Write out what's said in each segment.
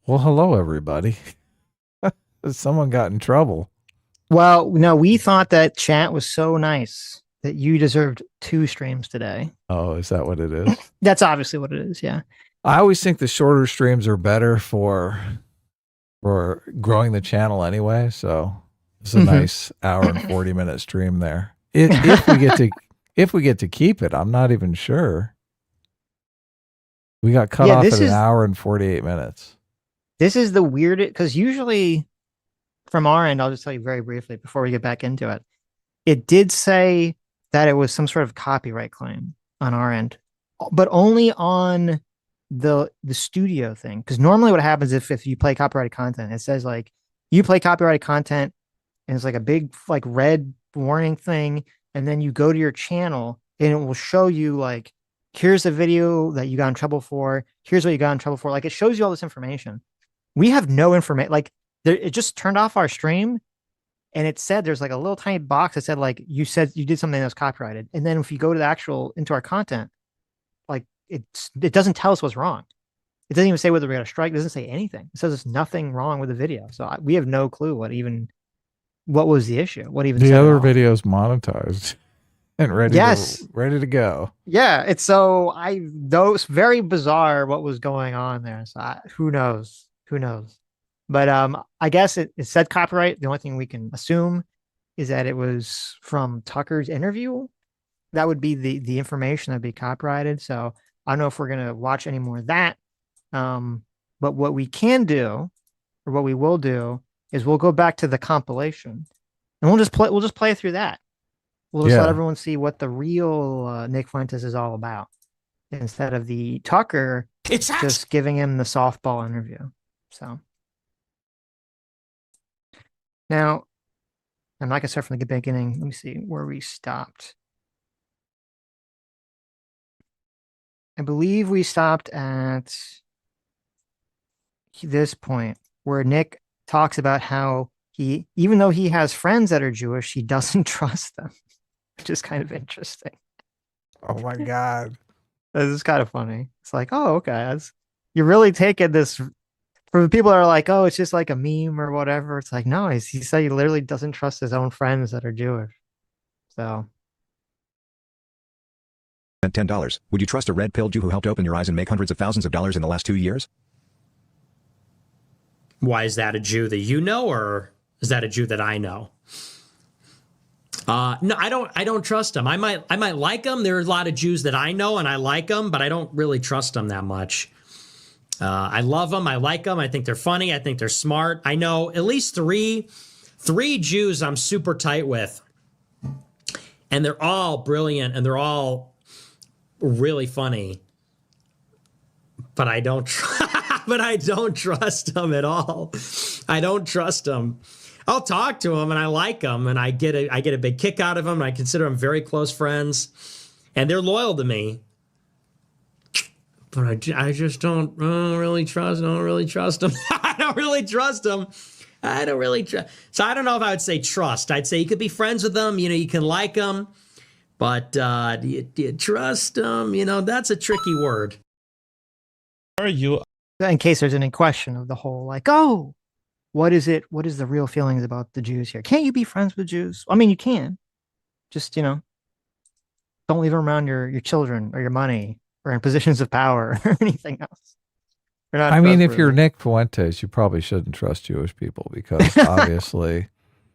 Well, hello, everybody. Someone got in trouble. Well, no, we thought that chat was so nice that you deserved two streams today. Oh, is that what it is? That's obviously what it is. Yeah. I always think the shorter streams are better for growing the channel anyway. So it's a Hmm. nice hour and 40-minute stream there. If we get to keep it, I'm not even sure. We got cut Yeah, off this at an is hour and 48 minutes. this is the weirdest because usually from our end, I'll just tell you very briefly before we get back into it. It did say that it was some sort of copyright claim on our end, but only on the studio thing. Because normally what happens if you play copyrighted content, it says like you play copyrighted content and it's like a big like red warning thing, and then you go to your channel and it will show you like here's a video that you got in trouble for, here's what you got in trouble for. Like it shows you all this information. We have no information. Like it just turned off our stream and it said there's like a little tiny box that said like you said you did something that's copyrighted, and then if you go to the actual into our content, like it doesn't tell us what's wrong. It doesn't even say whether we got a strike. It doesn't say anything. It says there's nothing wrong with the video. So we have no clue what was the issue, what even The set it other off. video's monetized and Yes. ready to go. Yeah. It's so I those very bizarre what was going on there. So who knows? Who knows? But I guess it said copyright. The only thing we can assume is that it was from Tucker's interview. That would be the information that'd be copyrighted. So I don't know if we're gonna watch any more of that. Um, but what we can do, or what we will do, is we'll go back to the compilation and we'll just play through that. We'll just let Yeah. everyone see what the real Nick Fuentes is all about instead of the Tucker It sucks. just giving him the softball interview. So now I'm not gonna start from the beginning. Let me see where we stopped. I believe we stopped at this point where Nick talks about how even though he has friends that are Jewish, he doesn't trust them, which is kind of interesting. Oh my God. This is kind of funny. It's like, oh, okay, you're really taking this for the people that are like, oh, it's just like a meme or whatever. It's like, no, he said he literally doesn't trust his own friends that are Jewish. So Spent $10. Would you trust a red pill Jew who helped open your eyes and make hundreds of thousands of dollars in the last 2 years? Why is that a Jew that you know, or is that a Jew that I know? No, I don't. I don't trust them. I might like them. There are a lot of Jews that I know, and I like them, but I don't really trust them that much. I love them. I like them. I think they're funny. I think they're smart. I know at least three Jews I'm super tight with, and they're all brilliant, and they're all really funny. But I don't. But I don't trust them at all. I don't trust them. I'll talk to them and I like them and I get a big kick out of them. And I consider them very close friends and they're loyal to me. But I just don't really trust. I don't really trust them. I don't really trust them. I don't really trust. So I don't know if I would say trust. I'd say you could be friends with them. You know, you can like them, but do you trust them? You know, that's a tricky word. Are you in case there's any question of the whole like, oh, what is it? What is the real feelings about the Jews here? Can't you be friends with Jews? I mean, you can. Just, don't leave them around your children or your money or in positions of power or anything else. They're not I mean, if you're trustworthy. Nick Fuentes, you probably shouldn't trust Jewish people because obviously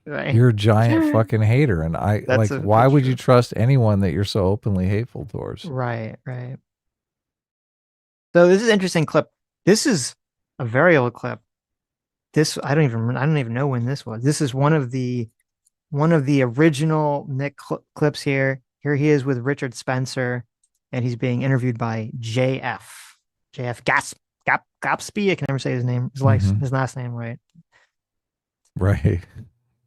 Right. you're a giant fucking hater. And I like, why That's would you true. trust anyone that you're so openly hateful towards? Right, right. So this is an interesting clip. This is a very old clip. This I don't even know when this was. This is one of the original Nick clips here. Here he is with Richard Spencer, and he's being interviewed by JF. JF Gapsby. I can never say his name, Hmm. his last name right. Right.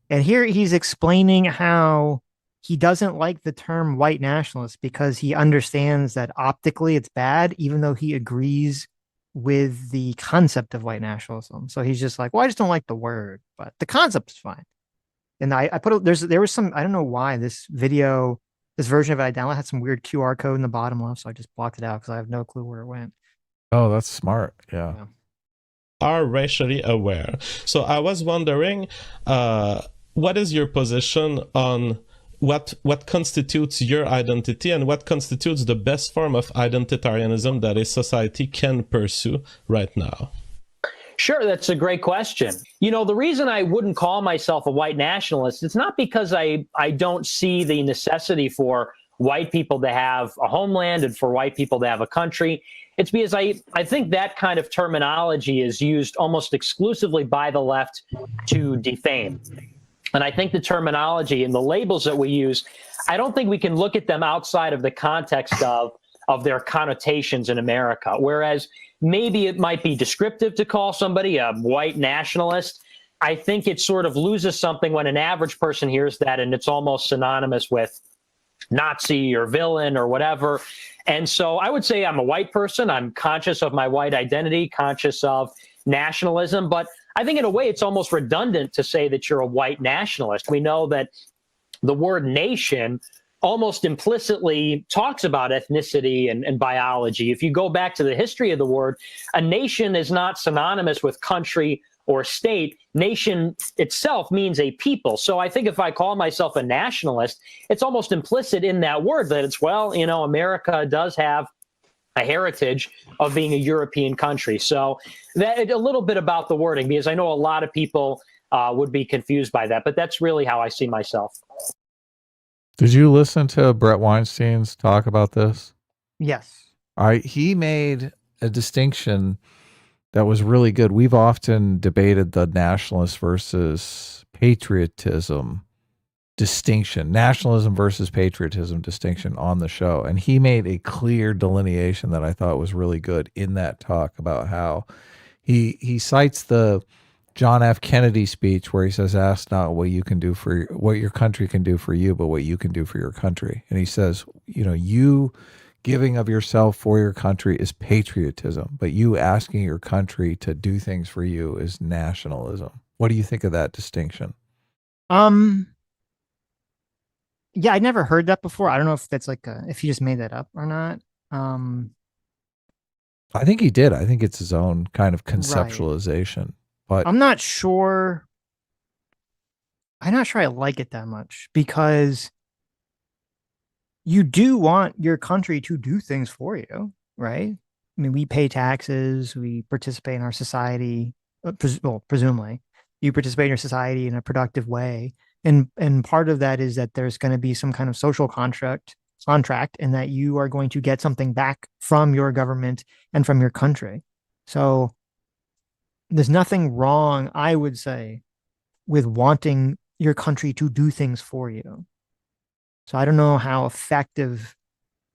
And here he's explaining how he doesn't like the term white nationalist because he understands that optically it's bad, even though he agrees with the concept of white nationalism. So he's just like, well, I just don't like the word, but the concept is fine. And I put there was some I don't know why this version of it I downloaded had some weird QR code in the bottom left, so I just blocked it out because I have no clue where it went. Oh, that's smart. Yeah. Yeah. are racially aware. So I was wondering, what is your position on what constitutes your identity and what constitutes the best form of identitarianism that a society can pursue right now? Sure, that's a great question. You know, the reason I wouldn't call myself a white nationalist, it's not because I don't see the necessity for white people to have a homeland and for white people to have a country. It's because I think that kind of terminology is used almost exclusively by the left to defame. And I think the terminology and the labels that we use, I don't think we can look at them outside of the context of their connotations in America. Whereas maybe it might be descriptive to call somebody a white nationalist. I think it sort of loses something when an average person hears that and it's almost synonymous with Nazi or villain or whatever. And so I would say I'm a white person. I'm conscious of my white identity, conscious of nationalism. But I think in a way it's almost redundant to say that you're a white nationalist. We know that the word nation almost implicitly talks about ethnicity and biology. If you go back to the history of the word, a nation is not synonymous with country or state. Nation itself means a people. So I think if I call myself a nationalist, it's almost implicit in that word that it's, well, you know, America does have a heritage of being a European country. So that a little bit about the wording, because I know a lot of people would be confused by that, but that's really how I see myself. Did you listen to Brett Weinstein's talk about this? Yes. He made a distinction that was really good. We've often debated the nationalist versus patriotism distinction, nationalism versus patriotism distinction on the show. And he made a clear delineation that I thought was really good in that talk about how he cites the John F. Kennedy speech where he says, ask not what you can do for what your country can do for you, but what you can do for your country. And he says, you know, you giving of yourself for your country is patriotism, but you asking your country to do things for you is nationalism. What do you think of that distinction? Yeah, I never heard that before. I don't know if that's like if he just made that up or not. I think he did. I think it's his own kind of conceptualization. Right. But I'm not sure I like it that much because you do want your country to do things for you, right? I mean, we pay taxes, we participate in our society, presumably. You participate in your society in a productive way. And part of that is that there's going to be some kind of social contract and that you are going to get something back from your government and from your country. So there's nothing wrong, I would say, with wanting your country to do things for you. So I don't know how effective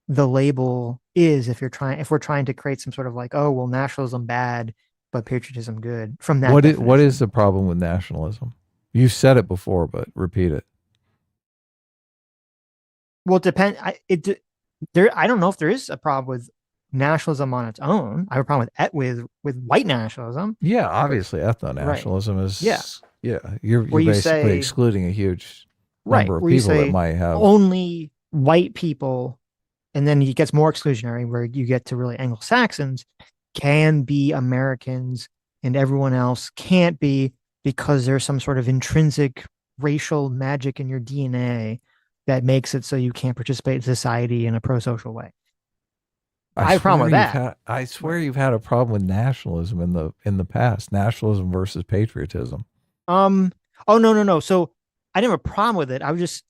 the label is if we're trying to create some sort of like, oh, well, nationalism bad, but patriotism good from that. What is the problem with nationalism? You said it before, but repeat it. Well, it depends. I don't know if there is a problem with nationalism on its own. I have a problem with white nationalism. Yeah, obviously, ethno-nationalism is. Yeah. You're basically excluding a huge number of people that might have only white people, and then it gets more exclusionary, where you get to really Anglo-Saxons can be Americans, and everyone else can't be because there's some sort of intrinsic racial magic in your DNA that makes it so you can't participate in society in a pro-social way. I have a problem with that. I swear you've had a problem with nationalism in the past. Nationalism versus patriotism. Oh, no. So I didn't have a problem with it. I was just,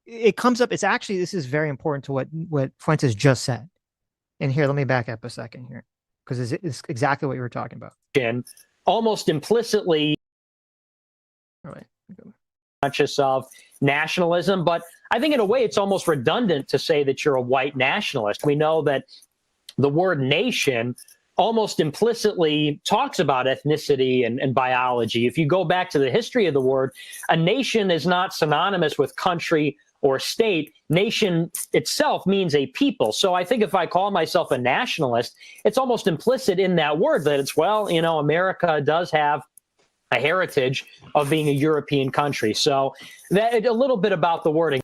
it comes up. It's actually, this is very important to what Fuentes just said. And here, let me back up a second here, because it's exactly what you were talking about. And almost implicitly conscious of nationalism, but I think in a way it's almost redundant to say that you're a white nationalist. We know that the word nation almost implicitly talks about ethnicity and biology. If you go back to the history of the word, a nation is not synonymous with country or state. Nation itself means a people. So I think if I call myself a nationalist, it's almost implicit in that word that it's, well, you know, America does have a heritage of being a European country. So that a little bit about the wording.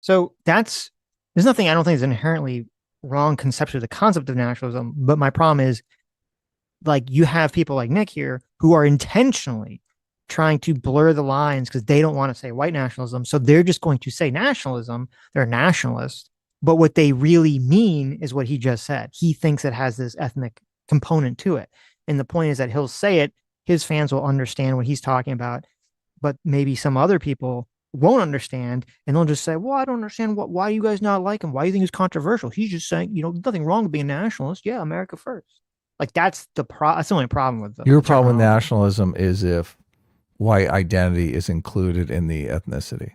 So there's nothing I don't think is inherently wrong conceptually the concept of nationalism, but my problem is like you have people like Nick here who are intentionally trying to blur the lines because they don't want to say white nationalism. So they're just going to say nationalism. They're nationalists. But what they really mean is what he just said. He thinks it has this ethnic component to it. And the point is that he'll say it, his fans will understand what he's talking about, but maybe some other people won't understand, and they'll just say, well, I don't understand why you guys not like him. Why do you think he's controversial? He's just saying, nothing wrong with being a nationalist. Yeah, America first. Like that's the only problem with your problem with nationalism is if white identity is included in the ethnicity.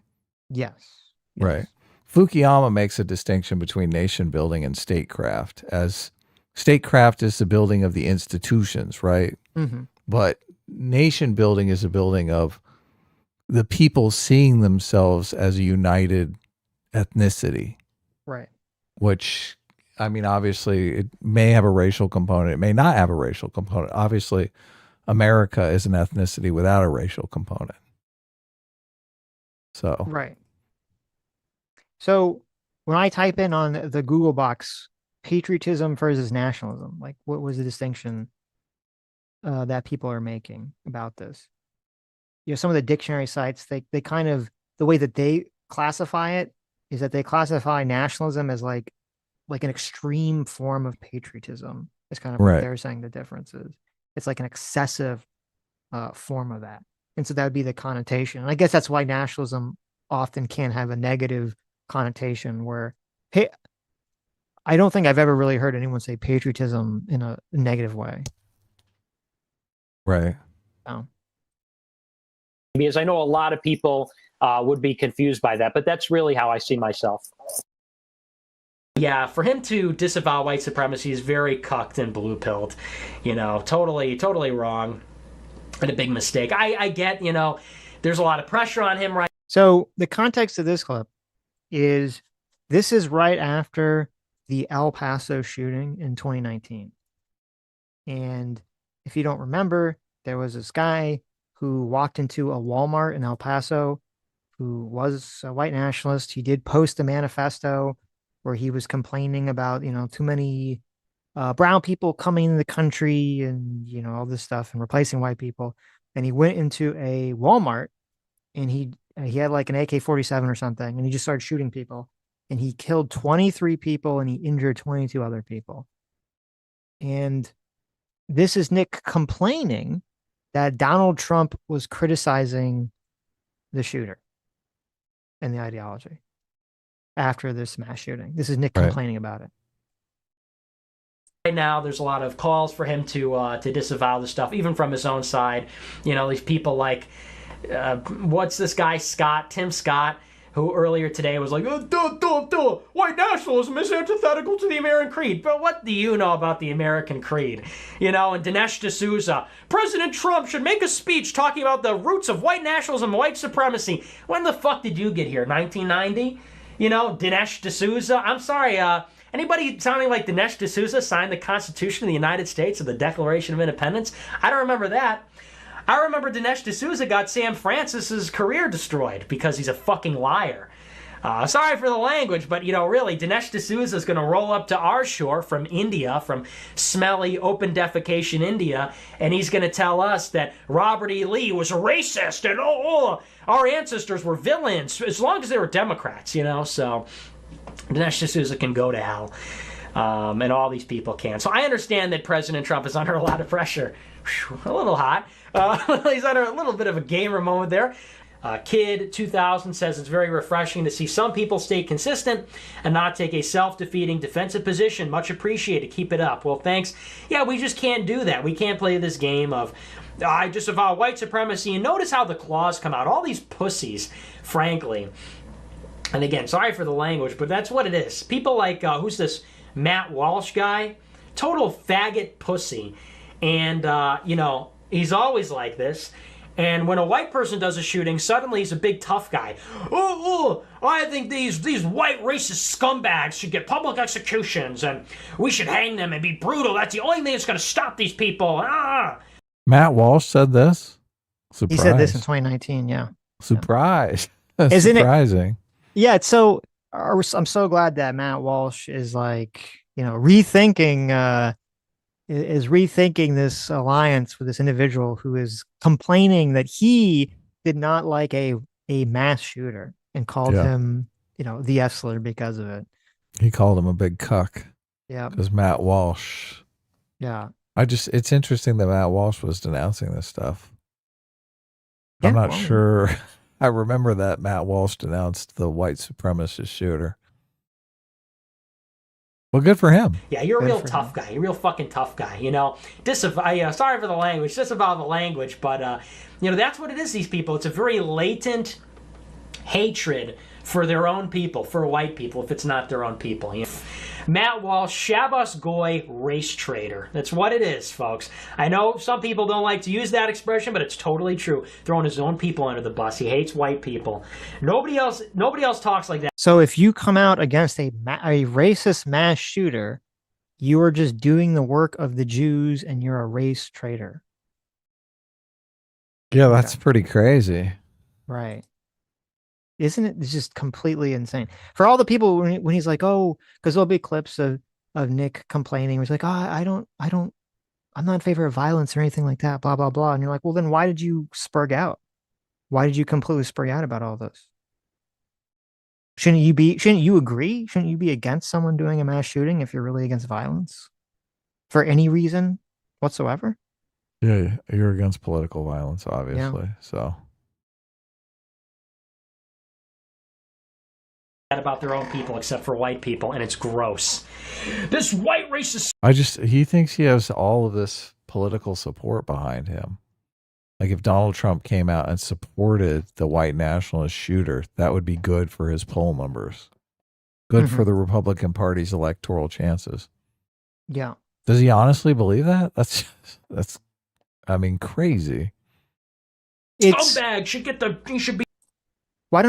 Yes. Right. Fukuyama makes a distinction between nation building and statecraft, as statecraft is the building of the institutions, right? Mm-hmm. But nation building is a building of the people seeing themselves as a united ethnicity. Right. Which, I mean, obviously it may have a racial component. It may not have a racial component. Obviously, America is an ethnicity without a racial component. So. Right. So when I type in on the Google box, patriotism versus nationalism, like what was the distinction that people are making about this? Some of the dictionary sites, they kind of, the way that they classify it is that they classify nationalism as like an extreme form of patriotism. It's kind of what they're saying the difference is. It's like an excessive form of that. And so that would be the connotation. And I guess that's why nationalism often can have a negative connotation where, hey, I don't think I've ever really heard anyone say patriotism in a negative way. Right. Oh. Because I know a lot of people would be confused by that, but that's really how I see myself. Yeah, for him to disavow white supremacy is very cucked and blue-pilled. Totally wrong and a big mistake. I get, there's a lot of pressure on him right. So the context of this clip is this is right after the El Paso shooting in 2019. And if you don't remember, there was this guy who walked into a Walmart in El Paso who was a white nationalist. He did post a manifesto where he was complaining about, too many brown people coming in the country and, all this stuff and replacing white people. And he went into a Walmart and he had like an AK-47 or something, and he just started shooting people. And he killed 23 people and he injured 22 other people. And this is Nick complaining that Donald Trump was criticizing the shooter and the ideology after this mass shooting. This is Nick complaining about it. Right now, there's a lot of calls for him to disavow the stuff, even from his own side. These people like, what's this guy, Tim Scott, who earlier today was like, white nationalism is antithetical to the American creed. But what do you know about the American creed? And Dinesh D'Souza, President Trump should make a speech talking about the roots of white nationalism and white supremacy. When the fuck did you get here? 1990? Dinesh D'Souza? I'm sorry, anybody sounding like Dinesh D'Souza signed the Constitution of the United States or the Declaration of Independence? I don't remember that. I remember Dinesh D'Souza got Sam Francis's career destroyed because he's a fucking liar. Sorry for the language, but, really, Dinesh D'Souza is going to roll up to our shore from India, from smelly, open defecation India, and he's going to tell us that Robert E. Lee was a racist and, our ancestors were villains, as long as they were Democrats, so Dinesh D'Souza can go to hell. And all these people can. So I understand that President Trump is under a lot of pressure. Whew, a little hot. He's under a little bit of a gamer moment there. Kid 2000 says it's very refreshing to see some people stay consistent and not take a self-defeating defensive position. Much appreciated. Keep it up. Well, thanks. Yeah, we just can't do that. We can't play this game of I disavow white supremacy. And notice how the claws come out. All these pussies, frankly. And again, sorry for the language, but that's what it is. People like, who's this Matt Walsh guy? Total faggot pussy. And, he's always like this. And when a white person does a shooting, suddenly he's a big tough guy. I think these white racist scumbags should get public executions and we should hang them and be brutal. That's the only thing that's going to stop these people. Matt Walsh said this? Surprise. He said this in 2019, yeah. Surprise. That's Isn't surprising. Yeah, it's so, I'm so glad that Matt Walsh is like, rethinking, is rethinking this alliance with this individual who is complaining that he did not like a mass shooter and called Yeah. him, the Essler because of it. He called him a big cuck Yeah. because Matt Walsh. Yeah. It's interesting that Matt Walsh was denouncing this stuff. I'm Yeah, not well, sure. I remember that Matt Walsh denounced the white supremacist shooter. Well, good for him. Yeah, you're a Good real for tough him. guy. You're a real fucking tough guy. Sorry for the language. Disavow the language, but that's what it is. These people. It's a very latent hatred for their own people, for white people, if it's not their own people. Matt Walsh, Shabbos Goy, race traitor. That's what it is, folks. I know some people don't like to use that expression, but it's totally true. Throwing his own people under the bus. He hates white people. Nobody else talks like that. So if you come out against a racist mass shooter, you are just doing the work of the Jews and you're a race traitor. Yeah, that's pretty crazy. Right. Isn't it just completely insane? For all the people when he's like, oh, because there'll be clips of Nick complaining. He's like, oh, I'm not in favor of violence or anything like that, blah, blah, blah. And you're like, well, then why did you spurg out? Why did you completely spurg out about all this? Shouldn't you agree? Shouldn't you be against someone doing a mass shooting if you're really against violence for any reason whatsoever? Yeah, you're against political violence, obviously. Yeah. So about their own people except for white people, and it's gross. This white racist. He thinks he has all of this political support behind him. Like if Donald Trump came out and supported the white nationalist shooter, that would be good for his poll numbers. Good for the Republican Party's electoral chances. Yeah. Does he honestly believe that? That's crazy. Scumbag should be. Well,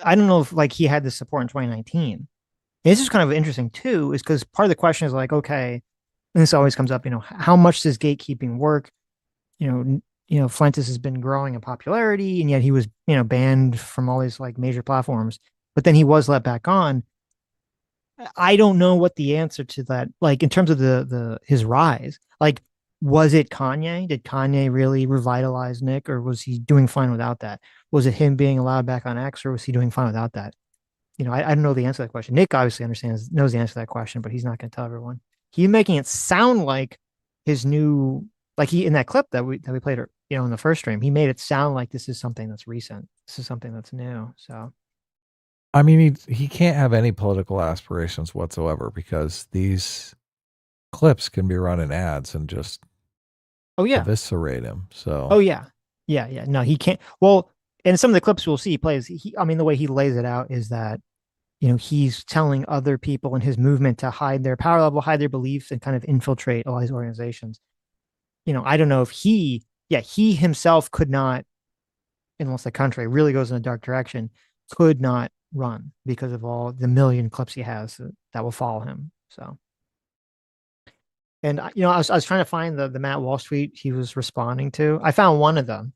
I don't know if like he had this support in 2019. And this is kind of interesting too, is because part of the question is like, okay, and this always comes up, how much does gatekeeping work? Fuentes has been growing in popularity, and yet he was, banned from all these like major platforms, but then he was let back on. I don't know what the answer to that, like in terms of his rise, like, was it Kanye? Did Kanye really revitalize Nick, or was he doing fine without that? Was it him being allowed back on X, or was he doing fine without that? I don't know the answer to that question. Nick obviously knows the answer to that question, but he's not going to tell everyone. He's making it sound like his new, like he in that clip that we played, in the first stream, he made it sound like this is something that's recent. This is something that's new. So, I mean, he can't have any political aspirations whatsoever because these clips can be running ads and just eviscerate him. So yeah. No, he can't. Well, and some of the clips we'll see he plays. The way he lays it out is that he's telling other people in his movement to hide their power level, hide their beliefs, and kind of infiltrate all these organizations. I don't know if he himself could not, unless the country really goes in a dark direction, could not run because of all the million clips he has that will follow him. So, and I was trying to find the Matt Walsh tweet he was responding to. I found one of them.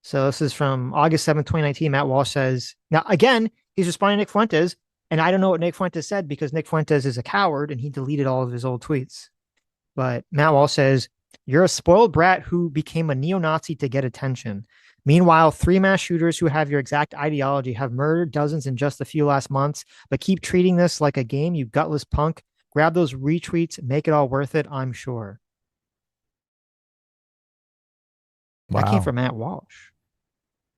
So this is from August 7th, 2019. Matt Walsh says, now again, he's responding to Nick Fuentes, and I don't know what Nick Fuentes said because Nick Fuentes is a coward and he deleted all of his old tweets. But Matt Walsh says, you're a spoiled brat who became a neo-Nazi to get attention. Meanwhile, 3 mass shooters who have your exact ideology have murdered dozens in just a few last months, but keep treating this like a game, you gutless punk. Grab those retweets, make it all worth it, I'm sure. Wow. That came from Matt Walsh.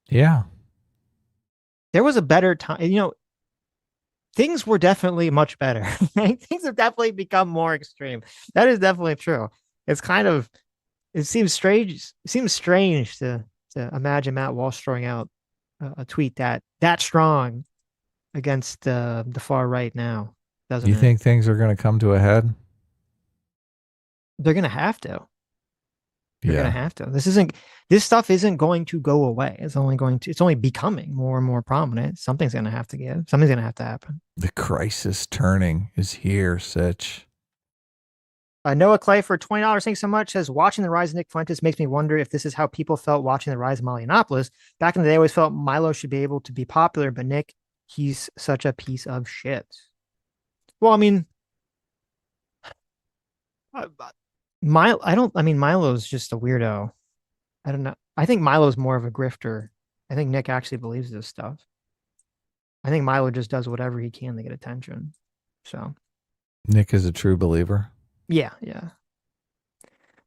Yeah. There was a better time. Things were definitely much better. Things have definitely become more extreme. That is definitely true. It seems strange. It seems strange to imagine Matt Walsh throwing out a tweet that strong against the far right now. Doesn't you think things are going to come to a head? They're going to have to. They're going to have to. This stuff isn't going to go away. It's only becoming more and more prominent. Something's going to have to give. Something's going to have to happen. The crisis turning is here, Sitch. Noah Clay for $20. Thanks so much. Says, watching the rise of Nick Fuentes makes me wonder if this is how people felt watching the rise of Milo Yiannopoulos. Back in the day, I always felt Milo should be able to be popular, but Nick, he's such a piece of shit. Well, I mean, Milo's just a weirdo. I don't know. I think Milo's more of a grifter. I think Nick actually believes this stuff. I think Milo just does whatever he can to get attention. So Nick is a true believer. yeah, yeah.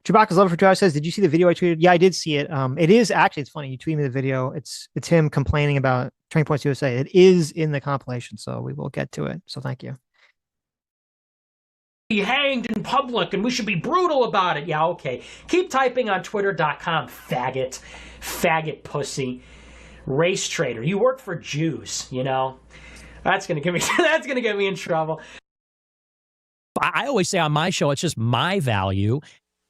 Chewbacca's love for Josh says, "Did you see the video I tweeted?" Yeah, I did see it. It is actually, it's funny. You tweeted me the video. It's him complaining about Turning Points USA. It is in the compilation, so we will get to it. So thank you. Be hanged in public and we should be brutal about it. Yeah, okay. Keep typing on twitter.com, faggot. Faggot pussy. Race traitor. You work for Jews, you know? That's gonna get me in trouble. I always say on my show, it's just my value.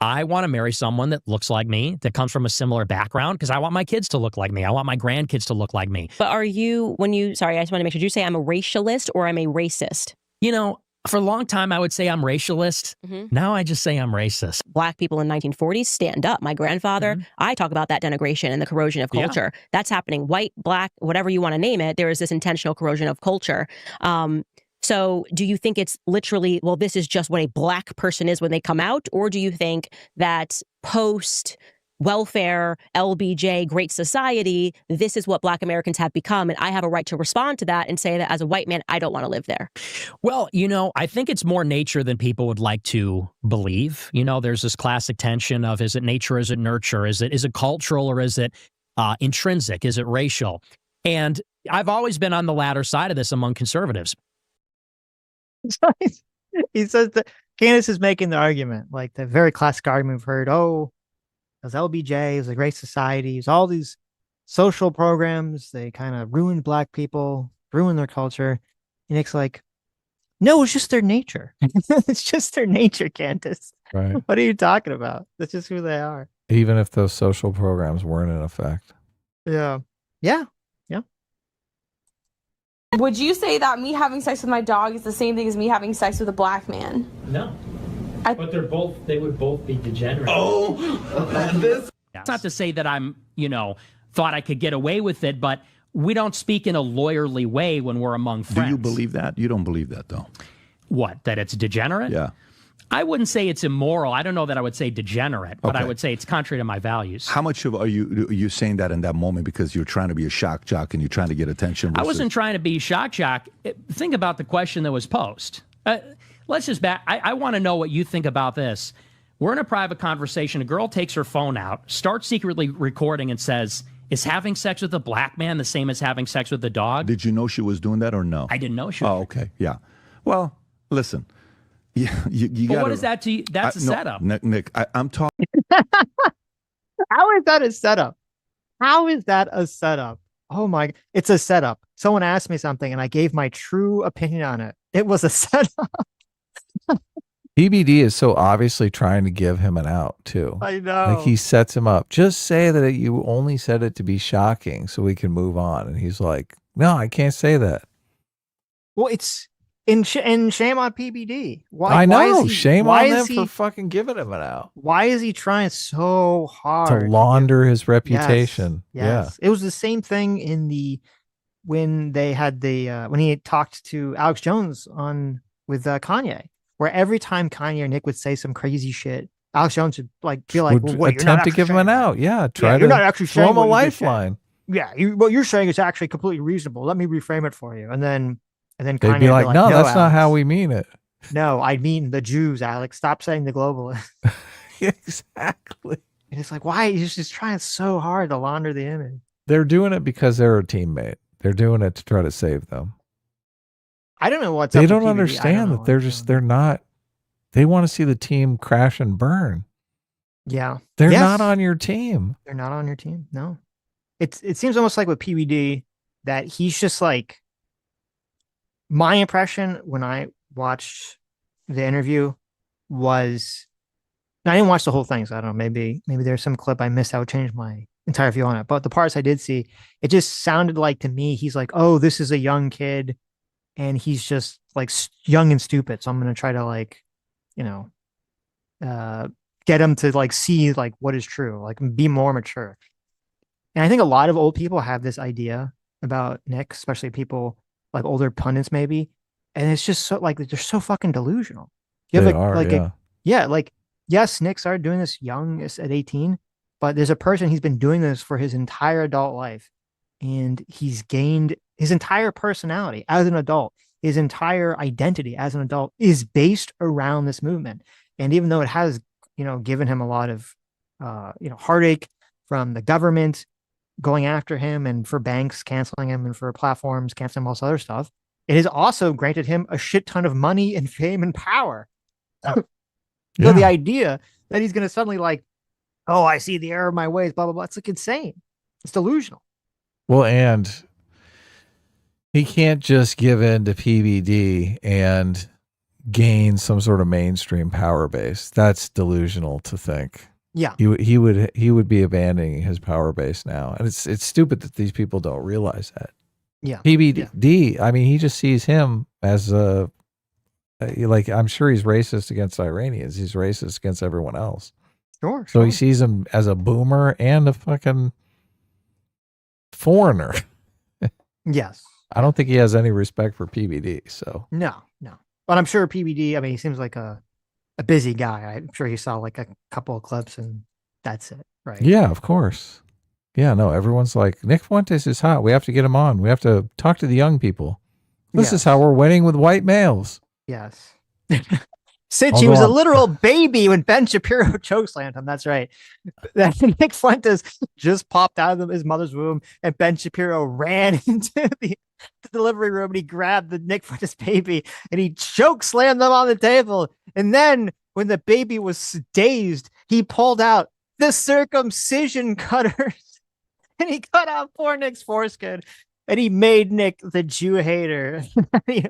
I want to marry someone that looks like me, that comes from a similar background, because I want my kids to look like me. I want my grandkids to look like me. But are you, sorry, I just want to make sure, did you say I'm a racialist or I'm a racist? You know, for a long time, I would say I'm racialist. Now I just say I'm racist. Black people in 1940s, stand up. My grandfather, I talk about that denigration and the corrosion of culture. That's happening. White, black, whatever you want to name it, there is this intentional corrosion of culture. So do you think it's literally, well, this is just what a black person is when they come out? Or do you think that post welfare, LBJ, Great Society, this is what Black Americans have become, and I have a right to respond to that and say that as a white man, I don't want to live there? Well, you know, I think it's more nature than people would like to believe. You know, there's this classic tension of, is it nature, is it nurture, is it cultural, or is it intrinsic, is it racial? And I've always been on the latter side of this among conservatives. He says that Candace is making the argument, like the very classic argument we've heard. Oh, it was LBJ, it was a Great Society, it was all these social programs. They kind of ruined black people, ruined their culture. And Nick's like, no, it's just their nature. It's just their nature, Candace. Right. What are you talking about? That's just who they are. Even if those social programs weren't in effect. Yeah. Yeah. Would you say that me having sex with my dog is the same thing as me having sex with a black man? No. But they would both be degenerate. It's not to say that I'm, thought I could get away with it, but we don't speak in a lawyerly way when we're among friends. Do you believe that? You don't believe that, though. What? That it's degenerate? Yeah. I wouldn't say it's immoral. I don't know that I would say degenerate, but I would say it's contrary to my values. How much are you saying that in that moment because you're trying to be a shock jock and you're trying to get attention? I wasn't trying to be shock jock. Think about the question that was posed. Let's just back. I want to know what you think about this. We're in a private conversation. A girl takes her phone out, starts secretly recording, and says, "Is having sex with a black man the same as having sex with a dog?" Did you know she was doing that or no? I didn't know she was. Oh, okay. Yeah. Well, listen. Yeah, you got. What is that to you? That's a setup. Nick, I'm talking. How is that a setup? How is that a setup? Oh my, it's a setup. Someone asked me something and I gave my true opinion on it. It was a setup. PBD is so obviously trying to give him an out too. I know. Like he sets him up. Just say that you only said it to be shocking so we can move on. And he's like, no, I can't say that. Well, it's and shame on PBD. I know. Shame on them for fucking giving him an out. Why is he trying so hard to launder his reputation? Yes. It was the same thing when they had when he talked to Alex Jones with Kanye, where every time Kanye or Nick would say some crazy shit, Alex Jones would be like, well, what, attempt to give him an out. Yeah. Try you're to not actually throw him a lifeline. Yeah. What you're saying is actually completely reasonable. Let me reframe it for you. And then They'd Kanye be like, no, that's Alex, not how we mean it. No, I mean the Jews, Alex. Stop saying the globalists. Exactly. And it's like, why? He's just trying so hard to launder the image. They're doing it because they're a teammate. They're doing it to try to save them. I don't know what's they up don't with PBD. understand that they're not, they want to see the team crash and burn. Yeah. They're not on your team. They're not on your team. No. It seems almost like with PBD that he's just like, my impression when I watched the interview was, I didn't watch the whole thing, so I don't know, maybe there's some clip I missed that would change my entire view on it. But the parts I did see, it just sounded like to me, he's like, oh, this is a young kid and he's just like young and stupid. So I'm going to try to like, get him to like see like what is true, like be more mature. And I think a lot of old people have this idea about Nick, especially people like older pundits maybe. And it's just so like, they're so fucking delusional. You have like yes, Nick started doing this young at 18, but there's a person he's been doing this for his entire adult life, and he's gained his entire personality as an adult. His entire identity as an adult is based around this movement. And even though it has, given him a lot of, heartache from the government going after him and for banks canceling him and for platforms canceling all this other stuff, it has also granted him a shit ton of money and fame and power. So the idea that he's going to suddenly oh, I see the error of my ways, blah, blah, blah. It's insane. It's delusional. Well, and he can't just give in to PBD and gain some sort of mainstream power base. That's delusional to think. Yeah. He would be abandoning his power base now. And it's stupid that these people don't realize that. Yeah. PBD, I mean, he just sees him as I'm sure he's racist against Iranians. He's racist against everyone else. Sure. So he sees him as a boomer and a fucking foreigner. Yes. I don't think he has any respect for PBD. So no. But I'm sure PBD, I mean, he seems like a busy guy. I'm sure he saw a couple of clips and that's it. Right. Yeah, of course. Yeah, no, everyone's like, Nick Fuentes is hot. We have to get him on. We have to talk to the young people. This is how we're winning with white males. Yes. Sitch, he was a literal baby when Ben Shapiro chokeslammed him. That's right. Nick Fuentes just popped out of his mother's womb, and Ben Shapiro ran into the delivery room and he grabbed the Nick Fuentes baby and he chokeslammed them on the table. And then when the baby was dazed, he pulled out the circumcision cutters and he cut out poor Nick's foreskin and he made Nick the Jew hater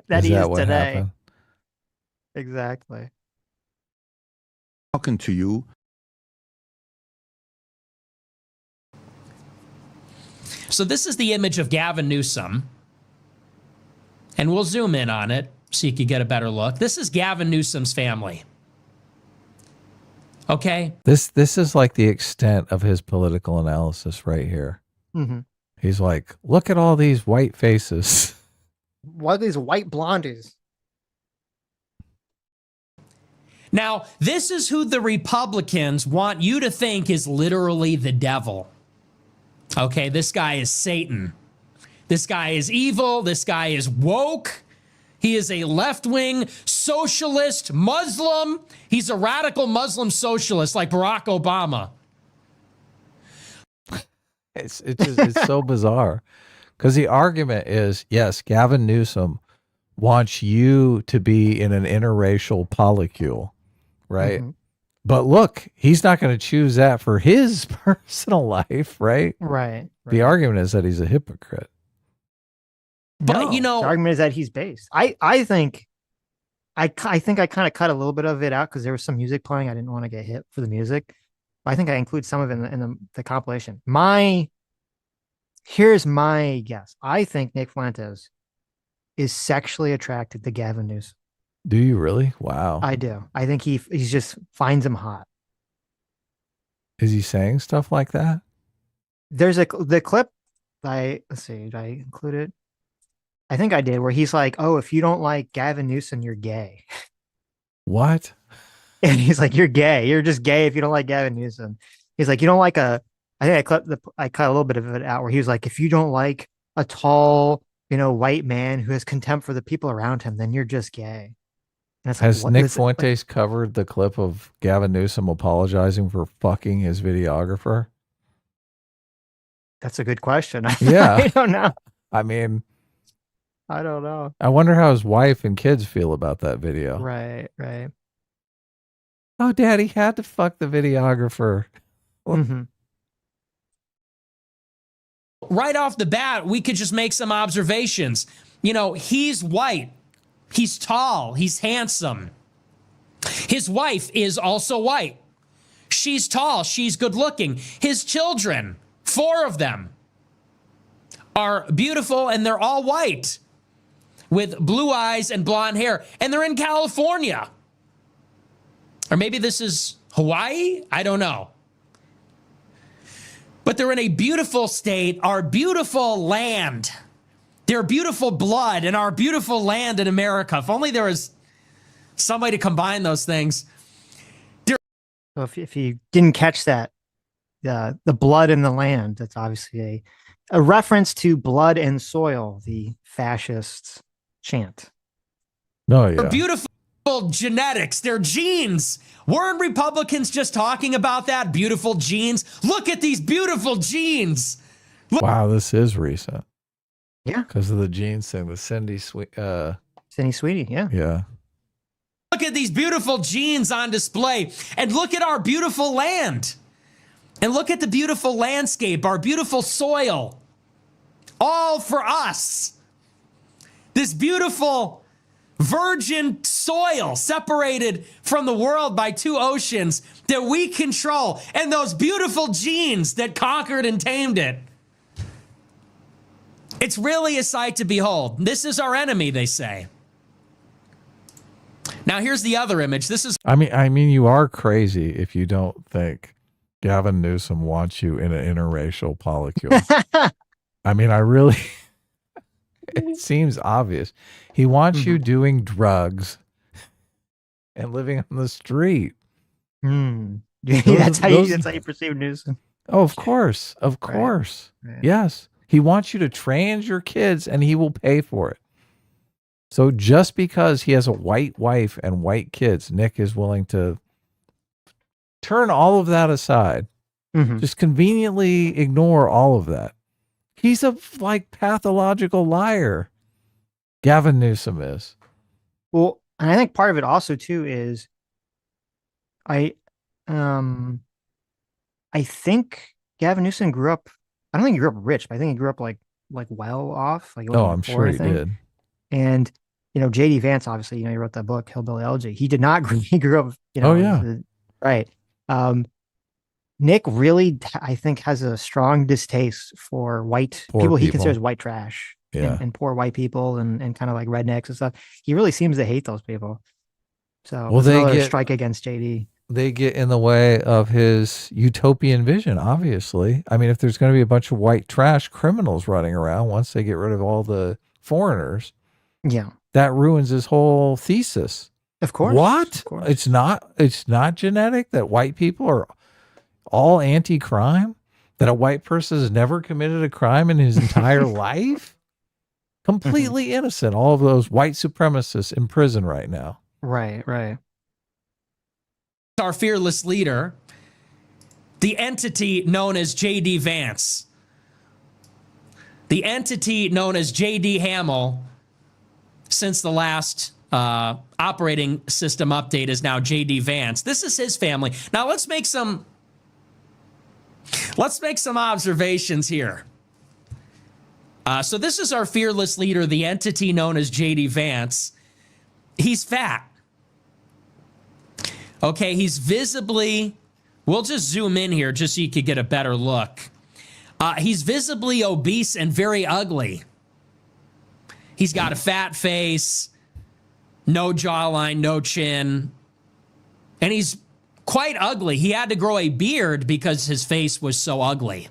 that he is today. Happened? Exactly. Talking to you. So this is the image of Gavin Newsom. And we'll zoom in on it so you can get a better look. This is Gavin Newsom's family. Okay? This is like the extent of his political analysis right here. Mm-hmm. He's like, look at all these white faces. What are these white blondies? Now, this is who the Republicans want you to think is literally the devil. Okay, this guy is Satan. This guy is evil. This guy is woke. He is a left-wing socialist Muslim. He's a radical Muslim socialist like Barack Obama. It's so bizarre because the argument is, yes, Gavin Newsom wants you to be in an interracial polycule. Right. Mm-hmm. But look, he's not going to choose that for his personal life. Right. Right. The argument is that he's a hypocrite. But, the argument is that he's based. I think I kind of cut a little bit of it out because there was some music playing. I didn't want to get hit for the music. But I think I include some of it in the compilation. Here's my guess. I think Nick Fuentes is sexually attracted to Gavin Newsom. Do you really? Wow. I do. I think he just finds him hot. Is he saying stuff like that? There's the clip. Let's see. Did I include it? I think I did. Where he's like, "Oh, if you don't like Gavin Newsom, you're gay." What? And he's like, "You're gay. You're just gay if you don't like Gavin Newsom." He's like, "You don't like a." I think I cut a little bit of it out where he was like, "If you don't like a tall, white man who has contempt for the people around him, then you're just gay." Has Nick Fuentes covered the clip of Gavin Newsom apologizing for fucking his videographer? That's a good question. Yeah. I don't know. I mean, I don't know. I wonder how his wife and kids feel about that video. Right. Oh, Daddy had to fuck the videographer. Mm-hmm. Right off the bat, we could just make some observations. He's white. He's tall. He's handsome. His wife is also white. She's tall. She's good looking. His children, 4 of them, are beautiful and they're all white with blue eyes and blonde hair. And they're in California. Or maybe this is Hawaii? I don't know. But they're in a beautiful state, our beautiful land. Their beautiful blood and our beautiful land in America. If only there was some way to combine those things. So if you didn't catch that, the blood in the land, that's obviously a reference to blood and soil, the fascist chant. No, They're yeah. beautiful genetics, they're genes. Weren't Republicans just talking about that? Beautiful genes. Look at these beautiful genes. Wow, this is recent. Yeah. Because of the genes thing, the Cindy Sweetie, yeah. Yeah. Look at these beautiful genes on display, and look at our beautiful land. And look at the beautiful landscape, our beautiful soil. All for us. This beautiful virgin soil separated from the world by 2 oceans that we control, and those beautiful genes that conquered and tamed it. It's really a sight to behold. This is our enemy, they say. Now here's the other image. This is I mean, you are crazy if you don't think Gavin Newsom wants you in an interracial polycule. I mean, I really, it seems obvious. He wants you doing drugs and living on the street. That's how you perceive Newsom. Oh, of course. Of course. Right. Yes. He wants you to trans your kids and he will pay for it. So just because he has a white wife and white kids, Nick is willing to turn all of that aside. Just conveniently ignore all of that. He's a pathological liar. Gavin Newsom is. Well, and I think part of it also too is I think Gavin Newsom grew up, I don't think he grew up rich, but I think he grew up like well off. Like, I'm sure he did. And JD Vance, obviously, he wrote that book, Hillbilly Elegy. He did not he grew up, Oh yeah. Right. Nick really, I think, has a strong distaste for white people he considers white trash. Yeah. And poor white people and kind of like rednecks and stuff. He really seems to hate those people. So Well, they another get strike against JD. They get in the way of his utopian vision, obviously. I mean, if there's going to be a bunch of white trash criminals running around once they get rid of all the foreigners, yeah, that ruins his whole thesis. Of course. What? Of course. It's not genetic that white people are all anti-crime? That a white person has never committed a crime in his entire life? Completely innocent. All of those white supremacists in prison right now. Right. our fearless leader, the entity known as J.D. Vance. The entity known as J.D. Hamill, since the last operating system update, is now J.D. Vance. This is his family. Now let's make some observations here. So this is our fearless leader, the entity known as J.D. Vance. He's fat. Okay, he's visibly, we'll just zoom in here just so you could get a better look. He's visibly obese and very ugly. He's got a fat face, no jawline, no chin, and he's quite ugly. He had to grow a beard because his face was so ugly.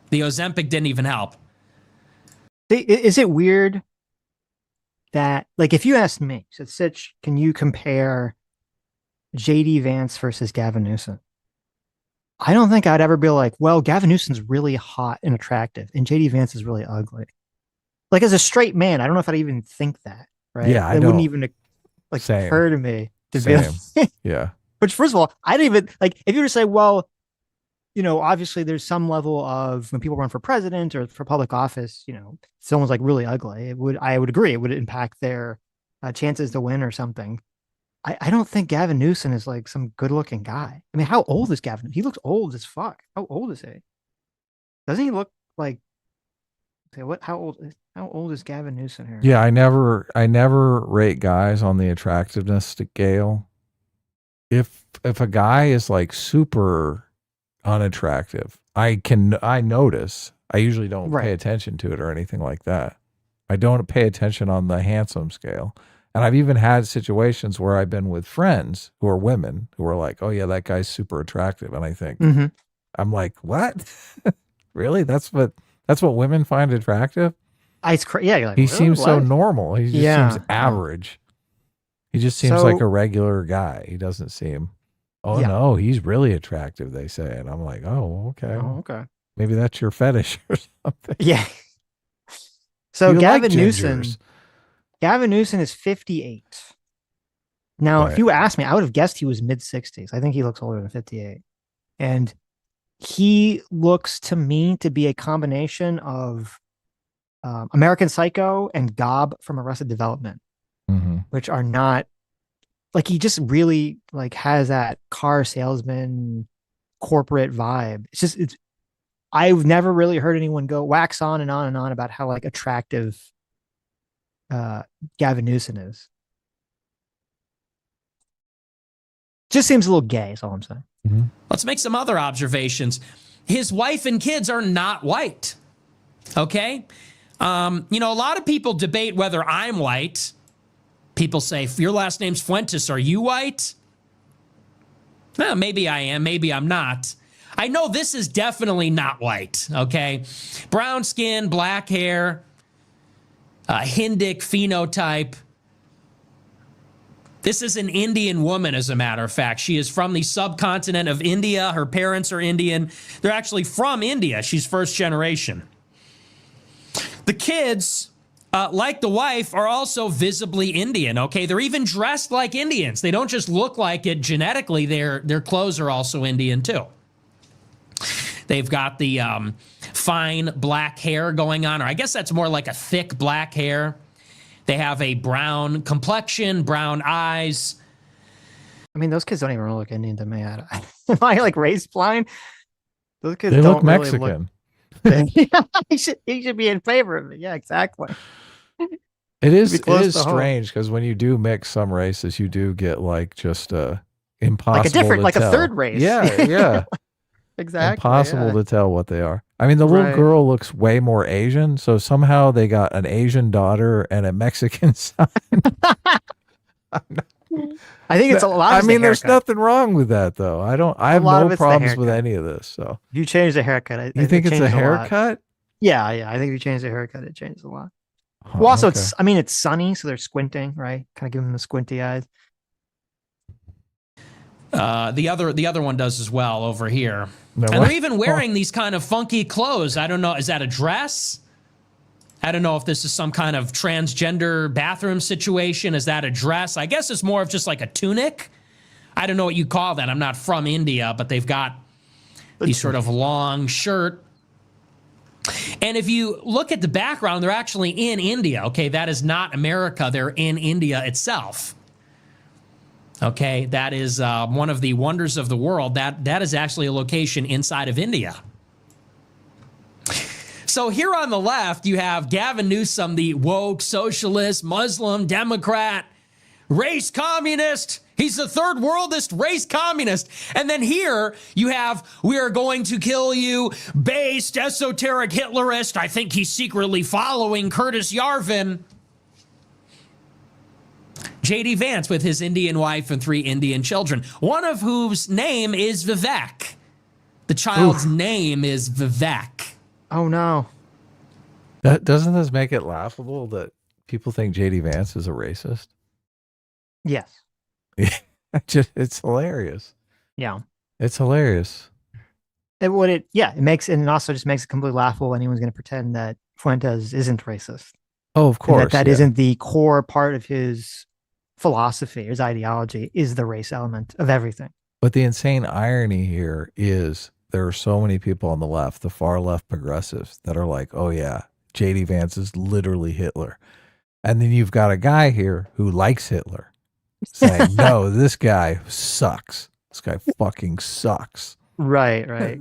The Ozempic didn't even help. Is it weird that, like, if you asked me, said, Sitch, can you compare J.D. Vance versus Gavin Newsom? I don't think I'd ever be like, well, Gavin Newsom's really hot and attractive, and J.D. Vance is really ugly. Like, as a straight man, I don't know if I'd even think that, right? Yeah, it wouldn't even Same. occur to me to Same. be like, Yeah. Which, first of all, I didn't even, like, if you were to say, well, obviously there's some level of when people run for president or for public office, someone's like really ugly. I would agree. It would impact their chances to win or something. I don't think Gavin Newsom is like some good looking guy. I mean, how old is Gavin? He looks old as fuck. How old is he? Doesn't he look like, how old is Gavin Newsom here? Yeah, I never rate guys on the attractiveness scale. If a guy is like super unattractive, I notice. I usually don't pay attention to it or anything like that. I don't pay attention on the handsome scale. And I've even had situations where I've been with friends who are women who are like, oh yeah, that guy's super attractive. And I think, I'm like, what? Really? That's what women find attractive? Yeah. You're like, he seems so normal. He just seems average. He just seems like a regular guy. He doesn't seem Oh Yeah. no, he's really attractive, they say. And I'm like, oh, okay. Oh, okay. Maybe that's your fetish or something. Yeah. So You like Gavin Newsom. gingers. Gavin Newsom is 58. Now, if Right. you asked me, I would have guessed he was mid 60s. I think he looks older than 58. And he looks to me to be a combination of American Psycho and Gob from Arrested Development, which are not like, he just really like has that car salesman corporate vibe. I've never really heard anyone go wax on and on and on about how like attractive Gavin Newsom is. Just seems a little gay, is all I'm saying. Let's make some other observations. His wife and kids are not white. Okay? A lot of people debate whether I'm white. People say, if your last name's Fuentes, are you white? Maybe I am, maybe I'm not. I know this is definitely not white, okay? Brown skin, black hair, Hindic phenotype. This is an Indian woman, as a matter of fact. She is from the subcontinent of India. Her parents are Indian. They're actually from India. She's first generation. The kids, like the wife, are also visibly Indian, okay? They're even dressed like Indians. They don't just look like it genetically. Their clothes are also Indian, too. They've got the fine black hair going on, or I guess that's more like a thick black hair. They have a brown complexion, brown eyes. I mean, those kids don't even really look Indian to me. Am I like race blind? Those kids They don't look really Mexican. he should be in favor of it. Yeah, exactly. It is close to home. strange because when you do mix some races, you do get like just impossible Like a different, to like tell. a third race. Yeah. Exactly. Impossible yeah. to tell what they are. I mean, the little Right. girl looks way more Asian, so somehow they got an Asian daughter and a Mexican son. I think it's a lot. I Of mean, there's haircut. nothing wrong with that, though. I have lot of no it's the problems with haircut. any of this. So If you change the haircut, you think it's a changes lot. haircut? Yeah. I think if you change the haircut, it changes a lot. Huh, Well, also, okay. it's sunny, so they're squinting, right? Kind of giving them the squinty eyes. The other one does as well over here. No, And what? they're even wearing these kind of funky clothes. I don't know. Is that a dress? I don't know if this is some kind of transgender bathroom situation. Is that a dress? I guess it's more of just like a tunic. I don't know what you call that. I'm not from India, but they've got these sort of long shirt. And if you look at the background, they're actually in India. Okay, that is not America. They're in India itself. Okay, that is one of the wonders of the world. That is actually a location inside of India. So here on the left, you have Gavin Newsom, the woke, socialist, Muslim, Democrat, race communist. He's the third worldist race communist. And then here you have, we are going to kill you, based, esoteric Hitlerist. I think he's secretly following Curtis Yarvin. J.D. Vance with his Indian wife and 3 Indian children, one of whose name is Vivek. The child's name is Vivek. Oh no! Doesn't this make it laughable that people think J.D. Vance is a racist? Yes. It's hilarious. Yeah. It's hilarious. It makes, and it also just makes it completely laughable. Anyone's going to pretend that Fuentes isn't racist. Oh, of And course. that yeah. isn't the core part of his philosophy, his ideology, is the race element of everything. But the insane irony here is there are so many people on the left, the far left progressives, that are like, oh yeah, J.D. Vance is literally Hitler. And then you've got a guy here who likes Hitler saying, no, this guy sucks. This guy fucking sucks. Right.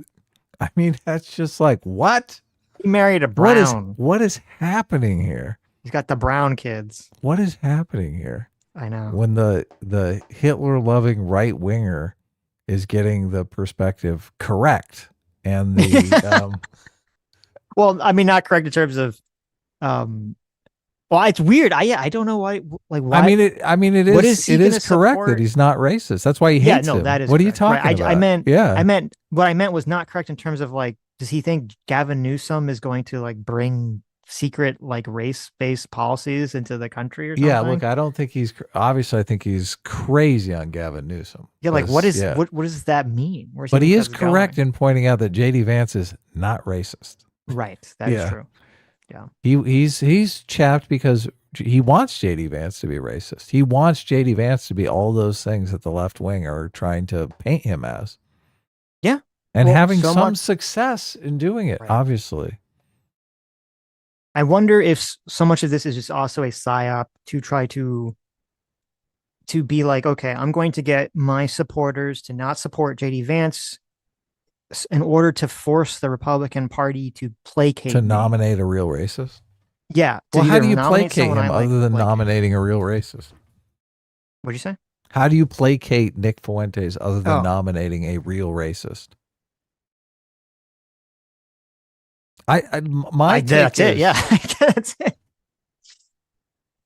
I mean, that's just like, what? He married a Brown. What is happening here? He's got the Brown kids. What is happening here? I know. When the Hitler-loving right-winger is getting the perspective correct, and the Well, I mean, not correct in terms of, well, it's weird. I don't know why. Like, why? I mean, it What is is he it is gonna correct support? that he's not racist. That's why he hates him. that is. What are you correct. talking Right, about? what I meant was not correct in terms of like, does he think Gavin Newsom is going to like bring secret like race-based policies into the country or something. Yeah, look, I don't think obviously I think he's crazy on Gavin Newsom. Yeah, like what Yeah. does that mean? Where's But think he is that's correct going? in pointing out that JD Vance is not racist. Right. That is Yeah. true. Yeah. He's chapped because he wants JD Vance to be racist. He wants JD Vance to be all those things that the left wing are trying to paint him as. Yeah. And Well, having so some much- success in doing it, Right. obviously. I wonder if so much of this is just also a psyop to try to be like, okay, I'm going to get my supporters to not support JD Vance in order to force the Republican Party to placate To me. nominate a real racist. Yeah. to Well, how either do you nominate placate him someone I like other or than placate. nominating a real racist? What'd you say? How do you placate Nick Fuentes other than Oh. nominating a real racist? My take That's it. is- Yeah. That's it.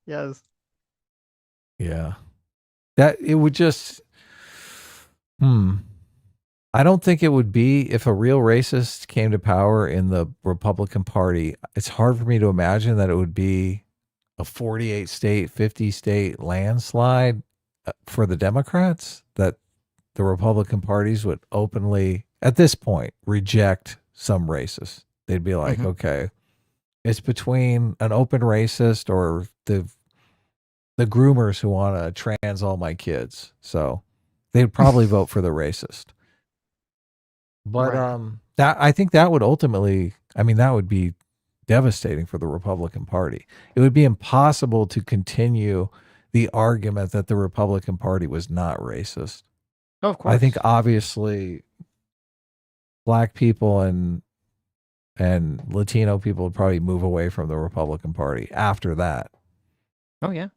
Yes. Yeah. That it would just I don't think it would be if a real racist came to power in the Republican Party. It's hard for me to imagine that it would be a 48 state, 50 state landslide for the Democrats, that the Republican parties would openly, at this point, reject some racist. They'd be like, okay, it's between an open racist or the groomers who want to trans all my kids. So they'd probably vote for the racist. But that I think that would ultimately, I mean, that would be devastating for the Republican Party. It would be impossible to continue the argument that the Republican Party was not racist. Oh, of course. I think obviously black people and Latino people would probably move away from the Republican Party after that. Oh yeah.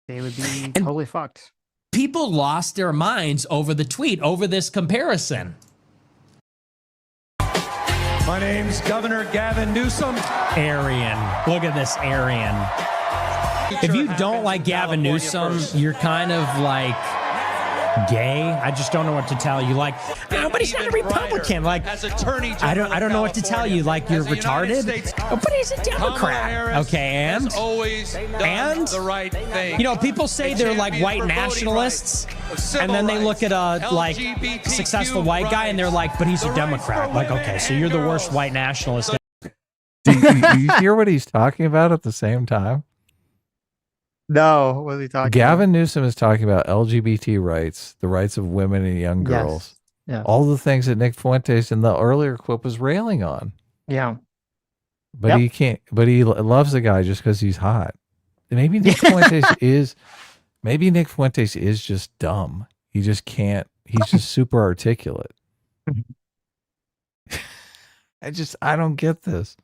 They would be totally fucked. People lost their minds over the tweet, over this comparison. My name's Governor Gavin Newsom. Aryan. Look at this Aryan. If you don't like Gavin Newsom, you're kind of like gay. I just don't know what to tell you. Like, oh, but he's not a Republican. Like, I don't know what to tell you. Like, you're retarded. Oh, but he's a Democrat. Okay, and The right thing. you know, people say they're like white nationalists, and then they look at a like successful white guy, and they're like, but he's a Democrat. Like, okay, so you're the worst white nationalist. Do you hear what he's talking about at the same time? No, what are we talking Gavin Newsom is talking about LGBT rights, the rights of women and young girls. Yes. All the things that Nick Fuentes in the earlier clip was railing on. Yeah. But he can't, but he loves the guy just because he's hot. Maybe Nick Fuentes is just dumb. He just can't, he's just super articulate. I don't get this.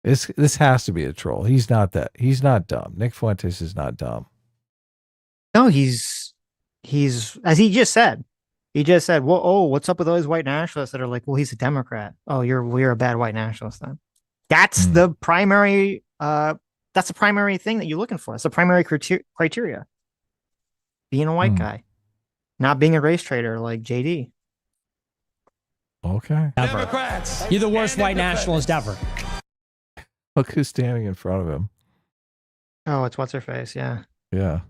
This has to be a troll. He's not dumb. Nick Fuentes is not dumb. No, he's as he just said. He just said, "Well, what's up with all these white nationalists that are like, well, he's a Democrat. Oh, you're a bad white nationalist then." That's the primary. That's the primary thing that you're looking for. It's the primary criteria. Being a white guy, not being a race traitor like JD. Okay. Democrats. You're the worst white nationalist ever. Look who's standing in front of him. Oh, it's what's her face? Yeah. Yeah.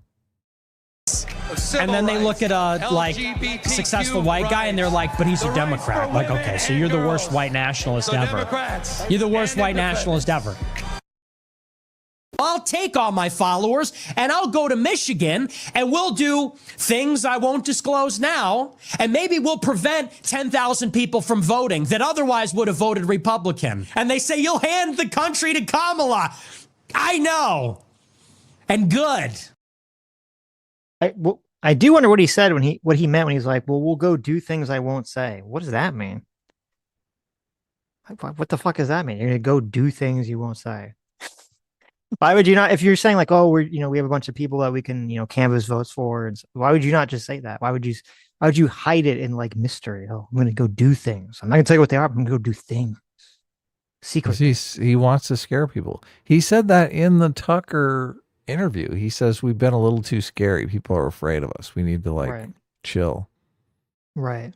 And then they look at a like successful white guy, and they're like, but he's a Democrat. Like, okay, so you're the worst white nationalist ever. You're the worst white nationalist ever. I'll take all my followers and I'll go to Michigan and we'll do things I won't disclose now. And maybe we'll prevent 10,000 people from voting that otherwise would have voted Republican. And they say, you'll hand the country to Kamala. I know. And good. I do wonder what he said what he meant when he's like, well, we'll go do things I won't say. What does that mean? What the fuck does that mean? You're going to go do things you won't say. Why would you not, if you're saying like, oh, we have a bunch of people that we can, canvass votes for, and why would you not just say that? Why would you hide it in like mystery? Oh, I'm going to go do things. I'm not going to tell you what they are, but I'm going to go do things. Secret. He wants to scare people. He said that in the Tucker interview. He says, we've been a little too scary. People are afraid of us. We need to chill. Right.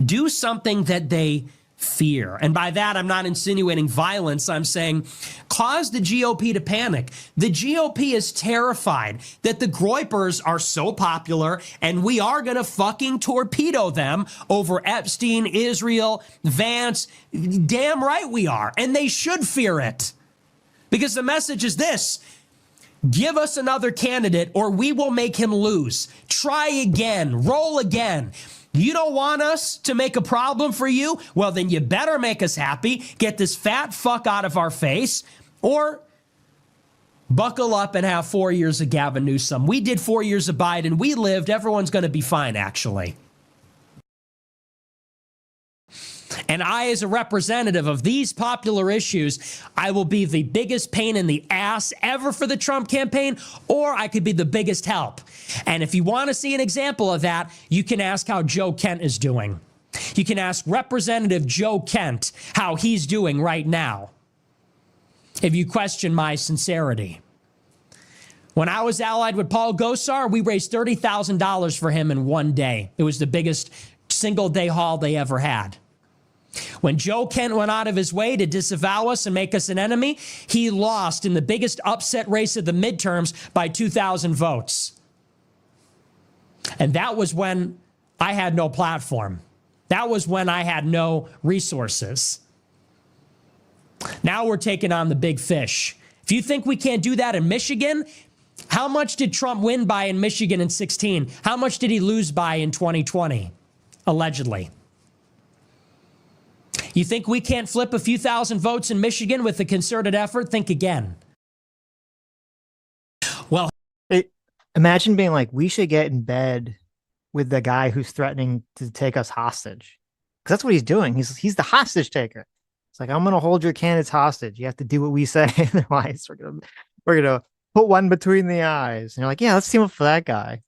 Do something that they fear. And by that, I'm not insinuating violence. I'm saying cause the GOP to panic. The GOP is terrified that the Groypers are so popular and we are going to fucking torpedo them over Epstein, Israel, Vance. Damn right we are. And they should fear it. Because the message is this: give us another candidate or we will make him lose. Try again. Roll again. You don't want us to make a problem for you? Well, then you better make us happy. Get this fat fuck out of our face, or buckle up and have 4 years of Gavin Newsom. We did 4 years of Biden. We lived. Everyone's going to be fine, actually. And I, as a representative of these popular issues, I will be the biggest pain in the ass ever for the Trump campaign, or I could be the biggest help. And if you want to see an example of that, you can ask how Joe Kent is doing. You can ask Representative Joe Kent how he's doing right now, if you question my sincerity. When I was allied with Paul Gosar, we raised $30,000 for him in one day. It was the biggest single-day haul they ever had. When Joe Kent went out of his way to disavow us and make us an enemy, he lost in the biggest upset race of the midterms by 2,000 votes. And that was when I had no platform. That was when I had no resources. Now we're taking on the big fish. If you think we can't do that in Michigan, how much did Trump win by in Michigan in 2016? How much did he lose by in 2020? Allegedly. You think we can't flip a few thousand votes in Michigan with a concerted effort? Think again. Well, imagine being like, we should get in bed with the guy who's threatening to take us hostage. Because that's what he's doing. He's the hostage taker. It's like, I'm going to hold your candidates hostage. You have to do what we say. Otherwise, we're gonna put one between the eyes. And you're like, yeah, let's team up for that guy.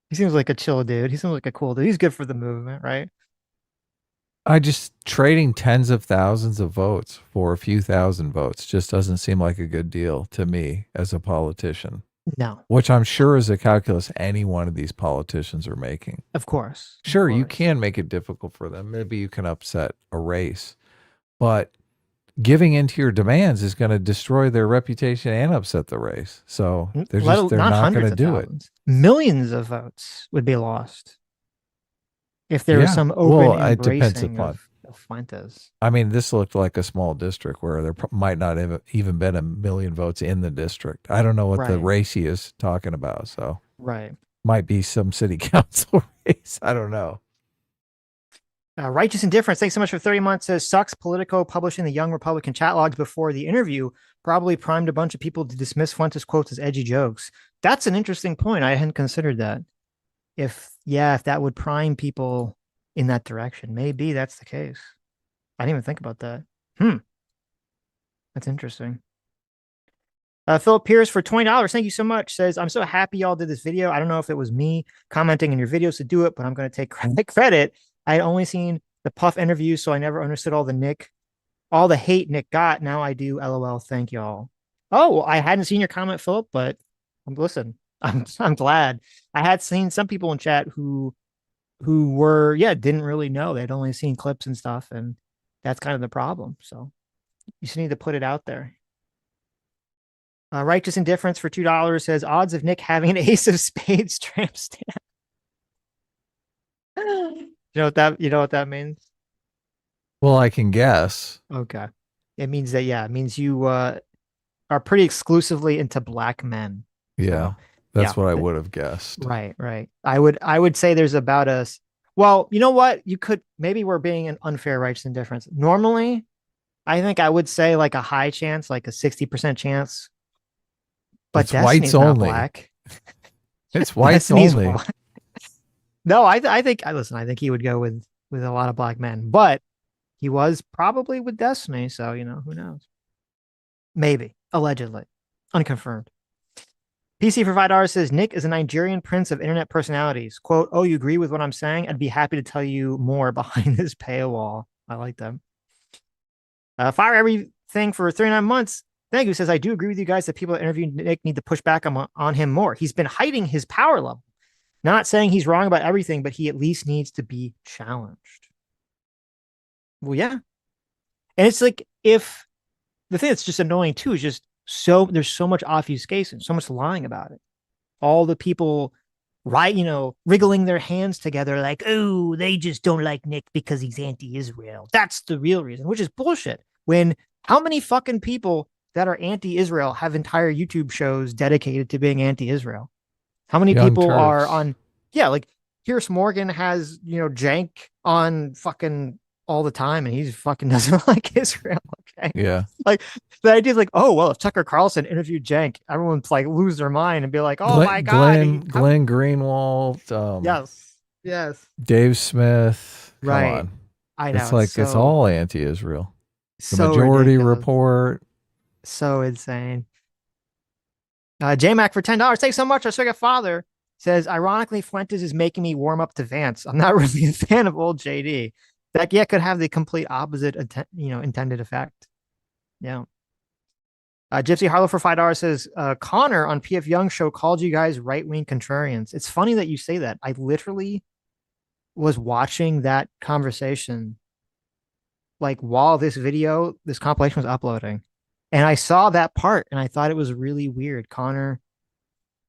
He seems like a chill dude. He seems like a cool dude. He's good for the movement, right? I just trading tens of thousands of votes for a few thousand votes just doesn't seem like a good deal to me as a politician. No. Which I'm sure is a calculus any one of these politicians are making. Of course. Sure, you can make it difficult for them. Maybe you can upset a race. But giving into your demands is going to destroy their reputation and upset the race. So they're not going to do it. Millions of votes would be lost if there was some open embracing of Fuentes. I mean, this looked like a small district where there might not have even been a million votes in the district. I don't know what the race he is talking about. So might be some city council race. I don't know. Righteous Indifference, thanks so much for 30 months. Says, sucks Politico publishing the Young Republican chat logs before the interview probably primed a bunch of people to dismiss Fuentes' quotes as edgy jokes. That's an interesting point. I hadn't considered that. If that would prime people in that direction. Maybe that's the case. I didn't even think about that. That's interesting. Philip Pierce for $20. Thank you so much. Says, I'm so happy y'all did this video. I don't know if it was me commenting in your videos to do it, but I'm going to take credit. I had only seen the Puff interview, so I never understood all the hate Nick got. Now I do. LOL. Thank y'all. Oh, I hadn't seen your comment, Philip, but listen, I'm glad. I had seen some people in chat who were, didn't really know. They'd only seen clips and stuff, and that's kind of the problem. So you just need to put it out there. Righteous Indifference for $2 says, odds of Nick having an ace of spades tramp stamp. You know what that means? Well, I can guess. Okay. It means that, it means you are pretty exclusively into black men. Yeah. That's what I would have guessed. Right. I would say there's about well, you know what? Maybe we're being an unfair righteous indifference. Normally, I think I would say like a high chance, like a 60% chance. But it's whites not only. Black. It's whites only. Black. No, I think he would go with a lot of black men, but he was probably with Destiny. So, who knows? Maybe, allegedly, unconfirmed. PC for $5 says, Nick is a Nigerian prince of internet personalities. Quote, oh, you agree with what I'm saying? I'd be happy to tell you more behind this paywall. I like them. Fire Everything for 39 months. Thank you. Says, I do agree with you guys that people that interview Nick need to push back on him more. He's been hiding his power level. Not saying he's wrong about everything, but he at least needs to be challenged. Well, yeah. And it's like, if the thing that's just annoying too is just there's so much obfuscation, so much lying about it. All the people, right, wriggling their hands together like, oh, they just don't like Nick because he's anti-Israel. That's the real reason, which is bullshit. When how many fucking people that are anti-Israel have entire YouTube shows dedicated to being anti-Israel? How many Young people are Turks. on? Yeah, like Pierce Morgan has Jank on fucking all the time, and he's fucking doesn't like Israel. Okay, Yeah. like the idea is like, oh well, if Tucker Carlson interviewed Jank, everyone's like lose their mind and be like, oh my god, Glenn Greenwald, yes, Dave Smith. Come right. on. I know It's like it's all anti-Israel. The so Majority ridiculous. Report. So insane. JMac for $10. Thanks so much. Our second father says, ironically, Fuentes is making me warm up to Vance. I'm not really a fan of old JD. That could have the complete opposite, intended effect. Yeah. Gypsy Harlow for $5 says, Connor on PF Young's show called you guys right-wing contrarians. It's funny that you say that. I literally was watching that conversation like while this compilation was uploading. And I saw that part and I thought it was really weird. Connor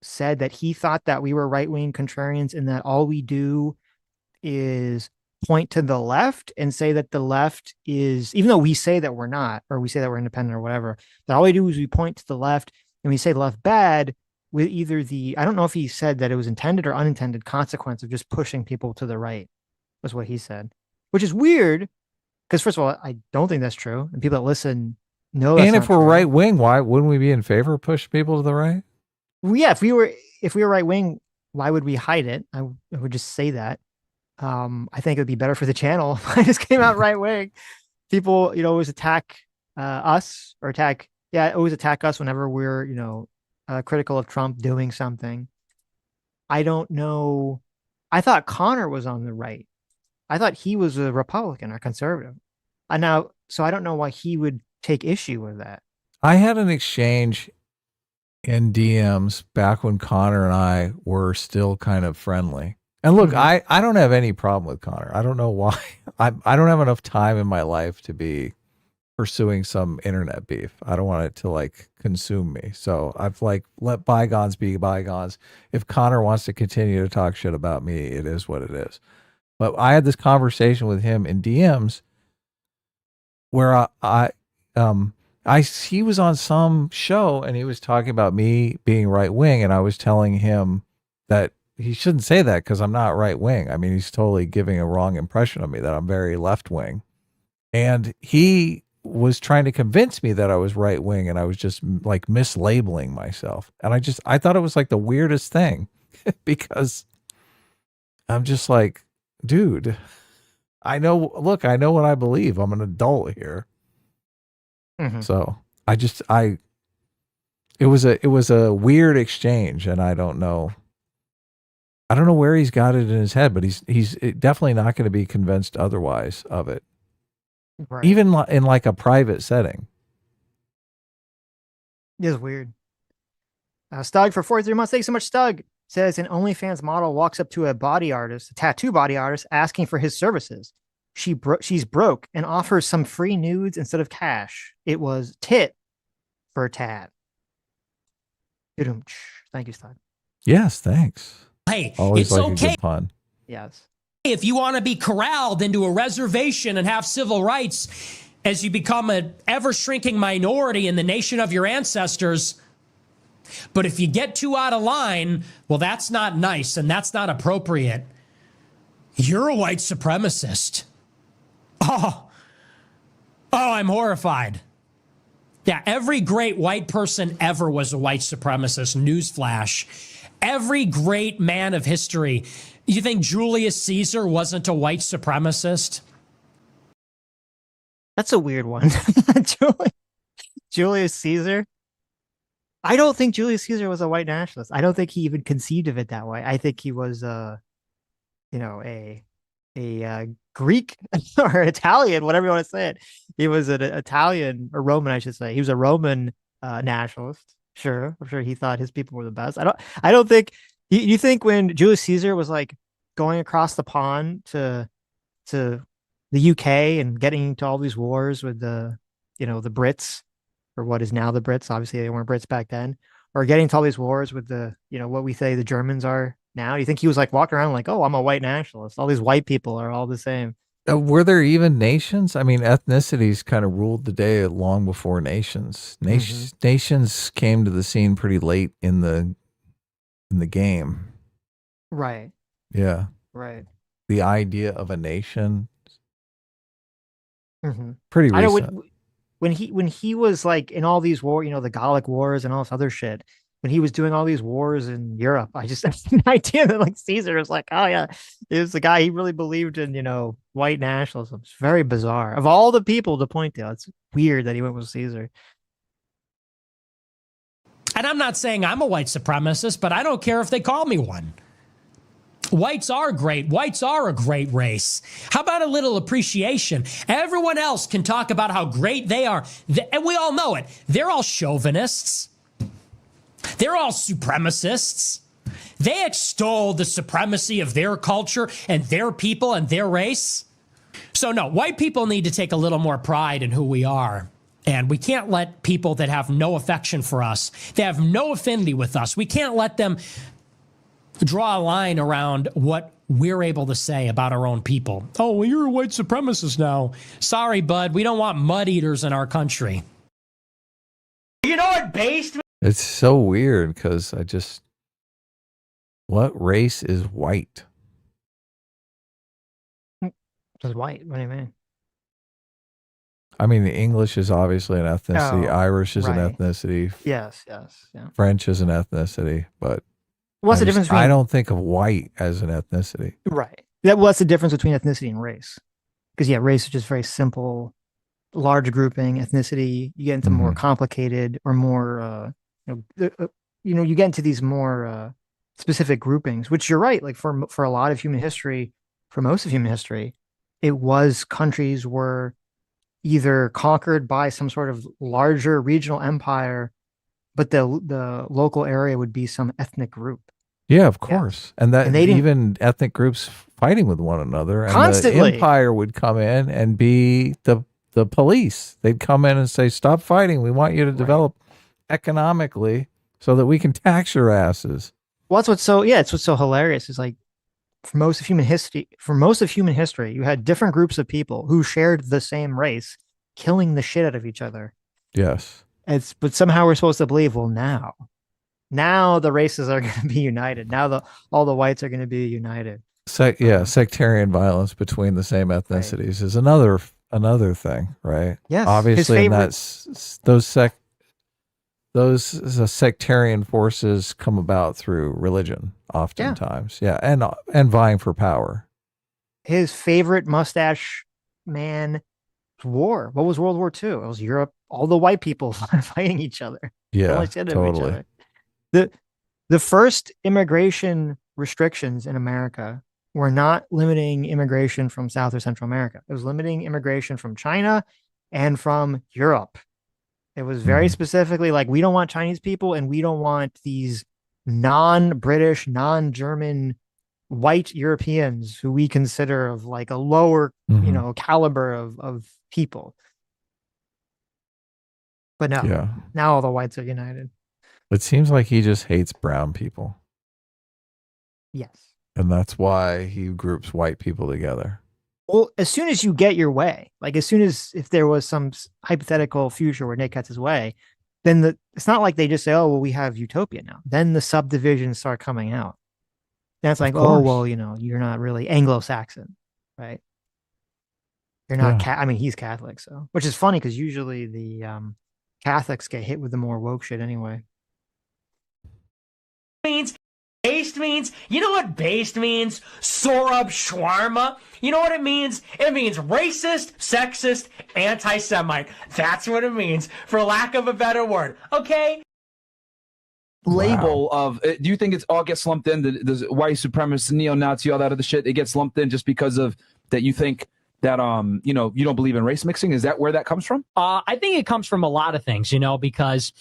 said that he thought that we were right-wing contrarians and that all we do is point to the left and say that the left is, even though we say that we're not, or we say that we're independent or whatever, that all we do is we point to the left and we say the left bad with either I don't know if he said that it was intended or unintended consequence of just pushing people to the right, was what he said, which is weird. Because first of all, I don't think that's true. And people that listen know that's And not if we're true. right wing, why wouldn't we be in favor of pushing people to the right? Well, yeah, if we were right wing, why would we hide it? I would just say that. I think it would be better for the channel if I just came out right wing. People, always attack us or always attack us whenever we're, critical of Trump doing something. I don't know. I thought Connor was on the right. I thought he was a Republican or conservative. So I don't know why he would take issue with that. I had an exchange in DMs back when Connor and I were still kind of friendly. And look, I don't have any problem with Connor. I don't know why. I don't have enough time in my life to be pursuing some internet beef. I don't want it to like consume me. So I've like let bygones be bygones. If Connor wants to continue to talk shit about me, it is what it is. But I had this conversation with him in DMs where he was on some show and he was talking about me being right wing, and I was telling him that he shouldn't say that because I'm not right wing. I mean, he's totally giving a wrong impression of me, that I'm very left wing. And he was trying to convince me that I was right wing, and I was just like mislabeling myself. And I thought it was like the weirdest thing because I'm just like, dude, I know what I believe. I'm an adult here. So it was a weird exchange, and I don't know where he's got it in his head, but he's definitely not going to be convinced otherwise of it. Right. Even in like a private setting. It is weird. Stug for 43 months. Thanks so much, Stug. Says an OnlyFans model walks up to a tattoo body artist, asking for his services. She's broke and offers some free nudes instead of cash. It was tit for a tat. Thank you, Stug. Yes, thanks. Hey, always it's like okay. A good pun. Yes. If you want to be corralled into a reservation and have civil rights as you become an ever-shrinking minority in the nation of your ancestors, but if you get too out of line, well, that's not nice and that's not appropriate. You're a white supremacist. Oh, I'm horrified. Yeah, every great white person ever was a white supremacist. Newsflash. Every great man of history. You think Julius Caesar wasn't a white supremacist? That's a weird one. Julius Caesar? I don't think Julius Caesar was a white nationalist. I don't think he even conceived of it that way. I think he was a Greek or Italian, whatever you want to say it. He was an Italian or Roman, I should say. He was a Roman nationalist. Sure, I'm sure he thought his people were the best. I don't think you think when Julius Caesar was like going across the pond to the UK and getting into all these wars with the Brits, or what is now the Brits. Obviously, they weren't Brits back then. Or getting into all these wars with the what we say the Germans are now. Do you think he was like walking around like, oh, I'm a white nationalist? All these white people are all the same. Were there even nations? I mean, ethnicities kind of ruled the day long before nations. Nations came to the scene pretty late in the game. Right. Yeah. Right. The idea of a nation, Mm-hmm. pretty recent. I know when he was like in all these wars, the Gallic Wars and all this other shit. When he was doing all these wars in Europe, I just had an idea that like Caesar was like, oh yeah, it was the guy he really believed in, white nationalism. It's very bizarre. Of all the people to point to, it's weird that he went with Caesar. And I'm not saying I'm a white supremacist, but I don't care if they call me one. Whites are great. Whites are a great race. How about a little appreciation? Everyone else can talk about how great they are. And we all know it. They're all chauvinists. They're all supremacists. They extol the supremacy of their culture and their people and their race. So no, white people need to take a little more pride in who we are. And we can't let people that have no affection for us, they have no affinity with us, we can't let them draw a line around what we're able to say about our own people. Oh, well, you're a white supremacist now. Sorry, bud. We don't want mud eaters in our country. You know what based? It's so weird because what race is white? It's white. What do you mean? I mean, the English is obviously an ethnicity. Irish is an ethnicity. Yes. Yeah. French is an ethnicity, but what's the difference? I don't think of white as an ethnicity. Right. What's the difference between ethnicity and race? Because race is just very simple, large grouping. Ethnicity, you get into more complicated or more, you get into these more specific groupings. Which you're right. Like for a lot of human history, for most of human history, it was countries were either conquered by some sort of larger regional empire, but the local area would be some ethnic group. Yeah, of course. And even ethnic groups fighting with one another. And constantly. The empire would come in and be the police. They'd come in and say, stop fighting. We want you to develop economically so that we can tax your asses. Well, it's what's so hilarious is like for most of human history, you had different groups of people who shared the same race killing the shit out of each other. Yes. But somehow we're supposed to believe, well, now the races are going to be united. Now all the whites are going to be united. Sectarian violence between the same ethnicities is another thing, right? Yes. Obviously, and that's those sectarian forces come about through religion, oftentimes. Yeah, and vying for power. His favorite mustache man war. What was World War II? It was Europe. All the white people fighting each other. Yeah, totally. The first immigration restrictions in America were not limiting immigration from South or Central America. It was limiting immigration from China and from Europe. It was very specifically like, we don't want Chinese people and we don't want these non-British, non-German white Europeans who we consider of like a lower, caliber of people. But now all the whites are united. It seems like he just hates brown people. Yes. And that's why he groups white people together. Well, as soon as you get your way, like as soon as if there was some hypothetical future where Nick gets his way, then it's not like they just say, oh, well, we have utopia now. Then the subdivisions start coming out. That's like, oh, well, you're not really Anglo-Saxon, right? You're not, I mean, he's Catholic, so, which is funny because usually the Catholics get hit with the more woke shit anyway. Based means, you know what based means? Sorab shawarma. You know what it means? It means racist, sexist, anti-Semite. That's what it means, for lack of a better word. Okay? Label of, do you think it's all gets lumped in, the white supremacist, neo-Nazi, all that other shit, it gets lumped in just because of that you think that, you don't believe in race mixing? Is that where that comes from? I think it comes from a lot of things, because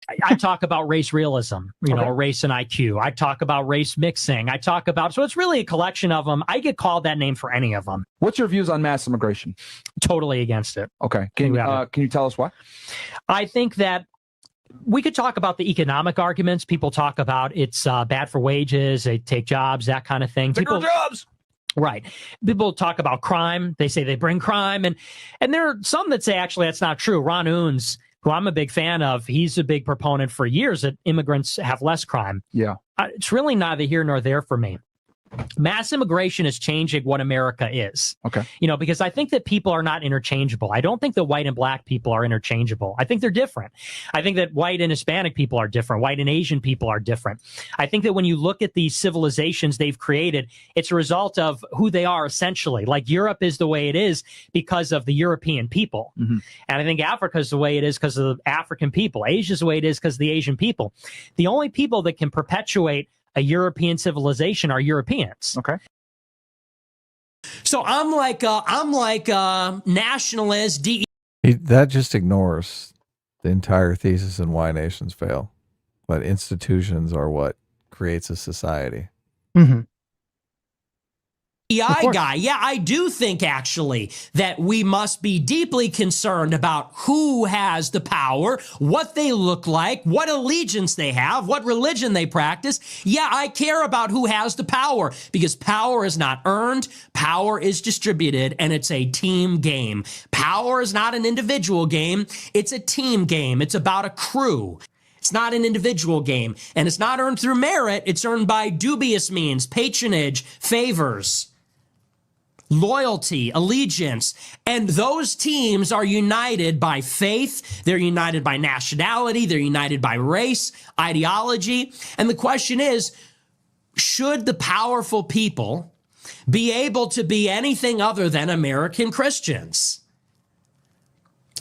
I talk about race realism, race and IQ. I talk about race mixing. So it's really a collection of them. I get called that name for any of them. What's your views on mass immigration? Totally against it. Okay. Can you tell us why? I think that we could talk about the economic arguments. People talk about it's bad for wages. They take jobs, that kind of thing. Take our jobs. Right. People talk about crime. They say they bring crime. And there are some that say, actually, that's not true. Ron Unz, who I'm a big fan of, he's a big proponent for years that immigrants have less crime. Yeah. It's really neither here nor there for me. Mass immigration is changing what America is. Okay. Because I think that people are not interchangeable. I don't think that white and black people are interchangeable. I think they're different. I think that white and Hispanic people are different. White and Asian people are different. I think that when you look at these civilizations they've created, it's a result of who they are essentially. Like Europe is the way it is because of the European people. Mm-hmm. And I think Africa is the way it is because of the African people. Asia is the way it is because of the Asian people. The only people that can perpetuate a European civilization are Europeans. Okay. So I'm like nationalist. That just ignores the entire thesis in why nations fail. But institutions are what creates a society. Mm-hmm. DEI guy. Yeah, I do think actually that we must be deeply concerned about who has the power, what they look like, what allegiance they have, what religion they practice. Yeah, I care about who has the power because power is not earned, power is distributed, and it's a team game. Power is not an individual game, it's a team game. It's about a crew. It's not an individual game, and it's not earned through merit. It's earned by dubious means, patronage, favors, loyalty, allegiance. And those teams are united by faith. They're united by nationality. They're united by race, ideology. And the question is, should the powerful people be able to be anything other than American Christians?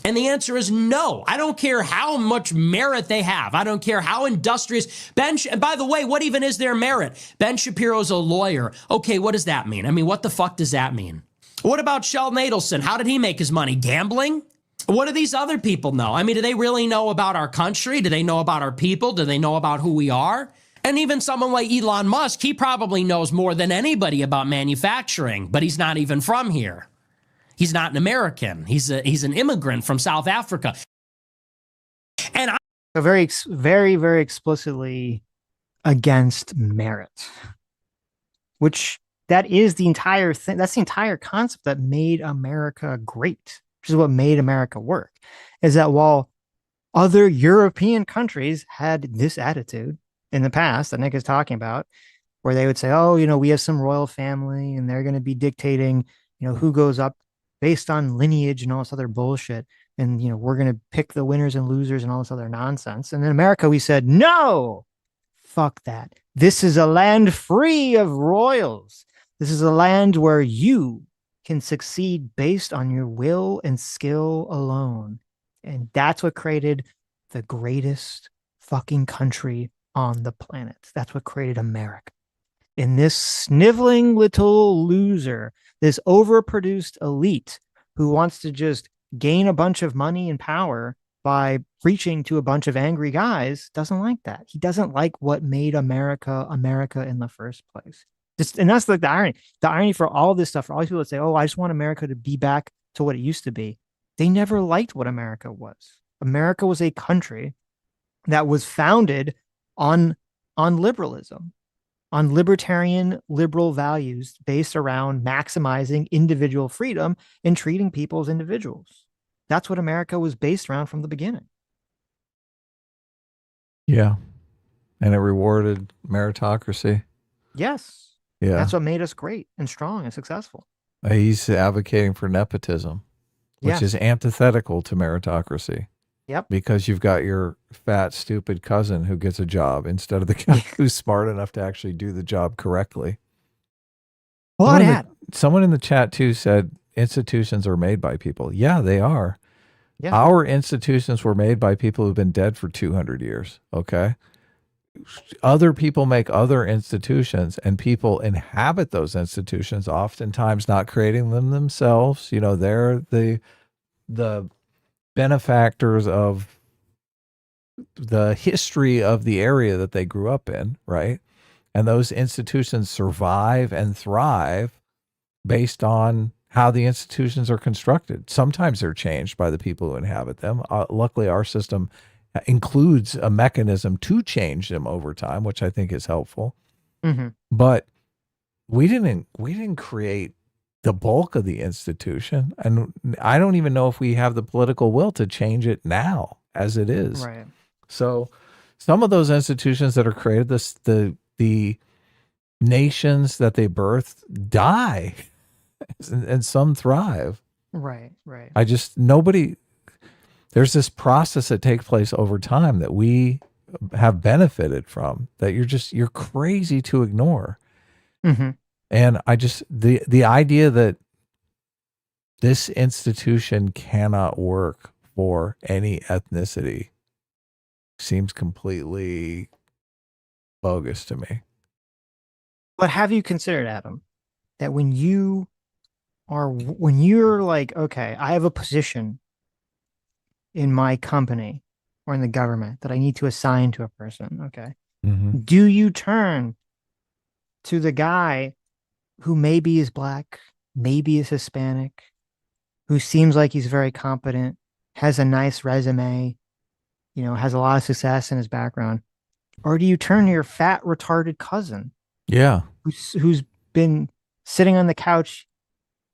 And the answer is no. I don't care how much merit they have. I don't care how industrious. And by the way, what even is their merit? Ben Shapiro's a lawyer. Okay, what does that mean? I mean, what the fuck does that mean? What about Sheldon Adelson? How did he make his money? Gambling? What do these other people know? I mean, do they really know about our country? Do they know about our people? Do they know about who we are? And even someone like Elon Musk, he probably knows more than anybody about manufacturing, but he's not even from here. He's not an American. He's an immigrant from South Africa. And so very, very, very explicitly against merit, which that is the entire thing. That's the entire concept that made America great, which is what made America work, is that while other European countries had this attitude in the past that Nick is talking about, where they would say, oh, we have some royal family and they're going to be dictating, who goes up based on lineage and all this other bullshit. And, we're going to pick the winners and losers and all this other nonsense. And in America, we said, no, fuck that. This is a land free of royals. This is a land where you can succeed based on your will and skill alone. And that's what created the greatest fucking country on the planet. That's what created America. And this sniveling little loser, this overproduced elite who wants to just gain a bunch of money and power by preaching to a bunch of angry guys, doesn't like that. He doesn't like what made America America in the first place. And that's like the irony. The irony for all this stuff, for all these people that say, oh, I just want America to be back to what it used to be. They never liked what America was. America was a country that was founded on liberalism, on libertarian liberal values based around maximizing individual freedom and treating people as individuals. That's what America was based around from the beginning. Yeah. And it rewarded meritocracy. Yes. Yeah. That's what made us great and strong and successful. He's advocating for nepotism, which is antithetical to meritocracy. Yep. Because you've got your fat, stupid cousin who gets a job instead of the guy who's smart enough to actually do the job correctly. Someone in the chat too said institutions are made by people. Yeah, they are. Yeah. Our institutions were made by people who've been dead for 200 years. Okay. Other people make other institutions and people inhabit those institutions, oftentimes not creating them themselves. They're the benefactors of the history of the area that they grew up in, right? And those institutions survive and thrive based on how the institutions are constructed. Sometimes they're changed by the people who inhabit them. Luckily, our system includes a mechanism to change them over time, which I think is helpful. Mm-hmm. But we didn't create the bulk of the institution, and I don't even know if we have the political will to change it now as it is. Right. So some of those institutions that are created, the nations that they birthed die, and some thrive. Right. Right. There's this process that takes place over time that we have benefited from that you're crazy to ignore. Mm-hmm. And the idea that this institution cannot work for any ethnicity seems completely bogus to me. But have you considered, Adam, that when you're like, okay, I have a position in my company or in the government that I need to assign to a person, okay? Mm-hmm. Do you turn to the guy who maybe is black, maybe is Hispanic, who seems like he's very competent, has a nice resume, has a lot of success in his background? Or do you turn to your fat, retarded cousin? Yeah. Who's been sitting on the couch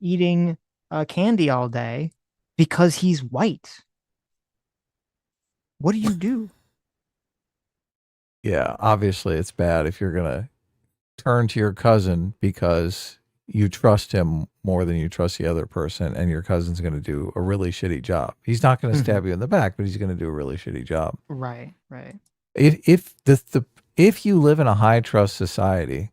eating candy all day because he's white? What do you do? Yeah, obviously it's bad if you're going to turn to your cousin because you trust him more than you trust the other person, and your cousin's going to do a really shitty job. He's not going to stab you in the back, but he's going to do a really shitty job. Right, right. If you live in a high trust society,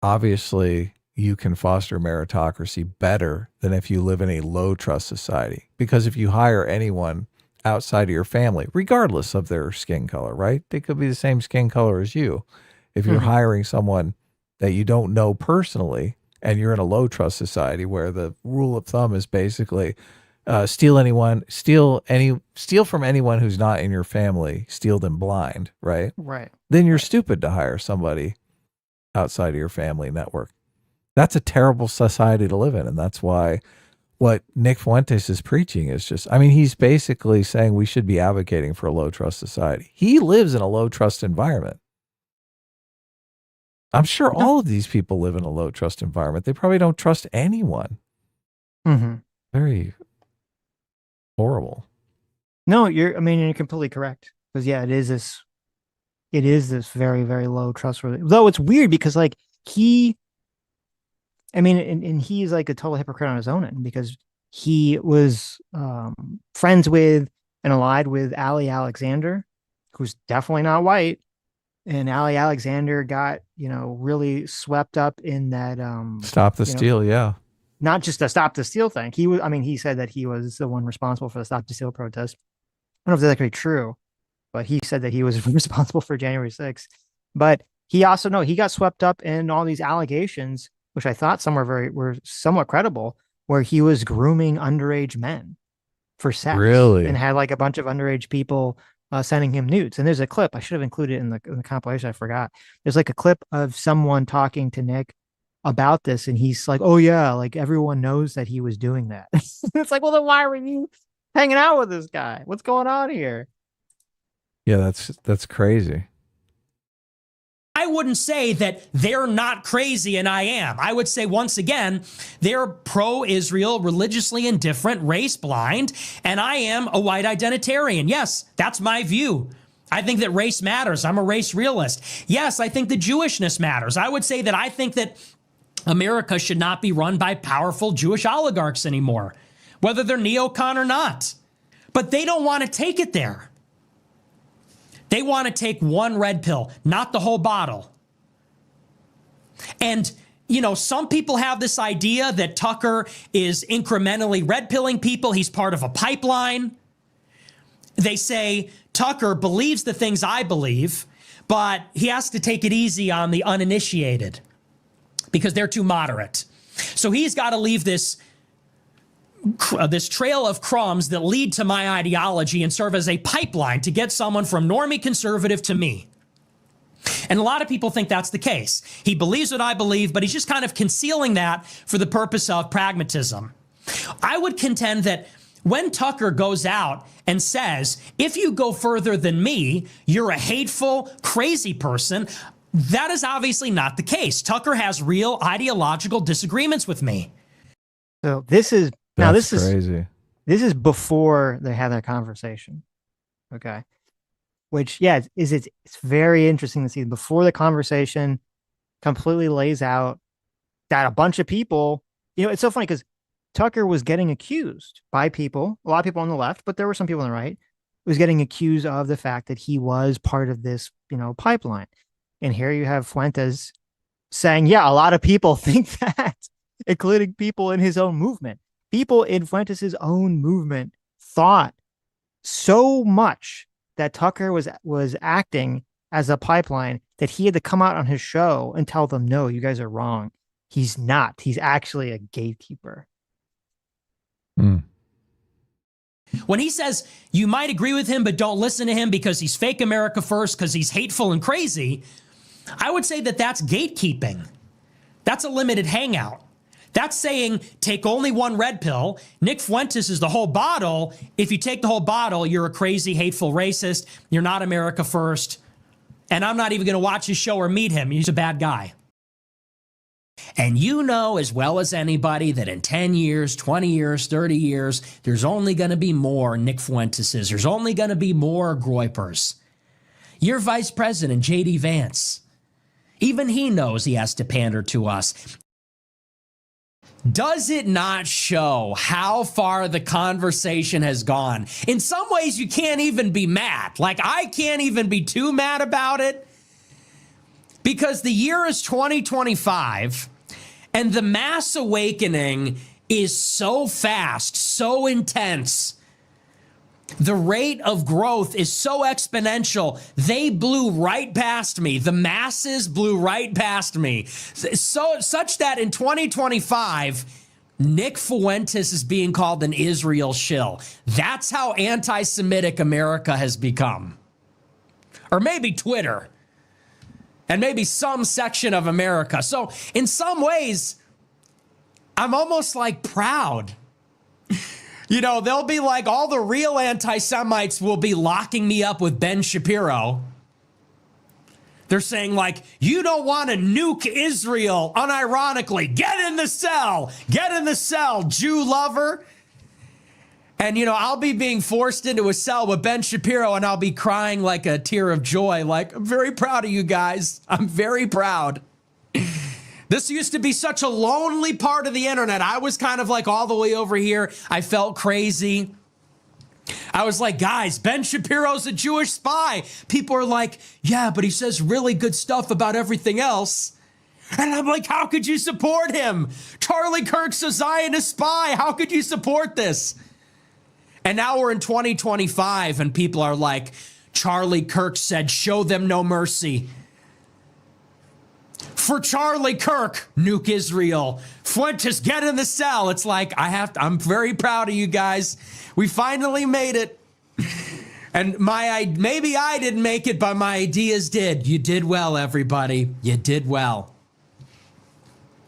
obviously you can foster meritocracy better than if you live in a low trust society. Because if you hire anyone outside of your family, regardless of their skin color, right? They could be the same skin color as you. If you're hiring someone that you don't know personally, and you're in a low trust society where the rule of thumb is basically steal from anyone who's not in your family, steal them blind, right? Right. Then you're stupid to hire somebody outside of your family network. That's a terrible society to live in, and that's why what Nick Fuentes is preaching is he's basically saying we should be advocating for a low trust society. He lives in a low trust environment. I'm sure all of these people live in a low trust environment. They probably don't trust anyone. Mm-hmm. Very horrible. No, you're completely correct. Because it is this very, very low trustworthy. Though it's weird because and he's like a total hypocrite on his own end, because he was friends with and allied with Ali Alexander, who's definitely not white. And Ali Alexander got, really swept up in that Stop the Steal, yeah. Not just the Stop the Steal thing. He said that he was the one responsible for the Stop the Steal protest. I don't know if that's actually true, but he said that he was responsible for January 6th. But he also he got swept up in all these allegations, which I thought some were somewhat credible, where he was grooming underage men for sex. Really? And had like a bunch of underage people sending him nudes. And there's a clip, I should have included it in the compilation, I forgot. There's like a clip of someone talking to Nick about this, and he's like, oh yeah, like everyone knows that he was doing that. It's like, well, then why were you hanging out with this guy? What's going on here? Yeah, that's crazy. I wouldn't say that they're not crazy and I am. I would say, once again, they're pro-Israel, religiously indifferent, race blind, and I am a white identitarian. Yes, that's my view. I think that race matters. I'm a race realist. Yes, I think that Jewishness matters. I would say that I think that America should not be run by powerful Jewish oligarchs anymore, whether they're neocon or not. But they don't want to take it there. They want to take one red pill, not the whole bottle. And, some people have this idea that Tucker is incrementally red pilling people. He's part of a pipeline. They say Tucker believes the things I believe, but he has to take it easy on the uninitiated because they're too moderate. So he's got to leave this this trail of crumbs that lead to my ideology and serve as a pipeline to get someone from normie conservative to me. And a lot of people think that's the case. He believes what I believe, but he's just kind of concealing that for the purpose of pragmatism. I would contend that when Tucker goes out and says, if you go further than me, you're a hateful, crazy person, that is obviously not the case. Tucker has real ideological disagreements with me. So this is crazy. This is before they had that conversation. Okay. Which, yeah, it's very interesting to see before the conversation completely lays out that a bunch of people, it's so funny because Tucker was getting accused by people, a lot of people on the left, but there were some people on the right, was getting accused of the fact that he was part of this, pipeline. And here you have Fuentes saying, yeah, a lot of people think that, including people in his own movement. People in Fuentes' own movement thought so much that Tucker was acting as a pipeline that he had to come out on his show and tell them, no, you guys are wrong. He's not. He's actually a gatekeeper. When he says you might agree with him, but don't listen to him because he's fake America first, because he's hateful and crazy, I would say that that's gatekeeping. That's a limited hangout. That's saying take only one red pill. Nick Fuentes is the whole bottle. If you take the whole bottle, you're a crazy, hateful racist. You're not America first. And I'm not even going to watch his show or meet him. He's a bad guy. And you know as well as anybody that in 10 years, 20 years, 30 years, there's only going to be more Nick Fuenteses. There's only going to be more Groypers. Your Vice President, J.D. Vance, even he knows he has to pander to us. Does it not show how far the conversation has gone? In some ways, you can't even be mad. Like, I can't even be too mad about it because the year is 2025 and the mass awakening is so fast, so intense. The rate of growth is so exponential. They blew right past me. The masses blew right past me. Such that in 2025, Nick Fuentes is being called an Israel shill. That's how anti-Semitic America has become. Or maybe Twitter. And maybe some section of America. So in some ways, I'm almost like proud. They'll be like, all the real anti-Semites will be locking me up with Ben Shapiro. They're saying, like, you don't want to nuke Israel unironically. Get in the cell. Get in the cell, Jew lover. And, I'll be being forced into a cell with Ben Shapiro, and I'll be crying like a tear of joy. Like, I'm very proud of you guys. I'm very proud. This used to be such a lonely part of the internet. I was kind of like all the way over here. I felt crazy. I was like, guys, Ben Shapiro's a Jewish spy. People are like, yeah, but he says really good stuff about everything else. And I'm like, how could you support him? Charlie Kirk's a Zionist spy. How could you support this? And now we're in 2025 and people are like, Charlie Kirk said, show them no mercy. For Charlie Kirk, nuke Israel. Fuentes, get in the cell. It's like, I'm very proud of you guys. We finally made it. And maybe I didn't make it, but my ideas did. You did well, everybody. You did well.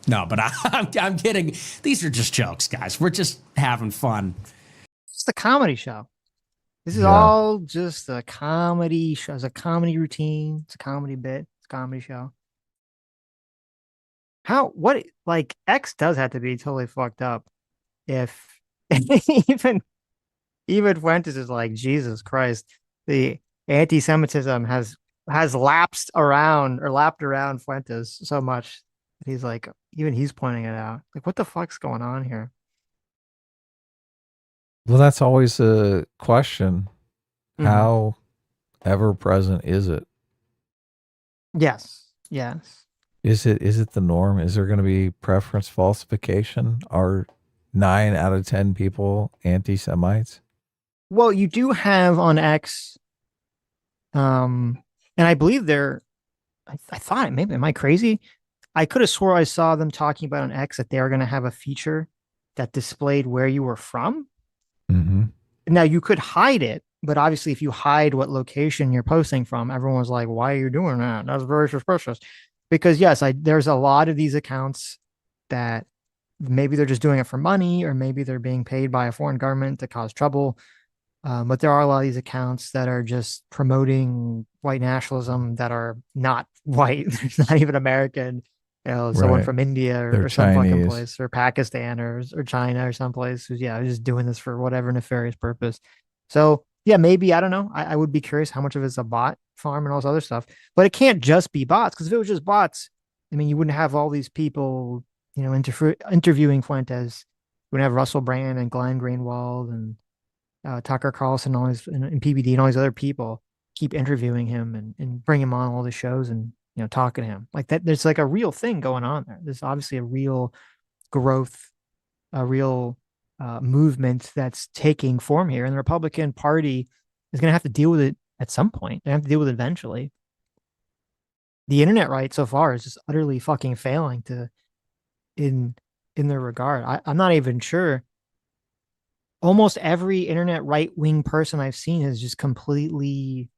No, but I'm kidding. These are just jokes, guys. We're just having fun. It's a comedy show. This is all just a comedy show. It's a comedy routine. It's a comedy bit. It's a comedy show. X does have to be totally fucked up if even Fuentes is like, Jesus Christ, the anti-Semitism has lapped around Fuentes so much that he's like, even he's pointing it out. Like, what the fuck's going on here? Well, that's always a question. How ever present is it? Yes. Is it the norm? Is there going to be preference falsification? Are 9 out of 10 people anti-Semites? Well, you do have on X, and I believe I thought maybe, am I crazy? I could have swore I saw them talking about on X that they are going to have a feature that displayed where you were from. Mm-hmm. Now you could hide it, but obviously if you hide what location you're posting from, everyone was like, why are you doing that? That's very suspicious. Because yes, there's a lot of these accounts that maybe they're just doing it for money, or maybe they're being paid by a foreign government to cause trouble. But there are a lot of these accounts that are just promoting white nationalism that are not white. There's not even American. Someone Right. from India They're or some fucking Chinese. place, or Pakistan or China or someplace who's just doing this for whatever nefarious purpose. So yeah, maybe I don't know. I would be curious how much of it's a bot farm and all this other stuff. But it can't just be bots, because if it was just bots, I mean, you wouldn't have all these people, interviewing Fuentes. You wouldn't have Russell Brand and Glenn Greenwald and Tucker Carlson and PBD and all these other people keep interviewing him and bring him on all the shows and talking to him like that. There's like a real thing going on there. There's obviously a real growth, a real movement that's taking form here, and the Republican Party is going to have to deal with it at some point. They have to deal with it eventually. The internet right so far is just utterly fucking failing in their regard. I'm not even sure. Almost every internet right-wing person I've seen has just completely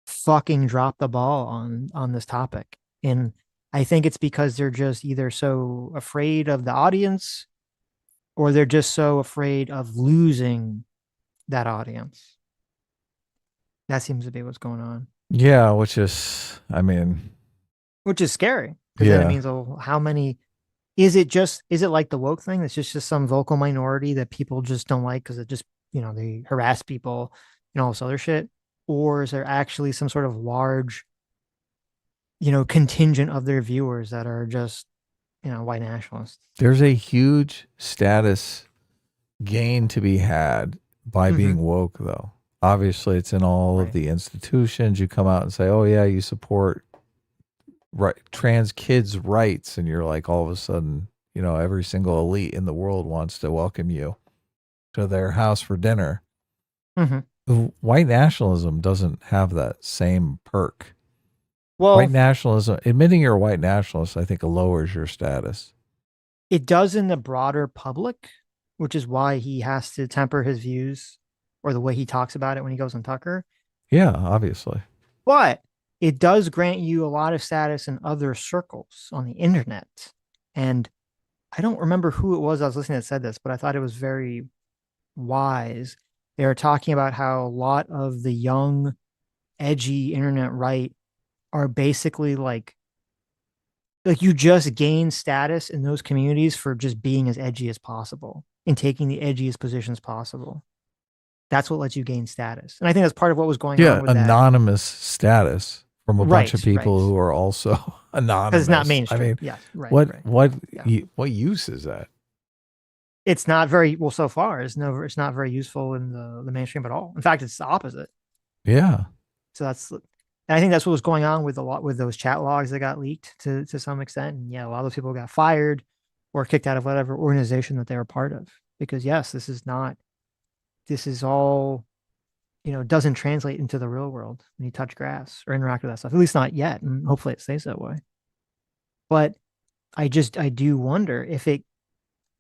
fucking dropped the ball on this topic. And I think it's because they're just either so afraid of the audience, or they're just so afraid of losing that audience. That seems to be what's going on. Yeah, which is, I mean, which is scary, because then it means, how many is it like the woke thing? It's just some vocal minority that people just don't like because it just, they harass people and all this other shit? Or is there actually some sort of large, contingent of their viewers that are just, white nationalists? There's a huge status gain to be had by being woke, though. Obviously, it's in all of the institutions. You come out and say, oh, yeah, you support trans kids' rights. And you're like, all of a sudden, every single elite in the world wants to welcome you to their house for dinner. White nationalism doesn't have that same perk. Well, white nationalism, admitting you're a white nationalist, I think lowers your status. It does in the broader public, which is why he has to temper his views or the way he talks about it when he goes on Tucker. Yeah, obviously. But it does grant you a lot of status in other circles on the internet. And I don't remember who it was I was listening to that said this, but I thought it was very wise. They were talking about how a lot of the young, edgy internet right are basically like you just gain status in those communities for just being as edgy as possible and taking the edgiest positions possible. That's what lets you gain status. And I think that's part of what was going on with anonymous status from a bunch of people who are also anonymous. Because it's not mainstream. I mean, yes, what use is that? It's not very well so far. It's not very useful in the mainstream at all. In fact, it's the opposite. Yeah. So and I think that's what was going on with those chat logs that got leaked to some extent. And yeah, a lot of those people got fired or kicked out of whatever organization that they were part of. Because yes, this is all, doesn't translate into the real world when you touch grass or interact with that stuff, at least not yet. And hopefully it stays that way. But I do wonder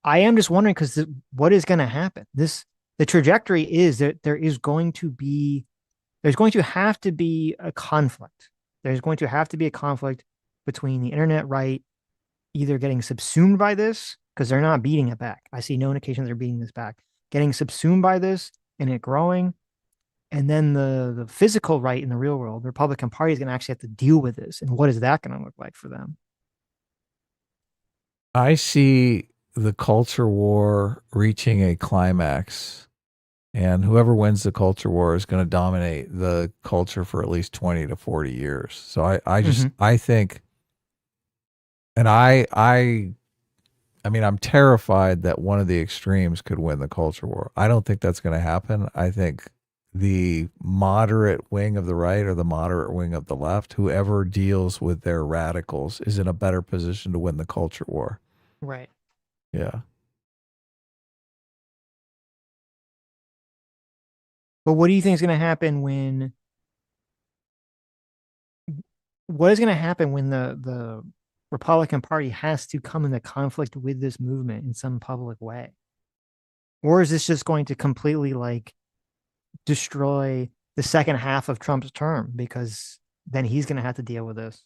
I am just wondering, because what is going to happen? The trajectory is that there's going to have to be a conflict. There's going to have to be a conflict between the internet right either getting subsumed by this, because they're not beating it back. I see no indication they're beating this back. Getting subsumed by this and it growing. And then the physical right in the real world, the Republican Party is going to actually have to deal with this. And what is that going to look like for them? I see the culture war reaching a climax, and whoever wins the culture war is going to dominate the culture for at least 20 to 40 years. So I think, and I mean, I'm terrified that one of the extremes could win the culture war. I don't think that's going to happen. I think the moderate wing of the right or the moderate wing of the left, whoever deals with their radicals, is in a better position to win the culture war. Right. Yeah. But what do you think is going to happen what is going to happen when the Republican Party has to come into conflict with this movement in some public way? Or is this just going to completely like destroy the second half of Trump's term, because then he's going to have to deal with this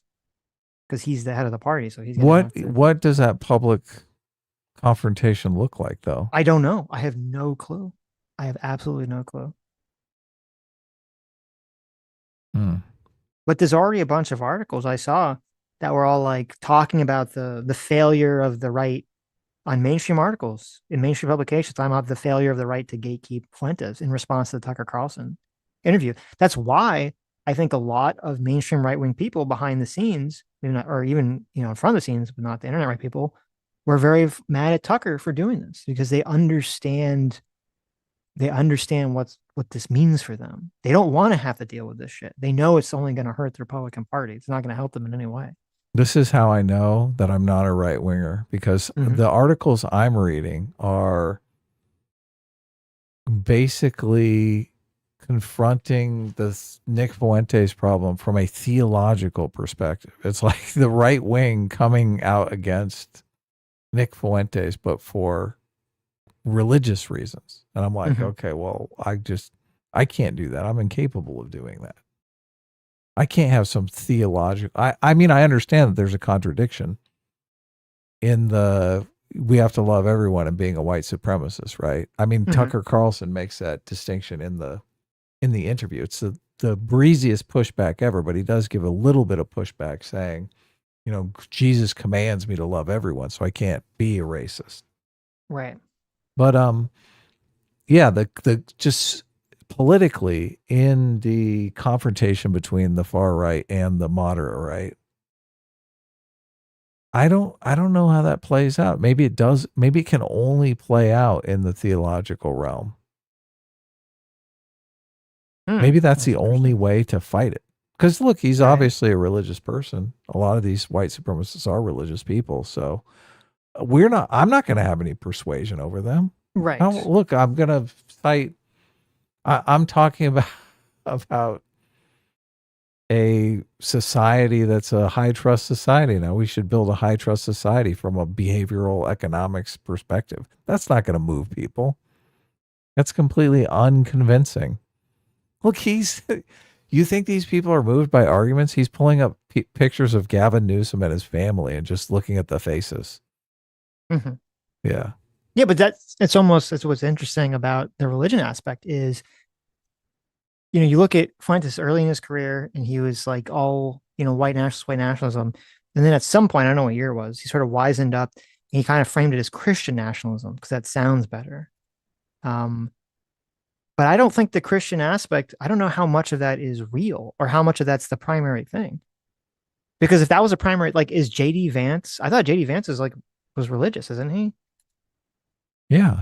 because he's the head of the party. So he's gonna what does that public confrontation look like, though? I don't know. I have no clue. I have absolutely no clue. But there's already a bunch of articles I saw that were all like talking about the failure of the right on mainstream articles in mainstream publications. I'm about the failure of the right to gatekeep Fuentes in response to the Tucker Carlson interview. That's why I think a lot of mainstream right-wing people behind the scenes, or even in front of the scenes, but not the internet right people, were very mad at Tucker for doing this, because they understand what this means for them. They don't want to have to deal with this shit. They know it's only going to hurt the Republican Party. It's not going to help them in any way. This is how I know that I'm not a right winger, because the articles I'm reading are basically confronting the Nick Fuentes problem from a theological perspective. It's like the right wing coming out against Nick Fuentes, but for religious reasons. And I'm like, okay, well, I can't do that. I'm incapable of doing that. I can't have some theological, I mean, I understand that there's a contradiction in we have to love everyone and being a white supremacist, right? I mean, Tucker Carlson makes that distinction in the interview. It's the breeziest pushback ever, but he does give a little bit of pushback saying, Jesus commands me to love everyone, so I can't be a racist. Right. But yeah, the just politically in the confrontation between the far right and the moderate right, I don't know how that plays out. Maybe it does. Maybe it can only play out in the theological realm. Maybe that's the only way to fight it. Because look, he's obviously a religious person. A lot of these white supremacists are religious people. So I'm not going to have any persuasion over them. Right. Look, I'm going to fight. I'm talking about a society that's a high trust society. Now we should build a high trust society from a behavioral economics perspective. That's not going to move people. That's completely unconvincing. Look, you think these people are moved by arguments? He's pulling up pictures of Gavin Newsom and his family and just looking at the faces. Yeah. Yeah, but that's what's interesting about the religion aspect is, you look at Fuentes early in his career and he was like all, white nationalism. And then at some point, I don't know what year it was, he sort of wizened up and he kind of framed it as Christian nationalism because that sounds better. But I don't think the Christian aspect, I don't know how much of that is real or how much of that's the primary thing. Because if that was a primary, like, is JD Vance, I thought JD Vance was religious, isn't he? Yeah,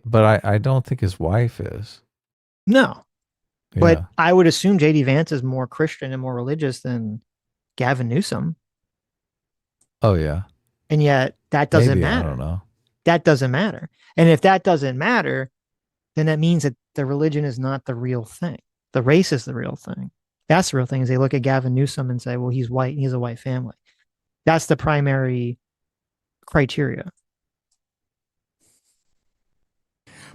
but I don't think his wife is. No. Yeah. But I would assume JD Vance is more Christian and more religious than Gavin Newsom. Oh, yeah. And yet that doesn't Maybe, matter. I don't know. That doesn't matter. And if that doesn't matter, then that means that the religion is not the real thing. The race is the real thing. That's the real thing, is they look at Gavin Newsom and say, well, he's white and he has a white family. That's the primary criteria.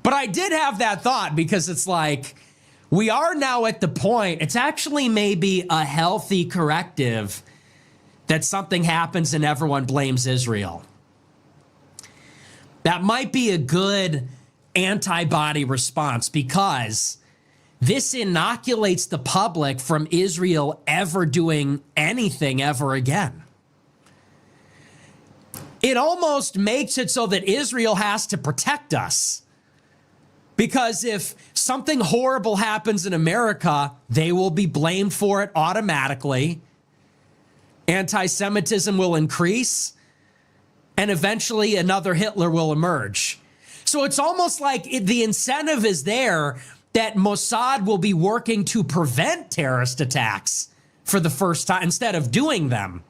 But I did have that thought because it's like, we are now at the point, it's actually maybe a healthy corrective that something happens and everyone blames Israel. That might be a good antibody response, because this inoculates the public from Israel ever doing anything ever again. It almost makes it so that Israel has to protect us. Because if something horrible happens in America, they will be blamed for it automatically. Anti-Semitism will increase. And eventually another Hitler will emerge. So it's almost like the incentive is there that Mossad will be working to prevent terrorist attacks for the first time instead of doing them.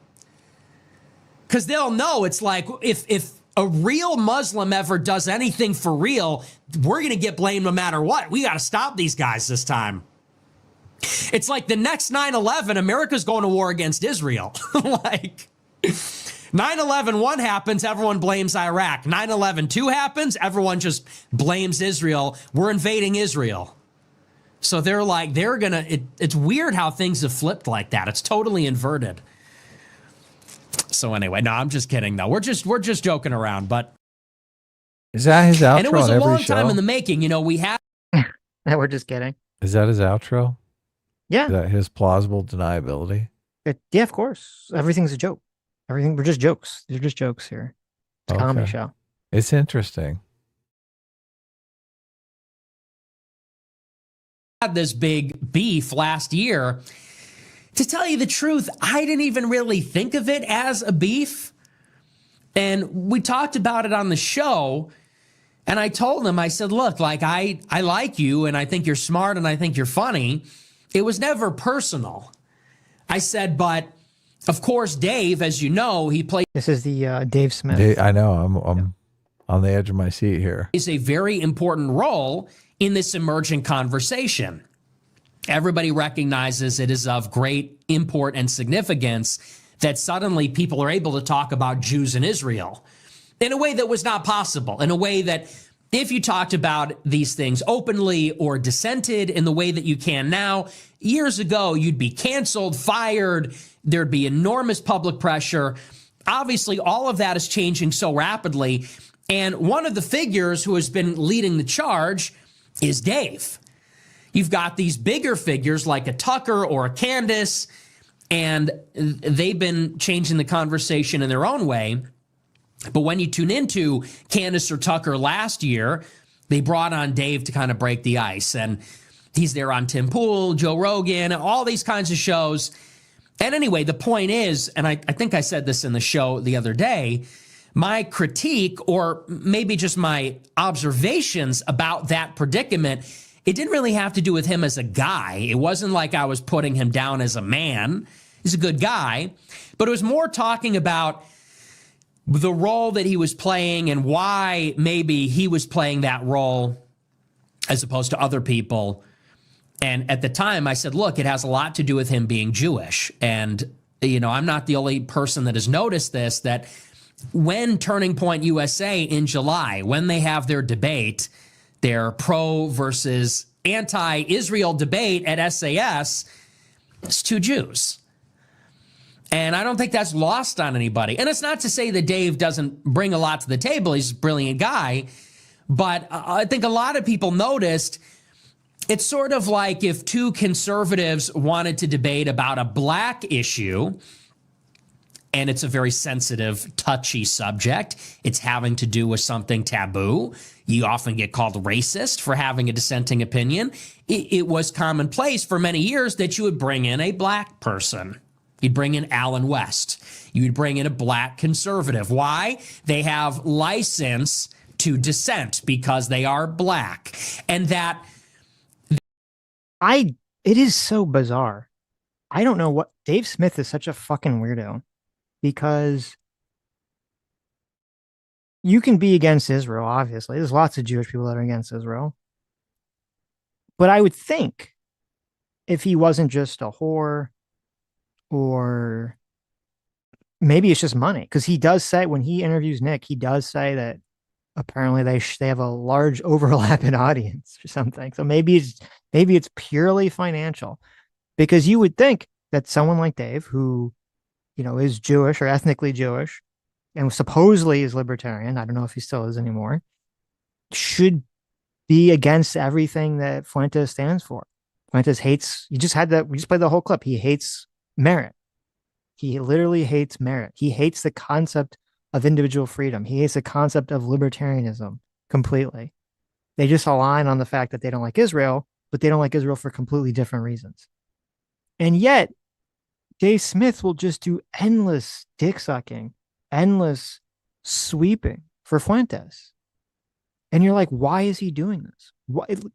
Because they'll know, it's like, if a real Muslim ever does anything for real, we're going to get blamed no matter what. We got to stop these guys this time. It's like the next 9/11, America's going to war against Israel. Like 9/11 happens, everyone blames Iraq. 9/11 happens, everyone just blames Israel. We're invading Israel. So they're like, it's weird how things have flipped like that. It's totally inverted. So anyway, no, I'm just kidding though. We're just joking around, but is that his outro? And it was on a every long show? time in the making. You know, we had. We're just kidding. Is that his outro? Yeah. Is that his plausible deniability? Yeah, of course. Everything's a joke. We're just jokes. They're just jokes here. It's a comedy show. It's interesting. Had this big beef last year. To tell you the truth, I didn't even really think of it as a beef. And we talked about it on the show. And I told him, I said, look, like I like you and I think you're smart and I think you're funny. It was never personal. I said, but of course, Dave, as you know, he plays. This is the Dave Smith. I know. I'm on the edge of my seat here. Is a very important role in this emerging conversation. Everybody recognizes it is of great import and significance that suddenly people are able to talk about Jews in Israel in a way that was not possible, in a way that if you talked about these things openly or dissented in the way that you can now, years ago, you'd be canceled, fired, there'd be enormous public pressure. Obviously, all of that is changing so rapidly. And one of the figures who has been leading the charge is Dave. You've got these bigger figures like a Tucker or a Candace, and they've been changing the conversation in their own way. But when you tune into Candace or Tucker last year, they brought on Dave to kind of break the ice. And he's there on Tim Pool, Joe Rogan, all these kinds of shows. And anyway, the point is, and I think I said this in the show the other day, my critique, or maybe just my observations about that predicament, it didn't really have to do with him as a guy. It wasn't like I was putting him down as a man. He's a good guy. But it was more talking about the role that he was playing and why maybe he was playing that role as opposed to other people. And at the time I said, look, it has a lot to do with him being Jewish. And, you know, I'm not the only person that has noticed this, that when Turning Point USA in July, when they have their debate, their pro versus anti-Israel debate at SAS, it's two Jews. And I don't think that's lost on anybody. And it's not to say that Dave doesn't bring a lot to the table. He's a brilliant guy. But I think a lot of people noticed it's sort of like if two conservatives wanted to debate about a black issue, and it's a very sensitive, touchy subject. It's having to do with something taboo. You often get called racist for having a dissenting opinion. It was commonplace for many years that you would bring in a black person. You'd bring in Alan West. You'd bring in a black conservative. Why? They have license to dissent because they are black. And that... it is so bizarre. I don't know what... Dave Smith is such a fucking weirdo because you can be against Israel, obviously. There's lots of Jewish people that are against Israel. But I would think if he wasn't just a whore, or maybe it's just money, because he does say, when he interviews Nick, he does say that apparently they have a large overlap in audience or something. So maybe it's purely financial, because you would think that someone like Dave, who, you know, is Jewish or ethnically Jewish and supposedly is libertarian, I don't know if he still is anymore, should be against everything that Fuentes stands for. Fuentes hates, we just played the whole clip. He hates merit. He literally hates merit. He hates the concept of individual freedom. He hates the concept of libertarianism completely. They just align on the fact that they don't like Israel, but they don't like Israel for completely different reasons. And yet, Dave Smith will just do endless dick sucking, endless sweeping for Fuentes. And you're like, why is he doing this?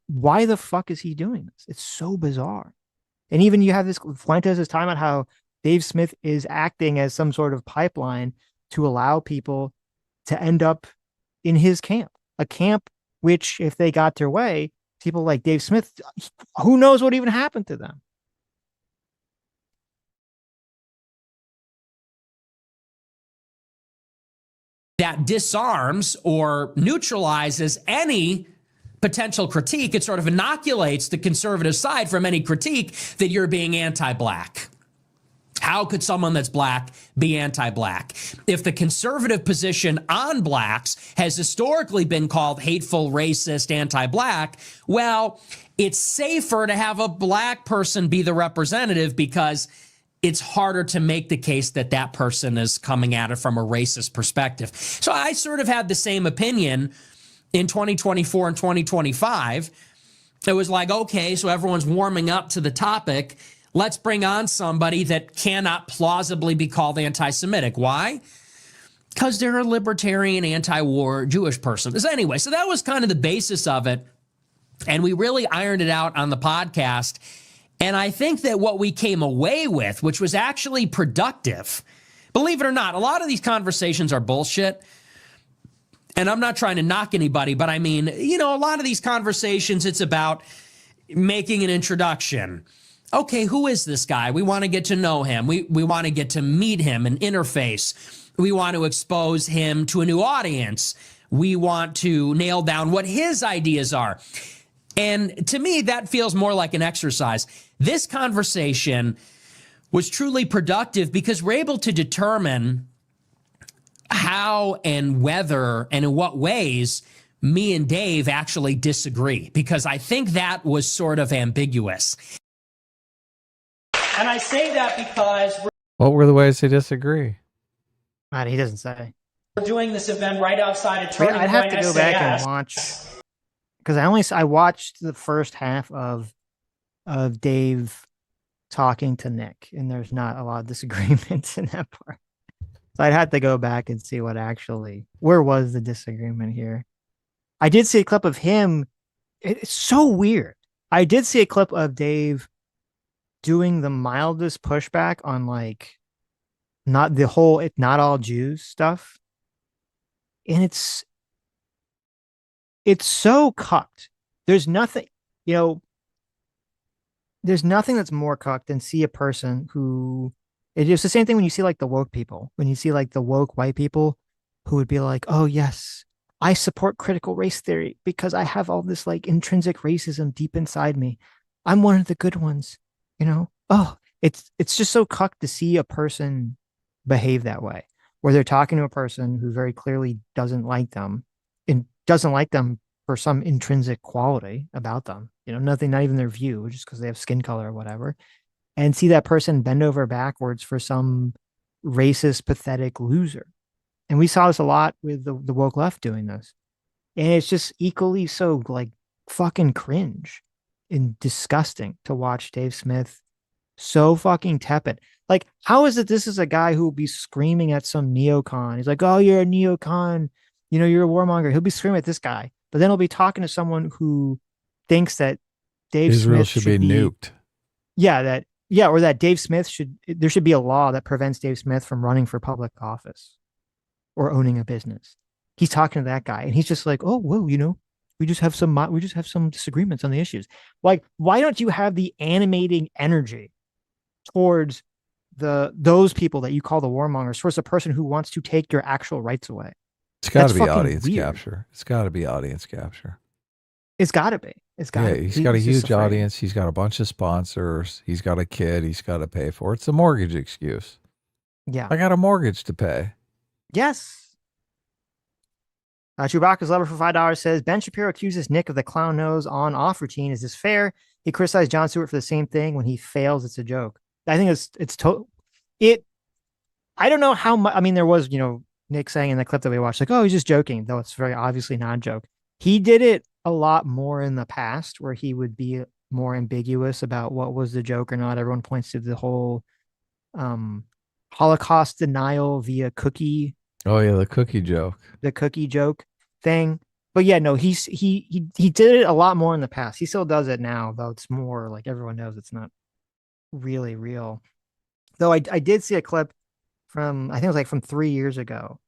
Why the fuck is he doing this? It's so bizarre. And even you have this, Fuentes is talking about how Dave Smith is acting as some sort of pipeline to allow people to end up in his camp, a camp which, if they got their way, people like Dave Smith, who knows what even happened to them? that disarms or neutralizes any potential critique. It sort of inoculates the conservative side from any critique that you're being anti-black. How could someone that's black be anti-black? If the conservative position on blacks has historically been called hateful, racist, anti-black, well, it's safer to have a black person be the representative because it's harder to make the case that that person is coming at it from a racist perspective. So I sort of had the same opinion in 2024 and 2025. It was like, okay, so everyone's warming up to the topic. Let's bring on somebody that cannot plausibly be called anti-Semitic. Why? Because they're a libertarian, anti-war Jewish person. So anyway, so that was kind of the basis of it. And we really ironed it out on the podcast. And I think that what we came away with, which was actually productive, believe it or not, a lot of these conversations are bullshit. And I'm not trying to knock anybody, but I mean, you know, a lot of these conversations, it's about making an introduction. Okay, who is this guy? We want to get to know him. We want to get to meet him and interface. We want to expose him to a new audience. We want to nail down what his ideas are. And to me, that feels more like an exercise. This conversation was truly productive because we're able to determine how and whether and in what ways me and Dave actually disagree, because I think that was sort of ambiguous. And I say that because What were the ways they disagree? He doesn't say. we're doing this event right outside of Wait, Turning I'd have to Point go back SAS. and watch, because I watched the first half of Dave talking to Nick, and there's not a lot of disagreements in that part. So I'd have to go back and see where was the disagreement here. I did see a clip of him. It's so weird. I did see a clip of Dave doing the mildest pushback on like not the whole not all Jews stuff. And it's so cucked. There's nothing, there's nothing that's more cucked than see a person who, it's the same thing when you see like the woke people, when you see like the woke white people who would be like, oh yes, I support critical race theory because I have all this like intrinsic racism deep inside me. I'm one of the good ones, Oh, it's just so cucked to see a person behave that way, where they're talking to a person who very clearly doesn't like them and doesn't like them for some intrinsic quality about them, nothing, not even their view, just because they have skin color or whatever, and see that person bend over backwards for some racist, pathetic loser. And we saw this a lot with the woke left doing this. And it's just equally so like fucking cringe and disgusting to watch Dave Smith so fucking tepid. Like, how is it this is a guy who will be screaming at some neocon? He's like, oh, you're a neocon, you're a warmonger. He'll be screaming at this guy, but then he'll be talking to someone who thinks that Dave Israel Smith should be nuked. Or that Dave Smith there should be a law that prevents Dave Smith from running for public office or owning a business. He's talking to that guy, and he's just like, oh, whoa, we just have some disagreements on the issues. Like, why don't you have the animating energy towards those people that you call the warmongers, towards the person who wants to take your actual rights away? It's got to be audience capture. It's got to be audience capture. It's got to be. It's got. Yeah, he's got a huge audience. He's got a bunch of sponsors. He's got a kid. He's got to pay for it. It's a mortgage excuse. Yeah, I got a mortgage to pay. Yes. Chewbacca's Lover for $5 says Ben Shapiro accuses Nick of the clown nose on off routine. Is this fair? He criticized Jon Stewart for the same thing. When he fails, it's a joke. I think it's total. I don't know how much. I mean, there was Nick saying in the clip that we watched, like, oh, he's just joking, though it's very obviously not a joke. He did it a lot more in the past, where he would be more ambiguous about what was the joke or not. Everyone points to the whole Holocaust denial via cookie. Oh yeah, the cookie joke thing. But yeah, no, he did it a lot more in the past. He still does it now, though it's more like everyone knows it's not really real. Though I did see a clip from, I think it was like from 3 years ago.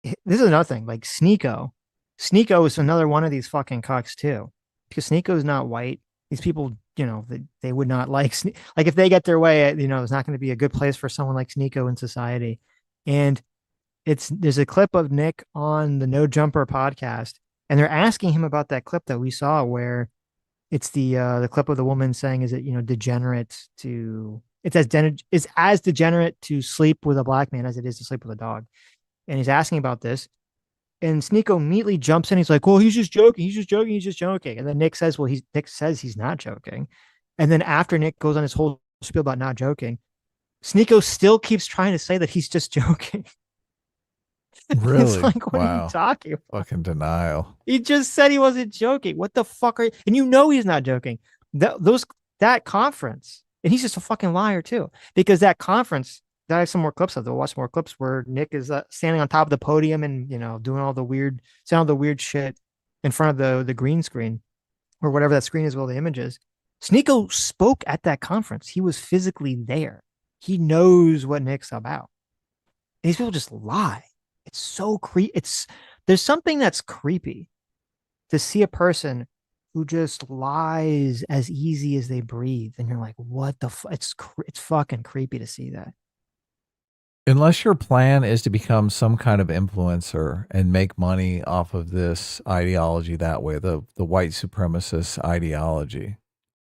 This is another thing, like Sneeko. Sneeko is another one of these fucking cucks too, because Sneeko is not white. These people, they would not like if they get their way, there's not going to be a good place for someone like Sneeko in society. And there's a clip of Nick on the No Jumper podcast, and they're asking him about that clip that we saw where it's the clip of the woman saying, "Is it degenerate to it's as degenerate to sleep with a black man as it is to sleep with a dog?" And he's asking about this, and Sneeko immediately jumps in. He's like, "Well, he's just joking. He's just joking. He's just joking." And then Nick says, "Well, Nick says he's not joking." And then after Nick goes on his whole spiel about not joking, Sneeko still keeps trying to say that he's just joking. Really? It's like, what are Wow. you talking about? Fucking denial. He just said he wasn't joking. What the fuck are you? And he's not joking. That conference, and he's just a fucking liar too. Because that conference, I have some more clips of. We'll watch more clips where Nick is standing on top of the podium and doing all the weird shit in front of the green screen or whatever that screen is with all the images. Sneeko spoke at that conference. He was physically there. He knows what Nick's about. And these people just lie. It's so creepy. There's something that's creepy to see a person who just lies as easy as they breathe, and you're like, what the it's fucking creepy to see that. Unless your plan is to become some kind of influencer and make money off of this ideology that way, the white supremacist ideology,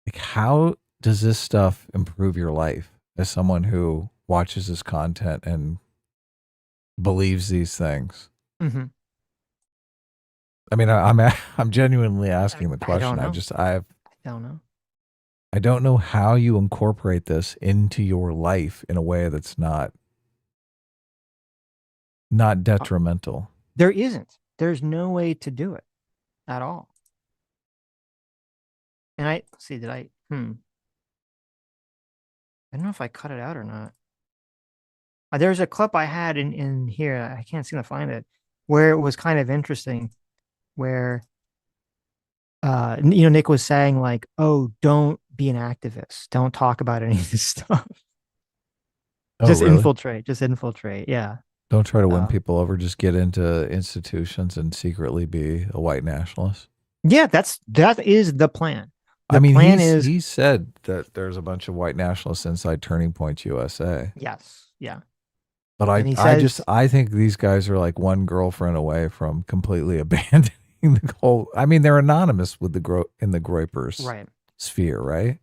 like how does this stuff improve your life as someone who watches this content and believes these things? Mm-hmm. I mean, I'm genuinely asking the question. I don't know. I don't know how you incorporate this into your life in a way that's not detrimental. There isn't. There's no way to do it at all. And I don't know if I cut it out or not. There's a clip I had in here. I can't seem to find it, where it was kind of interesting, where Nick was saying like, "Oh, don't be an activist. Don't talk about any of this stuff. Just really? infiltrate. Yeah. Don't try to win people over. Just get into institutions and secretly be a white nationalist." Yeah, that is the plan. He said that there's a bunch of white nationalists inside Turning Point USA. Yes. Yeah. But I think these guys are like one girlfriend away from completely abandoning the whole. I mean, they're anonymous with in the Groypers sphere, right?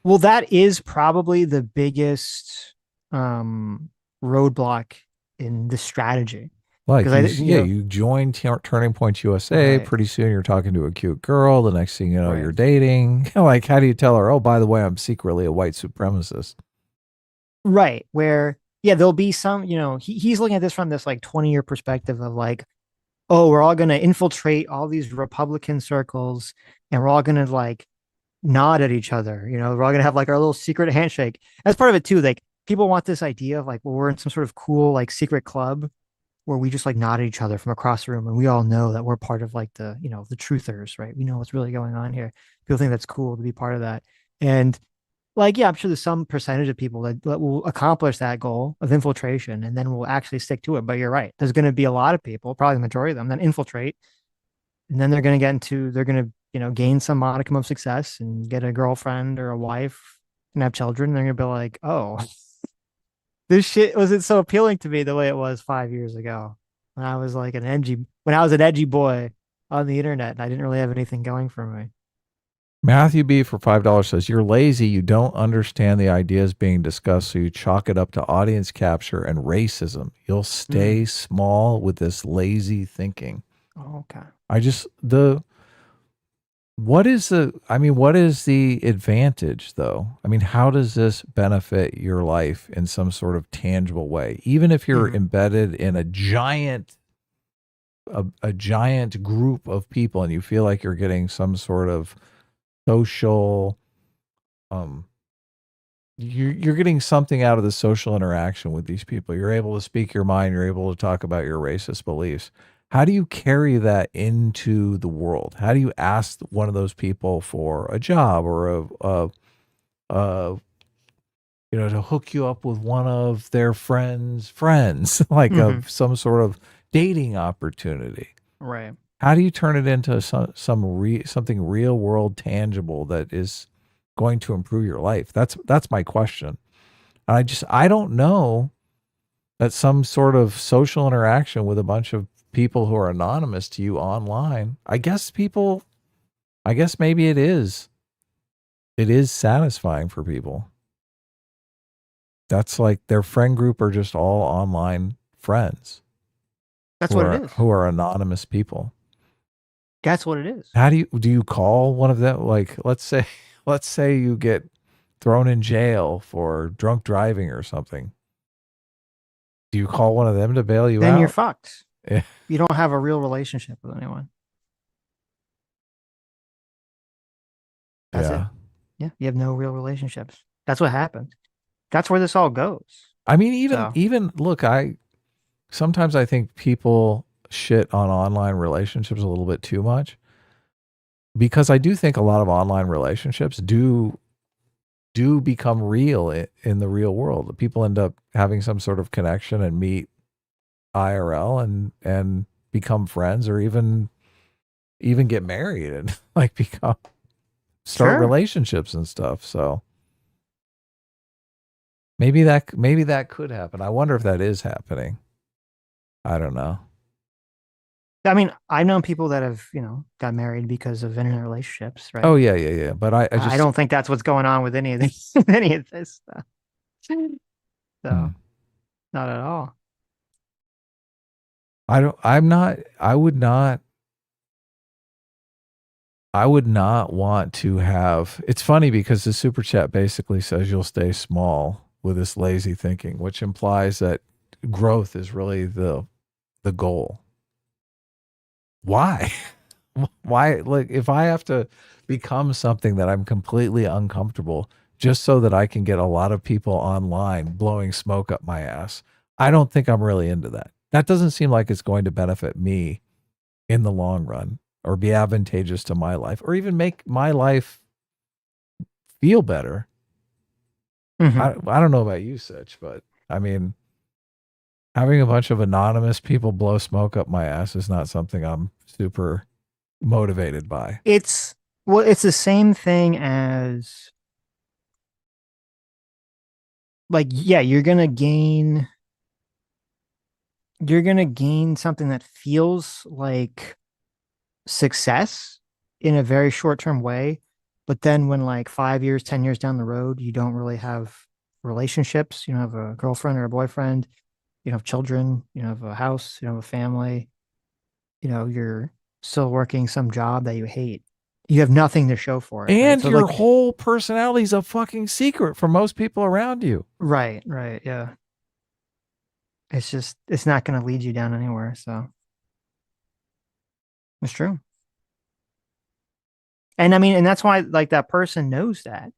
Well, that is probably the biggest roadblock in the strategy. Like, you join Turning Point USA. Pretty soon you're talking to a cute girl. The next thing you know, you're dating. Like, how do you tell her, "Oh, by the way, I'm secretly a white supremacist"? Right. Where, there'll be some, he's looking at this from this like 20-year perspective of like, oh, we're all going to infiltrate all these Republican circles and we're all going to like nod at each other. We're all going to have like our little secret handshake. That's part of it too. Like, people want this idea of like, well, we're in some sort of cool like secret club where we just like nod at each other from across the room and we all know that we're part of like the the truthers, right? We know what's really going on here. People think that's cool to be part of that. And like, I'm sure there's some percentage of people that will accomplish that goal of infiltration and then will actually stick to it. But you're right. There's going to be a lot of people, probably the majority of them, that infiltrate. And then they're going to gain some modicum of success and get a girlfriend or a wife and have children. And they're going to be like, oh, this shit wasn't so appealing to me the way it was 5 years ago when I was like an edgy boy on the internet and I didn't really have anything going for me. Matthew B for $5 says, "You're lazy. You don't understand the ideas being discussed, so you chalk it up to audience capture and racism. You'll stay small with this lazy thinking." Oh, okay. What is the advantage though? I mean, how does this benefit your life in some sort of tangible way? Even if you're embedded in a giant group of people and you feel like you're getting some sort of social, you're getting something out of the social interaction with these people. You're able to speak your mind. You're able to talk about your racist beliefs. How do you carry that into the world? How do you ask one of those people for a job or to hook you up with one of their friends, like some sort of dating opportunity? Right. How do you turn it into something real world tangible that is going to improve your life? That's my question. I don't know That's some sort of social interaction with a bunch of people who are anonymous to you online. I guess maybe it is. It is satisfying for people. That's like their friend group are just all online friends. That's what it is. Who are anonymous people. That's what it is. How do you call one of them? Like, let's say you get thrown in jail for drunk driving or something. Do you call one of them to bail you out? Then you're fucked. Yeah. You don't have a real relationship with anyone. That's it. Yeah, you have no real relationships. That's what happens. That's where this all goes. I mean, even look, sometimes I think people shit on online relationships a little bit too much, because I do think a lot of online relationships do become real in the real world. People end up having some sort of connection and meet IRL and become friends, or even get married and like start relationships and stuff. So maybe that could happen. I wonder if that is happening. I don't know. I mean, I've known people that have, got married because of internet relationships, right? Oh yeah. But I don't think that's what's going on with any of this, stuff. So, not at all. I would not want to have. It's funny because the super chat basically says you'll stay small with this lazy thinking, which implies that growth is really the goal. Why? Why? Like, if I have to become something that I'm completely uncomfortable just so that I can get a lot of people online blowing smoke up my ass, I don't think I'm really into that. That doesn't seem like it's going to benefit me in the long run, or be advantageous to my life, or even make my life feel better. Mm-hmm. I don't know about you, Sitch, but I mean, having a bunch of anonymous people blow smoke up my ass is not something I'm super motivated by. It's the same thing as, like, yeah, you're going to gain something that feels like success in a very short-term way. But then when like 5 years, 10 years down the road, you don't really have relationships, you don't have a girlfriend or a boyfriend, you don't have children, you don't have a house, you don't have a family, you're still working some job that you hate. You have nothing to show for it. And right? So your whole personality is a fucking secret for most people around you. Right, yeah. It's not going to lead you down anywhere. So it's true. And I mean, and that's why like that person knows that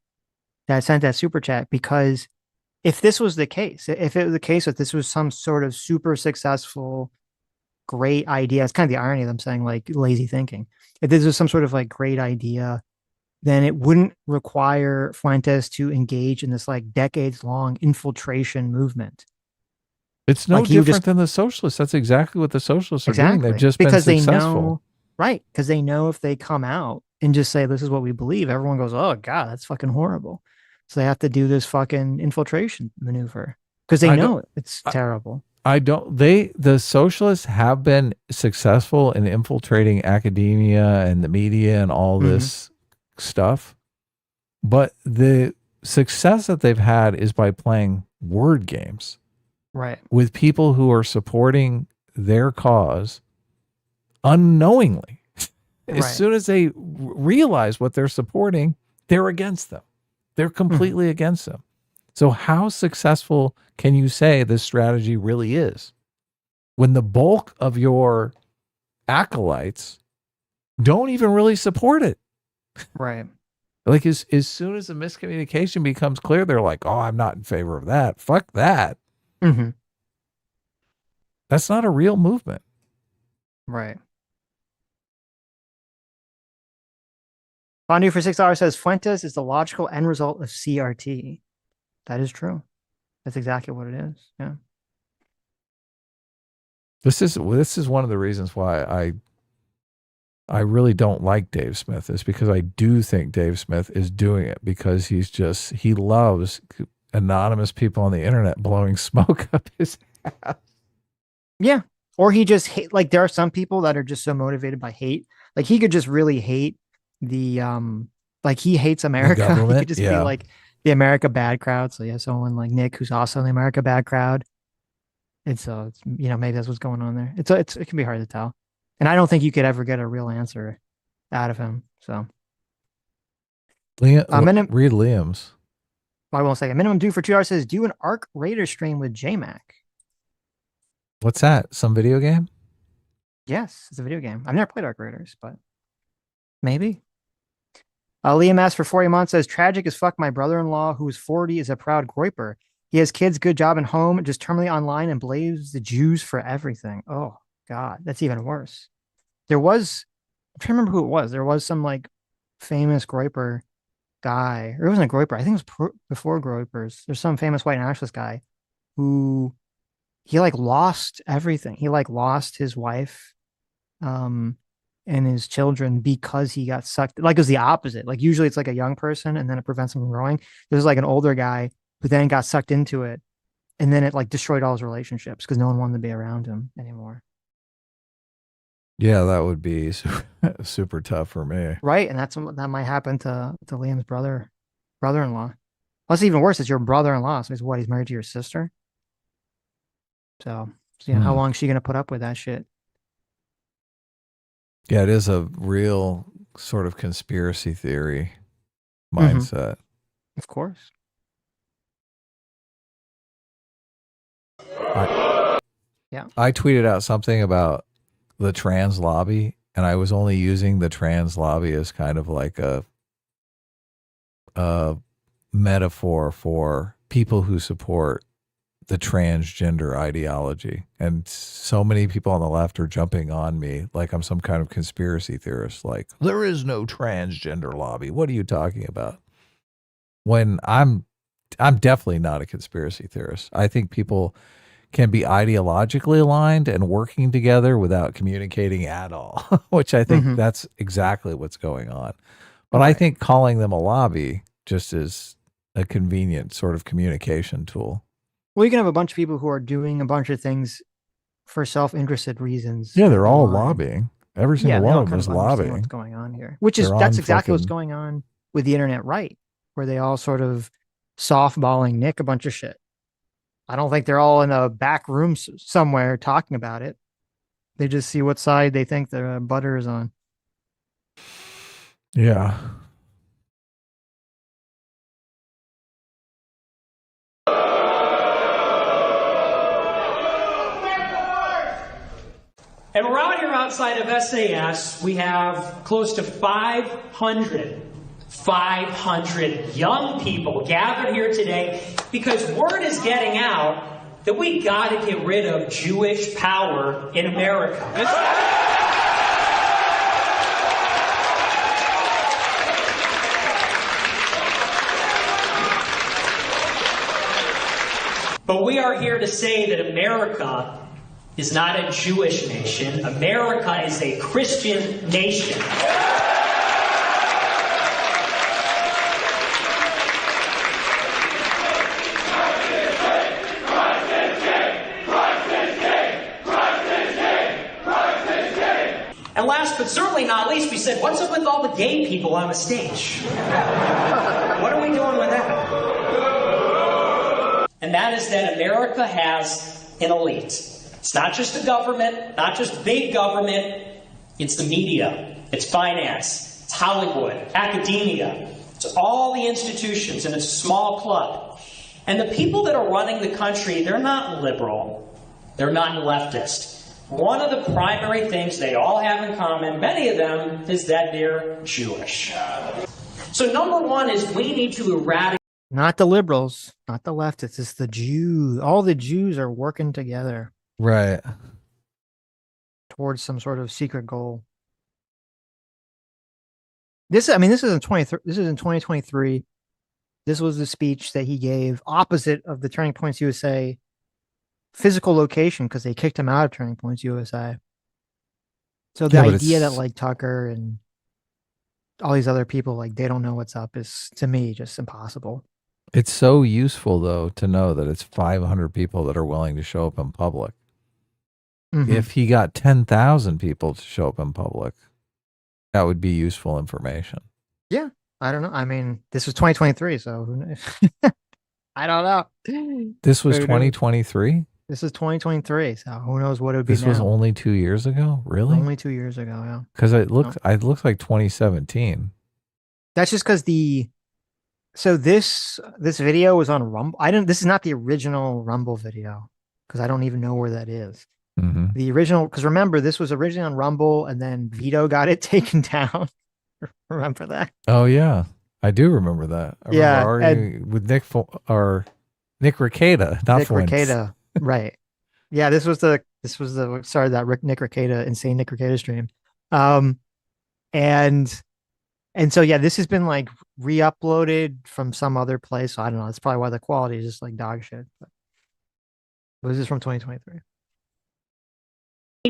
sent that super chat, because if this was the case, if it was the case that this was some sort of super successful, great idea, it's kind of the irony of them saying like lazy thinking. If this was some sort of like great idea, then it wouldn't require Fuentes to engage in this like decades long infiltration movement. It's no different than the socialists. That's exactly what the socialists are doing. They've just been successful. Because they know if they come out and just say, this is what we believe, everyone goes, oh God, that's fucking horrible. So they have to do this fucking infiltration maneuver because they know it's terrible. The socialists have been successful in infiltrating academia and the media and all this stuff. But the success that they've had is by playing word games. Right. With people who are supporting their cause unknowingly. As soon as they realize what they're supporting, they're against them. They're completely against them. So how successful can you say this strategy really is when the bulk of your acolytes don't even really support it? Right. Like as soon as the miscommunication becomes clear, they're like, oh, I'm not in favor of that. Fuck that. Mm-hmm. That's not a real movement. Right. Fondue for $6 says Fuentes is the logical end result of CRT. That is true. That's exactly what it is. Yeah. This is one of the reasons why I really don't like Dave Smith, is because I do think Dave Smith is doing it because he loves anonymous people on the internet blowing smoke up his Yeah. Or he just hate, like there are some people that are just so motivated by hate. Like he could just really hate the like he hates America. He government? could just be Yeah. like the America bad crowd. So yeah, someone like Nick who's also in the America bad crowd. It's you know, maybe that's what's going on there. It can be hard to tell. And I don't think you could ever get a real answer out of him. So Liam, read Liam's. I won't say a minimum due for 2 hours says do an Arc Raider stream with JMac. What's that? Some video game? Yes, it's a video game. I've never played Arc Raiders, but maybe. Liam asked for 40 months, says tragic as fuck. My brother-in-law, who is 40, is a proud groiper. He has kids, good job at home, just terminally online and blames the Jews for everything. Oh God, that's even worse. I'm trying to remember who it was. There was some like famous groiper guy, or it wasn't a groiper. I think it was before groipers. There's some famous white nationalist guy who he like lost everything. He like lost his wife, and his children because he got sucked. Like it was the opposite. Like usually it's like a young person and then it prevents them from growing. There's like an older guy who then got sucked into it, and then it like destroyed all his relationships because no one wanted to be around him anymore. Yeah, that would be super tough for me. Right, and that might happen to Liam's brother-in-law. What's even worse is your brother-in-law. So he's married to your sister. So you know, how long is she gonna put up with that shit? Yeah, it is a real sort of conspiracy theory mindset. Of course. I tweeted out something about the trans lobby, and I was only using the trans lobby as kind of like a metaphor for people who support the transgender ideology. And so many people on the left are jumping on me like I'm some kind of conspiracy theorist. Like, there is no transgender lobby. What are you talking about? When I'm definitely not a conspiracy theorist. I think people can be ideologically aligned and working together without communicating at all, which I think that's exactly what's going on. But I think calling them a lobby just is a convenient sort of communication tool. Well, you can have a bunch of people who are doing a bunch of things for self-interested reasons. Yeah, they're all lobbying. Every single one of them is lobbying. What's going on here? That's exactly what's going on with the internet right, where they all sort of softballing Nick a bunch of shit. I don't think they're all in a back room somewhere talking about it. They just see what side they think the butter is on. Yeah. And we're out here outside of SAS. We have close to 500 young people gathered here today because word is getting out that we got to get rid of Jewish power in America. But we are here to say that America is not a Jewish nation. America is a Christian nation. And last but certainly not least, we said, what's up with all the gay people on the stage? What are we doing with that? And that is that America has an elite. It's not just the government, not just big government. It's the media, it's finance, it's Hollywood, academia. It's all the institutions, and it's a small club. And the people that are running the country, they're not liberal. They're not leftist. One of the primary things they all have in common, many of them, is that they're Jewish. So number one is we need to eradicate. Not the liberals, not the leftists, it's the Jews. All the Jews are working together. Right. Towards some sort of secret goal. This is in 2023. This was the speech that he gave opposite of the Turning Points USA physical location because they kicked him out of Turning Points USA. So the idea that like Tucker and all these other people, like they don't know what's up is to me just impossible. It's so useful, though, to know that it's 500 people that are willing to show up in public. Mhm. If he got 10,000 people to show up in public, that would be useful information. Yeah, I don't know. I mean, this was 2023, so who knows? I don't know. This was Who knows? 2023? This is 2023, so who knows what it would be This was now. only 2 years ago? Really? Only 2 years ago, yeah. Because it looks like 2017. That's just because this video was on Rumble. This is not the original Rumble video because I don't even know where that is. Mm-hmm. The original, because remember, this was originally on Rumble and then Vito got it taken down. Remember that? Oh, yeah. I do remember that. I Yeah, remember arguing with Nick Rekieta, not Nick Fuentes. Rekieta, right? Yeah, this was the sorry, that Nick Rekieta, insane Nick Rekieta stream, and so yeah, this has been like re-uploaded from some other place. So I don't know. That's probably why the quality is just like dog shit. But this is from 2023.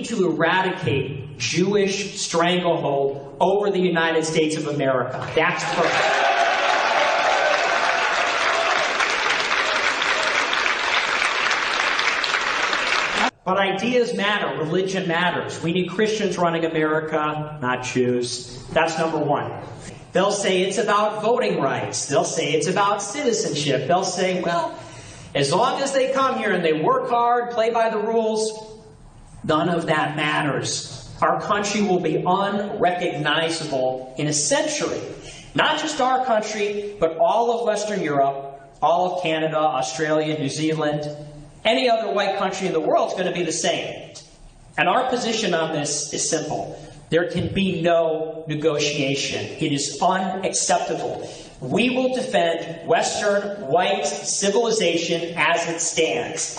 To eradicate Jewish stranglehold over the United States of America. That's perfect. But ideas matter. Religion matters. We need Christians running America, not Jews. That's number one. They'll say it's about voting rights. They'll say it's about citizenship. They'll say, well, as long as they come here and they work hard, play by the rules, none of that matters. Our country will be unrecognizable in a century. Not just our country, but all of Western Europe, all of Canada, Australia, New Zealand, any other white country in the world is going to be the same. And our position on this is simple. There can be no negotiation. It is unacceptable. We will defend Western white civilization as it stands.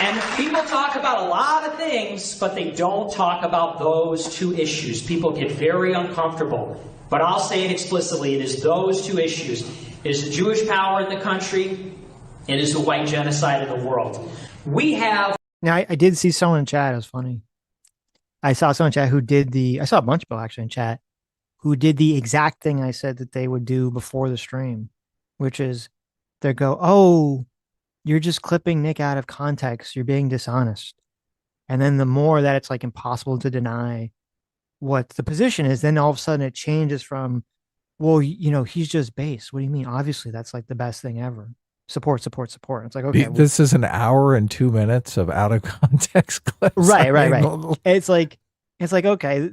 And people talk about a lot of things, but they don't talk about those two issues. People get very uncomfortable. But I'll say it explicitly. It is those two issues. It is the Jewish power in the country. It is the white genocide in the world. We have... Now, I did see someone in chat. It was funny. I saw someone in chat who did I saw a bunch of people actually in chat who did the exact thing I said that they would do before the stream, which is they go, oh, you're just clipping Nick out of context. You're being dishonest. And then the more that it's like impossible to deny what the position is, then all of a sudden it changes from, well, you know, he's just base. What do you mean? Obviously, that's like the best thing ever. Support, support, support. It's like, okay. This is an hour and 2 minutes of out of context clips. Right. It's like, okay,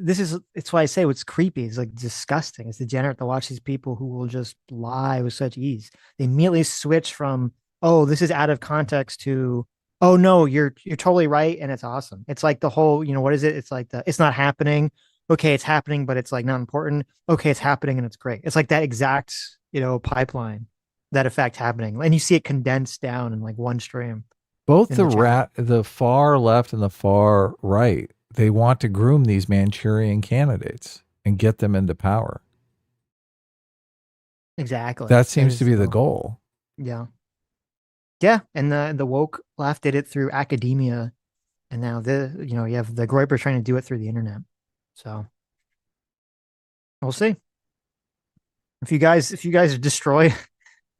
it's why I say what's creepy. It's like disgusting. It's degenerate to watch these people who will just lie with such ease. They immediately switch from, oh, this is out of context to, oh no, you're totally right and it's awesome. It's like the whole, you know, what is it? It's like it's not happening. Okay, it's happening, but it's like not important. Okay, it's happening and it's great. It's like that exact, you know, pipeline, that effect happening. And you see it condensed down in like one stream. Both the far left and the far right, they want to groom these Manchurian candidates and get them into power. Exactly. That seems to be the goal. Yeah. Yeah, and the woke left did it through academia, and now you have the Groyper trying to do it through the internet. So we'll see. If you guys destroy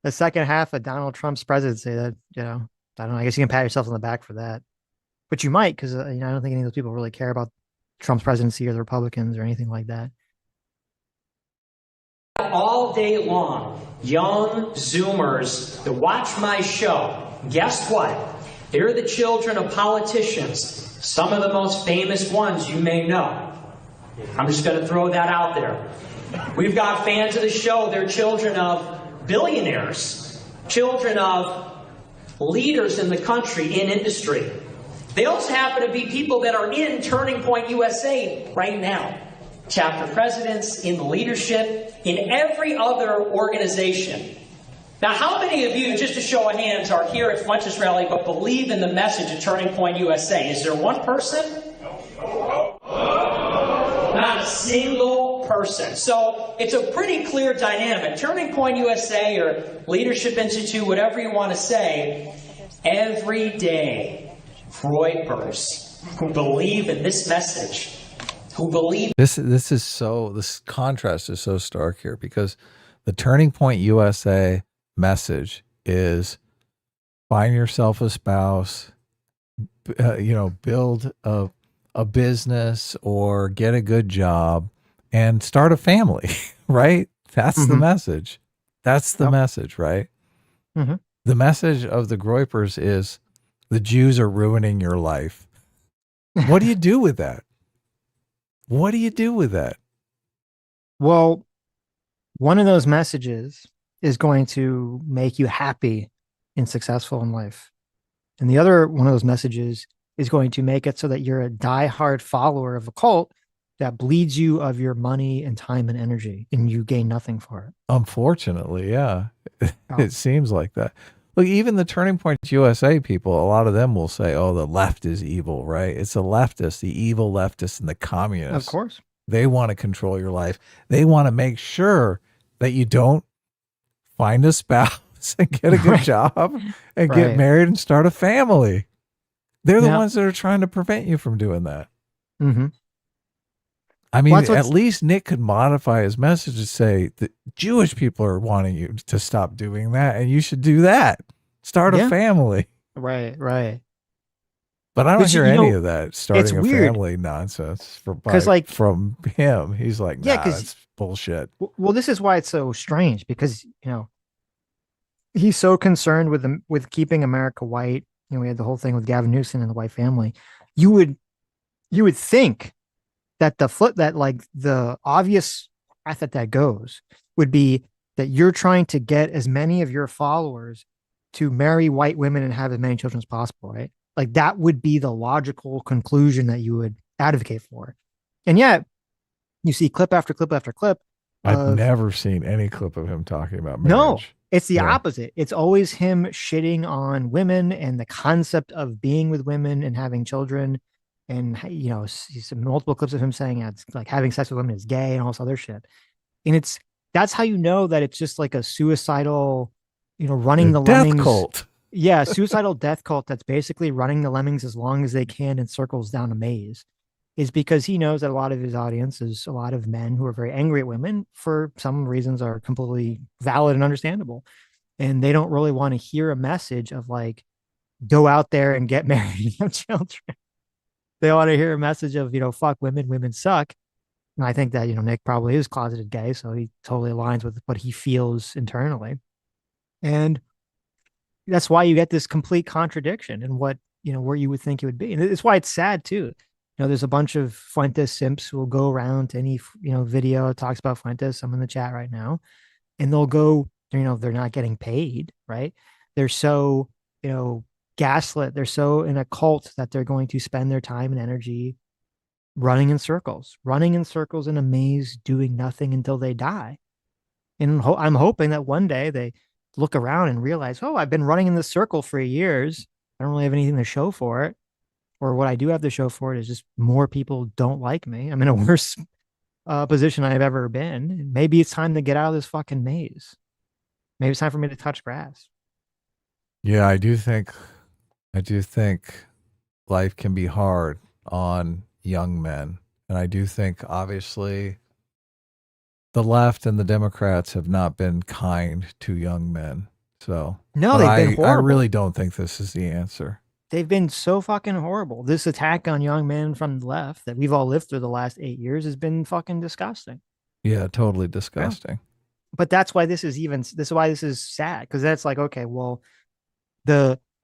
the second half of Donald Trump's presidency, that I don't know. I guess you can pat yourself on the back for that, but you might because I don't think any of those people really care about Trump's presidency or the Republicans or anything like that. All day long, young Zoomers that watch my show, guess what? They're the children of politicians, some of the most famous ones you may know. I'm just going to throw that out there. We've got fans of the show, they're children of billionaires, children of leaders in the country, in industry. They also happen to be people that are in Turning Point USA right now. Chapter presidents, in the leadership, in every other organization. Now, how many of you, just a show of hands, are here at Fuentes Rally but believe in the message of Turning Point USA? Is there one person? Not a single person. So it's a pretty clear dynamic. Turning Point USA or Leadership Institute, whatever you want to say, every day Groypers who believe in this message, who believe This contrast is so stark here, because the Turning Point USA message is find yourself a spouse, build a business or get a good job and start a family, right? That's the message. That's the message, right? Mm-hmm. The message of the Groypers is the Jews are ruining your life. What do you do with that? What do you do with that? Well, one of those messages is going to make you happy and successful in life. And the other one of those messages is going to make it so that you're a diehard follower of a cult that bleeds you of your money and time and energy, and you gain nothing for it. Unfortunately, yeah. It seems like that. Look, even the Turning Point USA people, a lot of them will say, oh, the left is evil, right? It's the leftists, the evil leftists and the communists. Of course. They want to control your life. They want to make sure that you don't find a spouse and get a good job and get married and start a family. They're the ones that are trying to prevent you from doing that. Mm-hmm. I mean, at least Nick could modify his message to say that Jewish people are wanting you to stop doing that, and you should do that. Start a family. Right, right. But I don't hear any of that starting a family nonsense from him. He's like, nah, that's bullshit. Well, this is why it's so strange, because he's so concerned with keeping America white. We had the whole thing with Gavin Newsom and the white family. You would think that the obvious path that goes would be that you're trying to get as many of your followers to marry white women and have as many children as possible, right? Like that would be the logical conclusion that you would advocate for. And yet you see clip after clip after clip. I've never seen any clip of him talking about marriage. No, it's the opposite. It's always him shitting on women and the concept of being with women and having children. And, he's multiple clips of him saying it's like having sex with women is gay and all this other shit. And that's how you know that it's just like a suicidal, running the death lemmings cult. Yeah, suicidal death cult that's basically running the lemmings as long as they can in circles down a maze. Is because he knows that a lot of his audience is a lot of men who are very angry at women for some reasons are completely valid and understandable. And they don't really want to hear a message of like, go out there and get married and have children. They want to hear a message of, fuck women, women suck. And I think that, Nick probably is closeted gay, so he totally aligns with what he feels internally. And that's why you get this complete contradiction in what, where you would think it would be. And it's why it's sad too. There's a bunch of Fuentes simps who will go around to any, video that talks about Fuentes. I'm in the chat right now, and they'll go, they're not getting paid, right? They're so, gaslit. They're so in a cult that they're going to spend their time and energy running in circles in a maze, doing nothing until they die. And I'm hoping that one day they look around and realize, oh, I've been running in this circle for years. I don't really have anything to show for it. Or what I do have to show for it is just more people don't like me. I'm in a worse position I've ever been. And maybe it's time to get out of this fucking maze. Maybe it's time for me to touch grass. Yeah, I do think life can be hard on young men. And I do think obviously the left and the Democrats have not been kind to young men. So no, they've been horrible. I really don't think this is the answer. They've been so fucking horrible. This attack on young men from the left that we've all lived through the last 8 years has been fucking disgusting. Yeah, totally disgusting. Yeah. But that's why this is sad. Cause that's like, okay, well,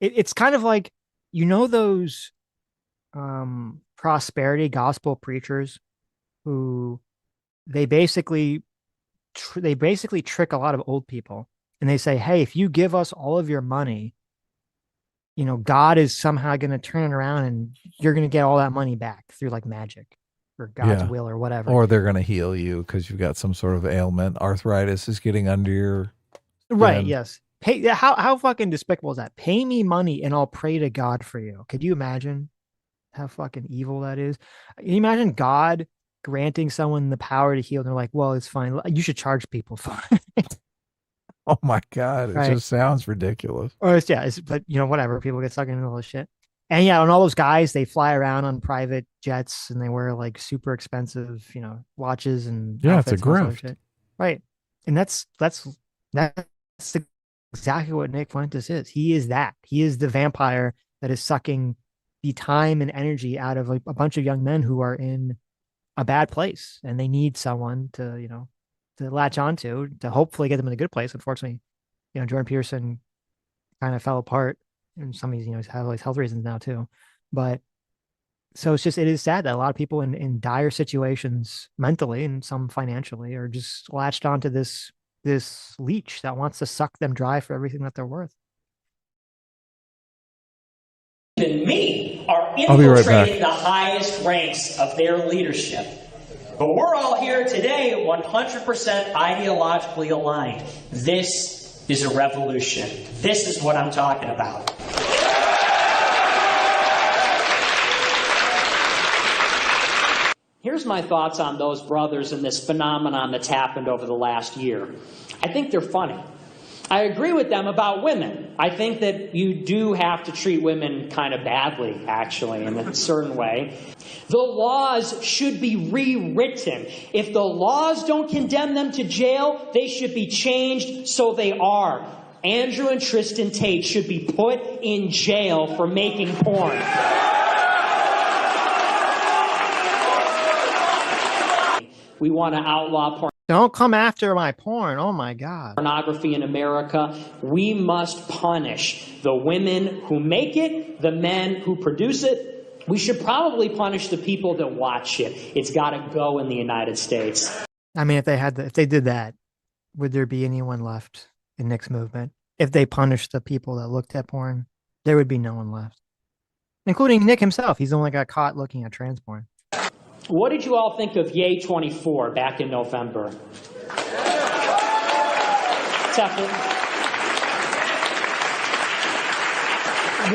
it's kind of like, those prosperity gospel preachers who they basically trick a lot of old people. And they say, hey, if you give us all of your money, God is somehow going to turn it around and you're going to get all that money back through like magic or God's will or whatever. Or they're going to heal you because you've got some sort of ailment. Arthritis is getting under your right. Yes. Pay how fucking despicable is that? Pay me money and I'll pray to God for you. Could you imagine how fucking evil that is? Can you imagine God granting someone the power to heal? And they're like, well, it's fine. You should charge people for it. Oh my God. It just sounds ridiculous. Or but whatever. People get stuck into all this shit. And yeah, and all those guys, they fly around on private jets and they wear like super expensive, watches and Yeah, it's a outfits and all this other grift. shit. Right. And that's exactly what Nick Fuentes is. He is that. He is the vampire that is sucking the time and energy out of like a bunch of young men who are in a bad place and they need someone to latch onto to hopefully get them in a good place. Unfortunately, Jordan Peterson kind of fell apart, and some of these, he's had all these health reasons now too. But so it is sad that a lot of people in dire situations mentally and some financially are just latched onto this leech that wants to suck them dry for everything that they're worth. And me are I'll be right back. infiltrating the highest ranks of their leadership. But we're all here today 100% ideologically aligned. This is a revolution. This is what I'm talking about. Here's my thoughts on those brothers and this phenomenon that's happened over the last year. I think they're funny. I agree with them about women. I think that you do have to treat women kind of badly, actually, in a certain way. The laws should be rewritten. If the laws don't condemn them to jail, they should be changed so they are. Andrew and Tristan Tate should be put in jail for making porn. We want to outlaw porn. Don't come after my porn. Oh my God. Pornography in America. We must punish the women who make it, the men who produce it. We should probably punish the people that watch it. It's got to go in the United States. I mean, if they did that, would there be anyone left in Nick's movement? If they punished the people that looked at porn, there would be no one left, including Nick himself. He's the one that got caught looking at trans porn. What did you all think of Yay 24 back in November? Teflon.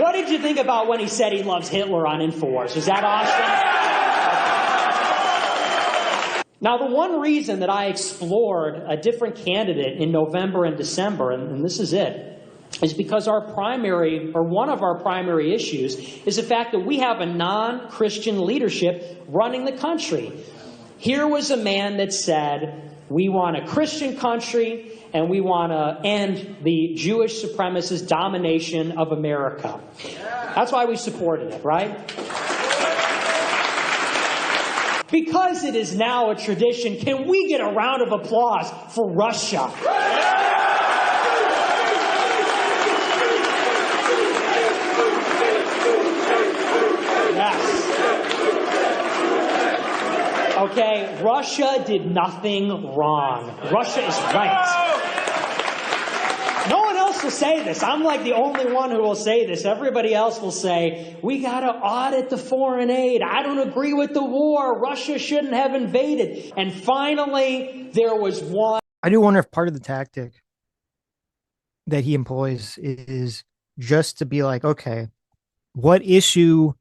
What did you think about when he said he loves Hitler on InfoWars? Was that awesome? Now, the one reason that I explored a different candidate in November and December, and this is it, is because one of our primary issues is the fact that we have a non-Christian leadership running the country. Here was a man that said, we want a Christian country and we want to end the Jewish supremacist domination of America. That's why we supported it, right? Because it is now a tradition, can we get a round of applause for Russia? Okay, Russia did nothing wrong. Russia is right. No one else will say this. I'm like the only one who will say this. Everybody else will say, we got to audit the foreign aid. I don't agree with the war. Russia shouldn't have invaded. And finally, there was one. I do wonder if part of the tactic that he employs is just to be like, okay, what issue,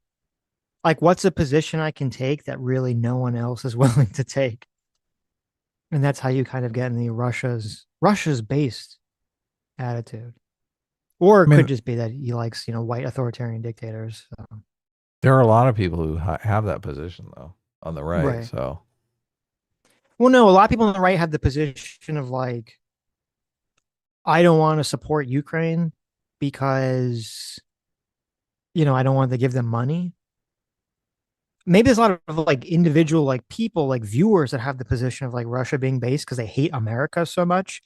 like what's a position I can take that really no one else is willing to take? And that's how you kind of get in the Russia's based attitude. Or it could just be that he likes, white authoritarian dictators. So. There are a lot of people who have that position, though, on the right. So, well, no, a lot of people on the right have the position of like, I don't want to support Ukraine because, I don't want to give them money. Maybe there's a lot of like individual, like people, like viewers that have the position of like Russia being based because they hate America so much.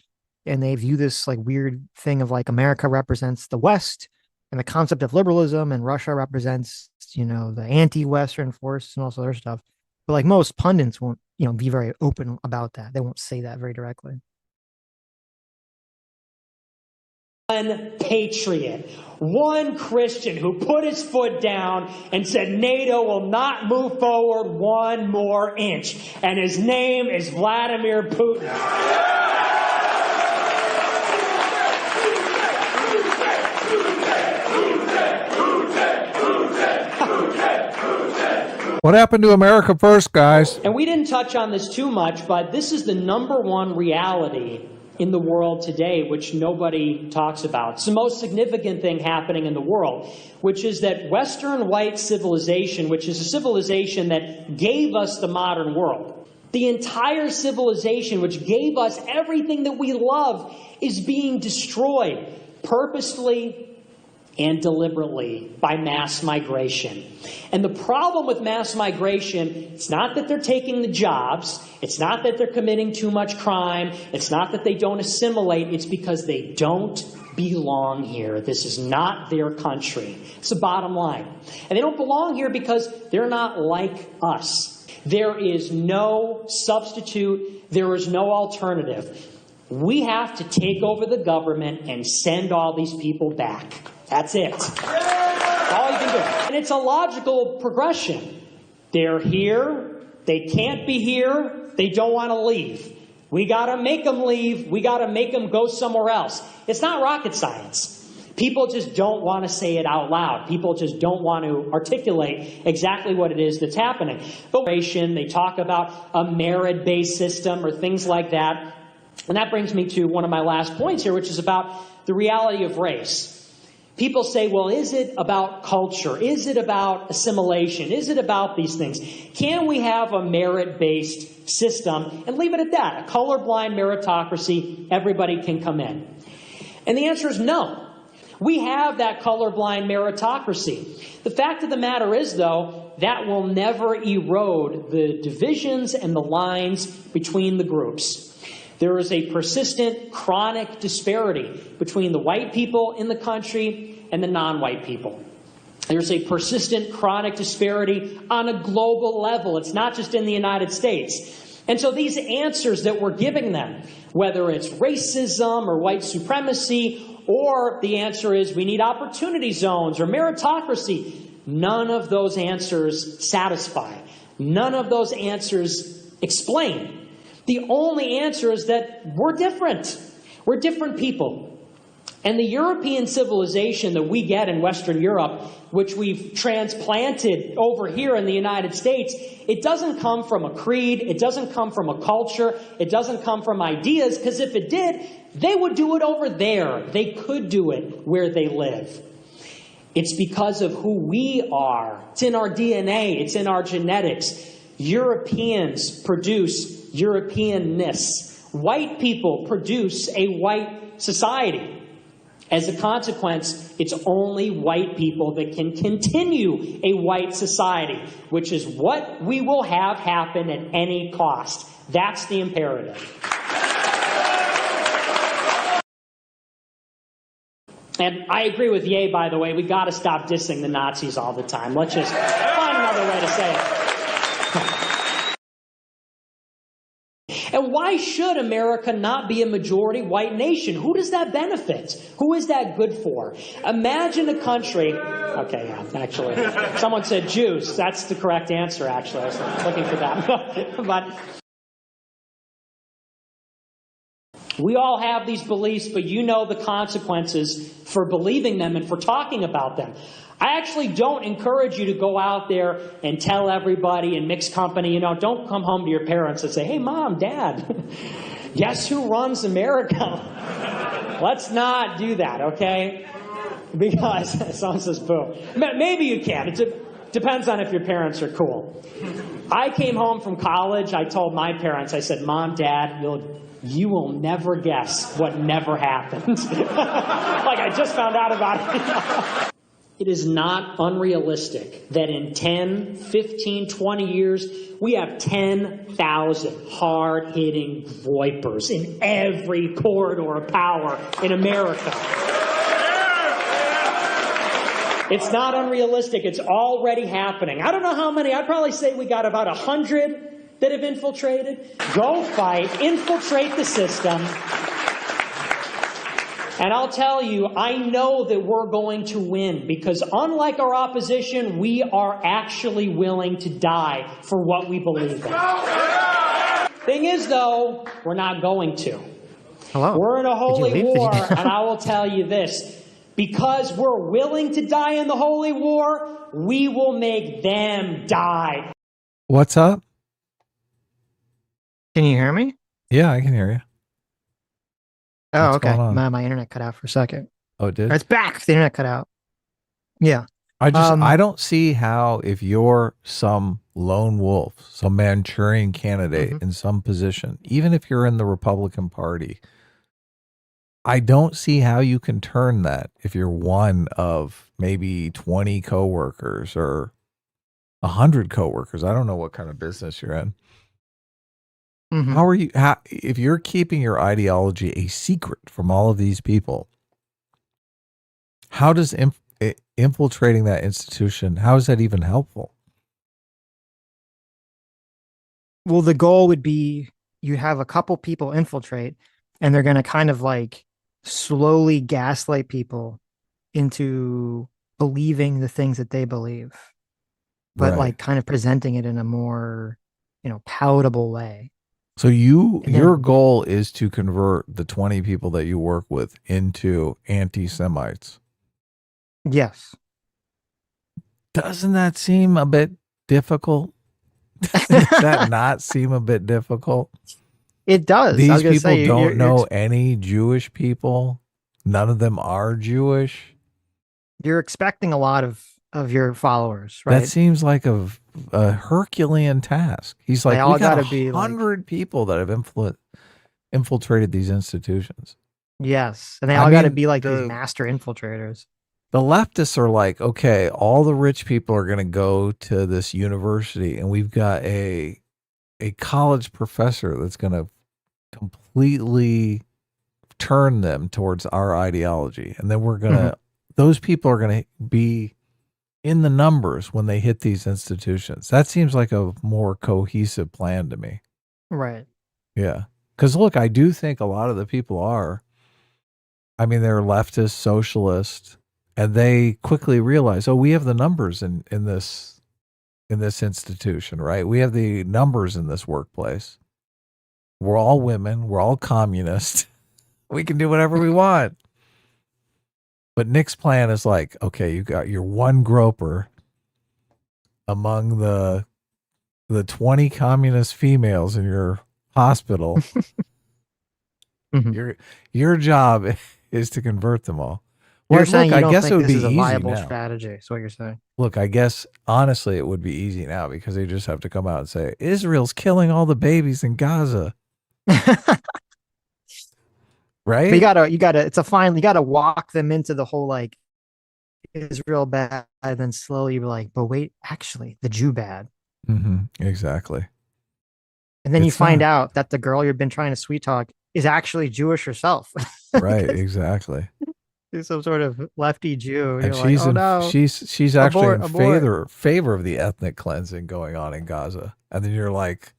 And they view this like weird thing of like America represents the West and the concept of liberalism, and Russia represents, the anti-Western force and all this other stuff. But like most pundits won't, be very open about that. They won't say that very directly. One patriot, one Christian who put his foot down and said NATO will not move forward one more inch. And his name is Vladimir Putin. what happened to America first, guys? And we didn't touch on this too much, but this is the number one reality in the world today, which nobody talks about. It's the most significant thing happening in the world, which is that Western white civilization, which is a civilization that gave us the modern world, the entire civilization, which gave us everything that we love, is being destroyed purposefully and deliberately by mass migration. And the problem with mass migration, it's not that they're taking the jobs, it's not that they're committing too much crime, it's not that they don't assimilate, it's because they don't belong here. This is not their country. It's the bottom line. And they don't belong here because they're not like us. There is no substitute, there is no alternative. We have to take over the government and send all these people back. That's it. That's all you can do. And it's a logical progression. They're here. They can't be here. They don't want to leave. We got to make them leave. We got to make them go somewhere else. It's not rocket science. People just don't want to say it out loud. People just don't want to articulate exactly what it is that's happening. But they talk about a merit-based system or things like that. And that brings me to one of my last points here, which is about the reality of race. People say, well, is it about culture? Is it about assimilation? Is it about these things? Can we have a merit-based system and leave it at that? A colorblind meritocracy, everybody can come in. And the answer is no. We have that colorblind meritocracy. The fact of the matter is, though, that will never erode the divisions and the lines between the groups. There is a persistent, chronic disparity between the white people in the country and the non-white people. There's a persistent, chronic disparity on a global level. It's not just in the United States. And so these answers that we're giving them, whether it's racism or white supremacy, or the answer is we need opportunity zones or meritocracy, none of those answers satisfy. None of those answers explain. The only answer is that we're different. We're different people. And the European civilization that we get in Western Europe, which we've transplanted over here in the United States, it doesn't come from a creed, it doesn't come from a culture, it doesn't come from ideas, because if it did, they would do it over there. They could do it where they live. It's because of who we are. It's in our DNA, it's in our genetics. Europeans produce Europeanness. White people produce a white society. As a consequence, it's only white people that can continue a white society, which is what we will have happen at any cost. That's the imperative. And I agree with Ye, by the way, we got to stop dissing the Nazis all the time. Let's just find another way to say it. And why should America not be a majority white nation? Who does that benefit? Who is that good for? Imagine a country. Okay, yeah, actually. Someone said Jews. That's the correct answer, actually. I was looking for that. But we all have these beliefs, but you know the consequences for believing them and for talking about them. I actually don't encourage you to go out there and tell everybody in mixed company, don't come home to your parents and say, hey, Mom, Dad, guess who runs America? Let's not do that, okay? Because someone says, boo. Maybe you can. It depends on if your parents are cool. I came home from college. I told my parents, I said, Mom, Dad, you will never guess what never happened. Like I just found out about it. It is not unrealistic that in 10, 15, 20 years, we have 10,000 hard-hitting VOIPers in every corridor of power in America. It's not unrealistic. It's already happening. I don't know how many. I'd probably say we got about 100 that have infiltrated. Go fight. Infiltrate the system. And I'll tell you, I know that we're going to win because unlike our opposition, we are actually willing to die for what we believe in. Thing is, though, we're not going to. Hello. We're in a holy war, and I will tell you this. Because we're willing to die in the holy war, we will make them die. What's up? Can you hear me? Yeah, I can hear you. Oh, What's okay. going on? My internet cut out for a second. Oh, it did? It's back. The internet cut out. Yeah. I don't see how, if you're some lone wolf, some Manchurian candidate in some position, even if you're in the Republican Party, I don't see how you can turn that if you're one of maybe 20 coworkers or 100 coworkers. I don't know what kind of business you're in. How are you, if you're keeping your ideology a secret from all of these people, how does infiltrating that institution, how is that even helpful? Well, the goal would be you have a couple people infiltrate, and they're going to kind of like slowly gaslight people into believing the things that they believe, but Right. like kind of presenting it in a more, palatable way. So your then- goal is to convert the 20 people that you work with into anti-Semites. Yes. Doesn't that seem a bit difficult? Does that not seem a bit difficult? It does. I was These gonna people say, don't you're know any Jewish people. None of them are Jewish. You're expecting a lot of your followers, right? That seems like a Herculean task. He's They like, all we got gotta be, like- 100 people that have infiltrated these institutions. Yes. And they I all got to mean, be like these master infiltrators. The leftists are like, okay, all the rich people are going to go to this university, and we've got a college professor that's going to completely turn them towards our ideology. And then we're going to, those people are going to be in the numbers when they hit these institutions. That seems like a more cohesive plan to me. Right. Yeah. Because look, I do think a lot of the people are, I mean, they're leftist, socialist, and they quickly realize, oh, we have the numbers in this institution, right? We have the numbers in this workplace. We're all women. We're all communist. We can do whatever we want. But Nick's plan is like, okay, you got your one groper among the 20 communist females in your hospital. Your job is to convert them all. Well, You're saying look, you don't I guess think it would this be is a easy viable now. strategy. Is what you're saying. Look, I guess honestly, it would be easy now because they just have to come out and say Israel's killing all the babies in Gaza. Right? But you gotta. It's a fine. You gotta walk them into the whole like Israel bad, and then slowly be like, but wait, actually, the Jew bad. Exactly. And then you It's find not- out that the girl you've been trying to sweet talk is actually Jewish herself. Right, exactly. She's some sort of lefty Jew. And You're she's like, oh no. she's actually Abort, in abort. favor of the ethnic cleansing going on in Gaza. And then you're like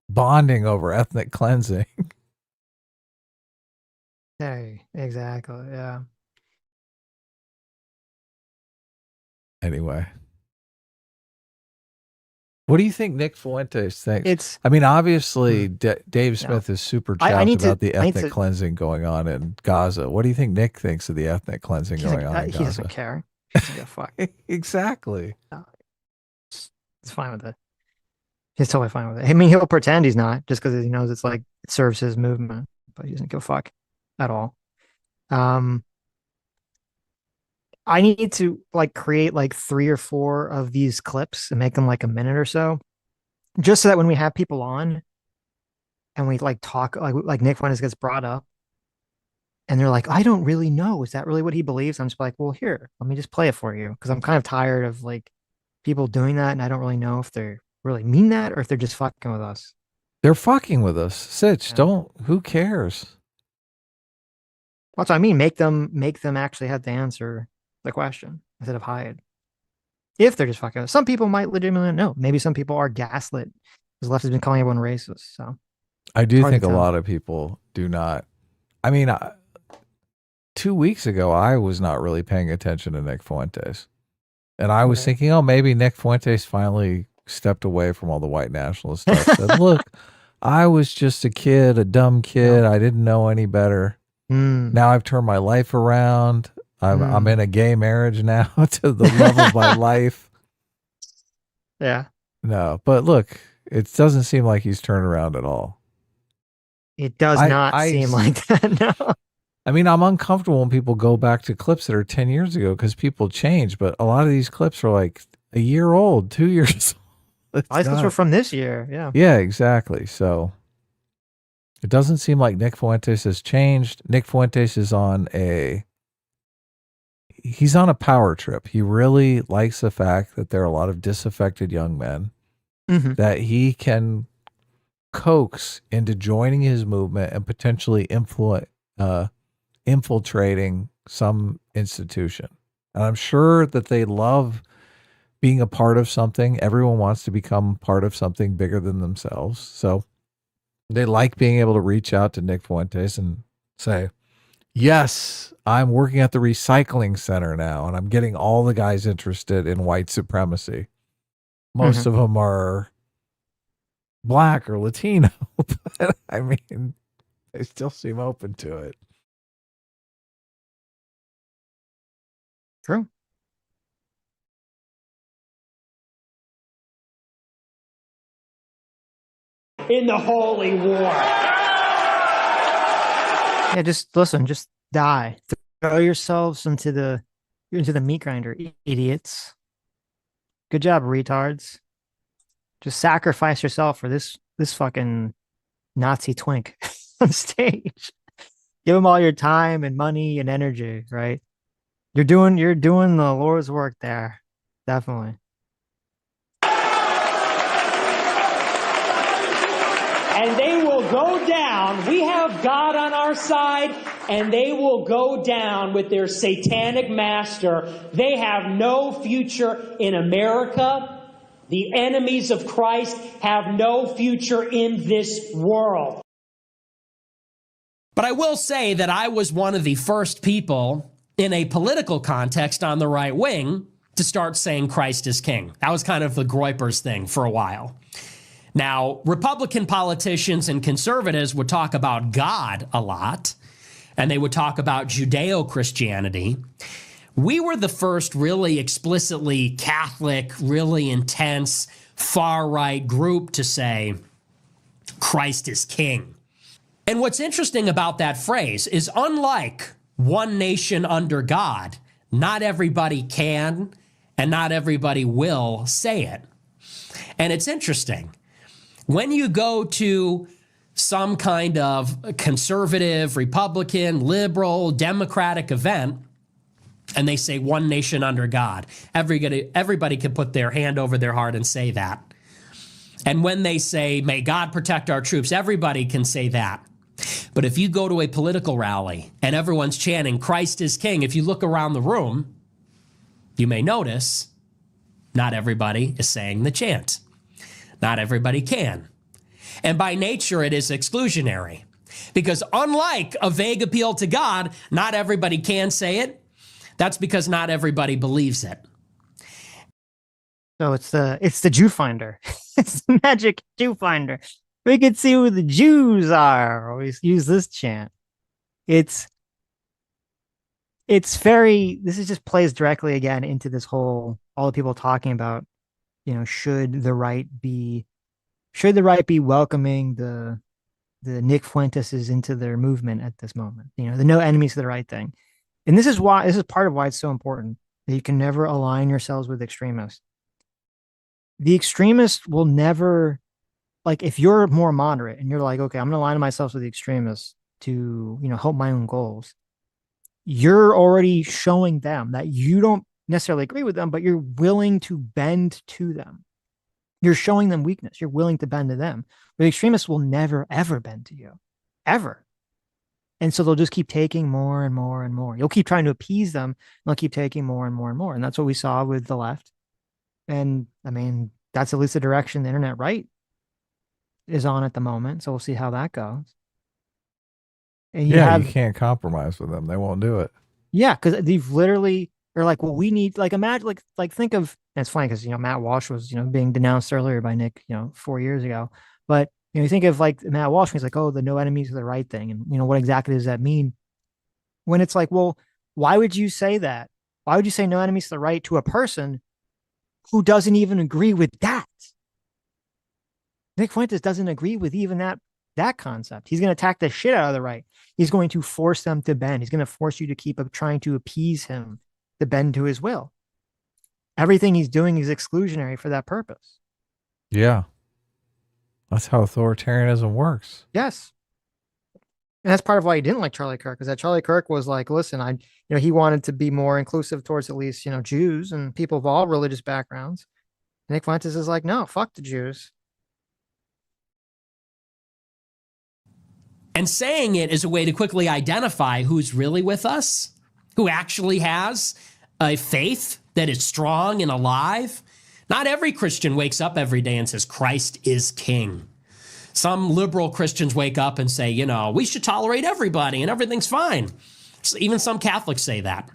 bonding over ethnic cleansing. Hey, exactly. Yeah. Anyway. What do you think Nick Fuentes thinks? It's- I mean, obviously, Dave Smith is super I chapped need to- about the I need ethnic to- cleansing going on in Gaza. What do you think Nick thinks of the ethnic cleansing going on in He Gaza? doesn't care. He doesn't give a fuck. Exactly. He's fine with it. He's totally fine with it. I mean, he'll pretend he's not just because he knows it's like it serves his movement, but he doesn't give a fuck at all. I need to like create like 3 or 4 of these clips and make them like a minute or so, just so that when we have people on and we like talk, like Nick Fuentes gets brought up and they're like, I don't really know. Is that really what he believes? I'm just like, well, here, let me just play it for you. Cause I'm kind of tired of like people doing that. And I don't really know if they really mean that or if they're just fucking with us. They're fucking with us. Sitch, who cares? That's what I mean. Make them actually have to answer the question instead of hide. If they're just fucking, some people might legitimately know. Maybe some people are gaslit because left has been calling everyone racist. So I do It's hard think to a tell. lot of people do not. I mean, 2 weeks ago, I was not really paying attention to Nick Fuentes. And I was thinking, oh, maybe Nick Fuentes finally stepped away from all the white nationalist stuff. Said, look, I was just a kid, a dumb kid. I didn't know any better. Now I've turned my life around. I'm in a gay marriage now to the love of my life. Yeah. No, but look, it doesn't seem like he's turned around at all. It does not seem like that. No. I mean, I'm uncomfortable when people go back to clips that are 10 years ago because people change, but a lot of these clips are like a year old, 2 years old. All these clips were from this year. Yeah. Yeah, exactly. So it doesn't seem like Nick Fuentes has changed. Nick Fuentes is he's on a power trip. He really likes the fact that there are a lot of disaffected young men that he can coax into joining his movement and potentially infiltrating some institution. And I'm sure that they love being a part of something. Everyone wants to become part of something bigger than themselves. So they like being able to reach out to Nick Fuentes and say, yes, I'm working at the recycling center now, and I'm getting all the guys interested in white supremacy. Most of them are black or Latino, but I mean, they still seem open to it. True. In the holy war. Yeah, just listen, just die. Throw yourselves into the meat grinder, idiots. Good job, retards. Just sacrifice yourself for this fucking Nazi twink on stage. Give him all your time and money and energy, right? You're doing the Lord's work there. Definitely. And they will go down. We have God on our side, and they will go down with their satanic master. They have no future in America. The enemies of Christ have no future in this world. But I will say that I was one of the first people in a political context on the right wing to start saying Christ is king. That was kind of the Groypers thing for a while. Now, Republican politicians and conservatives would talk about God a lot, and they would talk about Judeo-Christianity. We were the first really explicitly Catholic, really intense, far-right group to say, Christ is king. And what's interesting about that phrase is, unlike one nation under God, not everybody can and not everybody will say it. And it's interesting. When you go to some kind of conservative, Republican, liberal, Democratic event, and they say one nation under God, everybody can put their hand over their heart and say that. And when they say, may God protect our troops, everybody can say that. But if you go to a political rally and everyone's chanting, Christ is king, if you look around the room, you may notice not everybody is saying the chant. Not everybody can. And by nature, it is exclusionary. Because unlike a vague appeal to God, not everybody can say it. That's because not everybody believes it. So it's the Jew finder. It's the magic Jew finder. We can see who the Jews are. Always use this chant. This just plays directly again into this whole, all the people talking about, should the right be welcoming the Nick Fuenteses into their movement at this moment? The no enemies to the right thing. And this is part of why it's so important that you can never align yourselves with extremists. The extremists will never, like, if you're more moderate and you're like, okay, I'm going to align myself with the extremists to, help my own goals, you're already showing them that you don't necessarily agree with them, but you're willing to bend to them. You're showing them weakness. You're willing to bend to them. But the extremists will never, ever bend to you. Ever. And so they'll just keep taking more and more and more. You'll keep trying to appease them, and they'll keep taking more and more and more. And that's what we saw with the left. And I mean, that's at least the direction the internet right is on at the moment. So we'll see how that goes. And you can't compromise with them. They won't do it. Yeah, because they've literally, they're like, well, we need, like, imagine, like think of, and it's funny because, Matt Walsh was, being denounced earlier by Nick, 4 years ago. But, you think of like Matt Walsh, he's like, oh, the no enemies are the right thing. And, what exactly does that mean? When it's like, well, why would you say that? Why would you say no enemies to the right to a person who doesn't even agree with that? Nick Fuentes doesn't agree with even that that concept. He's going to attack the shit out of the right. He's going to force them to bend. He's going to force you to keep trying to appease him, to bend to his will. Everything he's doing is exclusionary for that purpose. Yeah. That's how authoritarianism works. Yes. And that's part of why he didn't like Charlie Kirk, is that Charlie Kirk was like, listen, he wanted to be more inclusive towards at least, Jews and people of all religious backgrounds. Nick Fuentes is like, no, fuck the Jews. And saying it is a way to quickly identify who's really with us, who actually has a faith that is strong and alive. Not every Christian wakes up every day and says, Christ is king. Some liberal Christians wake up and say, we should tolerate everybody and everything's fine. Even some Catholics say that.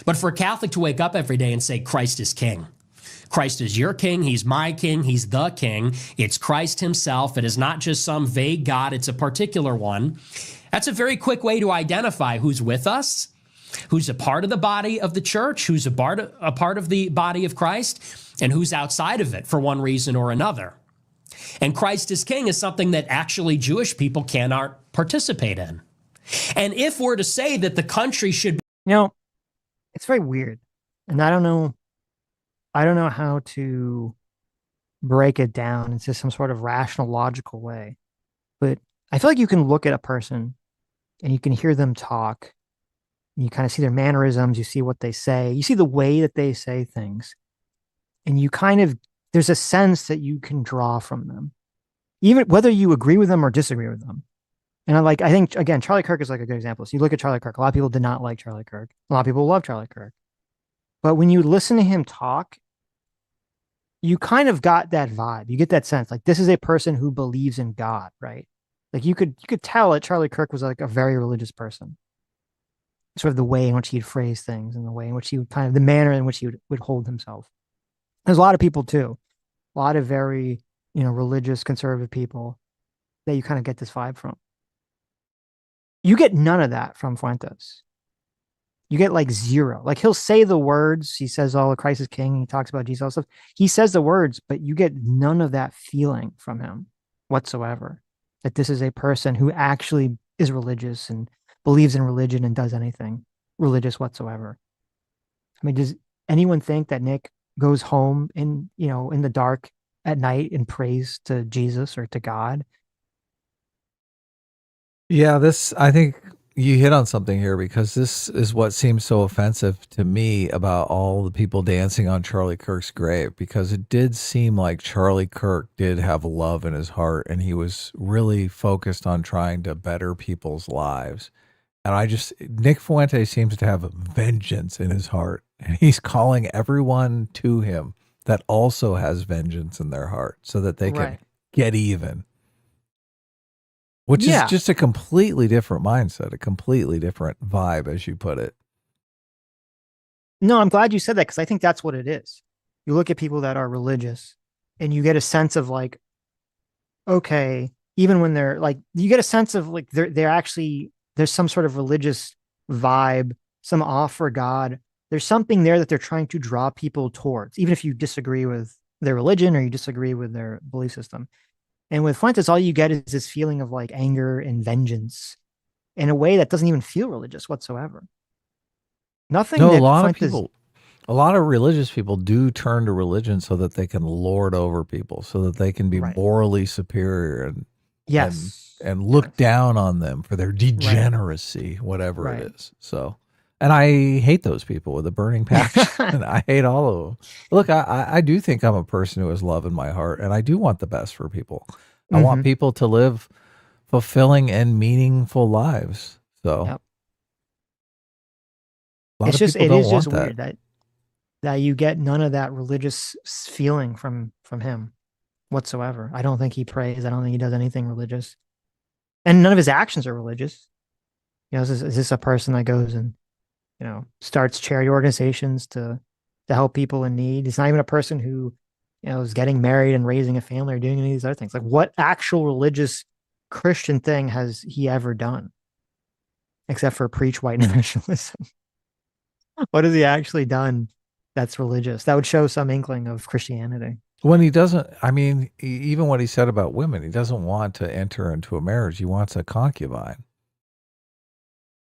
But for a Catholic to wake up every day and say, Christ is king. Christ is your king. He's my king. He's the king. It's Christ himself. It is not just some vague God. It's a particular one. That's a very quick way to identify who's with us, who's a part of the body of the church, who's a part of the body of Christ, and who's outside of it for one reason or another. And Christ is king is something that actually Jewish people cannot participate in. And if we're to say that the country should be... it's very weird. And I don't know how to break it down into some sort of rational, logical way. But I feel like you can look at a person and you can hear them talk. And you kind of see their mannerisms. You see what they say. You see the way that they say things. And there's a sense that you can draw from them, even whether you agree with them or disagree with them. And I think, again, Charlie Kirk is like a good example. So you look at Charlie Kirk. A lot of people did not like Charlie Kirk. A lot of people love Charlie Kirk. But when you listen to him talk, you kind of got that vibe. You get that sense, like this is a person who believes in God, right? Like you could tell that Charlie Kirk was like a very religious person. Sort of the way in which he'd phrase things and the way in which he would the manner in which he would hold himself. There's a lot of people too, a lot of very, religious conservative people that you kind of get this vibe from. You get none of that from Fuentes. You get like zero. Like he'll say the words. He says, "Oh, Christ is king." He talks about Jesus, all stuff. He says the words, but you get none of that feeling from him whatsoever. That this is a person who actually is religious and believes in religion and does anything religious whatsoever. I mean, does anyone think that Nick goes home in the dark at night and prays to Jesus or to God? Yeah, I think you hit on something here, because this is what seems so offensive to me about all the people dancing on Charlie Kirk's grave, because it did seem like Charlie Kirk did have love in his heart and he was really focused on trying to better people's lives. And Nick Fuentes seems to have vengeance in his heart, and he's calling everyone to him that also has vengeance in their heart so that they can get even. Which is just a completely different mindset, a completely different vibe, as you put it. No, I'm glad you said that, because I think that's what it is. You look at people that are religious and you get a sense of like, okay, even when they're like, you get a sense of like, they're actually, there's some sort of religious vibe, some awe for God. There's something there that they're trying to draw people towards, even if you disagree with their religion or you disagree with their belief system. And with Fuentes, all you get is this feeling of like anger and vengeance in a way that doesn't even feel religious whatsoever. Nothing. No, a lot of religious people do turn to religion so that they can lord over people, so that they can be morally superior and look down on them for their degeneracy, whatever it is. So, and I hate those people with a burning passion. And I hate all of them. Look, I do think I'm a person who has love in my heart, and I do want the best for people. I want people to live fulfilling and meaningful lives. So it is just weird that you get none of that religious feeling from him whatsoever. I don't think he prays. I don't think he does anything religious, and none of his actions are religious. Is this a person that goes and starts charity organizations to help people in need? He's not even a person who is getting married and raising a family or doing any of these other things. Like, what actual religious Christian thing has he ever done except for preach white nationalism? What has he actually done that's religious? That would show some inkling of Christianity. When he doesn't, I mean, even what he said about women, he doesn't want to enter into a marriage. He wants a concubine.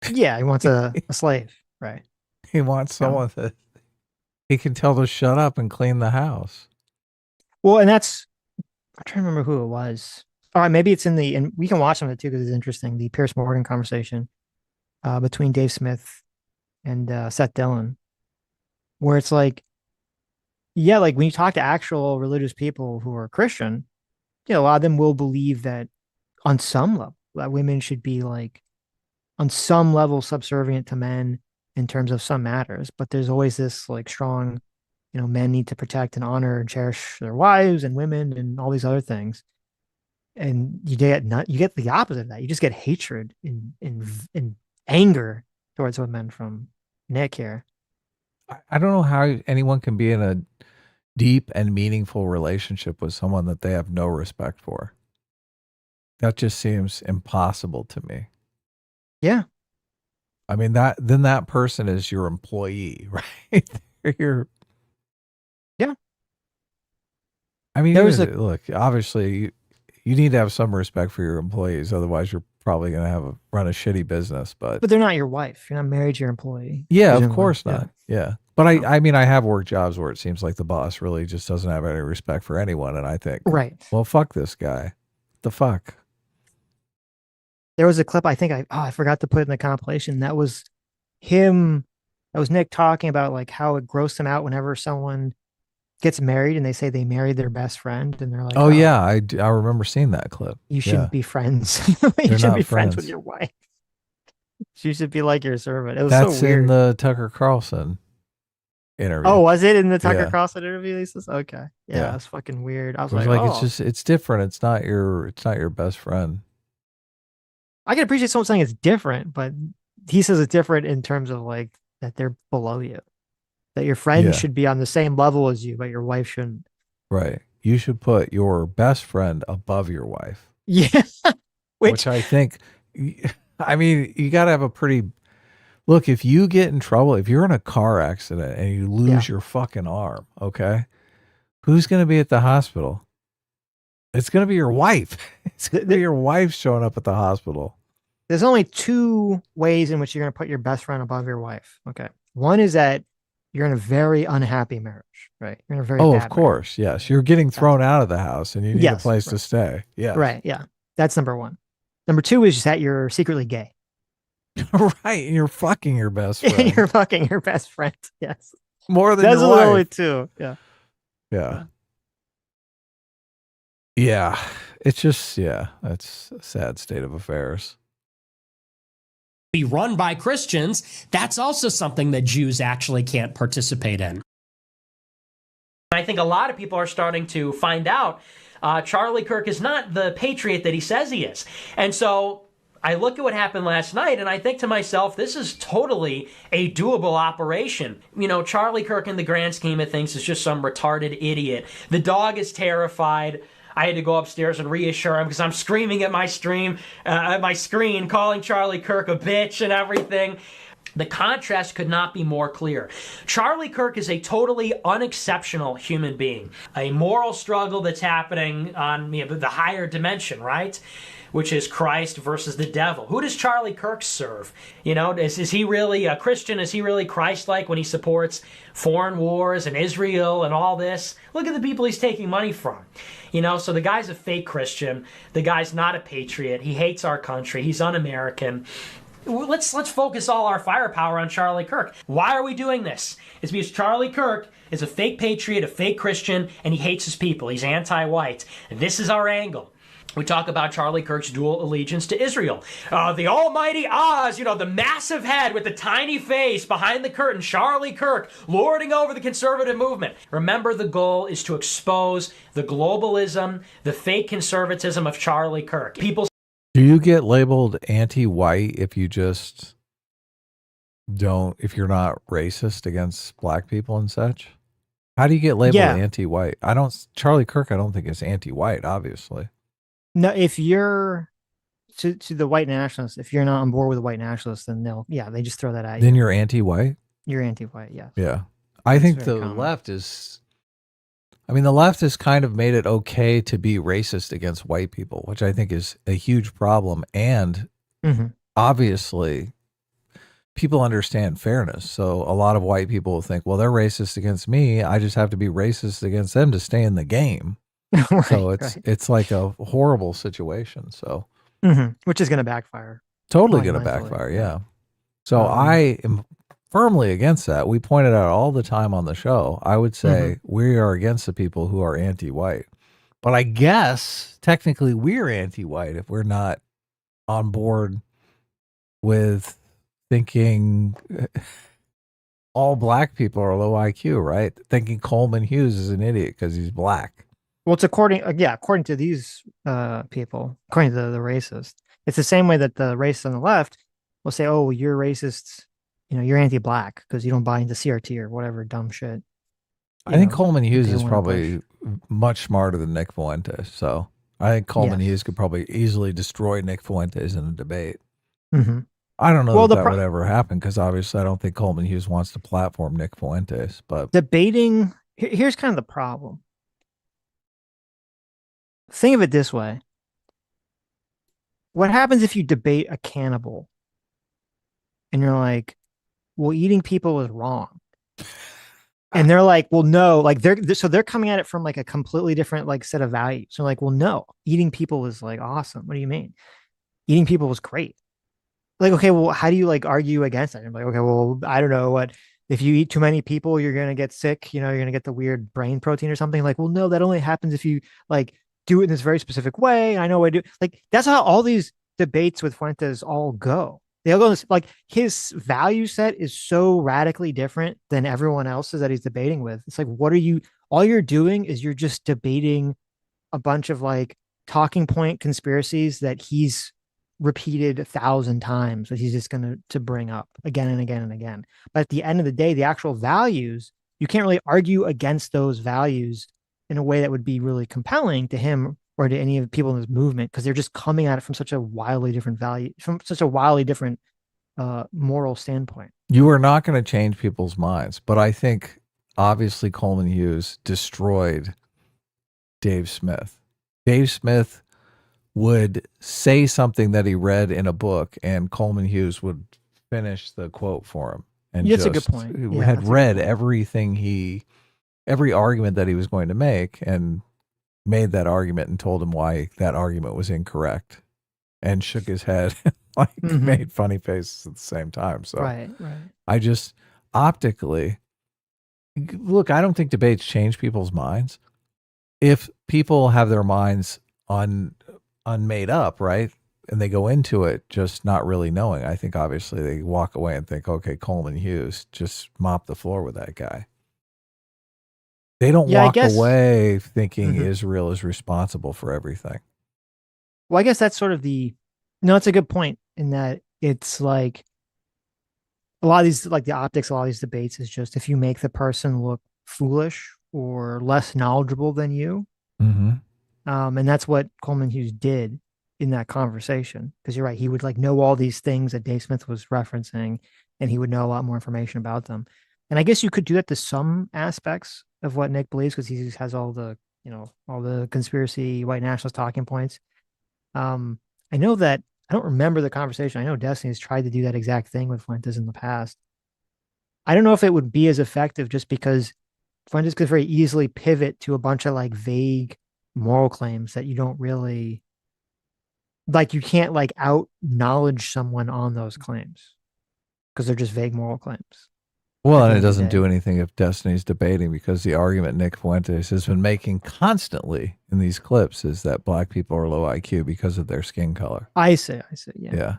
Yeah, he wants a slave, right? He wants someone that he can tell to shut up and clean the house. Well, and I'm trying to remember who it was. All right, maybe it's and we can watch some of it too because it's interesting. The Pierce Morgan conversation between Dave Smith and Seth Dillon, where it's like, yeah, like when you talk to actual religious people who are Christian, a lot of them will believe that on some level that women should be like on some level subservient to men in terms of some matters, but there's always this like strong, men need to protect and honor and cherish their wives and women and all these other things. And you get the opposite of that. You just get hatred and anger towards women from Nick here. I don't know how anyone can be in a deep and meaningful relationship with someone that they have no respect for. That just seems impossible to me. Yeah. I mean, that person is your employee, right? Yeah. I mean, look, obviously you need to have some respect for your employees. Otherwise you're probably going to run a shitty business, but they're not your wife. You're not married to your employee. Yeah, of course not. Yeah. But I mean, I have worked jobs where it seems like the boss really just doesn't have any respect for anyone. And I think, right. Well, fuck this guy. What the fuck? There was a clip, I think I forgot to put in the compilation. That was him. That was Nick talking about like how it grossed him out whenever someone gets married and they say they married their best friend and they're like, oh yeah, I remember seeing that clip. You shouldn't be friends. You should be friends with your wife. She should be like your servant. It was That's so weird. in the Tucker Carlson interview. Oh, was it in the Tucker Carlson interview? He says, okay. Yeah, that's fucking weird. I was like, it's different. It's not your best friend. I can appreciate someone saying it's different, but he says it's different in terms of like that they're below you. That your friend should be on the same level as you, but your wife shouldn't. Right. You should put your best friend above your wife. Yeah. Which I think, I mean, you got to have a pretty, look, if you get in trouble, if you're in a car accident and you lose your fucking arm, okay, who's going to be at the hospital? It's going to be your wife. It's going to be your wife showing up at the hospital. There's only two ways in which you're going to put your best friend above your wife. Okay. One is that you're in a very unhappy marriage, right? You're in a very bad of course. marriage. Yes. You're getting thrown out of the house and you need a place to stay. Yeah. Right. Yeah. That's number one. Number two is just that you're secretly gay. Right. And you're fucking your best friend. And you're fucking your best friend. Yes. More than that's your wife. only two. Yeah. Yeah. Yeah. It's just, that's a sad state of affairs. Be run by Christians, that's also something that Jews actually can't participate in. I think a lot of people are starting to find out Charlie Kirk is not the patriot that he says he is. And so I look at what happened last night and I think to myself, this is totally a doable operation. Charlie Kirk in the grand scheme of things is just some retarded idiot. The dog is terrified. I had to go upstairs and reassure him because I'm screaming at my screen, calling Charlie Kirk a bitch and everything. The contrast could not be more clear. Charlie Kirk is a totally unexceptional human being. A moral struggle that's happening on the higher dimension, right? Which is Christ versus the devil. Who does Charlie Kirk serve? Is he really a Christian? Is he really Christ-like when he supports foreign wars and Israel and all this? Look at the people he's taking money from. So the guy's a fake Christian. The guy's not a patriot. He hates our country. He's un-American. Let's focus all our firepower on Charlie Kirk. Why are we doing this? It's because Charlie Kirk is a fake patriot, a fake Christian, and he hates his people. He's anti-white. This is our angle. We talk about Charlie Kirk's dual allegiance to Israel. The almighty Oz, the massive head with the tiny face behind the curtain, Charlie Kirk, lording over the conservative movement. Remember, the goal is to expose the globalism, the fake conservatism of Charlie Kirk. Do you get labeled anti-white if you just if you're not racist against black people and such? How do you get labeled anti-white? Charlie Kirk, I don't think is anti-white, obviously. No, if you're to the white nationalists, if you're not on board with the white nationalists, then they just throw that at you. Then you're anti-white? You're anti-white, yeah. Yeah. I think the left is, I mean, the left has kind of made it okay to be racist against white people, which I think is a huge problem. And obviously, people understand fairness. So a lot of white people will think, well, they're racist against me. I just have to be racist against them to stay in the game. So it's like a horrible situation. So which is going to backfire. Totally going to backfire. Yeah. So I am firmly against that. We pointed out all the time on the show. I would say we are against the people who are anti-white. But I guess technically we're anti-white if we're not on board with thinking all black people are low IQ, right? Thinking Coleman Hughes is an idiot because he's black. Well, it's according to these people, according to the racist. It's the same way that the racists on the left will say, oh, you're racist, you're anti-black because you don't buy into CRT or whatever dumb shit. I think Coleman Hughes is probably much smarter than Nick Fuentes. So I think Coleman Hughes could probably easily destroy Nick Fuentes in a debate. I don't know that would ever happen because obviously I don't think Coleman Hughes wants to platform Nick Fuentes. But debating, here's kind of the problem. Think of it this way. What happens if you debate a cannibal and you're like, well, eating people is wrong. And they're like, well, no, like they're coming at it from like a completely different like set of values. So like, well, no, eating people is like awesome. What do you mean? Eating people was great. Like, okay, well, how do you like argue against it? I'm like, okay, well, I don't know what, if you eat too many people, you're going to get sick, you're going to get the weird brain protein or something. Like, well, no, that only happens if you like do it in this very specific way. And I know I do. Like, that's how all these debates with Fuentes all go. They all go this, like his value set is so radically different than everyone else's that he's debating with. It's like, all you're doing is you're just debating a bunch of like talking point conspiracies that he's repeated 1,000 times that he's just going to bring up again and again and again. But at the end of the day, the actual values, you can't really argue against those values in a way that would be really compelling to him or to any of the people in this movement, because they're just coming at it from such a wildly different value, from such a wildly different moral standpoint. You are not going to change people's minds, but I think obviously Coleman Hughes destroyed Dave Smith. Dave Smith would say something that he read in a book and Coleman Hughes would finish the quote for him. And that's a good point. He had read everything every argument that he was going to make and made that argument and told him why that argument was incorrect and shook his head like made funny faces at the same time. So right. I just optically look, I don't think debates change people's minds. If people have their minds unmade up, right? And they go into it just not really knowing. I think obviously they walk away and think, okay, Coleman Hughes, just mop the floor with that guy. They don't walk away thinking Israel is responsible for everything. Well, I guess that's sort of it's a good point in that it's like a lot of these, like the optics, a lot of these debates is just if you make the person look foolish or less knowledgeable than you. And that's what Coleman Hughes did in that conversation. Because you're right, he would like know all these things that Dave Smith was referencing, and he would know a lot more information about them. And I guess you could do that to some aspects of what Nick believes, because he has all the, all the conspiracy white nationalist talking points. I know that I don't remember the conversation. I know Destiny's tried to do that exact thing with Fuentes in the past. I don't know if it would be as effective just because Fuentes could very easily pivot to a bunch of like vague moral claims that you don't really like. You can't like out knowledge someone on those claims because they're just vague moral claims. Well, and it doesn't do anything if Destiny's debating, because the argument Nick Fuentes has been making constantly in these clips is that black people are low IQ because of their skin color. I see. Yeah. Yeah.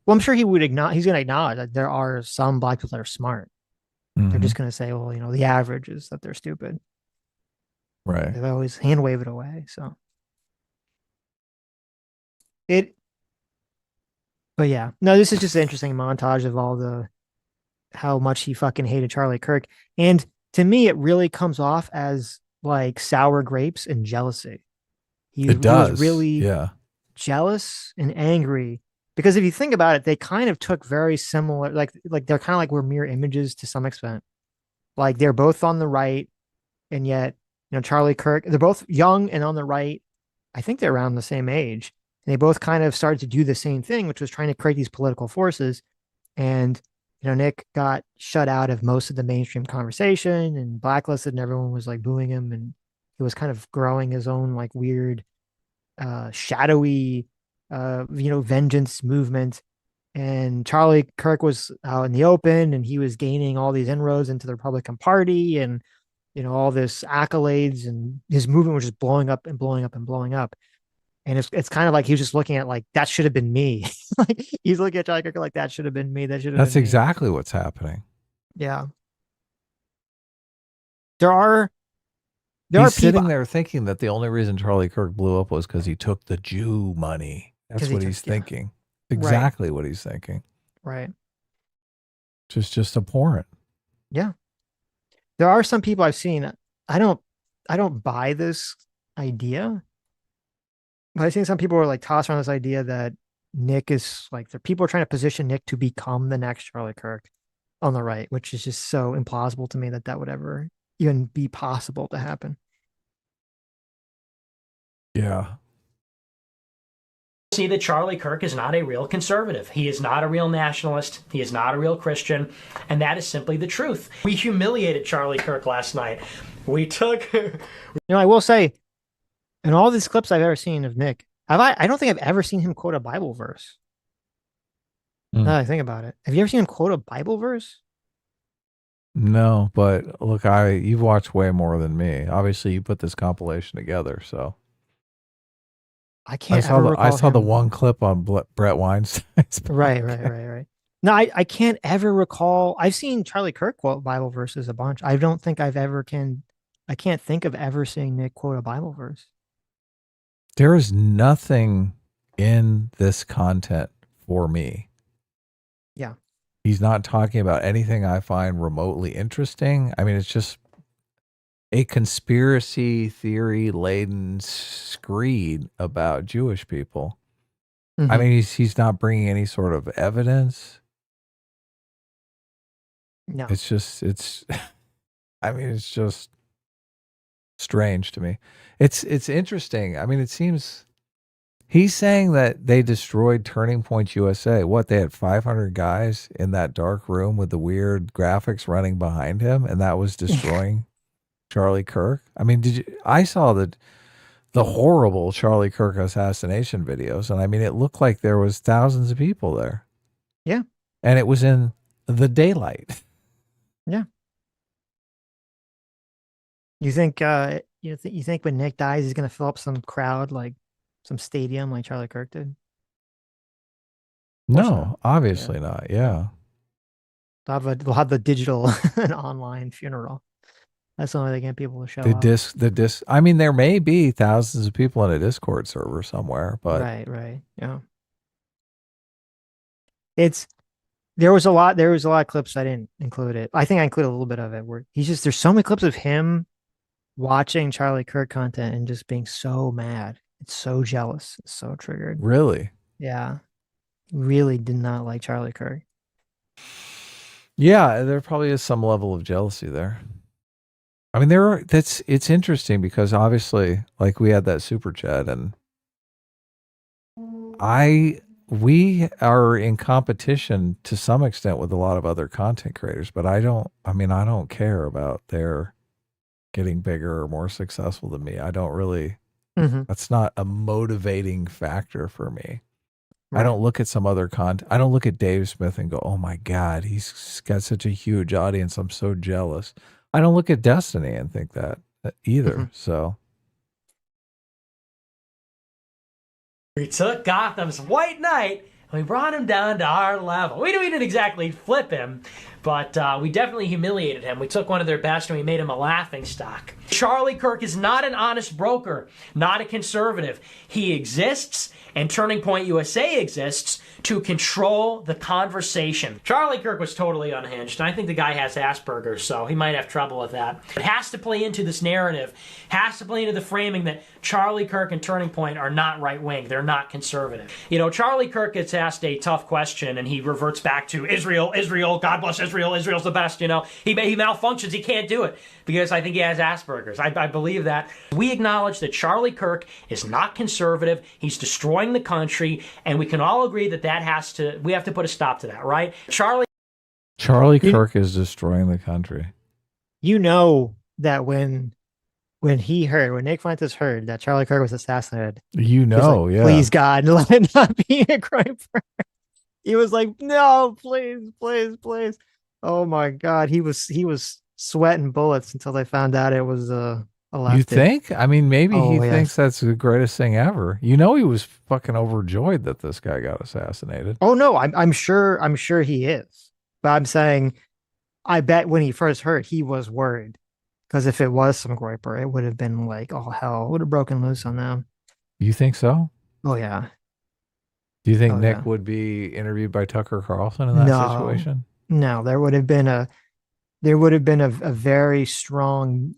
Well, I'm sure he would acknowledge, he's going to acknowledge that there are some black people that are smart. They're just going to say, well, the average is that they're stupid. Right. They always hand wave it away. So but yeah, no, this is just an interesting montage of all how much he fucking hated Charlie Kirk. And to me, it really comes off as like sour grapes and jealousy. He was really jealous and angry, because if you think about it, they kind of took very similar, like they're kind of like we're mirror images to some extent. Like they're both on the right, and yet, Charlie Kirk, they're both young and on the right. I think they're around the same age. And they both kind of started to do the same thing, which was trying to create these political forces. And, Nick got shut out of most of the mainstream conversation and blacklisted, and everyone was like booing him. And he was kind of growing his own like weird, shadowy, vengeance movement. And Charlie Kirk was out in the open, and he was gaining all these inroads into the Republican Party, and all this accolades, and his movement was just blowing up and blowing up and blowing up. And it's kind of like he was just looking at like that should have been me. Like he's looking at Charlie Kirk like that should have been me. That should have. That's been exactly what's happening. Yeah. There are He's sitting people there thinking that the only reason Charlie Kirk blew up was because he took the Jew money. That's what he's thinking. Exactly what he's thinking. Right. Just abhorrent. Yeah. There are some people I've seen. I don't buy this idea. But I've seen some people are like toss around this idea that Nick is like people are trying to position Nick to become the next Charlie Kirk on the right, which is just so implausible to me that would ever even be possible to happen. Yeah. See that Charlie Kirk is not a real conservative. He is not a real nationalist. He is not a real Christian. And that is simply the truth. We humiliated Charlie Kirk last night. We took... I will say, in all these clips I've ever seen of Nick, I don't think I've ever seen him quote a Bible verse. Now that I think about it. Have you ever seen him quote a Bible verse? No, but look, you've watched way more than me. Obviously, you put this compilation together, so... I saw the one clip on Brett Weinstein's. Right. No, I can't ever recall. I've seen Charlie Kirk quote Bible verses a bunch. I don't think I can't think of ever seeing Nick quote a Bible verse. There is nothing in this content for me. Yeah. He's not talking about anything I find remotely interesting. I mean, it's just a conspiracy theory laden screed about Jewish people. Mm-hmm. I mean, he's not bringing any sort of evidence. No. It's just strange to me. It's interesting. I mean, it seems he's saying that they destroyed Turning Point USA. What, they had 500 guys in that dark room with the weird graphics running behind him, and that was destroying Charlie Kirk? I mean, I saw the horrible Charlie Kirk assassination videos, and I mean, it looked like there was thousands of people there. Yeah. And it was in the daylight. Yeah. You think you think when Nick dies he's going to fill up some crowd, like some stadium like Charlie Kirk did? No, obviously not. Yeah. They'll have the digital and online funeral. That's the only way they get people to show up. The disc. I mean, there may be thousands of people in a Discord server somewhere, but right. Yeah. There was a lot of clips I didn't include it. I think I included a little bit of it where there's so many clips of him watching Charlie Kirk content and just being so mad. It's so jealous. It's so triggered. Really? Yeah. Really did not like Charlie Kirk. Yeah, there probably is some level of jealousy there. I mean, it's interesting because obviously, like, we had that super chat, and we are in competition to some extent with a lot of other content creators, but I don't care about their getting bigger or more successful than me. I don't really, that's not a motivating factor for me. Right. I don't look at some other content. I don't look at Dave Smith and go, oh my God, he's got such a huge audience. I'm so jealous. I don't look at Destiny and think that either. So we took Gotham's White Knight and we brought him down to our level. We didn't exactly flip him, but we definitely humiliated him. We took one of their best and we made him a laughingstock. Charlie Kirk is not an honest broker, not a conservative. He exists, and Turning Point USA exists to control the conversation. Charlie Kirk was totally unhinged, and I think the guy has Asperger's, so he might have trouble with that. It has to play into this narrative, has to play into the framing that Charlie Kirk and Turning Point are not right-wing, they're not conservative. Charlie Kirk gets asked a tough question, and he reverts back to Israel, God bless Israel. Israel's the best, you know. He malfunctions, he can't do it because I think he has Asperger's. I believe that. We acknowledge that Charlie Kirk is not conservative. He's destroying the country, and we can all agree that we have to put a stop to that, right? Charlie Kirk is destroying the country. You know that when Nick Fuentes heard that Charlie Kirk was assassinated, you know, like, please God, let it not be a Groyper. He was like, no, please, please, please. Oh my God, he was sweating bullets until they found out it was a lefty. You think? I mean, maybe he thinks that's the greatest thing ever. You know, he was fucking overjoyed that this guy got assassinated. Oh no, I'm sure he is. But I'm saying, I bet when he first heard, he was worried. Because if it was some Groyper, it would have been like, oh hell, it would have broken loose on them. You think so? Oh yeah. Do you think Nick would be interviewed by Tucker Carlson in that situation? No, there would have been a very strong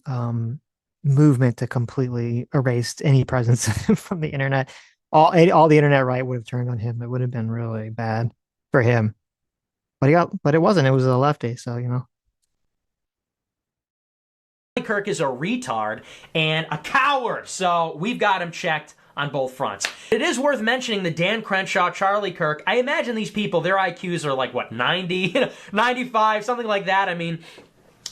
movement to completely erase any presence of him from the internet. All the internet right would have turned on him. It would have been really bad for him. But it wasn't. It was a lefty, so you know. Kirk is a retard and a coward, so we've got him checked on both fronts. It is worth mentioning that Dan Crenshaw, Charlie Kirk, I imagine these people, their IQs are like, what, 90, 95, something like that. I mean,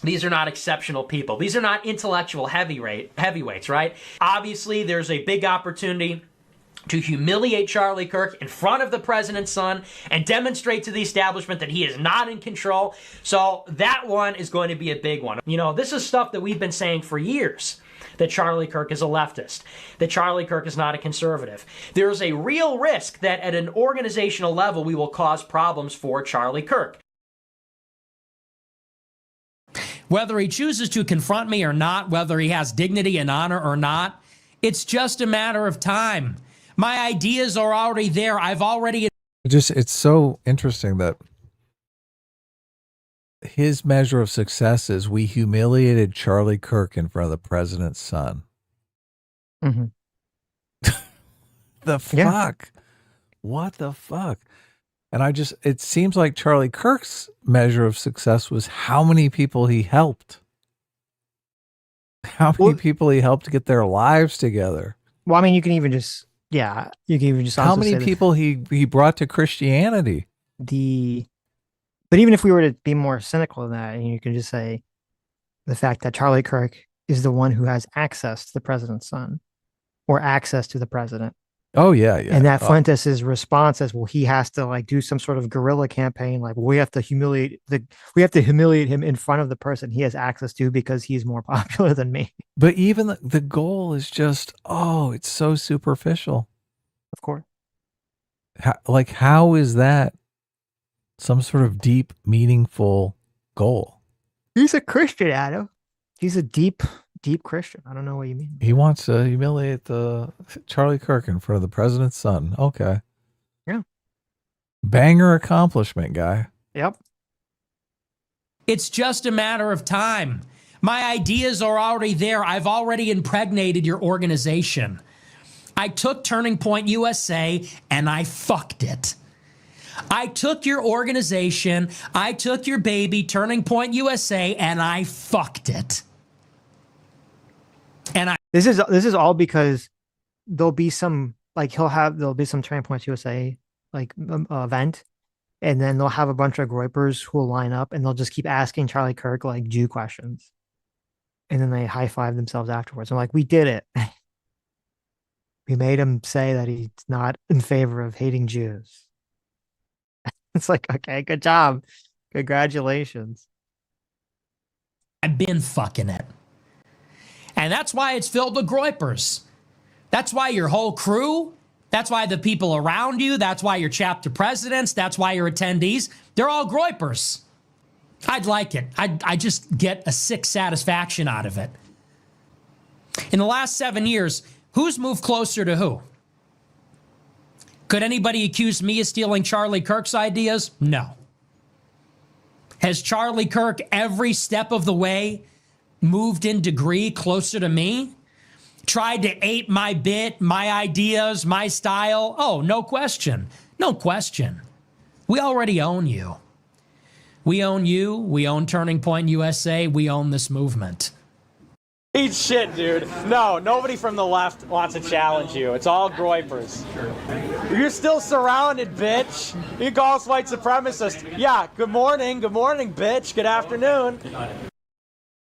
these are not exceptional people. These are not intellectual heavyweights, right? Obviously, there's a big opportunity to humiliate Charlie Kirk in front of the president's son and demonstrate to the establishment that he is not in control. So that one is going to be a big one. You know, this is stuff that we've been saying for years, that Charlie Kirk is a leftist, that Charlie Kirk is not a conservative. There is a real risk that at an organizational level we will cause problems for Charlie Kirk. Whether he chooses to confront me or not, whether he has dignity and honor or not, it's just a matter of time. My ideas are already there. It's so interesting that his measure of success is we humiliated Charlie Kirk in front of the president's son. Mm-hmm. The fuck? What the fuck? And it seems like Charlie Kirk's measure of success was how many people he helped. How many people he helped get their lives together. Well, I mean, you can even just how many people he brought to Christianity. But even if we were to be more cynical than that, and you can just say the fact that Charlie Kirk is the one who has access to the president's son or access to the president. Oh yeah. And that Fuentes' response is, well, he has to like do some sort of guerrilla campaign. Like we have to humiliate him in front of the person he has access to because he's more popular than me. But even the goal is just, it's so superficial. Of course. How is that some sort of deep, meaningful goal? He's a Christian, Adam. He's a deep Christian. I don't know what you mean. He wants to humiliate Charlie Kirk in front of the president's son. Okay. Yeah. Banger accomplishment, guy. Yep. It's just a matter of time. My ideas are already there. I've already impregnated your organization. I took Turning Point USA and I fucked it. I took your organization, I took your baby, Turning Point USA, and I fucked it. And this is all because there'll be some Turning Point USA event, and then they'll have a bunch of Groypers who will line up and they'll just keep asking Charlie Kirk like Jew questions, and then they high five themselves afterwards. I'm like, we did it. We made him say that he's not in favor of hating Jews. It's like, okay, good job. Congratulations. I've been fucking it. And that's why it's filled with Groypers. That's why your whole crew, that's why the people around you, that's why your chapter presidents, that's why your attendees, they're all Groypers. I'd like it. I just get a sick satisfaction out of it. In the last 7 years, who's moved closer to who? Could anybody accuse me of stealing Charlie Kirk's ideas? No. Has Charlie Kirk every step of the way moved in degree closer to me? Tried to ape my bit, my ideas, my style? Oh, no question. No question. We already own you. We own you. We own Turning Point USA. We own this movement. Eat shit, dude. No, nobody from the left wants to challenge you. It's all groypers. You're still surrounded, bitch. You call us white supremacists. Yeah, good morning, bitch. Good afternoon.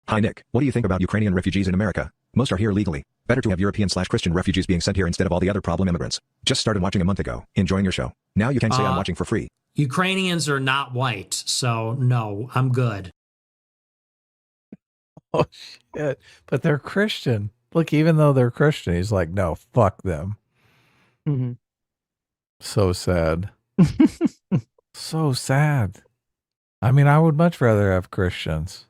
Hi, Nick. What do you think about Ukrainian refugees in America? Most are here legally. Better to have European/Christian refugees being sent here instead of all the other problem immigrants. Just started watching a month ago. Enjoying your show. Now you can say I'm watching for free. Ukrainians are not white, so no, I'm good. Oh, shit. But they're Christian. Look, even though they're Christian, he's like, no, fuck them. Mm-hmm. So sad. So sad. I mean, I would much rather have Christians.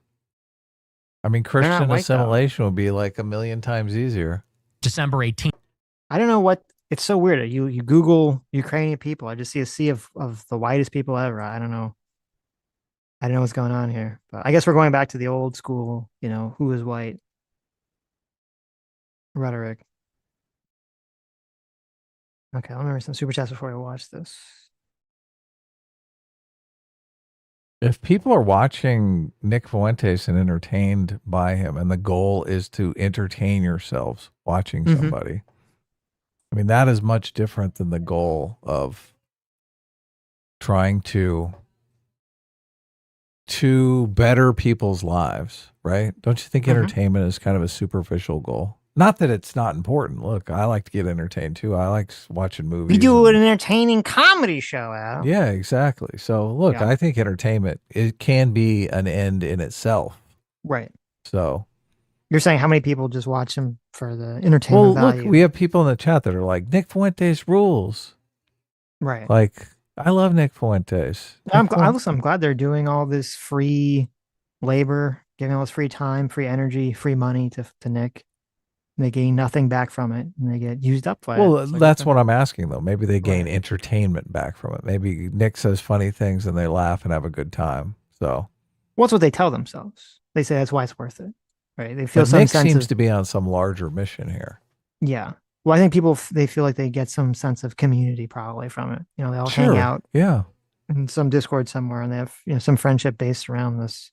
I mean, Christian assimilation would be like a million times easier. December 18th. I don't know what. It's so weird. You Google Ukrainian people. I just see a sea of the whitest people ever. I don't know. I don't know what's going on here, but I guess we're going back to the old school, who is white rhetoric. Okay, I'll remember some super chats before I watch this. If people are watching Nick Fuentes and entertained by him, and the goal is to entertain yourselves watching somebody, I mean, that is much different than the goal of trying to better people's lives, right? Don't you think entertainment is kind of a superficial goal? Not that it's not important. Look, I like to get entertained too. I like watching movies. We do an entertaining comedy show, Al. Yeah, exactly. So look, I think entertainment, it can be an end in itself. Right. So you're saying how many people just watch him for the entertainment value? Look, we have people in the chat that are like, Nick Fuentes rules. Right. Like, I love Nick Fuentes. I'm glad they're doing all this free labor, giving all this free time, free energy, free money to Nick. They gain nothing back from it, and they get used up by it. Well, that's what I'm asking, though. Maybe they gain entertainment back from it. Maybe Nick says funny things and they laugh and have a good time. So, what's what they tell themselves? They say that's why it's worth it, right? They feel but some Nick sense seems to be on some larger mission here. Yeah. Well, I think people they feel like they get some sense of community probably from it. They all hang out, in some Discord somewhere, and they have some friendship based around this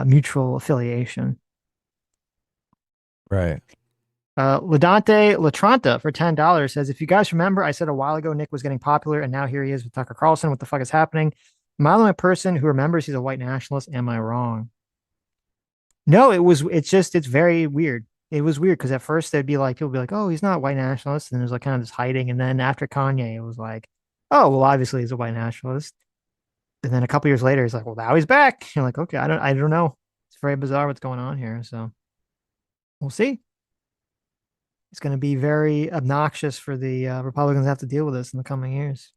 mutual affiliation. Right. Ladante Latranta for $10 says, if you guys remember, I said a while ago Nick was getting popular, and now here he is with Tucker Carlson. What the fuck is happening? Am I the only person who remembers he's a white nationalist? Am I wrong? No, it's very weird. It was weird because at first people be like, oh, he's not a white nationalist. And there's like kind of this hiding. And then after Kanye, it was like, oh, well, obviously he's a white nationalist. And then a couple years later, he's like, well, now he's back. You're like, okay, I don't know. It's very bizarre what's going on here. So we'll see. It's going to be very obnoxious for the Republicans to have to deal with this in the coming years.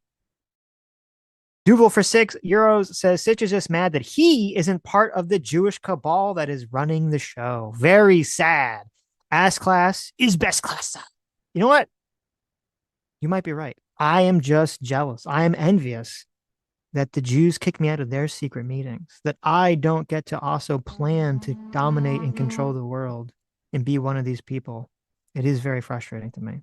Duval for €6 says, Sitch is just mad that he isn't part of the Jewish cabal that is running the show. Very sad. Ass class is best class. You know what? You might be right. I am just jealous. I am envious that the Jews kick me out of their secret meetings, that I don't get to also plan to dominate and control the world and be one of these people. It is very frustrating to me.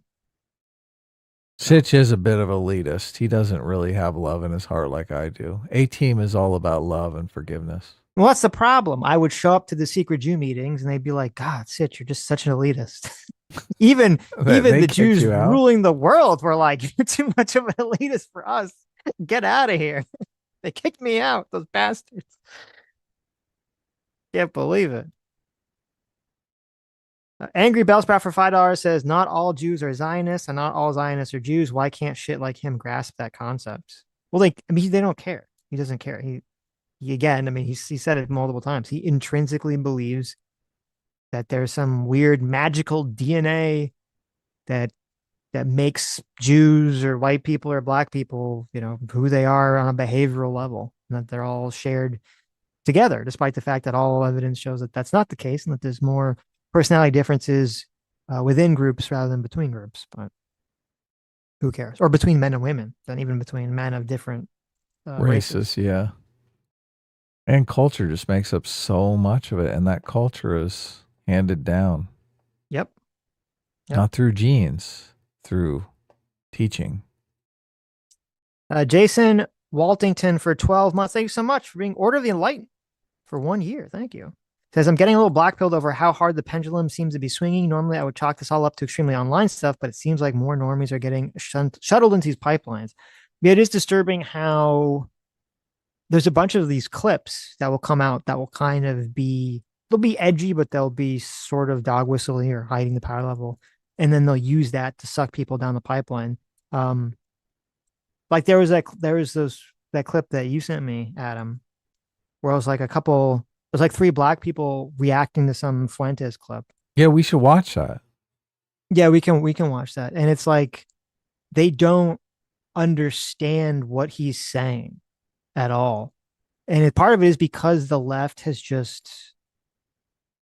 Sitch is a bit of elitist. He doesn't really have love in his heart like I do. A-Team is all about love and forgiveness. Well, that's the problem. I would show up to the secret Jew meetings and they'd be like, God, Sitch, you're just such an elitist. even the Jews ruling the world were like, you're too much of an elitist for us. Get out of here. They kicked me out, those bastards. Can't believe it. Angry Bellsprout for $5 says, not all Jews are Zionists and not all Zionists are Jews. Why can't shit like him grasp that concept? Well, they don't care. He doesn't care. He said it multiple times. He intrinsically believes that there's some weird magical DNA that makes Jews or white people or black people, who they are on a behavioral level, and that they're all shared together, despite the fact that all evidence shows that that's not the case, and that there's more personality differences within groups rather than between groups. But who cares? Or between men and women, than even between men of different races. Yeah. And culture just makes up so much of it, and that culture is handed down. Yep. Not through genes, through teaching. Jason Waltington for 12 months. Thank you so much for being Order of the Enlightened for 1 year. Thank you. Says, I'm getting a little black-pilled over how hard the pendulum seems to be swinging. Normally, I would chalk this all up to extremely online stuff, but it seems like more normies are getting shuttled into these pipelines. Yeah, it is disturbing how there's a bunch of these clips that will come out that will kind of be, they'll be edgy, but they'll be sort of dog whistling or hiding the power level. And then they'll use that to suck people down the pipeline. Like there was that clip that you sent me, Adam, where it was like it was like 3 black people reacting to some Fuentes clip. Yeah, we should watch that. Yeah, we can watch that. And it's like they don't understand what he's saying at all. And part of it is because the left has just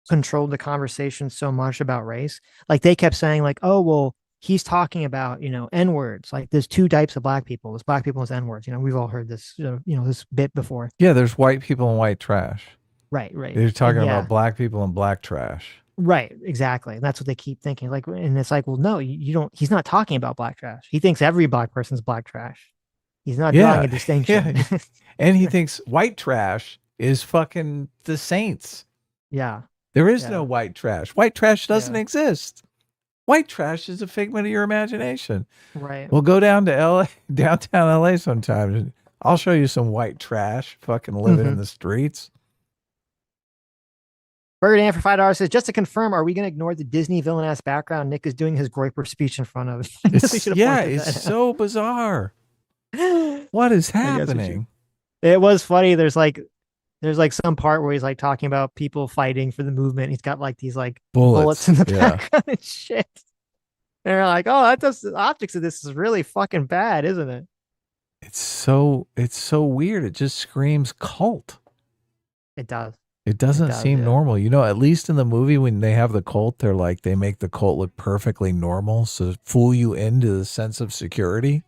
controlled the conversation so much about race. Like they kept saying like, oh, well, he's talking about, N-words. Like there's 2 types of black people. There's black people and there's N-words. We've all heard this, this bit before. Yeah, there's white people and white trash. Right. They're talking about black people and black trash. Right, exactly. And that's what they keep thinking. Like, and it's like, well, no, you don't. He's not talking about black trash. He thinks every black person's black trash. He's not drawing a distinction. Yeah. And he thinks white trash is fucking the saints. Yeah. There is no white trash. White trash doesn't exist. White trash is a figment of your imagination. Right. Well, go down to LA, downtown LA sometime. And I'll show you some white trash fucking living in the streets. Burger Dan for $5 says, just to confirm, are we going to ignore the Disney villain-ass background Nick is doing his Groyper speech in front of? It's so bizarre. What is happening? It was funny. There's like some part where he's like talking about people fighting for the movement. He's got like these like bullets in the background and shit. And they're like, oh, the optics of this is really fucking bad, isn't it? It's so weird. It just screams cult. It does. It doesn't seem normal. At least in the movie when they have the cult, they make the cult look perfectly normal. So fool you into the sense of security.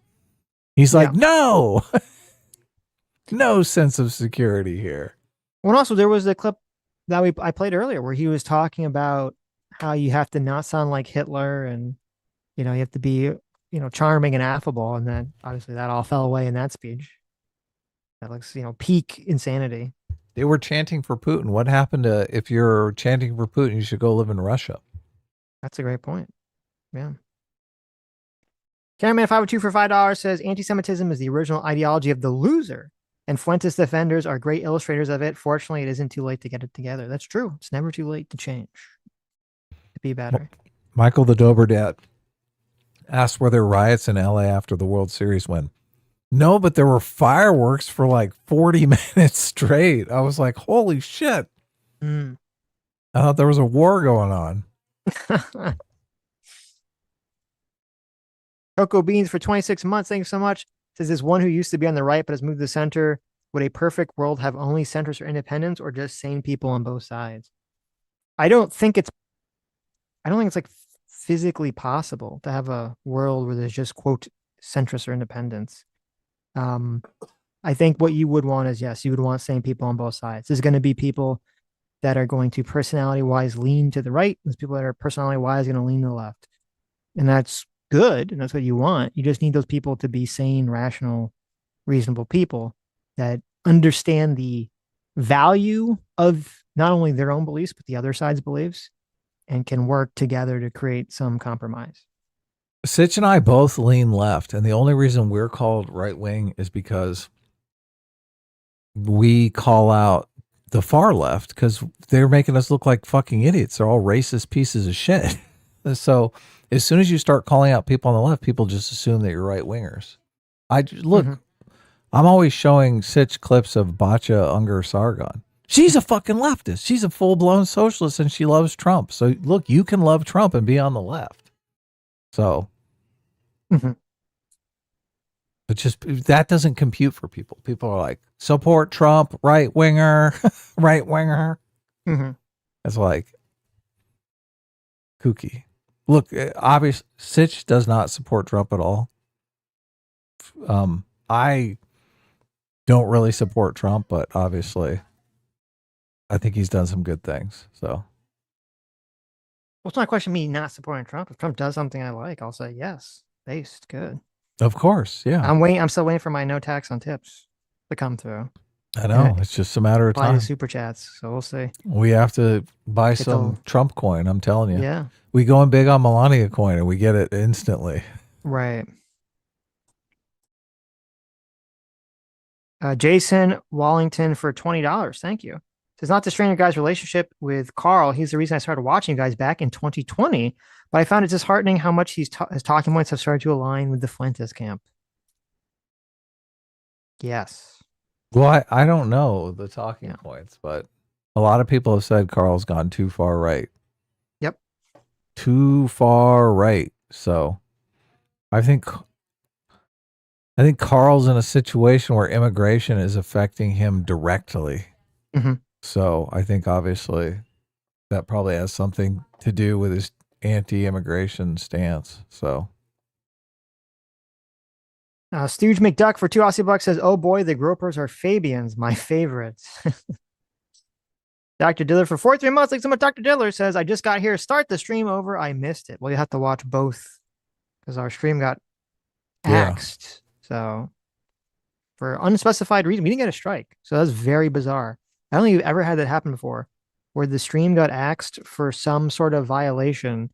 He's like, no, no sense of security here. Well, also there was the clip that I played earlier where he was talking about how you have to not sound like Hitler and, you have to be, charming and affable. And then obviously that all fell away in that speech. That looks, peak insanity. They were chanting for Putin. What happened to, if you're chanting for Putin, you should go live in Russia? That's a great point. Yeah. Cameraman 502 for $5 says, anti-Semitism is the original ideology of the loser, and Fuentes defenders are great illustrators of it. Fortunately, it isn't too late to get it together. That's true. It's never too late to change, to be better. Michael the Doberdat asked were there riots in LA after the World Series win. No, but there were fireworks for like 40 minutes straight. I was like, holy shit. I thought there was a war going on. Cocoa Beans for 26 months. Thanks so much. Says, this one who used to be on the right but has moved to the center. Would a perfect world have only centrists or independents or just sane people on both sides? I don't think it's like physically possible to have a world where there's just quote centrists or independents. I think what you would want is, yes, you would want sane people on both sides. There's going to be people that are going to personality wise lean to the right. There's people that are personality wise going to lean to the left. And that's good. And that's what you want. You just need those people to be sane, rational, reasonable people that understand the value of not only their own beliefs, but the other side's beliefs and can work together to create some compromise. Sitch and I both lean left, and the only reason we're called right wing is because we call out the far left because they're making us look like fucking idiots. They're all racist pieces of shit. So as soon as you start calling out people on the left, people just assume that you're right wingers. I'm always showing Sitch clips of Batya Unger Sargon. She's a fucking leftist. She's a full-blown socialist, and she loves Trump. So look, you can love Trump and be on the left. So, but just that doesn't compute for people. People are like, support Trump, right winger, right winger. It's like kooky. Look, obvious. Sitch does not support Trump at all. I don't really support Trump, but obviously, I think he's done some good things. So. Well, it's not a question of me not supporting Trump. If Trump does something I like, I'll say yes. Based, good. Of course, yeah. I'm still waiting for my no tax on tips to come through. I know. It's just a matter of Apply time. to super chats, so we'll see. We have to buy Get some the- Trump coin. I'm telling you. Yeah. We going big on Melania coin, and we get it instantly. Right. Jason Wallington for $20. Thank you. Says not to strain your guys' relationship with Carl. He's the reason I started watching you guys back in 2020. But I found it disheartening how much his talking points have started to align with the Fuentes camp. Yes. Well, I don't know the talking points, but a lot of people have said Carl's gone too far right. Yep. Too far right. So I think Carl's in a situation where immigration is affecting him directly. Mm-hmm. So I think obviously that probably has something to do with his anti-immigration stance. So Stooge McDuck for 2 Aussie bucks says, "Oh boy, the gropers are Fabians, my favorites." Dr. Diller for 43 months. Like someone, Dr. Diller says, "I just got here. Start the stream over. I missed it." Well, you have to watch both because our stream got axed. So for unspecified reason, we didn't get a strike. So that's very bizarre. I don't think you've ever had that happen before, where the stream got axed for some sort of violation,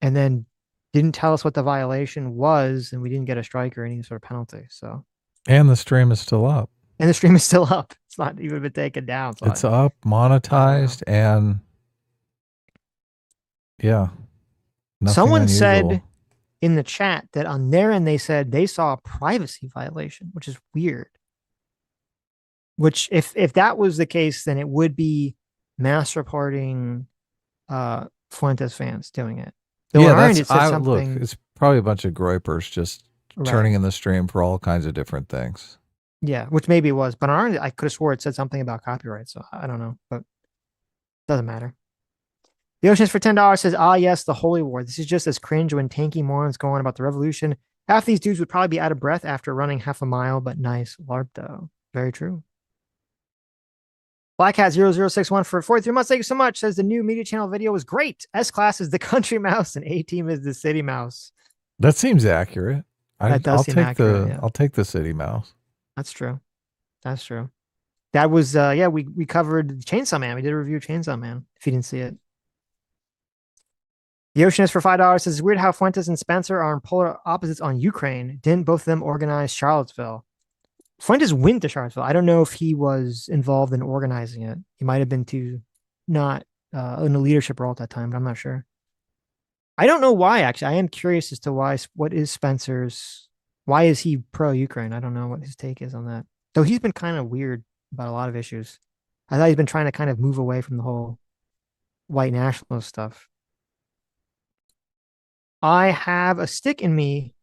and then didn't tell us what the violation was, and we didn't get a strike or any sort of penalty. So, and the stream is still up. And the stream is still up. It's not even been taken down. So it's up, monetized, and yeah. Someone unusual. said in the chat that on their end they said they saw a privacy violation, which is weird. Which if that was the case, then it would be mass reporting Fuentes fans doing it. Though yeah, on our end, that's it said something. Look, it's probably a bunch of groypers just turning in the stream for all kinds of different things. Yeah, which maybe it was, but on our end, I could have swore it said something about copyright, so I don't know, but doesn't matter. The Oceans for $10 says, "Ah, yes, the Holy War. This is just as cringe when tanky morons go on about the revolution. Half these dudes would probably be out of breath after running half a mile, but nice LARP though." Very true. Blackhat0061 for 43 months. Thank you so much. Says the new media channel video was great. S-Class is the country mouse and A-Team is the city mouse. That seems accurate. That does seem accurate, yeah. I'll take the city mouse. That's true. That's true. That was we covered Chainsaw Man. We did a review of Chainsaw Man, if you didn't see it. The Oceanist for $5 says, "It's weird how Fuentes and Spencer are on polar opposites on Ukraine. Didn't both of them organize Charlottesville?" Fuentes went to Charlottesville. I don't know if he was involved in organizing it. He might have been not in a leadership role at that time, but I'm not sure. I don't know why, actually. I am curious as to why is he pro-Ukraine? I don't know what his take is on that. Though he's been kind of weird about a lot of issues. I thought he's been trying to kind of move away from the whole white nationalist stuff. I have a stick in me.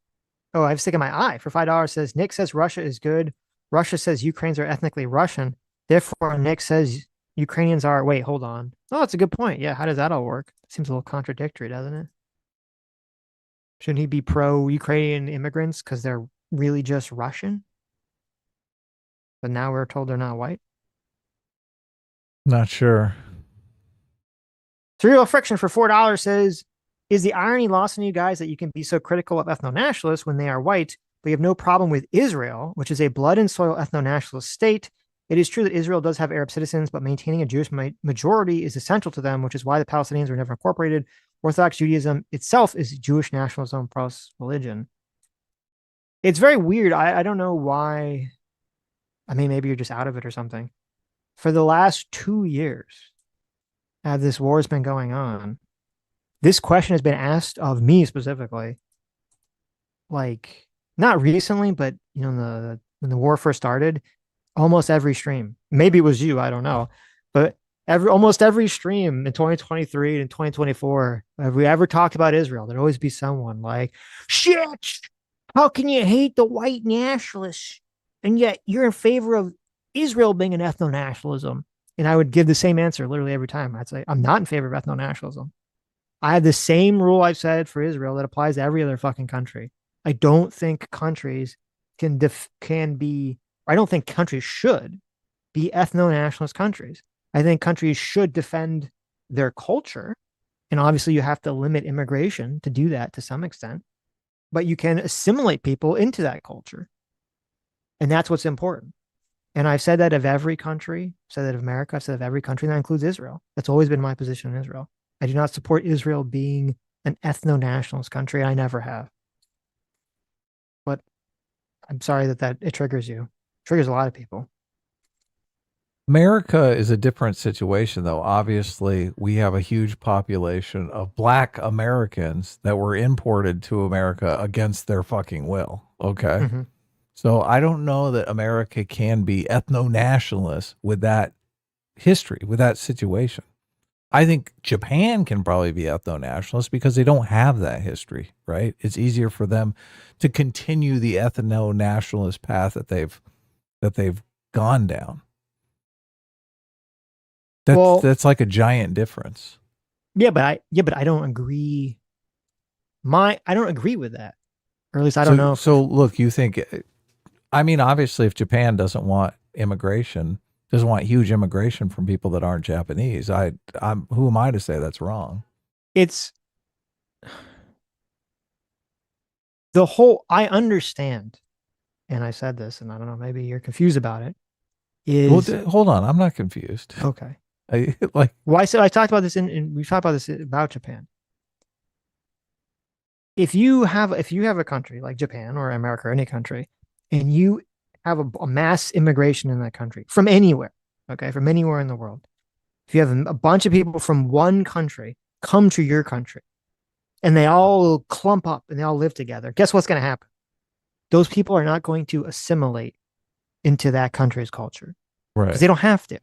Oh, I have a stick in my eye for $5. Says, "Nick says Russia is good. Russia says Ukrainians are ethnically Russian. Therefore, Nick says Ukrainians are..." Wait, hold on. Oh, that's a good point. Yeah, how does that all work? Seems a little contradictory, doesn't it? Shouldn't he be pro-Ukrainian immigrants because they're really just Russian? But now we're told they're not white. Not sure. Serial Friction for $4 says, "Is the irony lost on you guys that you can be so critical of ethno-nationalists when they are white, but you have no problem with Israel, which is a blood and soil ethno-nationalist state? It is true that Israel does have Arab citizens, but maintaining a Jewish majority is essential to them, which is why the Palestinians were never incorporated. Orthodox Judaism itself is Jewish nationalism plus religion." It's very weird. I don't know why. I mean, maybe you're just out of it or something. For the last 2 years, as this war has been going on, this question has been asked of me specifically. Like, not recently, but when the war first started, almost every stream. Maybe it was you, I don't know. But almost every stream in 2023 and 2024, have we ever talked about Israel, there'd always be someone like, "Shit! How can you hate the white nationalists? And yet you're in favor of Israel being an ethno-nationalism." And I would give the same answer literally every time. I'd say, I'm not in favor of ethno-nationalism. I have the same rule I've said for Israel that applies to every other fucking country. I don't think countries I don't think countries should be ethno-nationalist countries. I think countries should defend their culture. And obviously you have to limit immigration to do that to some extent. but you can assimilate people into that culture. And that's what's important. And I've said that of every country, I've said that of America, I've said of every country, and that includes Israel. That's always been my position on Israel. I do not support Israel being an ethno-nationalist country. I never have. But I'm sorry that it triggers you. It triggers a lot of people. America is a different situation, though. Obviously, we have a huge population of black Americans that were imported to America against their fucking will. Okay. Mm-hmm. So I don't know that America can be ethno-nationalist with that history, with that situation. I think Japan can probably be ethno-nationalist because they don't have that history, right? It's easier for them to continue the ethno-nationalist path that they've gone down. That's like a giant difference. Yeah, but I don't agree. I don't agree with that, or at least I don't know. So look, you think? I mean, obviously, if Japan doesn't want huge immigration from people that aren't Japanese, who am I to say that's wrong? It's I understand, and I said this, and I don't know, maybe you're confused about it. Hold on, I'm not confused. Okay. I talked about this we've talked about this about Japan. If you have a country like Japan or America or any country, and you have a mass immigration in that country from anywhere, okay, from anywhere in the world, if you have a bunch of people from one country come to your country and they all clump up and they all live together, guess what's going to happen? Those people are not going to assimilate into that country's culture. Right. Because they don't have to.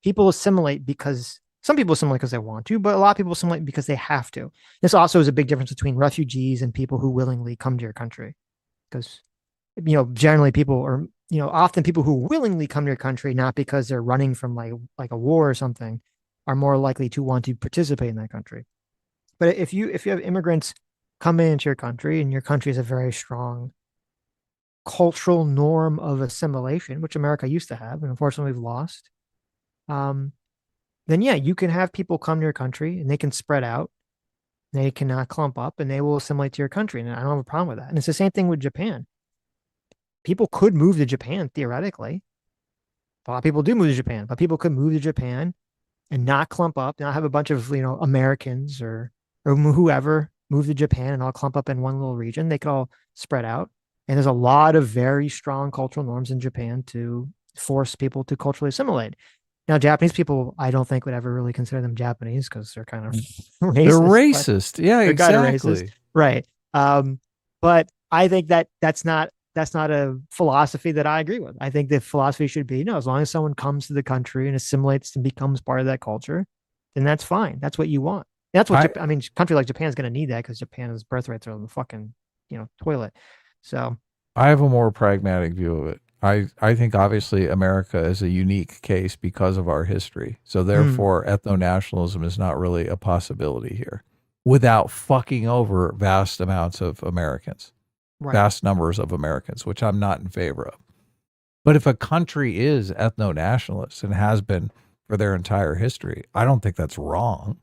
People assimilate because some people assimilate because they want to, but a lot of people assimilate because they have to. This also is a big difference between refugees and people who willingly come to your country. Because, generally people are, often people who willingly come to your country, not because they're running from like a war or something, are more likely to want to participate in that country. But if you have immigrants come into your country and your country is a very strong cultural norm of assimilation, which America used to have, and unfortunately we've lost, then yeah, you can have people come to your country and they can spread out, they can clump up, and they will assimilate to your country. And I don't have a problem with that. And it's the same thing with Japan. People could move to Japan theoretically. A lot of people do move to Japan, but people could move to Japan and not clump up, not have a bunch of Americans or whoever move to Japan and all clump up in one little region. They could all spread out. And there's a lot of very strong cultural norms in Japan to force people to culturally assimilate. Now, Japanese people, I don't think would ever really consider them Japanese because they're kind of racist. They're racist. Yeah, exactly. Kind of racist. Right. But I think that's not a philosophy that I agree with. I think the philosophy should be, as long as someone comes to the country and assimilates and becomes part of that culture, then that's fine. That's what you want. And that's what a country like Japan is going to need that because Japan's birth rates are on the fucking toilet. So I have a more pragmatic view of it. I think obviously America is a unique case because of our history. So therefore, ethno-nationalism is not really a possibility here without fucking over vast amounts of Americans, vast numbers of Americans, which I'm not in favor of. But if a country is ethno-nationalist and has been for their entire history, I don't think that's wrong.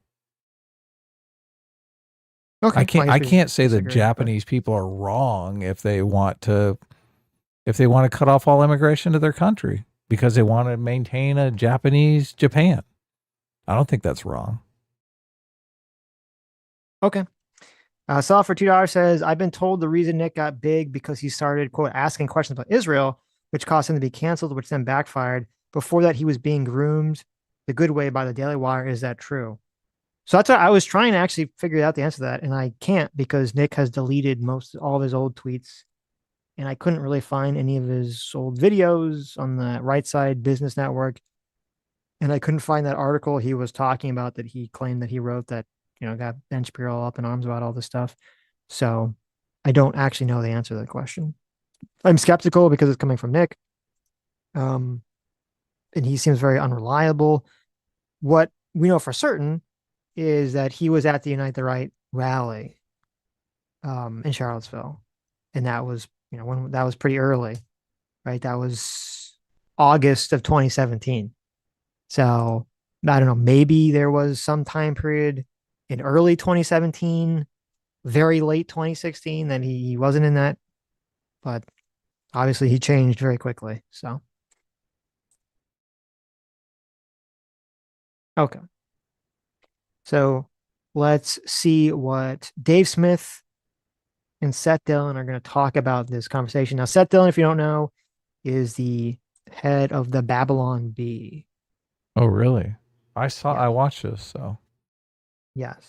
Okay. I can't say that Japanese people are wrong if they want to cut off all immigration to their country because they want to maintain a Japanese Japan. I don't think that's wrong. Okay. Saw for $2 says, I've been told the reason Nick got big because he started, quote, asking questions about Israel, which caused him to be canceled, which then backfired. Before that, he was being groomed the good way by the Daily Wire. Is that true? So that's what I was trying to actually figure out the answer to that, and I can't because Nick has deleted all of his old tweets, and I couldn't really find any of his old videos on the Right Side Business Network, and I couldn't find that article he was talking about that he claimed that he wrote that got Ben Shapiro up in arms about all this stuff. So I don't actually know the answer to the question. I'm skeptical because it's coming from Nick, and he seems very unreliable. What we know for certain is that he was at the Unite the Right rally in Charlottesville. And that was, when that was pretty early, right? That was August of 2017. So I don't know, maybe there was some time period in early 2017 very late 2016 that he wasn't in that, but obviously he changed very quickly. So, okay. So let's see what Dave Smith and Seth Dillon are going to talk about this conversation. Now, Seth Dillon, if you don't know, is the head of the Babylon Bee. Oh, really? I watched this, so. Yes.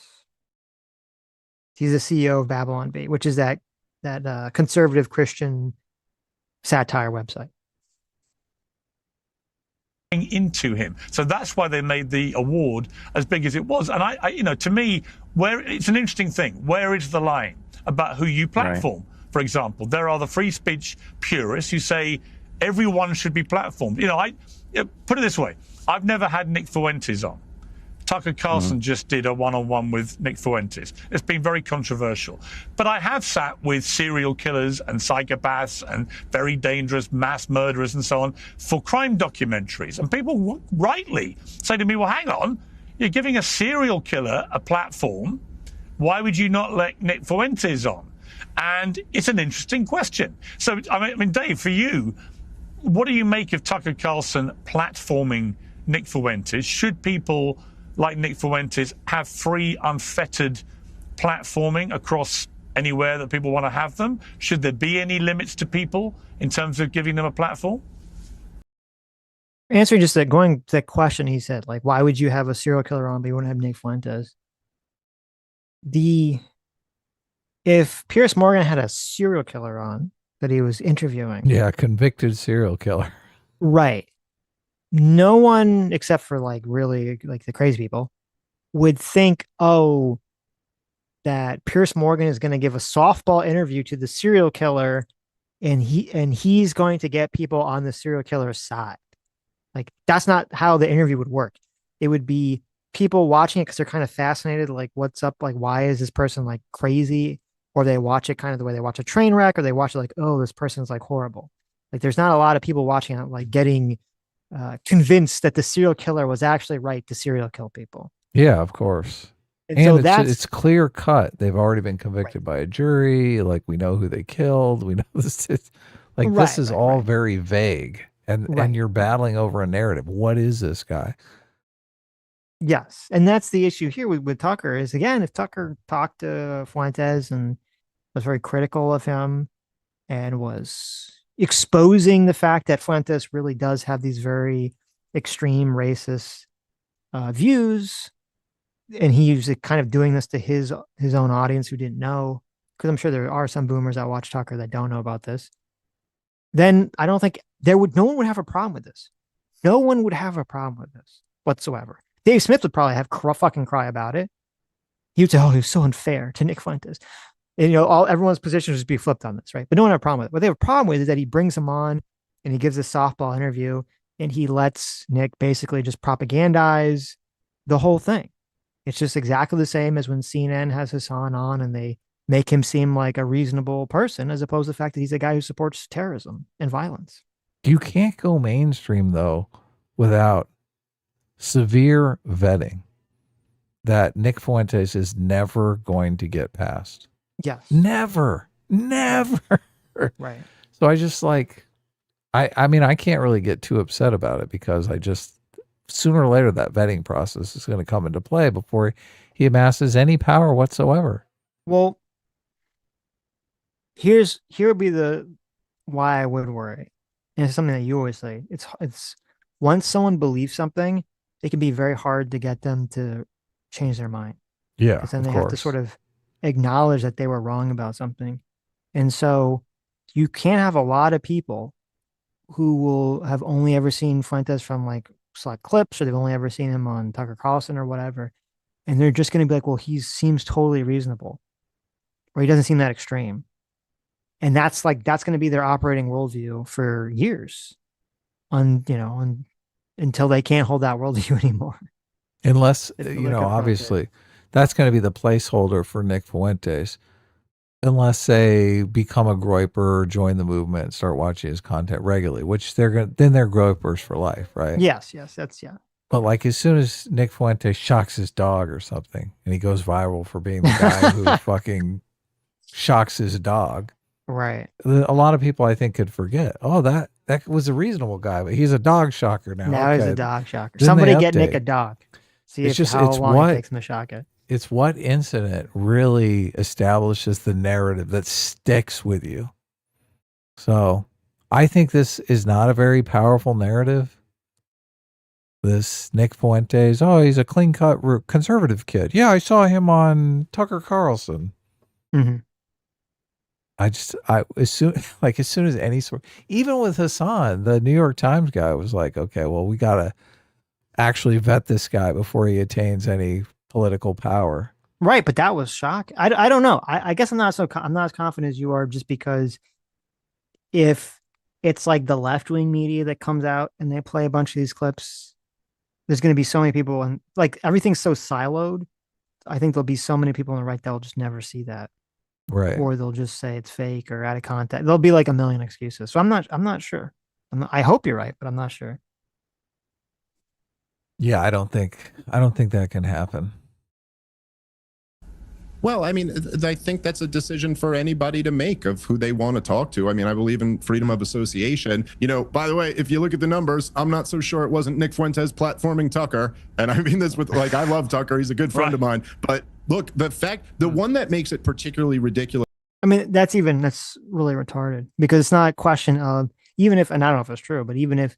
He's the CEO of Babylon Bee, which is that conservative Christian satire website. Into him. So that's why they made the award as big as it was. And I you know, to me, where it's an interesting thing. Where is the line about who you platform? Right. For example, there are the free speech purists who say everyone should be platformed. You know, put it this way. I've never had Nick Fuentes on. Tucker Carlson just did a one-on-one with Nick Fuentes. It's been very controversial. But I have sat with serial killers and psychopaths and very dangerous mass murderers and so on for crime documentaries. And people rightly say to me, well, hang on, you're giving a serial killer a platform. Why would you not let Nick Fuentes on? And it's an interesting question. So, I mean, Dave, for you, what do you make of Tucker Carlson platforming Nick Fuentes? Should people like Nick Fuentes have free, unfettered platforming across anywhere that people want to have them? Should there be any limits to people in terms of giving them a platform? Answering just that, going to that question, he said, like, why would you have a serial killer on, but you wouldn't have Nick Fuentes? If Pierce Morgan had a serial killer on that he was interviewing. Yeah, convicted serial killer. Right. No one except for like really like the crazy people would think, oh, that Pierce Morgan is going to give a softball interview to the serial killer and he's going to get people on the serial killer's side. Like, that's not how the interview would work. It would be people watching it because they're kind of fascinated, like, what's up? Like, why is this person like crazy? Or they watch it kind of the way they watch a train wreck, or they watch it like, oh, this person's like horrible. Like, there's not a lot of people watching it like getting convinced that the serial killer was actually right to serial kill people. Yeah, of course. And so it's clear cut. They've already been convicted by a jury. Like, we know who they killed. We know this. This is all very vague. And you're battling over a narrative. What is this guy? Yes. And that's the issue here with Tucker is, again, if Tucker talked to Fuentes and was very critical of him and was exposing the fact that Fuentes really does have these very extreme racist views, and he was kind of doing this to his own audience who didn't know, because I'm sure there are some boomers that watch Tucker that don't know about this, then I don't think no one would have a problem with this. No one would have a problem with this whatsoever. Dave Smith would probably have fucking cry about it. He would say, oh, he was so unfair to Nick Fuentes. And, everyone's position would just be flipped on this, right? But no one had a problem with it. What they have a problem with is that he brings him on and he gives a softball interview and he lets Nick basically just propagandize the whole thing. It's just exactly the same as when CNN has Hassan on and they make him seem like a reasonable person, as opposed to the fact that he's a guy who supports terrorism and violence. You can't go mainstream, though, without severe vetting that Nick Fuentes is never going to get past. Yes. Never. Right. So I just I mean, I can't really get too upset about it because sooner or later that vetting process is going to come into play before he amasses any power whatsoever. Well, here would be why I would worry. And it's something that you always say. It's once someone believes something, it can be very hard to get them to change their mind. Yeah. Because then they have to sort of acknowledge that they were wrong about something. And so you can't have a lot of people who will have only ever seen Fuentes from like select clips, or they've only ever seen him on Tucker Carlson or whatever. And they're just going to be like, well, he seems totally reasonable, or he doesn't seem that extreme. And that's going to be their operating worldview for years until they can't hold that worldview anymore. Unless, obviously that's going to be the placeholder for Nick Fuentes, unless they become a groiper, join the movement, and start watching his content regularly, which they're groipers for life, right? Yes, But like as soon as Nick Fuentes shocks his dog or something, and he goes viral for being the guy who fucking shocks his dog, right? A lot of people I think could forget. Oh, that was a reasonable guy, but he's a dog shocker now. Now he's Okay. a dog shocker. Then Somebody they get Nick update. a dog. See It's if just- how it's long what- it takes him to shock it. It's what incident really establishes the narrative that sticks with you. So I think this is not a very powerful narrative. This Nick Fuentes, oh, he's a clean-cut conservative kid. Yeah, I saw him on Tucker Carlson. Mm-hmm. As soon as any sort, even with Hassan, the New York Times guy was like, okay, well, we got to actually vet this guy before he attains any political power. Right, but that was shocking. I don't know. I guess I'm not as confident as you are, just because if it's like the left-wing media that comes out and they play a bunch of these clips, there's going to be so many people, and like everything's so siloed. I think there'll be so many people on the right that will just never see that. Right. Or they'll just say it's fake or out of context. There'll be like a million excuses. So I'm not sure. I hope you're right, but I'm not sure. Yeah, I don't think that can happen. Well, I mean, I think that's a decision for anybody to make of who they want to talk to. I mean, I believe in freedom of association. You know, by the way, if you look at the numbers, I'm not so sure it wasn't Nick Fuentes platforming Tucker. And I mean this with, like, I love Tucker. He's a good friend of mine. But look, the one that makes it particularly ridiculous. I mean, that's really retarded, because it's not a question of, even if, and I don't know if it's true, but even if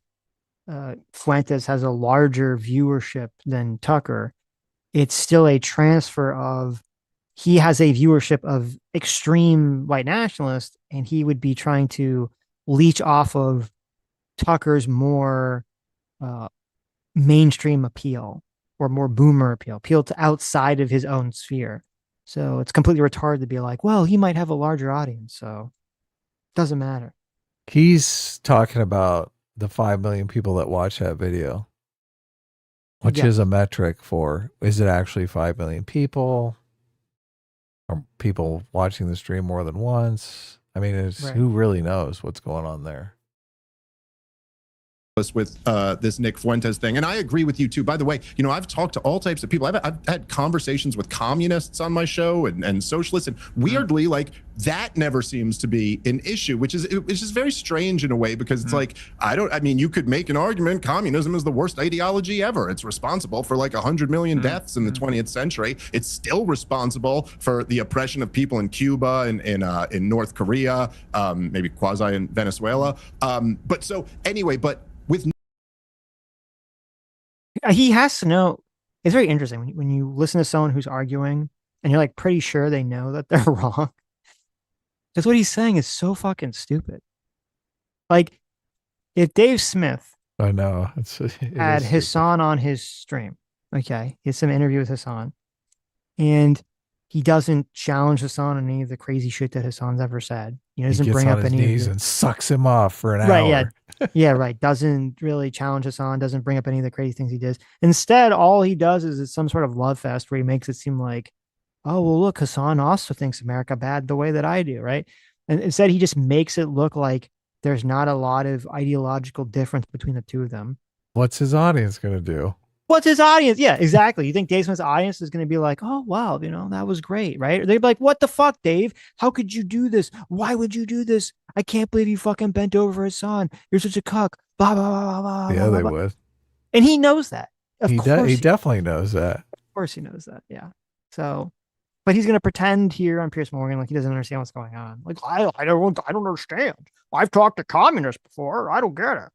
Fuentes has a larger viewership than Tucker, it's still a transfer of, he has a viewership of extreme white nationalists, and he would be trying to leech off of Tucker's more mainstream appeal, or more boomer appeal to outside of his own sphere. So it's completely retarded to be like, well, he might have a larger audience, so it doesn't matter. He's talking about the 5 million people that watch that video, which is a metric for, is it actually 5 million people? Are people watching the stream more than once? I mean, who really knows what's going on there? With this Nick Fuentes thing. And I agree with you too. By the way, you know, I've talked to all types of people. I've had conversations with communists on my show and socialists, and weirdly, like, that never seems to be an issue, which is very strange in a way, because it's like, I mean, you could make an argument communism is the worst ideology ever. It's responsible for like 100 million deaths in the 20th century. It's still responsible for the oppression of people in Cuba and in North Korea, maybe quasi in Venezuela. But so anyway, but with, he has to know. It's very interesting when you listen to someone who's arguing and you're like pretty sure they know that they're wrong. Because what he's saying is so fucking stupid. Like, if Dave Smith I know had Hassan on his stream, okay, he has some interview with Hassan, and he doesn't challenge Hassan on any of the crazy shit that Hassan's ever said. He doesn't bring up any knees and sucks him off for an hour. Yeah. Yeah, right. Doesn't really challenge Hassan, doesn't bring up any of the crazy things he does. Instead, all he does is some sort of love fest where he makes it seem like, oh, well, look, Hassan also thinks America bad the way that I do, right? And instead, he just makes it look like there's not a lot of ideological difference between the two of them. What's his audience going to do? What's his audience? Yeah, exactly. You think Dave Smith's audience is going to be like, oh, wow, you know, that was great, right? Or they'd be like, what the fuck, Dave? How could you do this? Why would you do this? I can't believe you fucking bent over for Hassan. You're such a cuck. Blah, blah, blah, blah, Yeah, blah, they blah. would. And he knows that. He definitely knows that. Of course he knows that, yeah. So, but he's going to pretend here on Piers Morgan like he doesn't understand what's going on. Like, I don't understand. I've talked to communists before. I don't get it.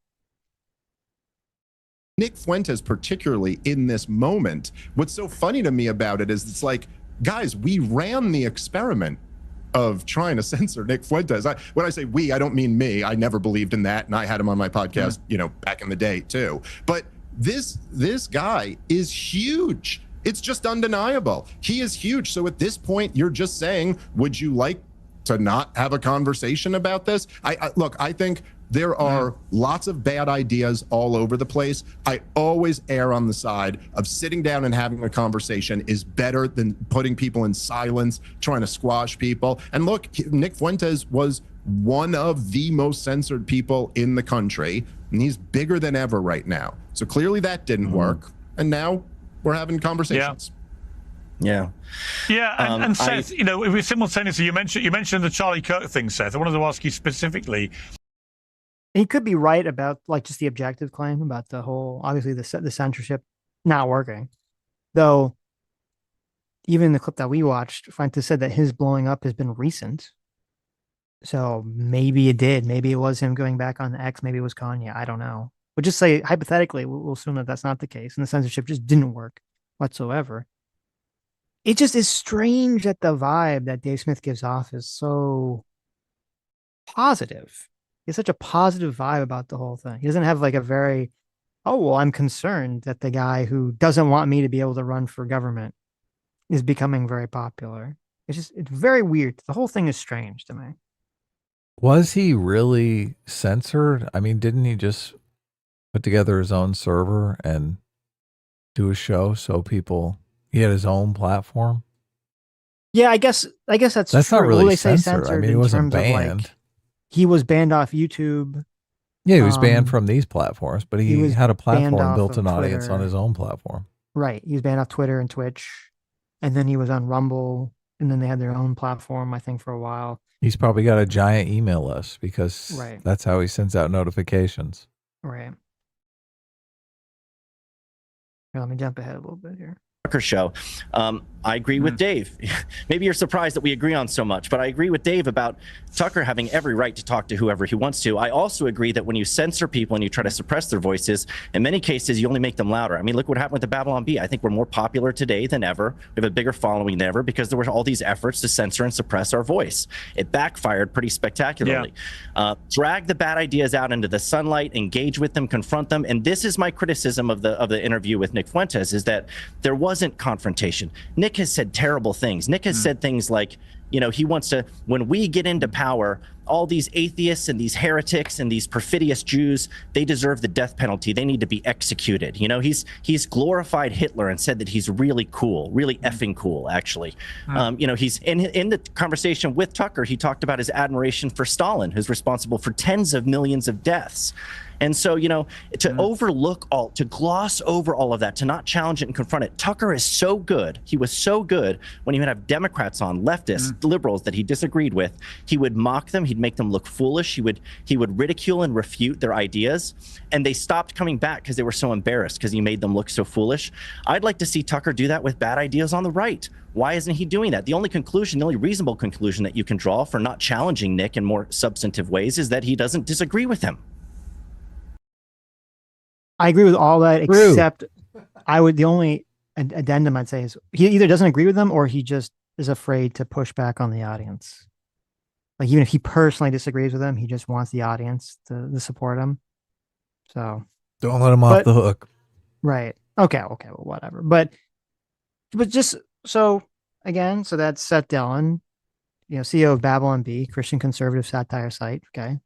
Nick Fuentes, particularly in this moment, what's so funny to me about it is it's like, guys, we ran the experiment of trying to censor Nick Fuentes. When I say we, I don't mean me. I never believed in that, and I had him on my podcast, you know, back in the day too. But this guy is huge. It's just undeniable. He is huge. So at this point, you're just saying, would you like to not have a conversation about this? Look, I think there are lots of bad ideas all over the place. I always err on the side of sitting down and having a conversation is better than putting people in silence, trying to squash people. And look, Nick Fuentes was one of the most censored people in the country, and he's bigger than ever right now. So clearly that didn't work. And now we're having conversations. Yeah. Yeah, and Seth, you know, if we simultaneously, you mentioned the Charlie Kirk thing, Seth. I wanted to ask you specifically. He could be right about like just the objective claim about the whole, obviously the censorship not working. Though, even the clip that we watched, Fuentes said that his blowing up has been recent. So maybe it did. Maybe it was him going back on the X. Maybe it was Kanye. I don't know. But just say hypothetically, we'll assume that that's not the case, and the censorship just didn't work whatsoever. It just is strange that the vibe that Dave Smith gives off is so positive. He has such a positive vibe about the whole thing. He doesn't have like a very, oh, well, I'm concerned that the guy who doesn't want me to be able to run for government is becoming very popular. It's very weird. The whole thing is strange to me. Was he really censored? I mean, didn't he just put together his own server and do a show so he had his own platform? Yeah, I guess that's not true. really Well, they say censored. I mean, he wasn't banned. Like, he was banned off YouTube. Yeah, he was banned from these platforms, but he had a platform, built an audience Twitter. on his own platform. Right. He was banned off Twitter and Twitch. And then he was on Rumble. And then they had their own platform, I think, for a while. He's probably got a giant email list because Right. that's how he sends out notifications. Right. Here, let me jump ahead a little bit here. Show. I agree with Dave. Maybe you're surprised that we agree on so much, but I agree with Dave about Tucker having every right to talk to whoever he wants to. I also agree that when you censor people and you try to suppress their voices, in many cases, you only make them louder. I mean, look what happened with the Babylon Bee. I think we're more popular today than ever. We have a bigger following than ever because there were all these efforts to censor and suppress our voice. It backfired pretty spectacularly. Drag the bad ideas out into the sunlight, engage with them, confront them. And this is my criticism of the interview with Nick Fuentes, is that there wasn't confrontation. Nick has said terrible things. Nick has said things like, you know, he wants to, when we get into power, all these atheists and these heretics and these perfidious Jews, they deserve the death penalty. They need to be executed. You know, he's glorified Hitler and said that he's really cool, really effing cool, actually. You know, he's in the conversation with Tucker, he talked about his admiration for Stalin, who's responsible for tens of millions of deaths. And so, you know, to gloss over all of that, to not challenge it and confront it. Tucker is so good. He was so good when he would have Democrats on, leftists, liberals that he disagreed with. He would mock them. He'd make them look foolish. He would ridicule and refute their ideas. And they stopped coming back because they were so embarrassed because he made them look so foolish. I'd like to see Tucker do that with bad ideas on the right. Why isn't he doing that? The only reasonable conclusion that you can draw for not challenging Nick in more substantive ways is that he doesn't disagree with him. I agree with all that, except the only addendum I'd say is he either doesn't agree with them or he just is afraid to push back on the audience. Like, even if he personally disagrees with them, he just wants the audience to support him. So don't let him off the hook. Right. Okay. Well, whatever. But just so again, so that's Seth Dillon, you know, CEO of Babylon Bee, Christian conservative satire site. Okay.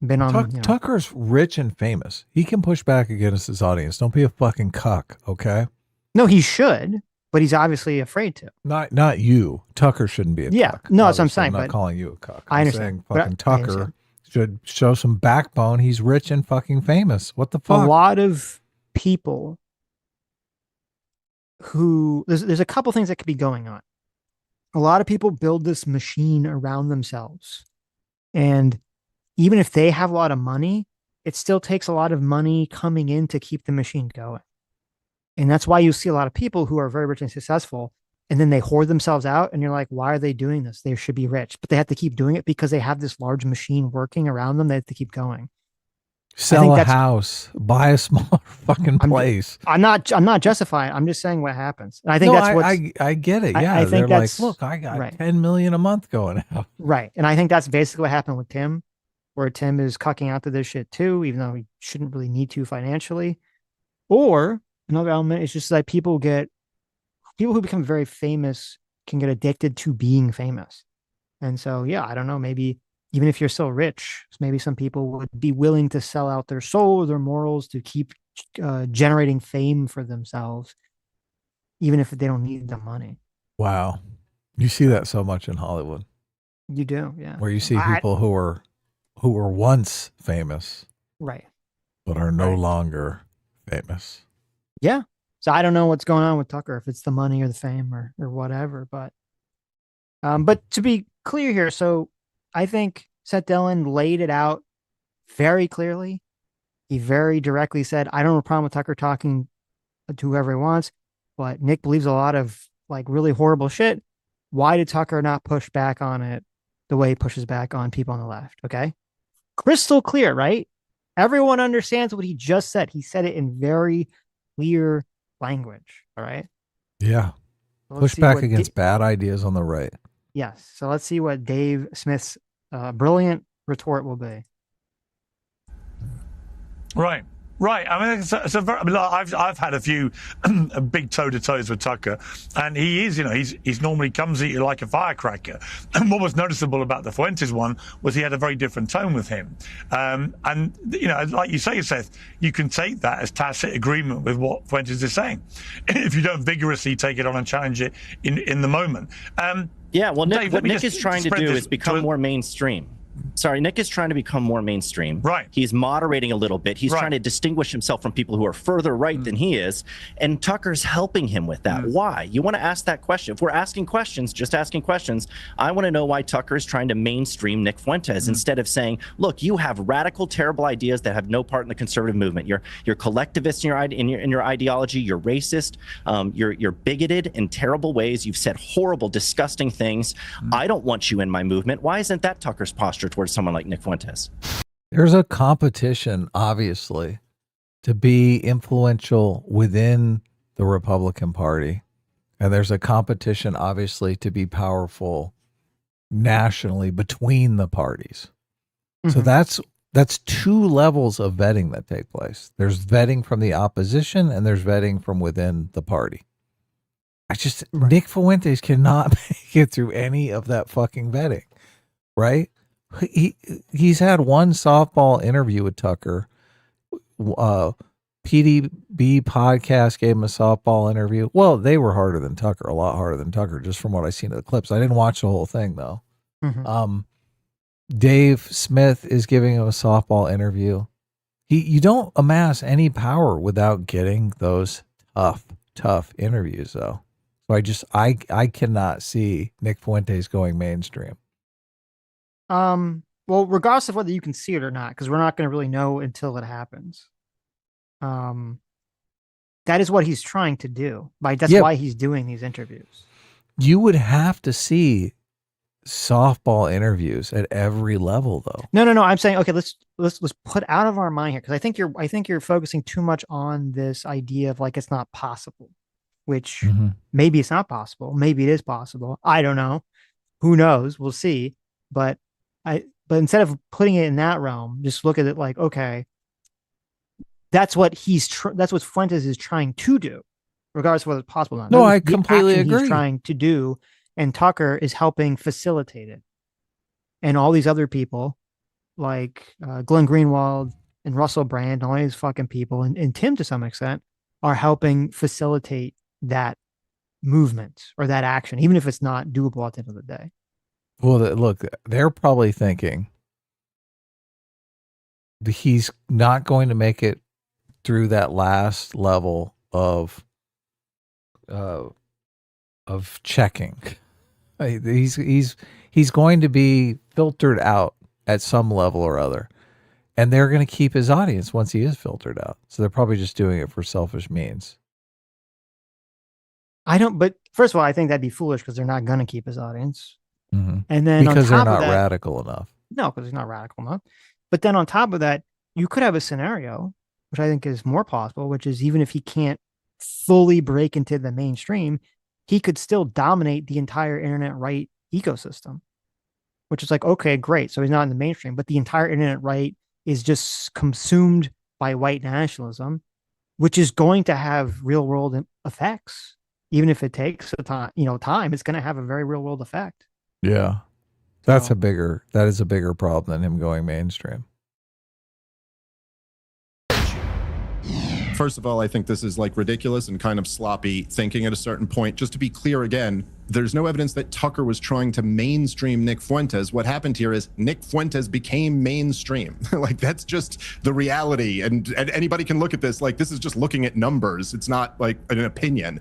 Been on Tucker's rich and famous. He can push back against his audience. Don't be a fucking cuck, okay? No, he should, but he's obviously afraid to. Not you. Tucker shouldn't be a cuck. No, that's what I'm saying. I'm not calling you a cuck. I understand. Saying fucking Tucker should show some backbone. He's rich and fucking famous. What the fuck? A lot of people who there's a couple things that could be going on. A lot of people build this machine around themselves, and even if they have a lot of money, it still takes a lot of money coming in to keep the machine going. And that's why you see a lot of people who are very rich and successful, and then they hoard themselves out, and you're like, why are they doing this? They should be rich, but they have to keep doing it because they have this large machine working around them. They have to keep going. Sell a house, buy a small fucking place. I'm not justifying. I'm just saying what happens. And I think that's what I get it. Yeah, I think they're that's like, look, I got 10 million a month going out. Right, and I think that's basically what happened with Tim, where Tim is cucking out to this shit too, even though he shouldn't really need to financially. Or another element is just that people who become very famous can get addicted to being famous. And so, yeah, I don't know, maybe even if you're still rich, maybe some people would be willing to sell out their soul or their morals to keep generating fame for themselves, even if they don't need the money. Wow. You see that so much in Hollywood. You do, yeah. Where you see people who were once famous, right, but are no longer famous. Yeah. So I don't know what's going on with Tucker, if it's the money or the fame or whatever, but to be clear here, so I think Seth Dillon laid it out very clearly. He very directly said, I don't have a problem with Tucker talking to whoever he wants, but Nick believes a lot of like really horrible shit. Why did Tucker not push back on it the way he pushes back on people on the left? Okay. Crystal clear, right? Everyone understands what he just said. He said it in very clear language. All right. Yeah. Push back against bad ideas on the right. Yes. So let's see what Dave Smith's brilliant retort will be. Right. Right. I mean, it's a very, I've had a few big toe-to-toes with Tucker, and he is, he's normally comes at you like a firecracker. And what was noticeable about the Fuentes one was he had a very different tone with him. And, like you say, Seth, you can take that as tacit agreement with what Fuentes is saying if you don't vigorously take it on and challenge it in the moment. Yeah, well, Dave, what Nick is trying to do is become more mainstream. Sorry, Nick is trying to become more mainstream. Right. He's moderating a little bit. He's trying to distinguish himself from people who are further right than he is. And Tucker's helping him with that. Why? You want to ask that question. If we're asking questions, just asking questions, I want to know why Tucker is trying to mainstream Nick Fuentes instead of saying, look, you have radical, terrible ideas that have no part in the conservative movement. You're collectivist in your ideology. You're racist. You're bigoted in terrible ways. You've said horrible, disgusting things. I don't want you in my movement. Why isn't that Tucker's posture towards someone like Nick Fuentes? There's a competition, obviously, to be influential within the Republican Party. And there's a competition, obviously, to be powerful nationally between the parties. So that's two levels of vetting that take place. There's vetting from the opposition and there's vetting from within the party. Nick Fuentes cannot make it through any of that fucking vetting, right? He's had one softball interview with Tucker. PDB podcast gave him a softball interview. Well, they were harder than Tucker, a lot harder than Tucker, just from what I've seen of the clips. I didn't watch the whole thing though. Dave Smith is giving him a softball interview. You don't amass any power without getting those tough interviews though. So I cannot see Nick Fuentes going mainstream. Well, regardless of whether you can see it or not, because we're not going to really know until it happens. That is what he's trying to do. That's why he's doing these interviews. You would have to see softball interviews at every level, though. No. I'm saying, okay, let's put out of our mind here, because I think you're focusing too much on this idea of like it's not possible, which maybe it's not possible, maybe it is possible. I don't know. Who knows? We'll see. But instead of putting it in that realm, just look at it like, okay, that's what that's what Fuentes is trying to do, regardless of whether it's possible or not. No, I completely agree. He's trying to do, and Tucker is helping facilitate it. And all these other people, like Glenn Greenwald and Russell Brand, and all these fucking people, and Tim to some extent, are helping facilitate that movement or that action, even if it's not doable at the end of the day. Well, look, they're probably thinking he's not going to make it through that last level of checking. He's going to be filtered out at some level or other, and they're going to keep his audience once he is filtered out. So they're probably just doing it for selfish means. But first of all, I think that'd be foolish because they're not going to keep his audience. Mm-hmm. And then because on top they're not of that, radical enough. No, because he's not radical enough. But then on top of that, you could have a scenario, which I think is more possible, which is even if he can't fully break into the mainstream, he could still dominate the entire internet right ecosystem, which is like, okay, great. So he's not in the mainstream, but the entire internet right is just consumed by white nationalism, which is going to have real world effects. Even if it takes time, it's going to have a very real world effect. Yeah. That is a bigger problem than him going mainstream. First of all, I think this is like ridiculous and kind of sloppy thinking at a certain point. Just to be clear again, there's no evidence that Tucker was trying to mainstream Nick Fuentes. What happened here is Nick Fuentes became mainstream. Like, that's just the reality. And anybody can look at this. Like, this is just looking at numbers. It's not like an opinion.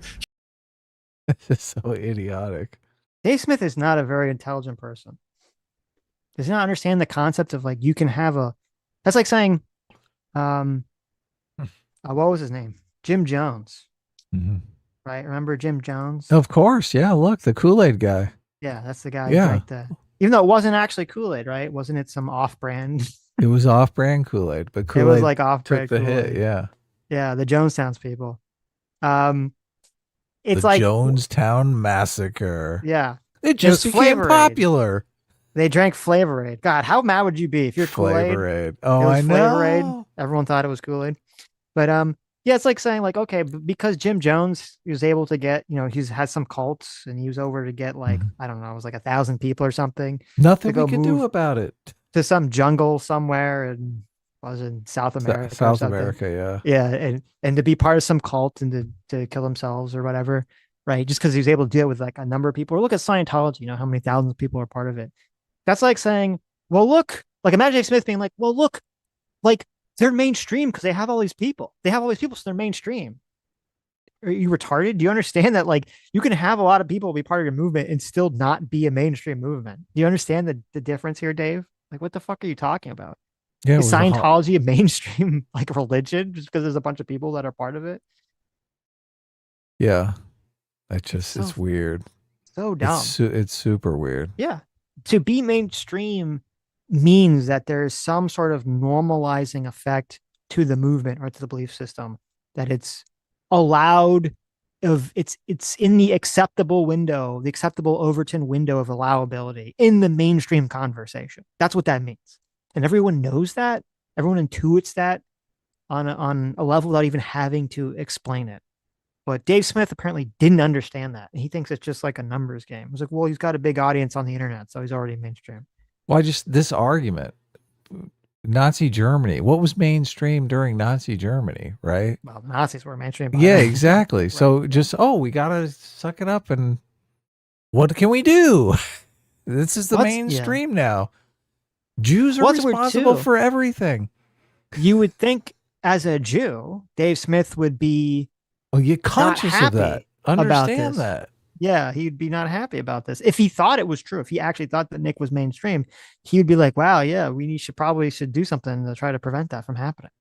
This is so idiotic. Dave Smith is not a very intelligent person. Does not understand the concept of like, you can have a, that's like saying, what was his name? Jim Jones. Right? Remember Jim Jones? Of course. Yeah. Look, the Kool-Aid guy. Yeah, that's the guy. Yeah. Like even though it wasn't actually Kool-Aid, right? Wasn't it some off-brand? It was off-brand Kool-Aid, but Kool-Aid It was like off-brand took the Kool-Aid. hit. Yeah. Yeah, the Jonestown's people. It's the like Jonestown Massacre. Yeah. It just became Flavor Aid. popular. They drank Flavor Aid. God, how mad would you be if you're Kool-Aid? Flavor Aid. Oh, it was I Flavor Aid. know. Everyone thought it was Kool-Aid. But yeah, it's like saying like, okay, because Jim Jones he was able to get, he's had some cults and he was over to get like, I don't know, it was like 1,000 people or something. Nothing we could do about it. To some jungle somewhere and was in South America. South America, yeah. Yeah, and to be part of some cult and to kill themselves or whatever, right? Just because he was able to do it with like a number of people. Or look at Scientology, how many thousands of people are part of it. That's like saying, well, look, like imagine Dave Smith being like, well, look, like they're mainstream because they have all these people. They have all these people, so they're mainstream. Are you retarded? Do you understand that like you can have a lot of people be part of your movement and still not be a mainstream movement? Do you understand the difference here, Dave? Like, what the fuck are you talking about? Yeah, is Scientology a mainstream like religion just because there's a bunch of people that are part of it? Yeah, it's weird. So dumb. It's super weird. Yeah, to be mainstream means that there is some sort of normalizing effect to the movement or to the belief system, that it's allowed of it's in the acceptable window, the acceptable Overton window of allowability in the mainstream conversation. That's what that means. And everyone knows that. Everyone intuits that on a level without even having to explain it. But Dave Smith apparently didn't understand that. And he thinks it's just like a numbers game. It's like, well, he's got a big audience on the internet, so he's already mainstream. Well, this argument, Nazi Germany, what was mainstream during Nazi Germany, right? Well, Nazis were mainstream. Yeah, exactly. Right. So just, we got to suck it up and what can we do? This is the mainstream now. Jews are responsible for everything. You would think as a Jew, Dave Smith would be you're conscious of that. Understand that. Yeah, he'd be not happy about this. If he thought it was true, if he actually thought that Nick was mainstream, he would be like, wow, yeah, we should do something to try to prevent that from happening.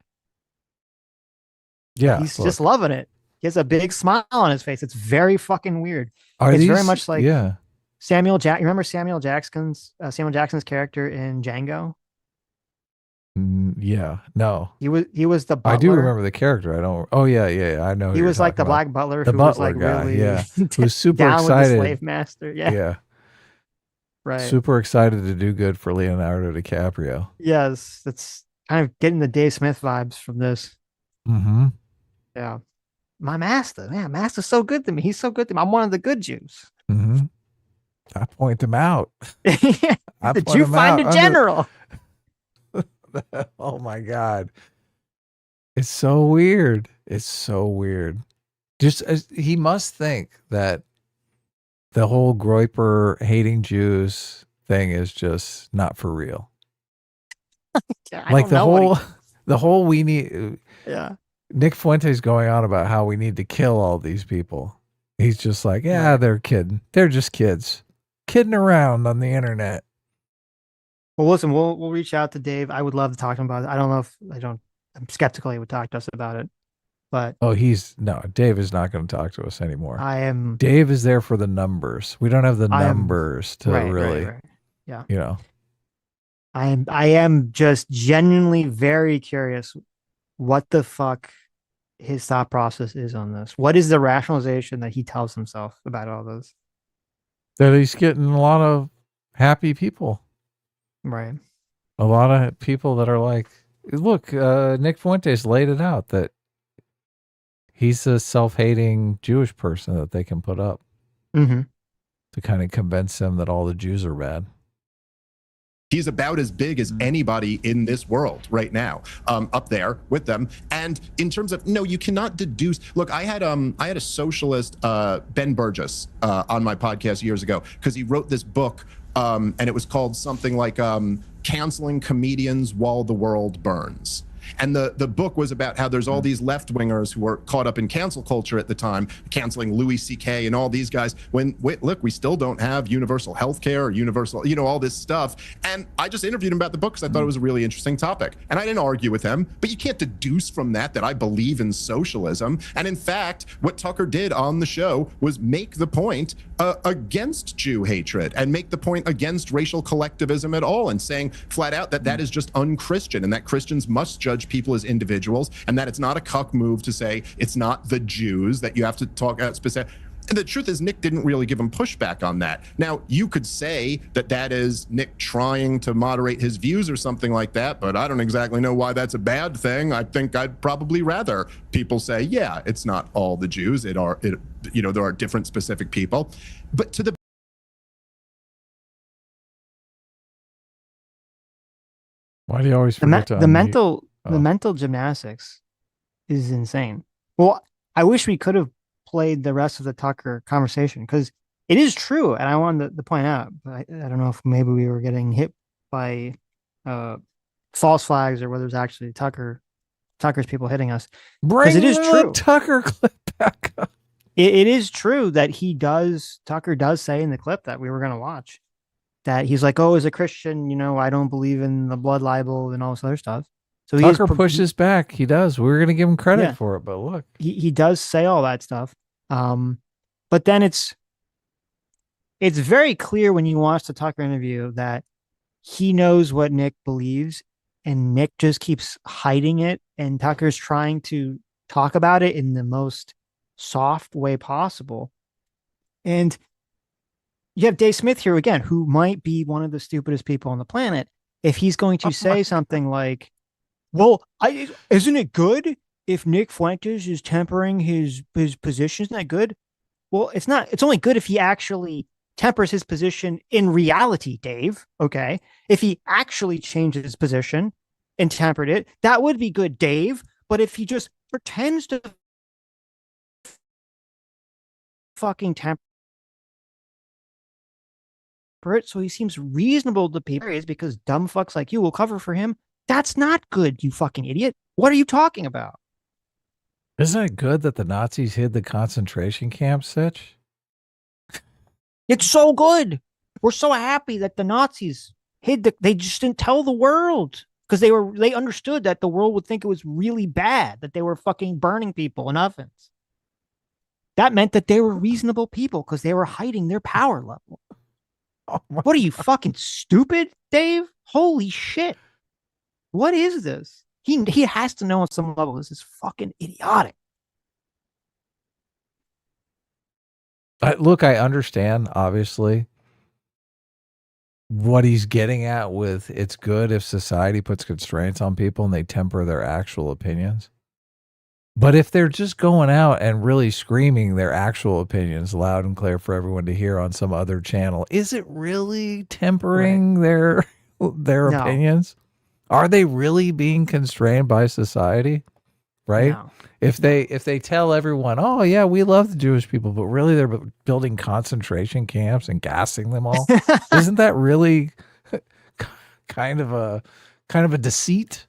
Yeah. He's just loving it. He has a big smile on his face. It's very fucking weird. It's very much like Samuel Jackson. Remember Samuel Jackson's character in Django? Yeah, no. He was the butler. I do remember the character. I don't. Oh yeah. I know. He was like the black butler. The who butler was like guy. Really Yeah, who was super down excited. With the slave master. Yeah. Yeah. Right. Super excited to do good for Leonardo DiCaprio. Yes, that's kind of getting the Dave Smith vibes from this. Mm-hmm. Yeah. My master, man, master's so good to me. He's so good to me. I'm one of the good Jews. Mm-hmm. I point them out. The Jew finder general. Oh my God. It's so weird. It's so weird. Just he must think that the whole Groyper hating Jews thing is just not for real. Like the whole we need. Yeah. Nick Fuentes going on about how we need to kill all these people. He's just like, they're kidding. They're just kids kidding around on the internet. Well, listen, we'll reach out to Dave. I would love to talk to him about it. I don't know if I'm skeptical he would talk to us about it, but Dave is not going to talk to us anymore. Dave is there for the numbers. We don't have the numbers to really, right. Yeah. I am just genuinely very curious what the fuck his thought process is on this. What is the rationalization that he tells himself about all this? That he's getting a lot of happy people. Right. A lot of people that are like, look, Nick Fuentes laid it out that he's a self-hating Jewish person that they can put up to kind of convince them that all the Jews are bad. He's about as big as anybody in this world right now, up there with them. And in terms of, no, you cannot deduce. Look, I had a socialist, Ben Burgess, on my podcast years ago, because he wrote this book, and it was called something like Canceling Comedians While the World Burns. And the book was about how there's all these left-wingers who were caught up in cancel culture at the time, canceling Louis C.K. and all these guys. Look, we still don't have universal health care or universal, all this stuff. And I just interviewed him about the book because I thought it was a really interesting topic. And I didn't argue with him, but you can't deduce from that I believe in socialism. And in fact, what Tucker did on the show was make the point against Jew hatred and make the point against racial collectivism at all, and saying flat out that is just unchristian and that Christians must judge people as individuals, and that it's not a cuck move to say it's not the Jews, that you have to talk about specific. And the truth is, Nick didn't really give him pushback on that. Now, you could say that is Nick trying to moderate his views or something like that, but I don't exactly know why that's a bad thing. I think I'd probably rather people say, yeah, it's not all the Jews. There are different specific people. But to the Why do you always forget to unmute? The mental gymnastics is insane. Well, I wish we could have played the rest of the Tucker conversation, because it is true, and I wanted to point out, but I don't know if maybe we were getting hit by false flags or whether it's actually Tucker's people hitting us. Bring it is true. Tucker clip back up. It is true that Tucker does say in the clip that we were going to watch that he's like, oh, as a Christian, I don't believe in the blood libel and all this other stuff. So Tucker pushes back. He does. We're going to give him credit for it, but look. He does say all that stuff. But then it's very clear when you watch the Tucker interview that he knows what Nick believes, and Nick just keeps hiding it, and Tucker's trying to talk about it in the most soft way possible. And you have Dave Smith here again, who might be one of the stupidest people on the planet. If he's going to say something like, well, isn't it good if Nick Fuentes is tempering his position? Isn't that good? Well, it's not. It's only good if he actually tempers his position in reality, Dave. Okay. If he actually changes his position and tempered it, that would be good, Dave. But if he just pretends to fucking temper it so he seems reasonable to people because dumb fucks like you will cover for him, that's not good, you fucking idiot. What are you talking about? Isn't it good that the Nazis hid the concentration camps, Sitch? It's so good. We're so happy that the Nazis they just didn't tell the world, because they understood that the world would think it was really bad, that they were fucking burning people in ovens. That meant that they were reasonable people because they were hiding their power level. Oh, what are you, fucking stupid, Dave? Holy shit. What is this? He has to know on some level this is fucking idiotic. Look, I understand, obviously, what he's getting at with it's good if society puts constraints on people and they temper their actual opinions. But if they're just going out and really screaming their actual opinions loud and clear for everyone to hear on some other channel, is it really tempering their opinions? Are they really being constrained by society? Right? No. If they tell everyone, oh yeah, we love the Jewish people, but really they're building concentration camps and gassing them all, isn't that really kind of a deceit?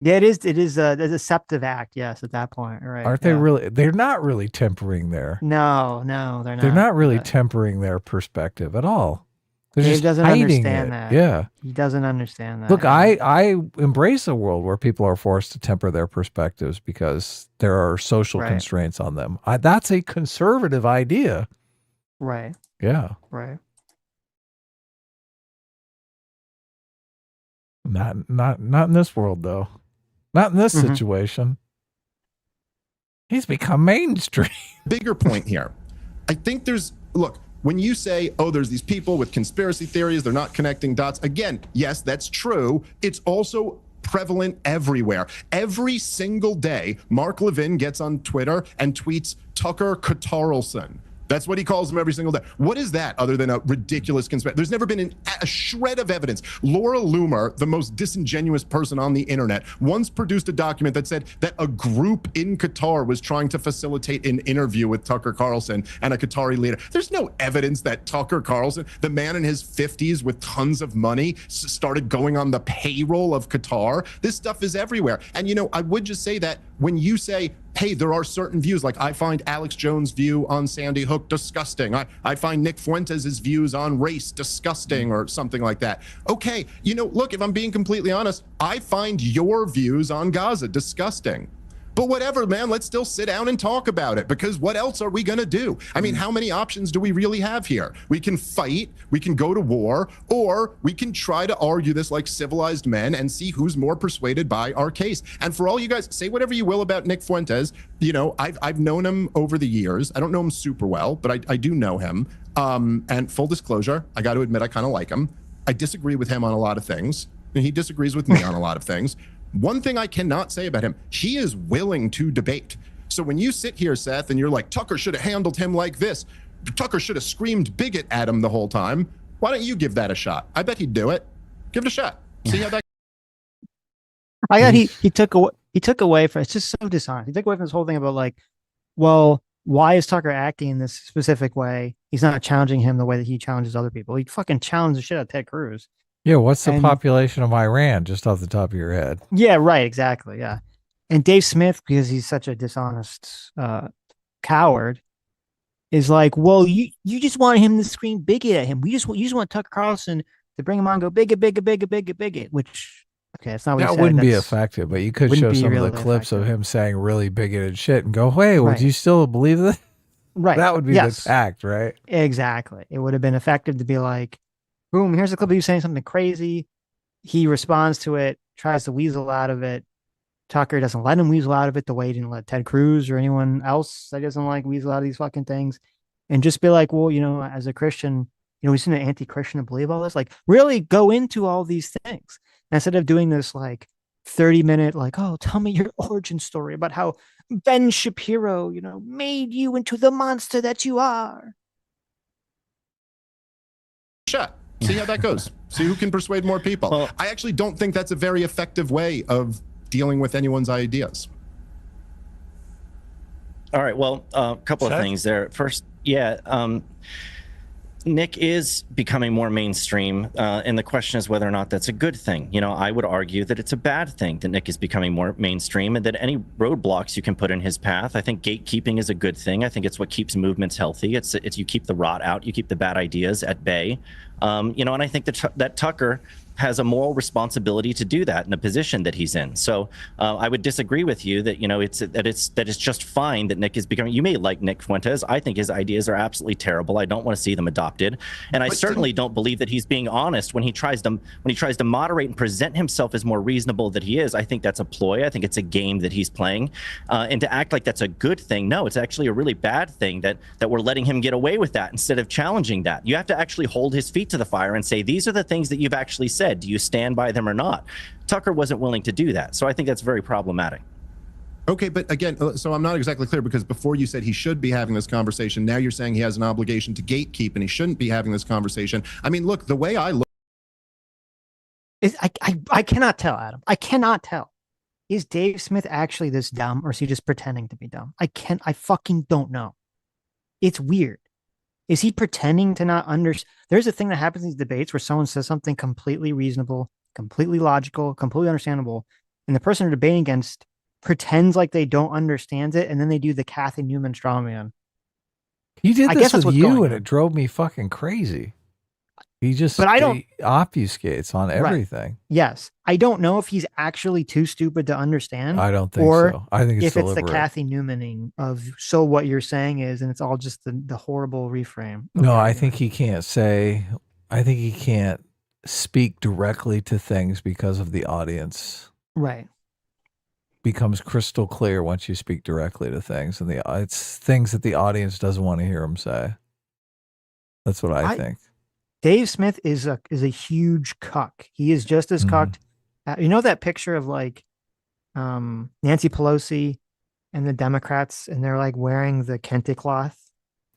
Yeah, it is a deceptive act. Yes, at that point, right? Aren't they really? They're not really tempering their. No, they're not. They're not really tempering their perspective at all. They're Dave just doesn't hiding understand it. that. Yeah, he doesn't understand that. Look, I embrace a world where people are forced to temper their perspectives because there are social constraints on them. That's a conservative idea. Right. Yeah. Right. Not in this world though. Not in this situation. He's become mainstream. Bigger point here. I think look, when you say, oh, there's these people with conspiracy theories, they're not connecting dots. Again, yes, that's true. It's also prevalent everywhere. Every single day, Mark Levin gets on Twitter and tweets Tucker Carlson. That's what he calls them every single day. What is that other than a ridiculous conspiracy? There's never been a shred of evidence. Laura Loomer, the most disingenuous person on the internet, once produced a document that said that a group in Qatar was trying to facilitate an interview with Tucker Carlson and a Qatari leader. There's no evidence that Tucker Carlson, the man in his 50s with tons of money, started going on the payroll of Qatar. This stuff is everywhere. And, you know, I would just say that when you say, hey, there are certain views, like I find Alex Jones' view on Sandy Hook disgusting. I find Nick Fuentes' views on race disgusting or something like that. Okay, you know, look, if I'm being completely honest, I find your views on Gaza disgusting. But whatever, man, let's still sit down and talk about it, because what else are we going to do? I mean, how many options do we really have here? We can fight, we can go to war, or we can try to argue this like civilized men and see who's more persuaded by our case. And for all you guys, say whatever you will about Nick Fuentes. You know, I've known him over the years. I don't know him super well, but I do know him. And full disclosure, I got to admit, I kind of like him. I disagree with him on a lot of things, and he disagrees with me on a lot of things. One thing I cannot say about him, he is willing to debate. So when you sit here, Seth, and you're like, Tucker should have handled him like this, Tucker should have screamed bigot at him the whole time, why don't you give that a shot? I bet he'd do it. Give it a shot. See how that I got he took away from, it's just so dishonest. He took away from this whole thing about like, well, why is Tucker acting in this specific way? He's not challenging him the way that he challenges other people. He fucking challenged the shit out of Ted Cruz. Yeah, what's the population of Iran, just off the top of your head? Yeah, right, exactly, yeah. And Dave Smith, because he's such a dishonest coward, is like, well, you just want him to scream bigot at him. You just want Tucker Carlson to bring him on and go bigot, bigot, bigot, bigot, bigot, which, okay, it's not what he said. That wouldn't be effective, but you could show some of the clips of him saying really bigoted shit and go, hey, would you still believe that? Right. That would be the tact, right? Exactly. It would have been effective to be like, boom, here's a clip of you saying something crazy. He responds to it, tries to weasel out of it. Tucker doesn't let him weasel out of it the way he didn't let Ted Cruz or anyone else that doesn't like weasel out of these fucking things. And just be like, well, you know, as a Christian, you know, he's an anti-Christian to believe all this. Like, really go into all these things. And instead of doing this like 30-minute, like, oh, tell me your origin story about how Ben Shapiro, you know, made you into the monster that you are. Shut. See how that goes. See who can persuade more people. Well, I actually don't think that's a very effective way of dealing with anyone's ideas. All right. Well, a couple of things there. First, Nick is becoming more mainstream, and the question is whether or not that's a good thing. You know, I would argue that it's a bad thing that Nick is becoming more mainstream, and that any roadblocks you can put in his path, I think gatekeeping is a good thing. I think it's what keeps movements healthy. It's you keep the rot out, you keep the bad ideas at bay. You know, and I think that Tucker has a moral responsibility to do that in the position that he's in. So I would disagree with you that, you know, it's just fine that Nick is becoming. You may like Nick Fuentes. I think his ideas are absolutely terrible. I don't want to see them adopted, and I certainly don't believe that he's being honest when he tries to moderate and present himself as more reasonable than he is. I think that's a ploy. I think it's a game that he's playing, and to act like that's a good thing, no, it's actually a really bad thing that we're letting him get away with that instead of challenging that. You have to actually hold his feet to the fire and say, these are the things that you've actually said. Do you stand by them or not? Tucker wasn't willing to do that. So I think that's very problematic. Okay, but again, so I'm not exactly clear, because before you said he should be having this conversation. Now you're saying he has an obligation to gatekeep and he shouldn't be having this conversation. I mean, look, the way I look. I cannot tell, Adam. I cannot tell. Is Dave Smith actually this dumb, or is he just pretending to be dumb? I fucking don't know. It's weird. Is he pretending to not understand? There's a thing that happens in these debates where someone says something completely reasonable, completely logical, completely understandable, and the person they're debating against pretends like they don't understand it, and then they do the Kathy Newman straw man. He did this with you, and it drove me fucking crazy. He just obfuscates on everything. Right. Yes. I don't know if he's actually too stupid to understand. I don't think so. I think it's the Kathy Newmaning of, so what you're saying is, and it's all just the horrible reframe. No, I think he can't speak directly to things because of the audience. Right. Becomes crystal clear once you speak directly to things, and it's things that the audience doesn't want to hear him say. That's what I think. Dave Smith is a huge cuck. He is just as cucked. You know that picture of like Nancy Pelosi and the Democrats, and they're like wearing the kente cloth.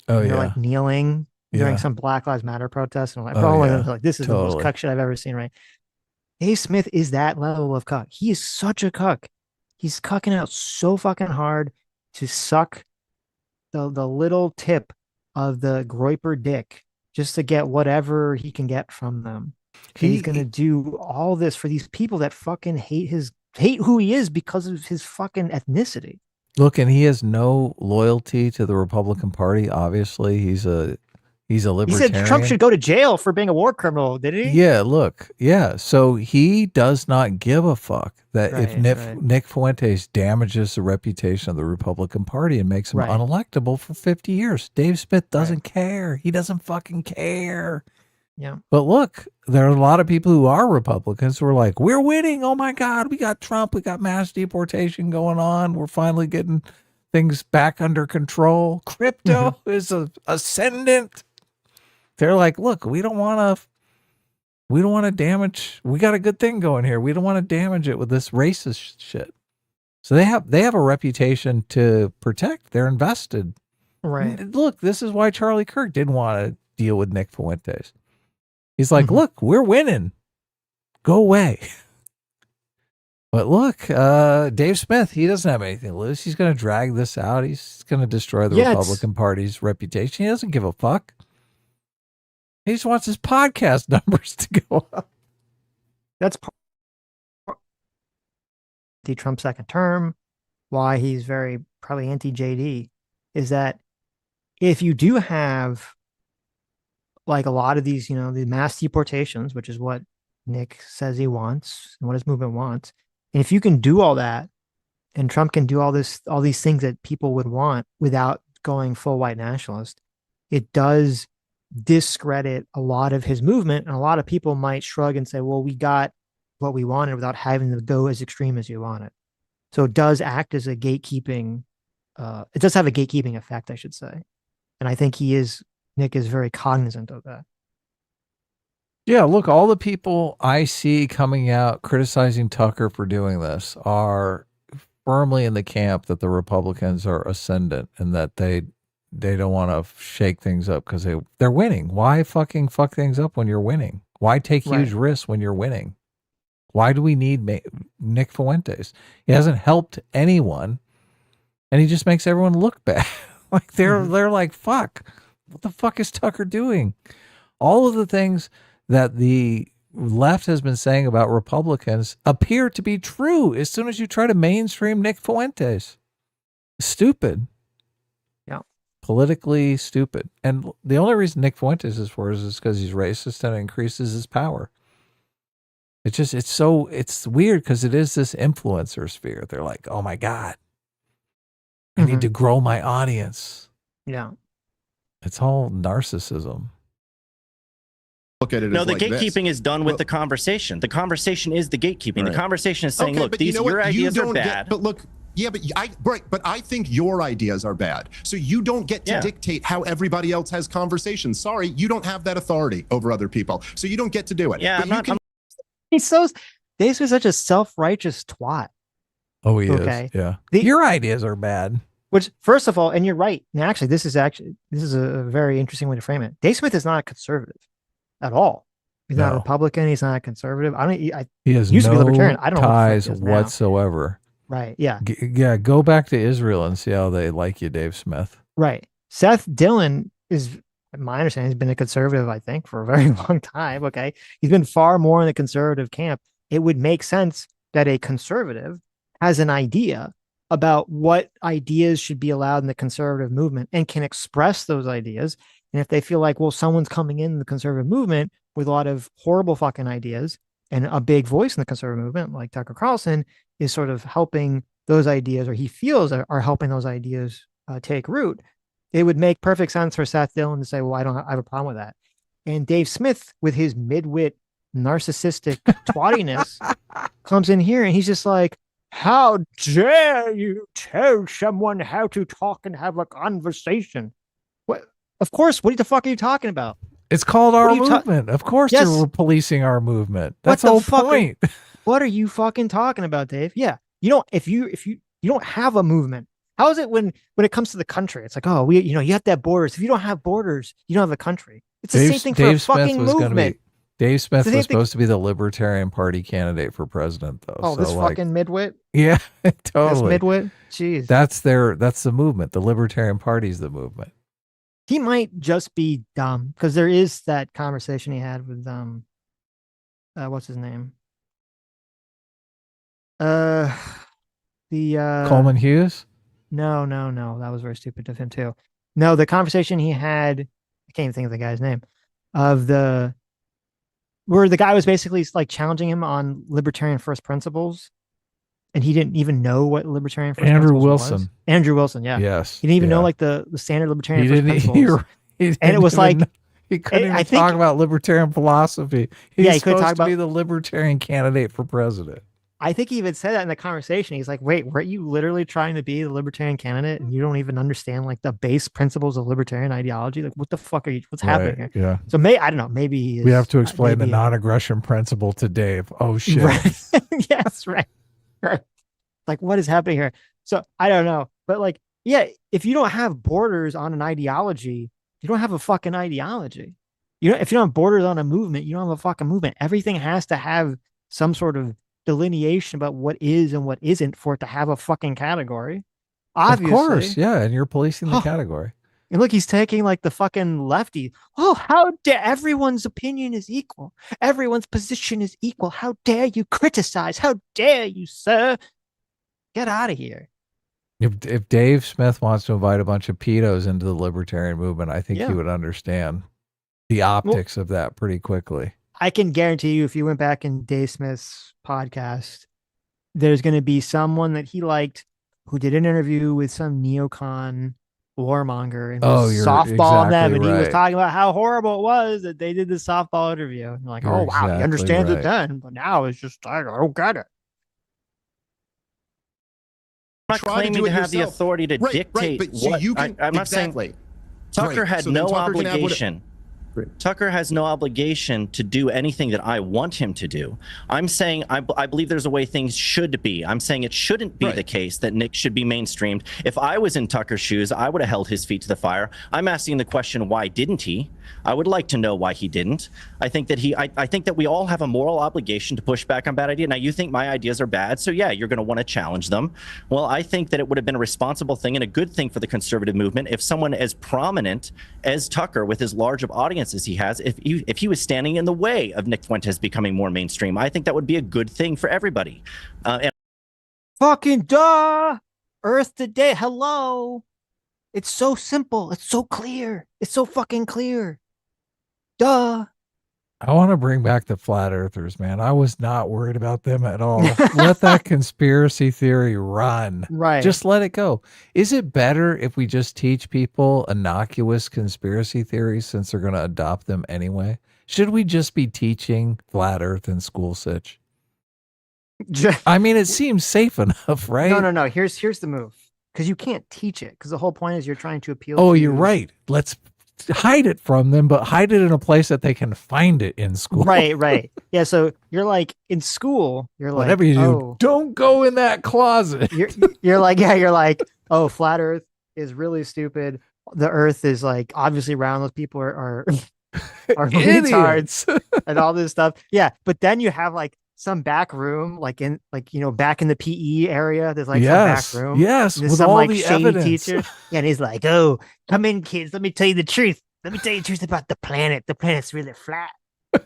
Oh, They're yeah. like kneeling during Yeah. some Black Lives Matter protest, and I'm like, Oh, oh, my yeah. God, like this is the most Totally. cuck shit I've ever seen. Right? Dave Smith is that level of cuck. He is such a cuck. He's cucking out so fucking hard to suck the little tip of the Groiper dick just to get whatever he can get from them. And he's gonna do all this for these people that fucking hate who he is because of his fucking ethnicity. Look, and he has no loyalty to the Republican Party. Obviously, he's a He libertarian. said Trump should go to jail for being a war criminal, did he? Yeah, look, yeah. So he does not give a fuck that if Right. Nick Fuentes damages the reputation of the Republican Party and makes him Right. unelectable for 50 years. Dave Smith doesn't care. He doesn't fucking care. Yeah. But look, there are a lot of people who are Republicans who are like, we're winning. Oh my God, we got Trump. We got mass deportation going on. We're finally getting things back under control. Crypto is ascendant. They're like, look, we don't want to damage. We got a good thing going here. We don't want to damage it with this racist shit. So they have a reputation to protect. They're invested. Right. Look, this is why Charlie Kirk didn't want to deal with Nick Fuentes. He's like, look, we're winning. Go away. But look, Dave Smith, he doesn't have anything to lose. He's going to drag this out. He's going to destroy the Republican Party's reputation. He doesn't give a fuck. He just wants his podcast numbers to go up. That's the Trump second term. Why he's very probably anti-JD is that if you do have like a lot of these, the mass deportations, which is what Nick says he wants and what his movement wants, and if you can do all that, and Trump can do all these things that people would want without going full white nationalist, it does discredit a lot of his movement, and a lot of people might shrug and say, well, we got what we wanted without having to go as extreme as you wanted. So it does act as a gatekeeping, it does have a gatekeeping effect, I should say. And I think Nick is very cognizant of that. Yeah, look, all the people I see coming out criticizing Tucker for doing this are firmly in the camp that the Republicans are ascendant and that they don't want to shake things up because they're winning. Why fucking fuck things up when you're winning? Why take huge risks when you're winning? Why do we need Nick Fuentes? He hasn't helped anyone, and he just makes everyone look bad. Like they're like, fuck, what the fuck is Tucker doing? All of the things that the left has been saying about Republicans appear to be true as soon as you try to mainstream Nick Fuentes. Stupid. Yeah. Politically stupid. And the only reason Nick Fuentes is for is because he's racist and it increases his power. It's weird because it is this influencer sphere. They're like, oh my God, I need to grow my audience. Yeah. It's all narcissism. Look at it. No, as the like gatekeeping this. is done with the conversation. The conversation is the gatekeeping. Right. The conversation is saying, Okay, look, but you know your what? You ideas are don't bad. but look, yeah, but I think your ideas are bad. So you don't get to dictate how everybody else has conversations. Sorry, you don't have that authority over other people. So you don't get to do it. Yeah, but Dave's such a self-righteous twat. Oh, he is. Yeah. Your ideas are bad. Which, first of all, and you're right. And actually, this is a very interesting way to frame it. Dave Smith is not a conservative at all. He's not a Republican. He's not a conservative. He has used to be no libertarian. I don't know ties whatsoever. Right. Yeah. Yeah. Go back to Israel and see how they like you, Dave Smith. Right. Seth Dillon is, my understanding, has been a conservative, I think, for a very long time. Okay. He's been far more in the conservative camp. It would make sense that a conservative has an idea about what ideas should be allowed in the conservative movement and can express those ideas. And if they feel like, well, someone's coming in the conservative movement with a lot of horrible fucking ideas and a big voice in the conservative movement, like Tucker Carlson, is sort of helping those ideas, or he feels are helping those ideas take root, it would make perfect sense for Seth Dillon to say, well, I have a problem with that. And Dave Smith, with his midwit narcissistic twattiness, comes in here and he's just like, how dare you tell someone how to talk and have a conversation? What? Of course. What the fuck are you talking about? It's called our movement. Of course, you're policing our movement. That's the whole point. What are you fucking talking about, Dave? Yeah, you don't. If you don't have a movement How is it when it comes to the country? It's like, oh, you have to have borders. If you don't have borders, you don't have a country. It's the same thing for a fucking movement. Dave Smith was supposed to be the Libertarian Party candidate for president, though. Oh, this fucking midwit. Yeah, totally. This midwit. Jeez. That's the movement. The Libertarian Party is the movement. He might just be dumb because there is that conversation he had with what's his name? The Coleman Hughes? No, that was very stupid of him too. No, the conversation he had, I can't even think of the guy's name, where the guy was basically like challenging him on libertarian first principles, and he didn't even know what libertarian first principles was. Andrew Wilson, yeah. Yes. He didn't even know like the standard libertarian first principles. And it was like he couldn't even talk about libertarian philosophy. He couldn't talk about be the libertarian candidate for president. I think he even said that in the conversation. He's like, wait, weren't you literally trying to be the libertarian candidate and you don't even understand like the base principles of libertarian ideology? Like, what the fuck what's happening here? Yeah. So I don't know, maybe he is, we have to explain the non-aggression principle to Dave. Oh shit. Right. Yes, right. Like, what is happening here? So I don't know. But like, yeah, if you don't have borders on an ideology, you don't have a fucking ideology. If you don't have borders on a movement, you don't have a fucking movement. Everything has to have some sort of delineation about what is and what isn't for it to have a fucking category. Obviously. Of course, yeah, and you're policing the category. And look, he's taking like the fucking lefty. Oh, how dare everyone's opinion is equal. Everyone's position is equal. How dare you criticize? How dare you, sir? Get out of here. If Dave Smith wants to invite a bunch of pedos into the libertarian movement, I think he would understand the optics of that pretty quickly. I can guarantee you, if you went back in Dave Smith's podcast, there's going to be someone that he liked who did an interview with some neocon warmonger and softball them, and he was talking about how horrible it was that they did the softball interview. And you're like, oh wow, he understands it then, but now it's just I don't get it. I'm not claiming to have the authority to dictate what you can, I'm not saying Tucker had no obligation. Tucker has no obligation to do anything that I want him to do. I'm saying I believe there's a way things should be. I'm saying it shouldn't be the case that Nick should be mainstreamed. If I was in Tucker's shoes, I would have held his feet to the fire. I'm asking the question, why didn't he? I would like to know why he didn't. I think that I think that we all have a moral obligation to push back on bad ideas. Now, you think my ideas are bad, so yeah, you're going to want to challenge them. Well, I think that it would have been a responsible thing and a good thing for the conservative movement if someone as prominent as Tucker, with as large of audience as he has, if he was standing in the way of Nick Fuentes becoming more mainstream. I think that would be a good thing for everybody. Fucking duh! Earth today, hello! It's so simple. It's so clear. It's so fucking clear. Duh. I want to bring back the flat earthers, man. I was not worried about them at all. Let that conspiracy theory run. Right. Just let it go. Is it better if we just teach people innocuous conspiracy theories since they're going to adopt them anyway? Should we just be teaching flat earth in school, Sitch? I mean, it seems safe enough, right? No. Here's the move. Because you can't teach it. Because the whole point is you're trying to appeal to... you're right. Let's hide it from them, but hide it in a place that they can find it in school. Right. Yeah, so you're like, in school, you're like... Whatever you do, don't go in that closet. You're like, oh, flat earth is really stupid. The earth is like obviously round. Those people are retards and all this stuff. Yeah, but then you have like some back room, back in the PE area. There's like some back room. Yes, with some all like the shady evidence. Teacher. Yeah, and he's like, oh, come in, kids. Let me tell you the truth. Let me tell you the truth about the planet. The planet's really flat.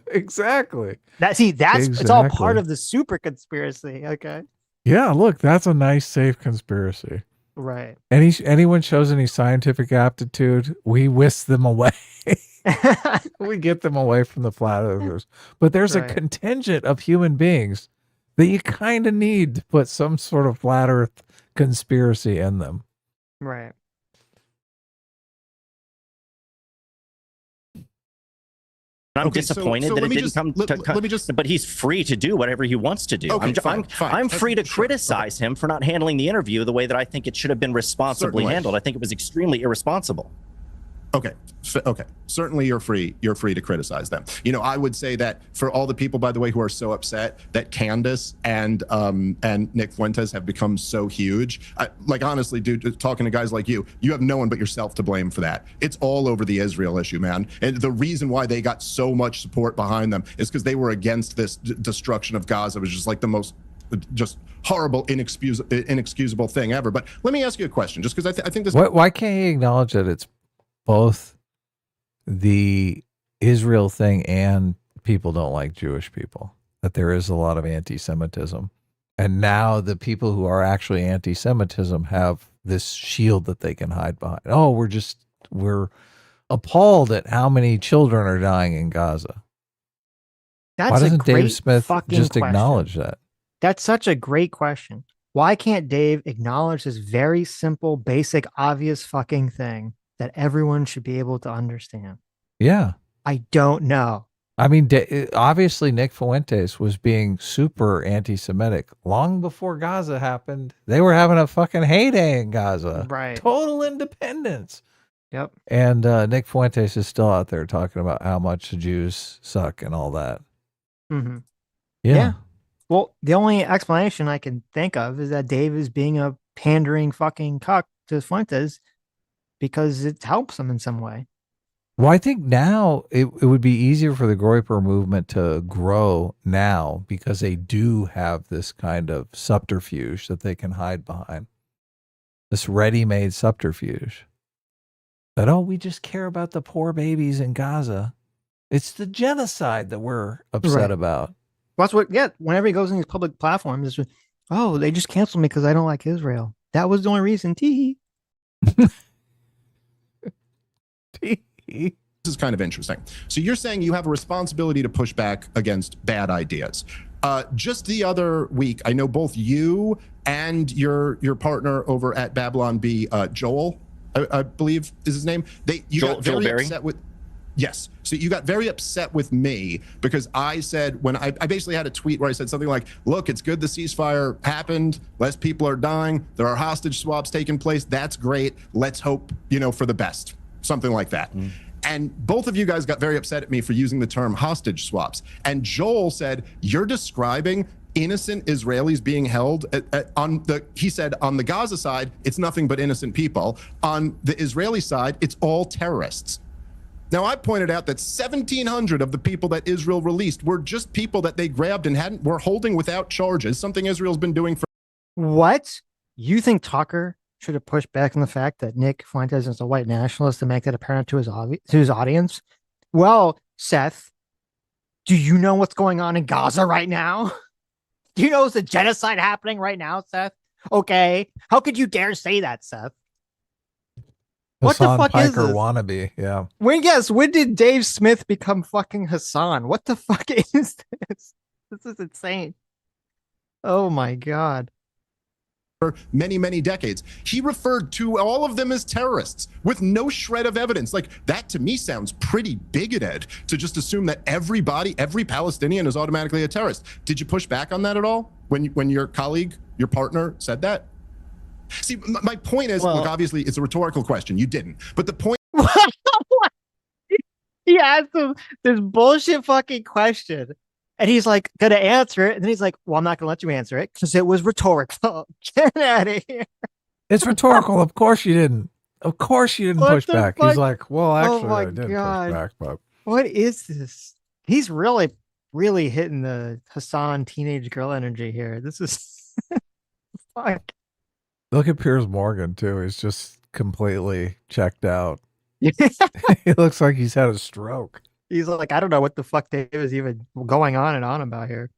Exactly. It's all part of the super conspiracy. Okay. Yeah, look, that's a nice, safe conspiracy. Right. Anyone shows any scientific aptitude, we whisk them away. We get them away from the flat earthers. But there's a contingent of human beings that you kind of need to put some sort of flat earth conspiracy in them. Right. I'm disappointed that it didn't come. But he's free to do whatever he wants to do. Okay, I'm free to criticize him for not handling the interview the way that I think it should have been responsibly handled. I think it was extremely irresponsible. Okay. Okay. Certainly you're free to criticize them. I would say that for all the people, by the way, who are so upset that Candace and Nick Fuentes have become so huge, honestly, dude, talking to guys like you have no one but yourself to blame for that. It's all over the Israel issue, man. And the reason why they got so much support behind them is because they were against this destruction of Gaza. It was just like the most just horrible, inexcusable thing ever. But let me ask you a question, just because I think this. Why can't you acknowledge that it's both the Israel thing and people don't like Jewish people, that there is a lot of anti-Semitism, and now the people who are actually anti-Semitism have this shield that they can hide behind. Oh, we're appalled at how many children are dying in Gaza. That's Why doesn't a great Dave Smith fucking just question. acknowledge that? That's such a great question. Why can't Dave acknowledge this very simple, basic, obvious fucking thing that everyone should be able to understand? Yeah. I don't know. I mean, obviously Nick Fuentes was being super anti-Semitic long before Gaza happened. They were having a fucking heyday in Gaza. Right. Total independence. Yep. And Nick Fuentes is still out there talking about how much the Jews suck and all that. Mm-hmm. Yeah. Well, the only explanation I can think of is that Dave is being a pandering fucking cuck to Fuentes because it helps him in some way. Well, I think now it would be easier for the Groyper movement to grow now because they do have this kind of subterfuge that they can hide behind. This ready-made subterfuge. That, oh, we just care about the poor babies in Gaza. It's the genocide that we're upset about. That's what, whenever he goes on these public platforms, it's, oh, they just canceled me because I don't like Israel. That was the only reason. Tee. This is kind of interesting. So you're saying you have a responsibility to push back against bad ideas. Just the other week, I know both you and your partner over at Babylon B, Joel, I believe is his name. Joel Berry? Upset with. Yes. So you got very upset with me because I said, when I basically had a tweet where I said something like, look, it's good the ceasefire happened. Less people are dying. There are hostage swaps taking place. That's great. Let's hope, for the best. Something like that. And both of you guys got very upset at me for using the term hostage swaps. And Joel said, you're describing innocent Israelis being held he said, on the Gaza side, it's nothing but innocent people. On the Israeli side, it's all terrorists. Now, I pointed out that 1,700 of the people that Israel released were just people that they grabbed and were holding without charges, something Israel's been doing for. What? You think Tucker should have pushed back on the fact that Nick Fuentes is a white nationalist to make that apparent to his audience? Well, Seth, do you know what's going on in Gaza right now? Do you know there's a genocide happening right now, Seth? Okay. How could you dare say that, Seth? What the fuck Piker is this? Wannabe, yeah. When did Dave Smith become fucking Hassan? What the fuck is this? This is insane. Oh my God. For many, many decades. He referred to all of them as terrorists with no shred of evidence. Like, that to me sounds pretty bigoted to just assume that every Palestinian is automatically a terrorist. Did you push back on that at all when your colleague, your partner said that? See, my point is, look, obviously it's a rhetorical question. You didn't. But the point. He asked him this bullshit fucking question. And he's like, gonna answer it. And then he's like, well, I'm not gonna let you answer it because it was rhetorical. Get out of here. It's rhetorical. Of course you didn't. Of course you didn't push back. fuck? He's like, well, actually, my I did God. push back. But What is this? He's really, really hitting the Hassan teenage girl energy here. This is fuck. look at Piers Morgan, too. He's just completely checked out. He looks like he's had a stroke. He's like, I don't know what the fuck Dave is even going on and on about here.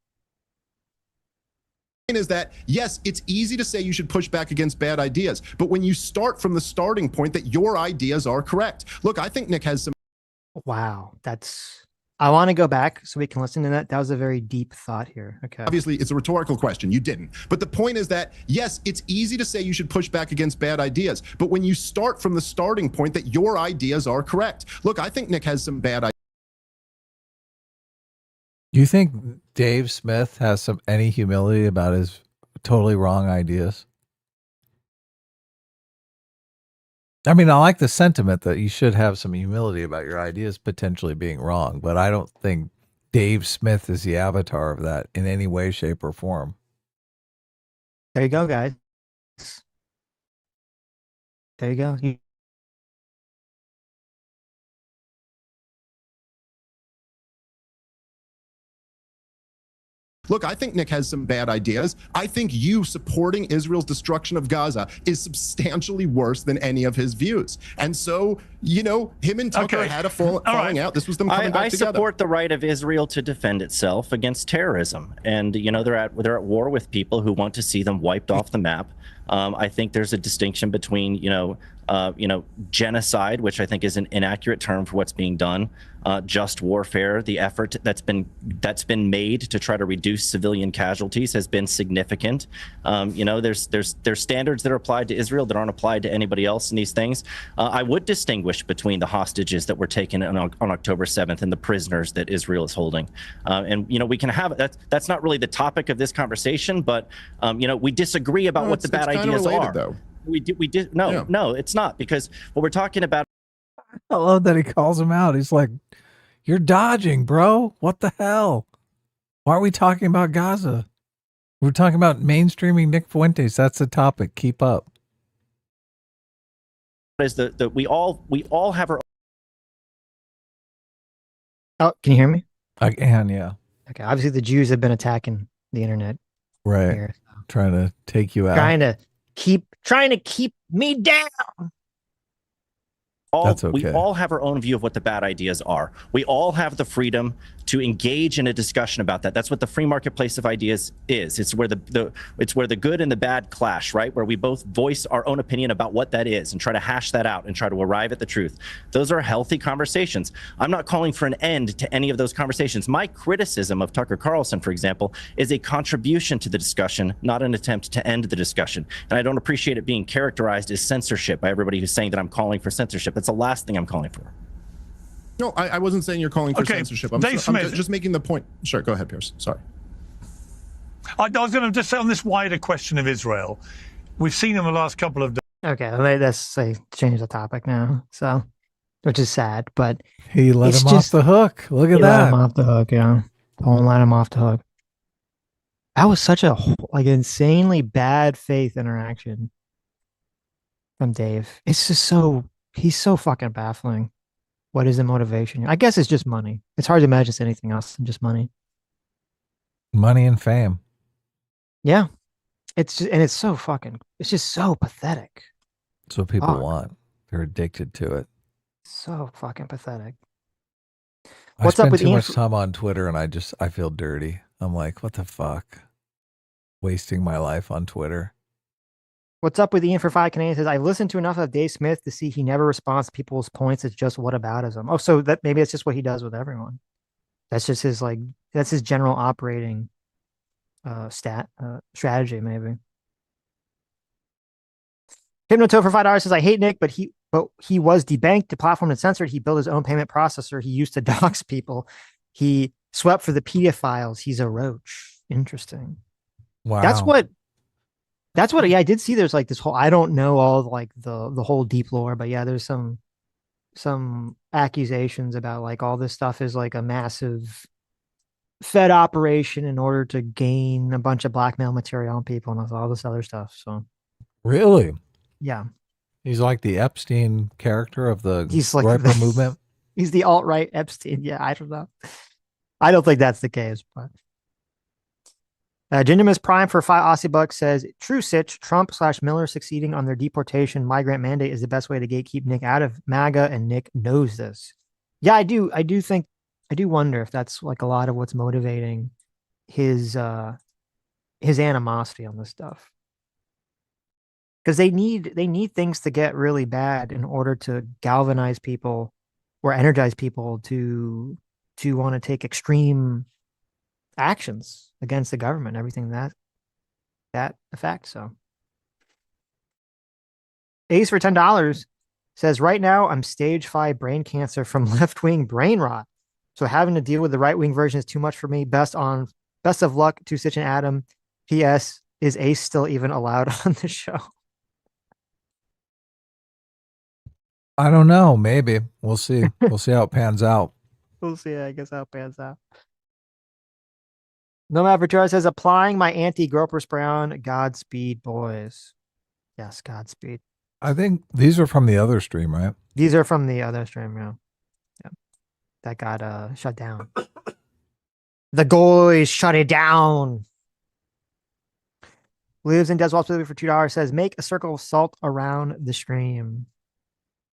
Is that, yes, it's easy to say you should push back against bad ideas, but when you start from the starting point that your ideas are correct. Look, I think Nick has some. Wow, I want to go back so we can listen to that. That was a very deep thought here. Okay. Obviously, it's a rhetorical question. You didn't. But the point is that, yes, it's easy to say you should push back against bad ideas, but when you start from the starting point that your ideas are correct. Look, I think Nick has some bad ideas. Do you think Dave Smith has any humility about his totally wrong ideas? I mean, I like the sentiment that you should have some humility about your ideas potentially being wrong, but I don't think Dave Smith is the avatar of that in any way, shape, or form. There you go, guys. There you go. Look, I think Nick has some bad ideas. I think you supporting Israel's destruction of Gaza is substantially worse than any of his views. And so, him and Tucker had a falling out. This was them coming back together. I support the right of Israel to defend itself against terrorism. And, they're at war with people who want to see them wiped off the map. I think there's a distinction between, genocide, which I think is an inaccurate term for what's being done, just warfare. The effort that's been made to try to reduce civilian casualties has been significant. There's standards that are applied to Israel that aren't applied to anybody else in these things. I would distinguish between the hostages that were taken on October 7th and the prisoners that Israel is holding. We can have that's not really the topic of this conversation, but we disagree about what the bad ideas are. Though. We did. No, it's not, because what we're talking about. I love that he calls him out. He's like, "You're dodging, bro. What the hell? Why are we talking about Gaza? We're talking about mainstreaming Nick Fuentes. That's the topic. Keep up." Is that we all have our. Oh, can you hear me? I can, yeah. Okay. Obviously, the Jews have been attacking the internet. Right. Here, so. Trying to take you out. Trying to keep me down. That's okay. We all have our own view of what the bad ideas are. We all have the freedom to engage in a discussion about that. That's what the free marketplace of ideas is. It's where the good and the bad clash, right? Where we both voice our own opinion about what that is and try to hash that out and try to arrive at the truth. Those are healthy conversations. I'm not calling for an end to any of those conversations. My criticism of Tucker Carlson, for example, is a contribution to the discussion, not an attempt to end the discussion. And I don't appreciate it being characterized as censorship by everybody who's saying that I'm calling for censorship. That's the last thing I'm calling for. No, I wasn't saying you're calling for censorship. I'm just making the point. Sure, go ahead, Pierce. Sorry. I was going to just say on this wider question of Israel, we've seen in the last couple of days. Okay, let's say change the topic now. So, which is sad, but he let him off the hook. Look at that. Let him off the hook. Yeah, don't let him off the hook. That was such a insanely bad faith interaction from Dave. It's just he's so fucking baffling. What is the motivation? I guess it's just money. It's hard to imagine it's anything else than just money. Money and fame. Yeah. It's just so pathetic. That's what people want. They're addicted to it. So fucking pathetic. What's up with too much time on Twitter and I feel dirty. I'm like, what the fuck? Wasting my life on Twitter. What's up with Ian for 5 Canadians says, I've listened to enough of Dave Smith to see he never responds to people's points. It's just whataboutism. Oh, so that maybe it's just what he does with everyone. That's just that's his general operating strategy, maybe. Hypnotoad for $5 says, I hate Nick, but he was debanked, deplatformed, and censored. He built his own payment processor. He used to dox people. He swept for the pedophiles. He's a roach. Interesting. Wow. That's what I did see. There's like this whole, I don't know all like the whole deep lore, but yeah, there's some accusations about like all this stuff is like a massive Fed operation in order to gain a bunch of blackmail material on people and all this other stuff. So really? Yeah. He's like the Epstein character of the like Groyper movement. He's the alt-right Epstein. Yeah, I don't know. I don't think that's the case, but Gingimus Prime for 5 Aussie bucks says, true Sitch, Trump/Miller succeeding on their deportation migrant mandate is the best way to gatekeep Nick out of MAGA, and Nick knows this. Yeah, I do wonder if that's like a lot of what's motivating his animosity on this stuff. Because they need things to get really bad in order to galvanize people or energize people to want to take extreme actions against the government, everything that affects. So Ace for $10 says, right now I'm stage 5 brain cancer from left-wing brain rot, so having to deal with the right-wing version is too much for me. Best of luck to Sitch and Adam. P.S. Is Ace still even allowed on the show? I don't know. Maybe we'll see. We'll see how it pans out. We'll see, I guess, how it pans out. Nomad Ventura says, applying my anti-groper spray on. Godspeed, boys. Yes, Godspeed. I think these are from the other stream, right? These are from the other stream, yeah. That got shut down. The goys shut it down. Lives in Deswalt for $2 says, make a circle of salt around the stream.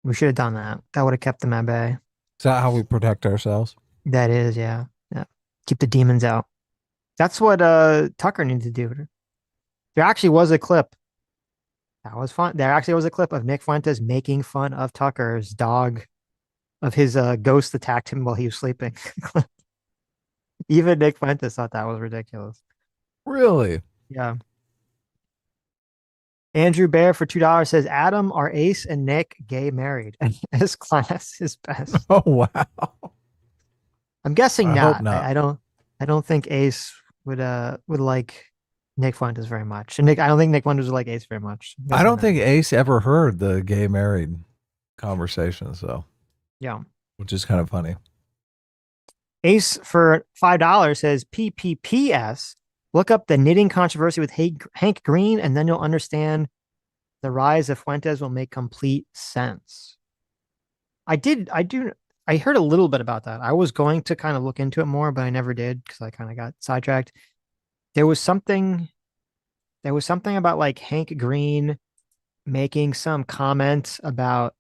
We should have done that. That would have kept them at bay. Is that how we protect ourselves? That is, yeah. Yeah. Keep the demons out. That's what Tucker needed to do. There actually was a clip. That was fun. There actually was a clip of Nick Fuentes making fun of Tucker's dog, of his ghost attacked him while he was sleeping. Even Nick Fuentes thought that was ridiculous. Really? Yeah. Andrew Bear for $2 says, Adam, are Ace and Nick gay married? And his class is best. Oh wow. I'm guessing I not. hope not. I don't think Ace would like Nick Fuentes very much. And I don't think Nick Fuentes would like Ace very much. I don't think Ace ever heard the gay married conversation, so Yeah. which is kind of funny. Ace for $5 says, PPPS, look up the knitting controversy with Hank Green, and then you'll understand the rise of Fuentes will make complete sense. I heard a little bit about that. I was going to kind of look into it more, but I never did because I kind of got sidetracked. There was something about like Hank Green making some comment about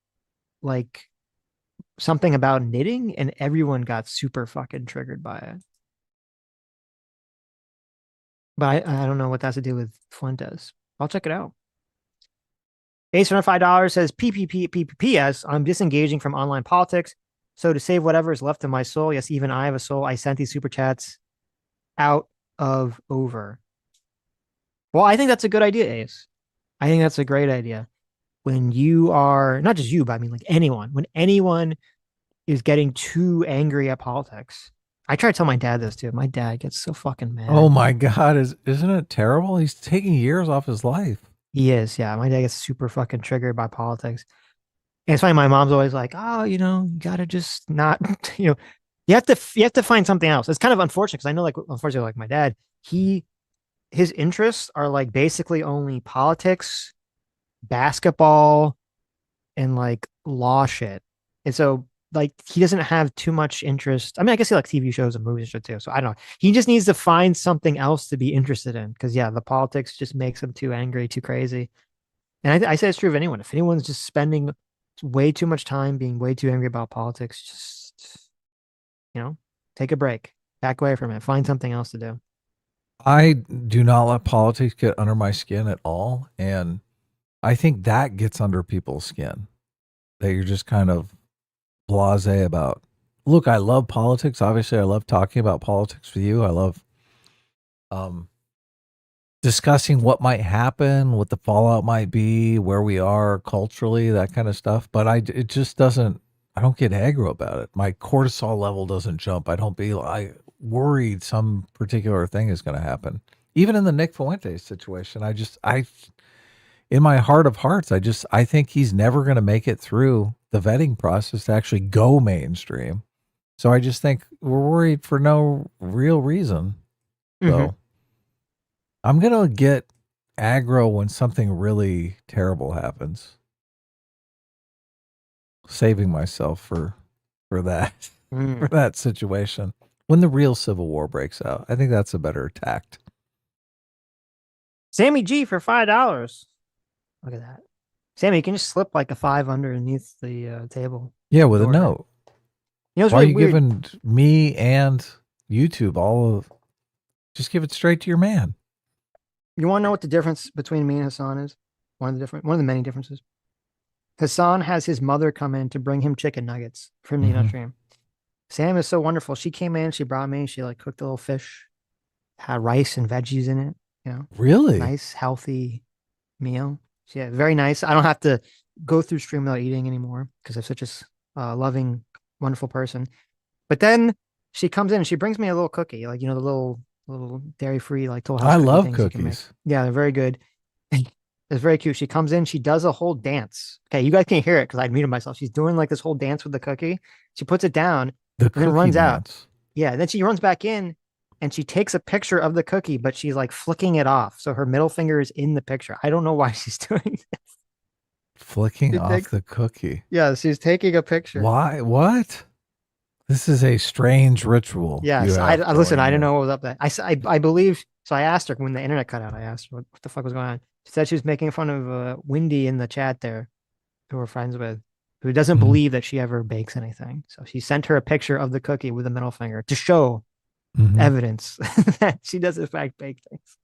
like something about knitting, and everyone got super fucking triggered by it. But I don't know what that has to do with Fuentes. I'll check it out. Ace for $5 says, PPPPS, I'm disengaging from online politics. So to save whatever is left of my soul, yes, even I have a soul, I sent these super chats out of over. Well, I think that's a good idea, Ace. I think that's a great idea. When you are, not just you, but I mean like anyone, when anyone is getting too angry at politics. I try to tell my dad this too. My dad gets so fucking mad. Oh my God, isn't it terrible? He's taking years off his life. He is, yeah. My dad gets super fucking triggered by politics. And it's funny, my mom's always like, oh, you gotta just not, you have to find something else. It's kind of unfortunate because I know, like, unfortunately, like my dad, his interests are like basically only politics, basketball, and like law shit. And so like he doesn't have too much interest. I mean, I guess he likes TV shows and movies and shit too. So I don't know. He just needs to find something else to be interested in because yeah, the politics just makes him too angry, too crazy. And I say it's true of anyone. If anyone's just spending way too much time being way too angry about politics, just take a break, back away from it, find something else to do. I do not let politics get under my skin at all, and I think that gets under people's skin. That you're just kind of blasé about. Look, I love politics. Obviously, I love talking about politics with you. I love discussing what might happen, what the fallout might be, where we are culturally, that kind of stuff. But I don't get aggro about it. My cortisol level doesn't jump. I worried some particular thing is going to happen. Even in the Nick Fuentes situation, in my heart of hearts, I think he's never going to make it through the vetting process to actually go mainstream. So I just think we're worried for no real reason. So I'm going to get aggro when something really terrible happens. Saving myself for that, for that situation. When the real civil war breaks out, I think that's a better tact. Sammy G for $5. Look at that. Sammy, you can just slip like a 5 underneath the table. Yeah, with a note. It's Why really are you weird. giving me and YouTube just give it straight to your man. You want to know what the difference between me and Hassan is? One of the many differences. Hassan has his mother come in to bring him chicken nuggets from the stream. Sam is so wonderful. She came in, she brought me, she like cooked a little fish, had rice and veggies in it, Really? Nice, healthy meal. Yeah, very nice. I don't have to go through stream without eating anymore because I'm such a loving, wonderful person. But then she comes in and she brings me a little cookie, like the little dairy free, like Toll House. I love things you can make. cookies. Yeah, they're very good. It's very cute. She comes in, she does a whole dance. Okay, you guys can't hear it because I muted myself. She's doing like this whole dance with the cookie. She puts it down The and then cookie runs out. dance. Yeah, and then she runs back in and she takes a picture of the cookie, but she's like flicking it off. So her middle finger is in the picture. I don't know why she's doing this. Flicking She off takes- the cookie. Yeah, she's taking a picture. Why? What? This is a strange ritual. Yes, you I have listen. going I didn't on. know what was up there. I believe so. I asked her when the internet cut out. I asked her what the fuck was going on. She said she was making fun of Wendy in the chat there, who we're friends with, who doesn't believe that she ever bakes anything. So she sent her a picture of the cookie with the middle finger to show evidence that she does in fact bake things.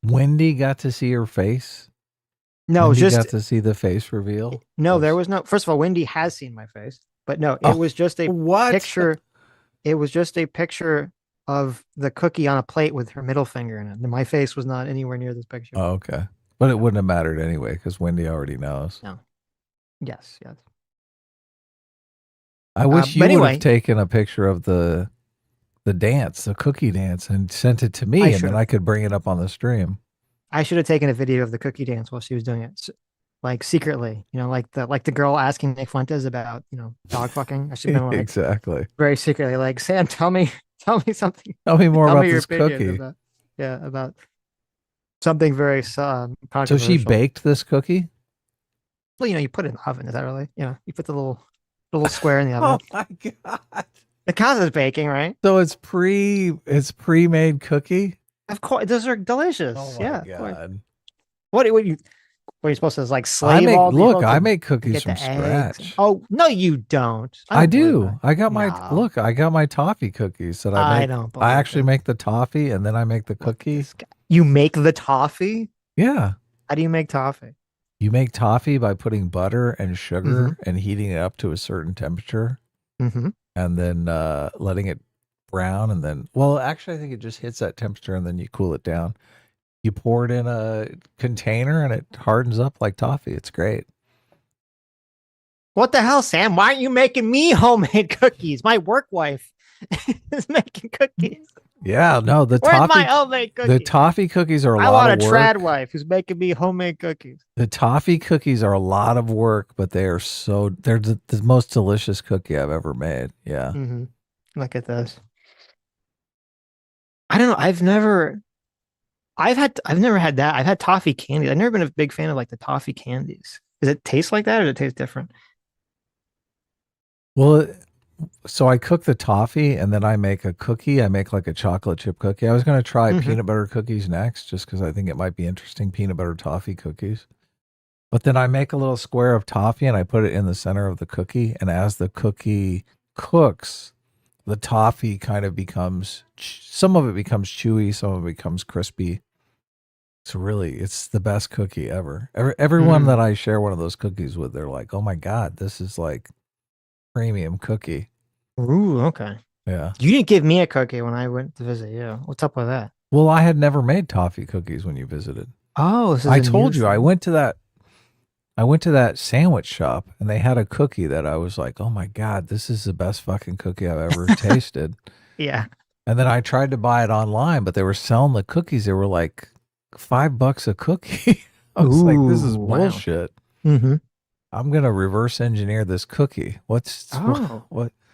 Wendy got to see her face. No, Wendy just got to see the face reveal. no. There was no. First of all, Wendy has seen my face, but no, it was just a picture. It was just a picture of the cookie on a plate with her middle finger in it. And my face was not anywhere near this picture. Oh, okay. But it wouldn't have mattered anyway because Wendy already knows. No. Yes. I wish you but would anyway- have taken a picture of the dance, the cookie dance, and sent it to me, I and then should've. I could bring it up on the stream. I should have taken a video of the cookie dance while she was doing it, like secretly. Like the girl asking Nick Fuentes about dog fucking. I should have been like Exactly. very secretly, like, Sam, tell me something. Tell me more about your this opinion cookie. about something very controversial. So she baked this cookie? Well, you put it in the oven. Is that really? You put the little square in the oven. Oh my god! It counts as baking, right? So it's pre-made cookie. Of course, those are delicious. Oh my yeah. Of course. god! What are you supposed to like slave make- all people look, to I make cookies get from the eggs? scratch. Oh no, you don't. I don't believe do. that. I got my No. look. I got my toffee cookies that I I make. don't believe I actually make the toffee and then I make the cookie. You make the toffee? Yeah. How do you make toffee? You make toffee by putting butter and sugar Mm-hmm. and heating it up to a certain temperature, Mm-hmm. and then letting it brown, and then actually I think it just hits that temperature and then you cool it down. You pour it in a container and it hardens up like toffee. It's great. What the hell, Sam? Why aren't you making me homemade cookies? My work wife is making cookies. Yeah, no, the Where's toffee my homemade the cookies? toffee cookies are a I lot want of a work. trad wife who's making me homemade cookies. The toffee cookies are a lot of work, but they're the most delicious cookie I've ever made. Yeah. Mm-hmm. Look at this. I don't know. I've never had that. I've had toffee candies. I've never been a big fan of like the toffee candies. Does it taste like that or does it taste different? Well, so I cook the toffee and then I make a cookie. I make like a chocolate chip cookie. I was going to try peanut butter cookies next just because I think it might be interesting, peanut butter toffee cookies. But then I make a little square of toffee and I put it in the center of the cookie. And as the cookie cooks, the toffee kind of becomes, some of it becomes chewy, some of it becomes crispy. So really, it's the best cookie ever. Everyone that I share one of those cookies with, they're like, oh my God, this is like premium cookie. Ooh, okay. Yeah. You didn't give me a cookie when I went to visit you. What's up with that? Well, I had never made toffee cookies when you visited. Oh, this is I a new told you, thing. I went to that sandwich shop and they had a cookie that I was like, oh my God, this is the best fucking cookie I've ever tasted. Yeah. And then I tried to buy it online, but they were selling the cookies. They were like $5 a cookie. I was like, this is Ooh, wow. bullshit. Mm-hmm. I'm going to reverse engineer this cookie. What?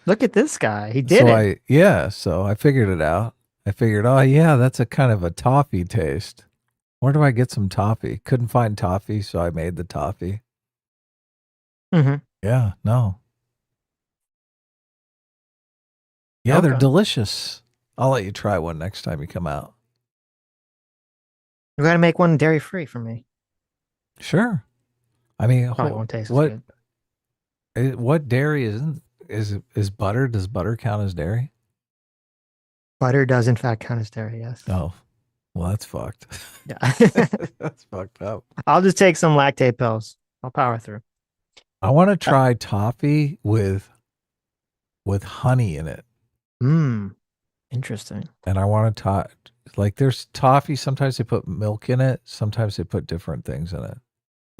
Look at this guy. He did it. So I figured it out. I figured, oh yeah, that's a kind of a toffee taste. Where do I get some toffee? Couldn't find toffee, so I made the toffee. Mm-hmm. Yeah, no. Yeah, they're Okay. delicious. I'll let you try one next time you come out. You got to make one dairy free for me. Sure. I mean, Probably won't taste as good. what dairy is butter? Does butter count as dairy? Butter does in fact count as dairy. Yes. Oh, well, that's fucked. Yeah. That's fucked up. I'll just take some lactate pills. I'll power through. I want to try toffee with honey in it. Interesting. And I want to like there's toffee. Sometimes they put milk in it. Sometimes they put different things in it.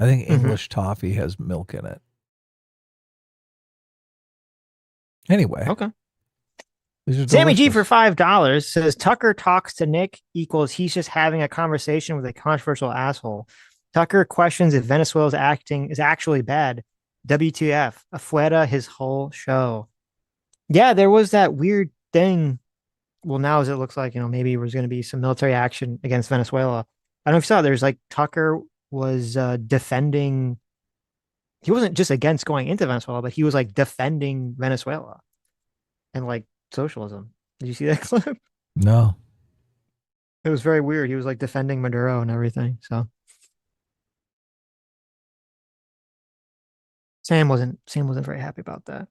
I think English toffee has milk in it. Anyway. Okay. These are Sammy G delicious. for $5 says Tucker talks to Nick equals he's just having a conversation with a controversial asshole. Tucker questions if Venezuela's acting is actually bad. WTF? Afuera his whole show. Yeah, there was that weird thing. Well, now as it looks like, maybe there's going to be some military action against Venezuela. I don't know if you saw, there's like Tucker was defending. He wasn't just against going into Venezuela, but he was like defending Venezuela and like socialism. Did you see that clip? No. It was very weird. He was like defending Maduro and everything. So Sam wasn't very happy about that.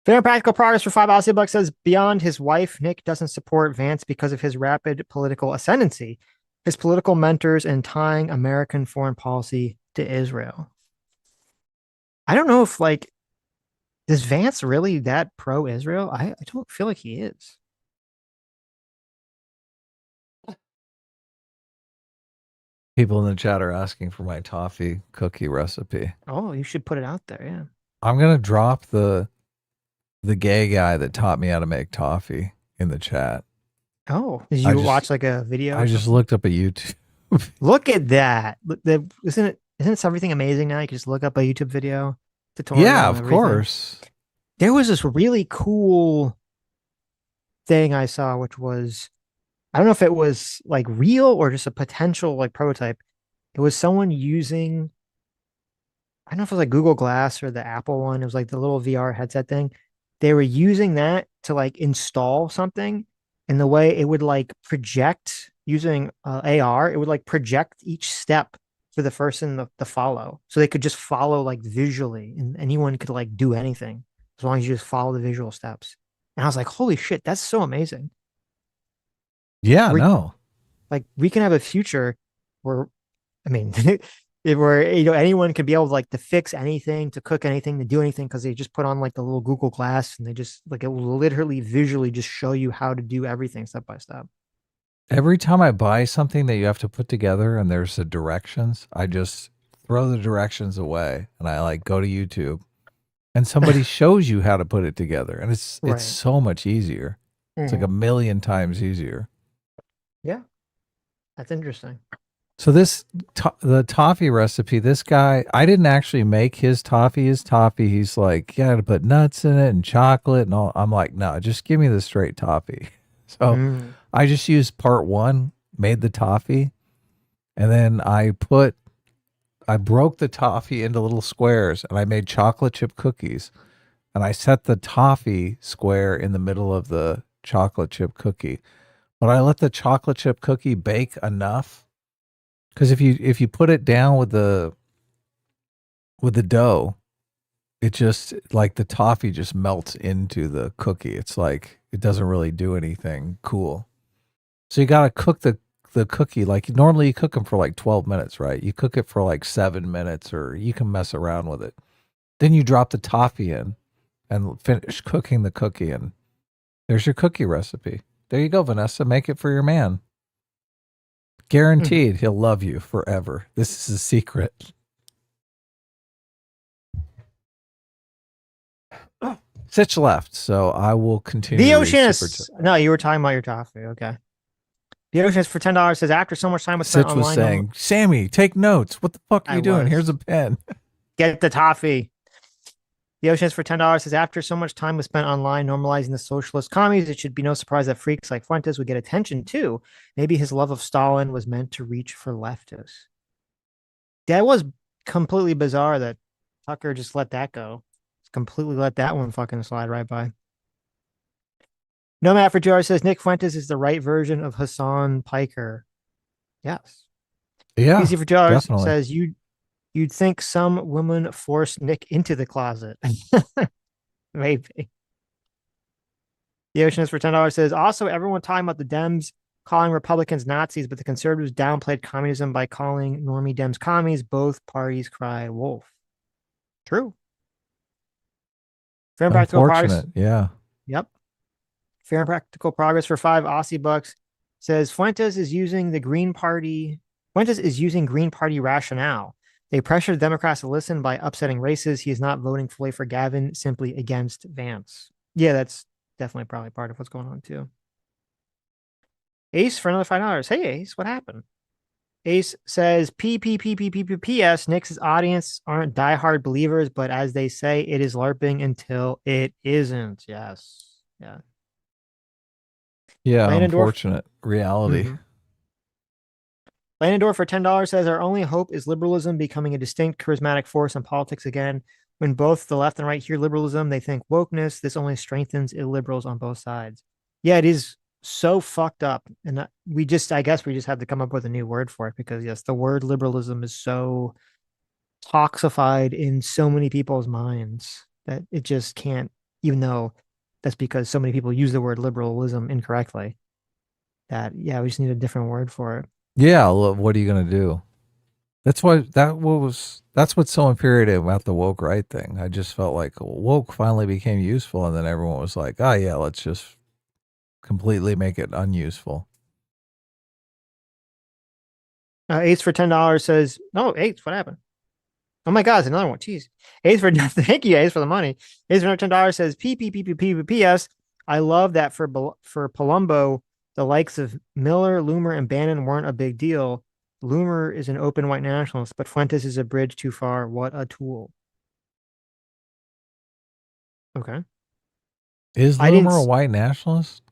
Fair and Practical Progress for $5 says beyond his wife, Nick doesn't support Vance because of his rapid political ascendancy, his political mentors, and tying American foreign policy to Israel. I don't know if is Vance really that pro-Israel? I don't feel like he is. People in the chat are asking for my toffee cookie recipe. Oh, you should put it out there, yeah. I'm gonna drop the gay guy that taught me how to make toffee in the chat. Oh, did you watch like a video? I just looked up a YouTube. Look at that! Isn't everything amazing now? You can just look up a YouTube video tutorial. Yeah, of course. There was this really cool thing I saw, which was, I don't know if it was like real or just a potential like prototype. It was someone using, I don't know if it was like Google Glass or the Apple one. It was like the little VR headset thing. They were using that to like install something, and the way it would like project using AR, it would like project each step for the person to follow. So they could just follow like visually, and anyone could like do anything as long as you just follow the visual steps. And I was like, holy shit, that's so amazing. Yeah, we can have a future where, I mean, where anyone can be able to fix anything, to cook anything, to do anything, because they just put on like the little Google Glass, and they just it will literally visually just show you how to do everything step by step. Every time I buy something that you have to put together and there's the directions, I just throw the directions away and I go to YouTube, and somebody shows you how to put it together, and it's so much easier. It's like a million times easier. Yeah, that's interesting. So the toffee recipe, this guy, I didn't actually make his toffee. He's like, you got to put nuts in it and chocolate and all. I'm like, no, just give me the straight toffee. So I just used part one, made the toffee, and then I broke the toffee into little squares, and I made chocolate chip cookies, and I set the toffee square in the middle of the chocolate chip cookie. But I let the chocolate chip cookie bake enough. Because if you put it down with the dough, it just the toffee just melts into the cookie. It's like it doesn't really do anything cool. So you gotta cook the cookie normally you cook them for 12 minutes, right? You cook it for 7 minutes, or you can mess around with it. Then you drop the toffee in and finish cooking the cookie, and there's your cookie recipe. There you go, Vanessa. Make it for your man. Guaranteed he'll love you forever. This is a secret. Sitch left, so I will continue. The Oceanist. No, you were talking about your toffee. Okay. The Oceanist for $10 says, after so much time was spent Sitch online. was saying, Sammy, take notes. What the fuck are you doing? Here's a pen. Get the toffee. The Oceanist for $10 says, after so much time was spent online normalizing the socialist commies, it should be no surprise that freaks like Fuentes would get attention too. Maybe his love of Stalin was meant to reach for leftists. That was completely bizarre that Tucker just let that go. Completely let that one fucking slide right by. Nomad for George says, Nick Fuentes is the right version of Hassan Piker. Yes. Yeah. Easy for George definitely. says, You'd think some woman forced Nick into the closet. Maybe. The Oceanist for $10 says, also, everyone talking about the Dems calling Republicans Nazis, but the conservatives downplayed communism by calling normie Dems commies. Both parties cry wolf. True. Fair and Practical Progress. Yeah. Yep. Fair and Practical Progress for $5 says, Fuentes is using Green Party rationale. They pressured Democrats to listen by upsetting races. He is not voting fully for Gavin, simply against Vance. Yeah, that's definitely probably part of what's going on too. Ace for another $5. Hey, Ace, what happened? Ace says, P.S. Nick's audience aren't diehard believers, but as they say, it is LARPing until it isn't. Yes. Yeah. Yeah, Landendorf. unfortunate reality. Mhm. Landendorf for $10 says, our only hope is liberalism becoming a distinct charismatic force in politics again. When both the left and right hear liberalism, they think wokeness. This only strengthens illiberals on both sides. Yeah, it is so fucked up. And I guess we just have to come up with a new word for it because, yes, the word liberalism is so toxified in so many people's minds that it just can't, even though that's because so many people use the word liberalism incorrectly, that, yeah, we just need a different word for it. Yeah, what are you gonna do? That's what's so infuriating about the woke right thing. I just felt like woke finally became useful, and then everyone was like, "Oh yeah, let's just completely make it unuseful." Ace for $10 says, "No, Ace, what happened? Oh my God, it's another one. Jeez, Ace for thank you, Ace, for the money. Ace for $10 says, P.S. I love that for Palumbo, the likes of Miller, Loomer, and Bannon weren't a big deal. Loomer is an open white nationalist, but Fuentes is a bridge too far. What a tool." Okay. Is Loomer a white nationalist?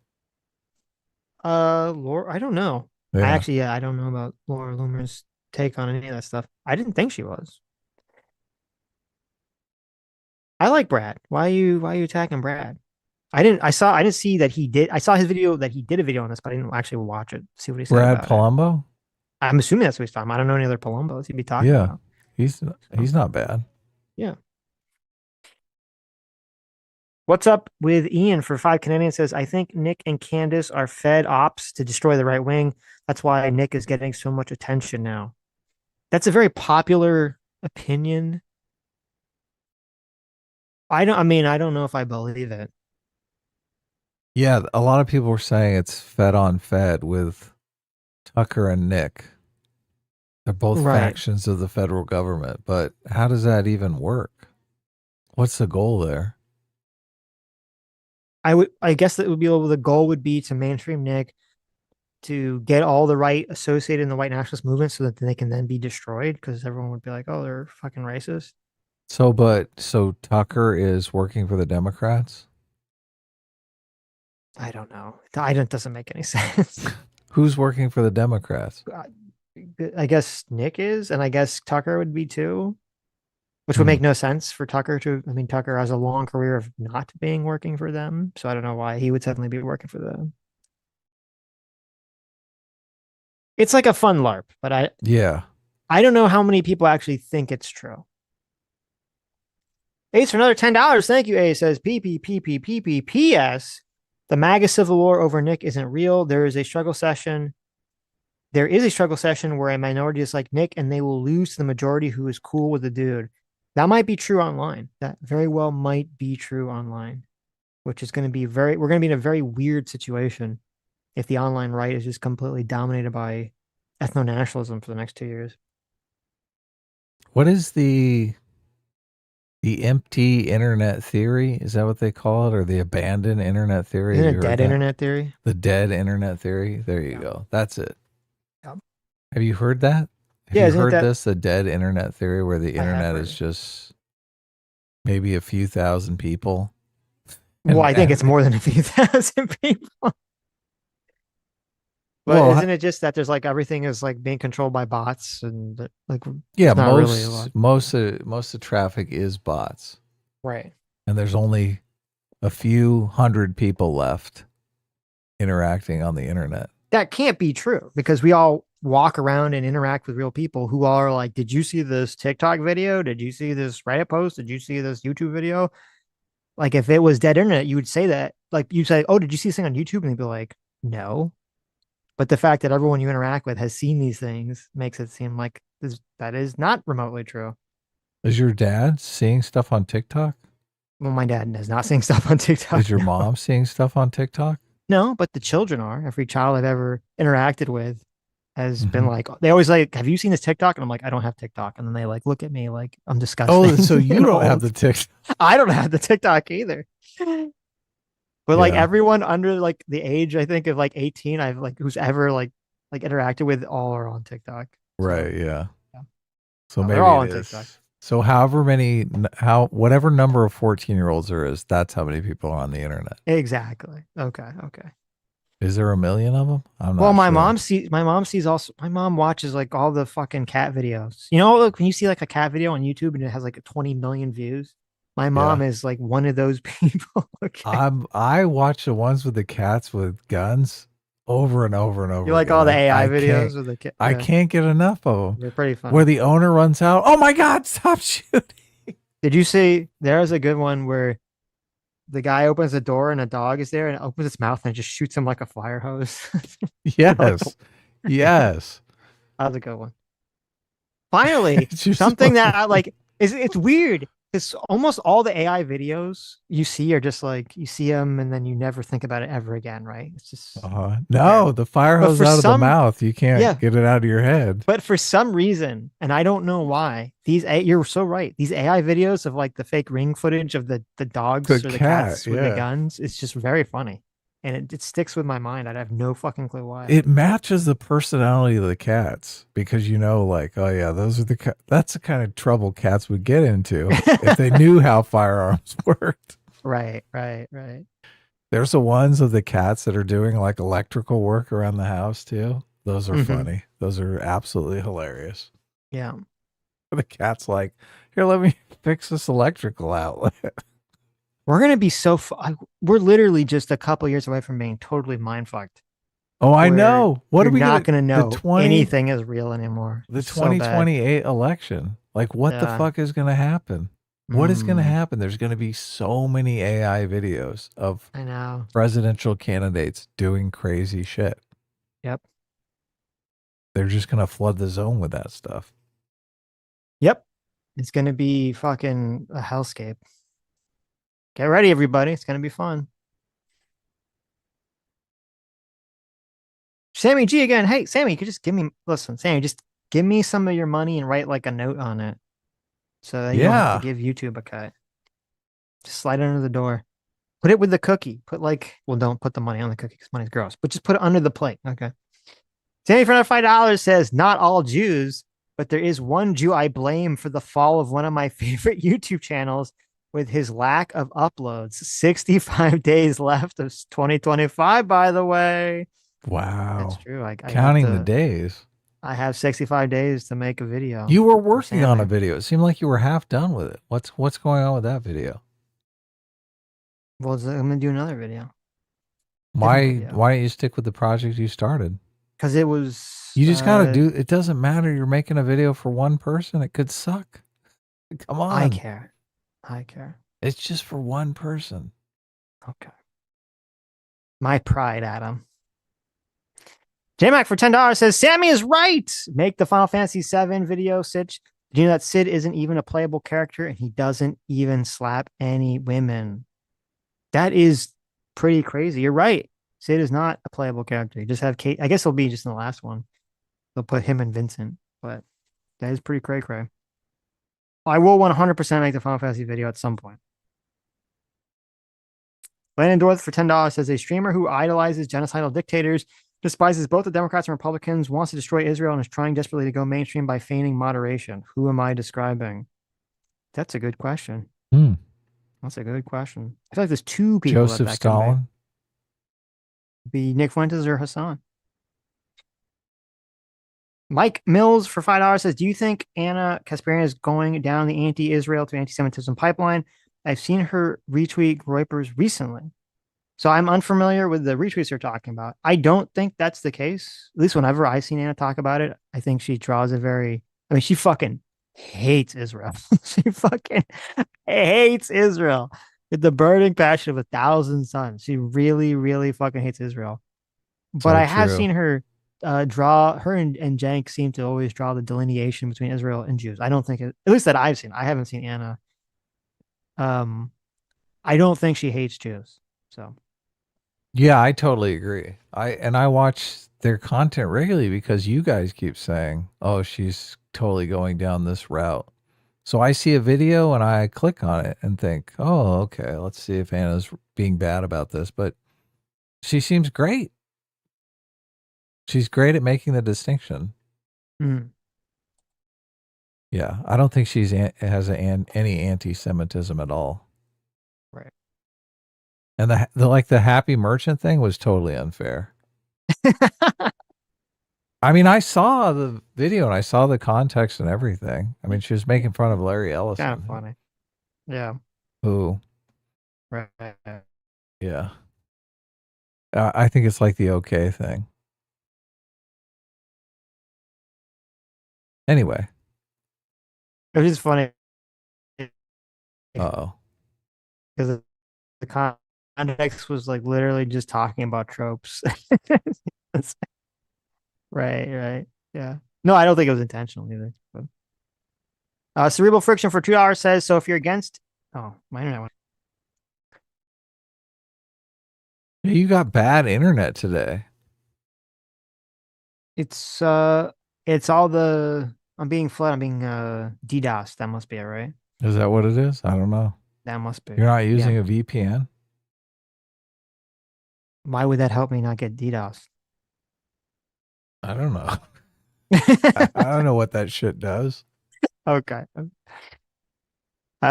Laura, I don't know. Yeah. I don't know about Laura Loomer's take on any of that stuff. I didn't think she was. I like Brad. Why are you attacking Brad? I didn't see that he did. I saw his video that he did a video on this, but I didn't actually watch it. See what he said Brad about Palumbo? it. I'm assuming that's what he's talking about. I don't know any other Palumbos he'd be talking about. He's not bad. Yeah. What's up with Ian for 5 Canadian says, I think Nick and Candace are fed ops to destroy the right wing. That's why Nick is getting so much attention now. That's a very popular opinion. I don't know if I believe it. Yeah, a lot of people were saying it's fed on fed with Tucker and Nick. They're both factions of the federal government, but how does that even work? What's the goal there? I guess that would be the goal would be to mainstream Nick, to get all the right associated in the white nationalist movement so that they can then be destroyed because everyone would be like, oh, they're fucking racist. So Tucker is working for the Democrats? I don't know. It doesn't make any sense. Who's working for the Democrats? I guess Nick is, and I guess Tucker would be too, which would make no sense for Tucker to. I mean, Tucker has a long career of not working for them, so I don't know why he would suddenly be working for them. It's like a fun LARP, but I don't know how many people actually think it's true. Ace for another $10. Thank you, Ace. Says P.S. The MAGA civil war over Nick isn't real. There is a struggle session where a minority is like Nick and they will lose to the majority who is cool with the dude. That might be true online. That very well might be true online, which is going to be we're going to be in a very weird situation if the online right is just completely dominated by ethno-nationalism for the next 2 years. What is the empty internet theory? Is that what they call it? Or the abandoned internet theory? Isn't it dead internet theory? The dead internet theory? There you go. That's it. Yep. Have you heard that? Have you heard this? The dead internet theory where the internet is just maybe a few thousand people? Well, I think it's more than a few thousand people. But isn't it just that there's like everything is like being controlled by bots and like most of traffic is bots, right? And there's only a few hundred people left interacting on the internet. That can't be true because we all walk around and interact with real people who are like, did you see this TikTok video? Did you see this Reddit post? Did you see this YouTube video? Like if it was dead internet, you would say that. Like you'd say, oh, did you see this thing on YouTube? And they'd be like, no. But the fact that everyone you interact with has seen these things makes it seem like that is not remotely true. Is your dad seeing stuff on TikTok? Well, my dad is not seeing stuff on TikTok. Is your mom seeing stuff on TikTok? No, but the children are. Every child I've ever interacted with has been like, they always like, have you seen this TikTok? And I'm like, I don't have TikTok. And then they like look at me like I'm disgusting. Oh, so you don't have the TikTok? I don't have the TikTok either. But like everyone under like the age, I think of like 18, I've like who's ever like interacted with all are on TikTok. Right. Yeah. So Oh, maybe they're all it on is. TikTok. So whatever number of 14-year-olds there is, that's how many people are on the internet. Exactly. Okay. Okay. Is there a million of them? I'm Well, not my sure. mom sees also my mom watches like all the fucking cat videos. You know, look when you see like a cat video on YouTube and it has like 20 million views. My mom is like one of those people. Okay. I watch the ones with the cats with guns over and over and over. You like again. all the AI I videos can't- with the cat? I Yeah. can't get enough of them. They're pretty funny. Where the owner runs out. Oh my God! Stop shooting! Did you see there's a good one where the guy opens the door and a dog is there and it opens its mouth and it just shoots him like a fire hose? Yes, yes. That was a good one. Finally, It's just something so that I like is it's weird because almost all the AI videos you see are just like you see them and then you never think about it ever again, right? It's just No, the fire But hose for out of the some- mouth. You can't Yeah. get it out of your head. But for some reason, and I don't know why, you're so right. These AI videos of like the fake ring footage of the dogs The or the cat, cats with the yeah. guns, it's just very funny. And it sticks with my mind. I have no fucking clue why. It matches the personality of the cats because like, oh yeah, those are that's the kind of trouble cats would get into if they knew how firearms worked. Right. There's the ones of the cats that are doing like electrical work around the house too. Those are Mhm. funny. Those are absolutely hilarious. Yeah. The cat's like, here, let me fix this electrical outlet. We're gonna be we're literally just a couple years away from being totally mind fucked. Oh, I where know. What you're are we not gonna know the 20 anything is real anymore. The It's so bad. 2028 election. Like, what the Yeah. fuck is going to happen? What is going to Mm. happen? There's going to be so many AI videos of I know. presidential candidates doing crazy shit. Yep. They're just going to flood the zone with that stuff. Yep. It's gonna be fucking a hellscape. Get ready, everybody. It's gonna be fun. Sammy G again. Hey, Sammy, you could just Sammy, just give me some of your money and write like a note on it. So that you don't have to give YouTube a cut. Just slide it under the door. Put it with the cookie. Don't put the money on the cookie because money's gross, but just put it under the plate. Okay. Sammy for another $5 says, not all Jews, but there is one Jew I blame for the fall of one of my favorite YouTube channels with his lack of uploads. 65 days left of 2025, by the way. Wow. That's true. I Counting the days. I have 65 days to make a video. You were for working on a Sammy. video. It seemed like you were half done with it. What's going on with that video? Well, I'm going to do another video. Why don't you stick with the project you started? Because it was... You just got to do it. Doesn't matter. You're making a video for one person. It could suck. Come on. I care. It's just for one person. Okay. My pride, Adam. J-Mac for $10 says, Sammy is right. Make the Final Fantasy VII video, Sitch. Did you know that Sid isn't even a playable character and he doesn't even slap any women? That is pretty crazy. You're right. Sid is not a playable character. You just have Kate. I guess he'll be just in the last one. They'll put him and Vincent, but that is pretty cray-cray. I will 100% make the Final Fantasy video at some point. Landon Dorth for $10 says, a streamer who idolizes genocidal dictators, despises both the Democrats and Republicans, wants to destroy Israel, and is trying desperately to go mainstream by feigning moderation. Who am I describing? That's a good question. That's a good question. I feel like there's two people. Joseph that Stalin. be Nick Fuentes or Hassan. Mike Mills for $5 says, do you think Anna Kasparian is going down the anti-Israel to anti-Semitism pipeline? I've seen her retweet Reuters recently. So I'm unfamiliar with the retweets you're talking about. I don't think that's the case. At least whenever I've seen Anna talk about it, I think she draws she fucking hates Israel. She fucking hates Israel with the burning passion of 1,000 suns. She really, really fucking hates Israel. But I have seen her draw, her and Jank seem to always draw the delineation between Israel and Jews. I don't think at least that I've seen. I haven't seen Anna. I don't think she hates Jews. So Yeah, I totally agree. I watch their content regularly because you guys keep saying, "Oh, she's totally going down this route." So I see a video and I click on it and think, "Oh, okay, let's see if Anna's being bad about this." But she seems great. She's great at making the distinction. Yeah, I don't think has any anti-Semitism at all. Right. And the happy merchant thing was totally unfair. I mean, I saw the video and I saw the context and everything. I mean, she was making fun of Larry Ellison. Kind of funny. Yeah. Who? Right. Yeah. I think it's like the okay thing. Anyway. It was just funny. Uh-oh. Because the context was like literally just talking about tropes. Right. Yeah. No, I don't think it was intentional either. But. Cerebral Friction for $2 says, so if you're against... Oh, my internet went... You got bad internet today. It's all the... I'm being flooded. I'm being DDoS. That must be it, right? Is that what it is? I don't know. That must be. You're not using a VPN? Why would that help me not get DDoS? I don't know. I don't know what that shit does. Okay.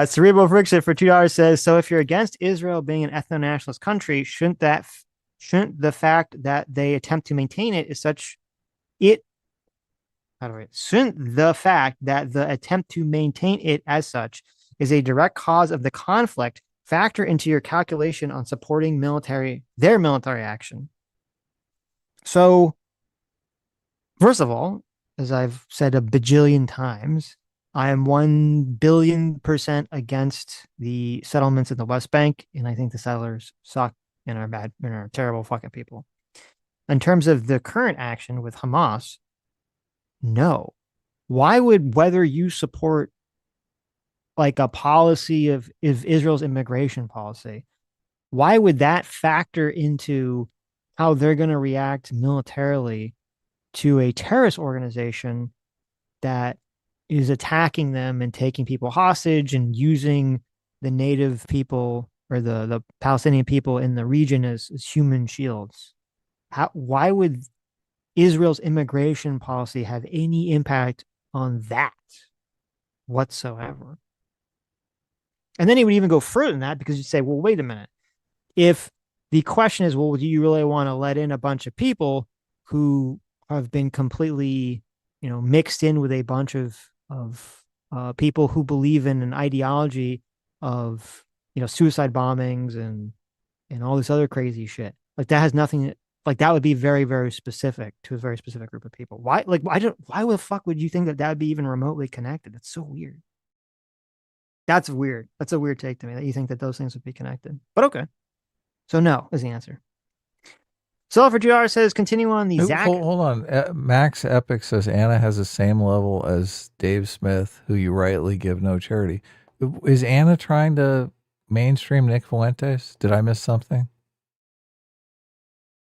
Cerebral Friction for $2 says, so if you're against Israel being an ethno-nationalist country, shouldn't the fact that they attempt to maintain it is such shouldn't the fact that the attempt to maintain it as such is a direct cause of the conflict factor into your calculation on supporting their military action? So, first of all, as I've said a bajillion times, I am 1,000,000,000% against the settlements in the West Bank, and I think the settlers suck and are bad and are terrible fucking people. In terms of the current action with Hamas, no. Why would whether you support like a policy of Israel's immigration policy, why would that factor into how they're going to react militarily to a terrorist organization that is attacking them and taking people hostage and using the native people or the Palestinian people in the region as human shields? Why would Israel's immigration policy have any impact on that whatsoever? And then he would even go further than that, because you'd say, well, wait a minute. If the question is, well, do you really want to let in a bunch of people who have been completely, mixed in with a bunch of people who believe in an ideology of, suicide bombings and all this other crazy shit? Like that has nothing, like that would be very, very specific to a very specific group of people. Why the fuck would you think that would be even remotely connected? It's so weird. That's weird. That's a weird take to me that you think that those things would be connected. But okay. So no is the answer. Sulfur GR says, continue on the Zach. Hold on. Max Epic says Anna has the same level as Dave Smith, who you rightly give no charity. Is Anna trying to mainstream Nick Fuentes? Did I miss something?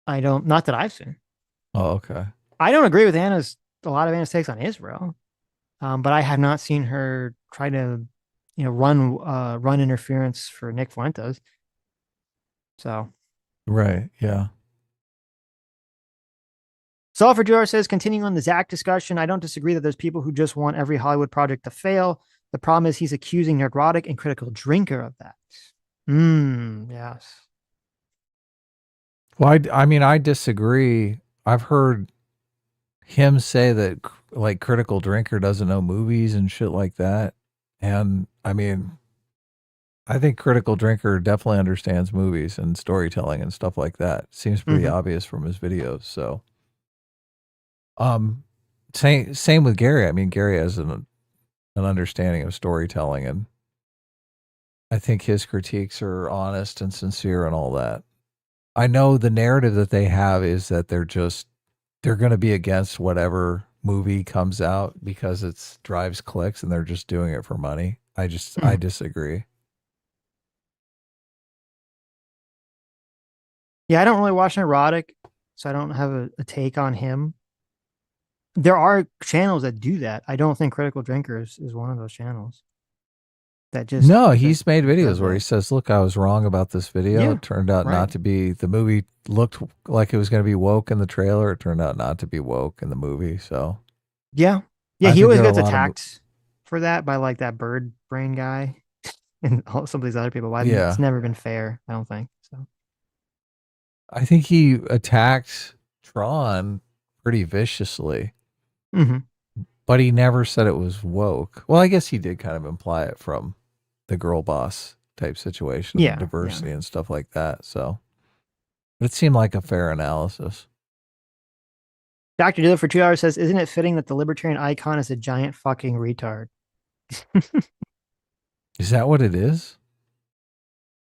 Not that I've seen. Oh, okay. I don't agree with a lot of Anna's takes on Israel. But I have not seen her try to, run interference for Nick Fuentes. So. Right. Yeah. Sulfur Jar says, continuing on the Zach discussion, I don't disagree that there's people who just want every Hollywood project to fail. The problem is he's accusing Neurotic and Critical Drinker of that. Yes. Well, I disagree. I've heard him say that like Critical Drinker doesn't know movies and shit like that. And I think Critical Drinker definitely understands movies and storytelling and stuff like that. Seems pretty obvious from his videos. So, same with Gary. Gary has an understanding of storytelling, and I think his critiques are honest and sincere and all that. I know the narrative that they have is that they're going to be against whatever movie comes out because it drives clicks and they're just doing it for money. I disagree. Yeah, I don't really watch Neurotic, so I don't have a take on him. There are channels that do that. I don't think Critical Drinker is one of those channels. He's made videos where he says, look, I was wrong about this video. Yeah, it turned out not to be. The movie looked like it was going to be woke in the trailer. It turned out not to be woke in the movie. So yeah, he always gets attacked for that by like that bird brain guy and some of these other people. But Yeah. it's never been fair, I don't think. So I think he attacked Tron pretty viciously, but he never said it was woke. Well, I guess he did kind of imply it from the girl boss type situation, Yeah, diversity and stuff like that. So, but it seemed like a fair analysis. Dr. Dilla for 2 hours says, isn't it fitting that the libertarian icon is a giant fucking retard? Is that what it is?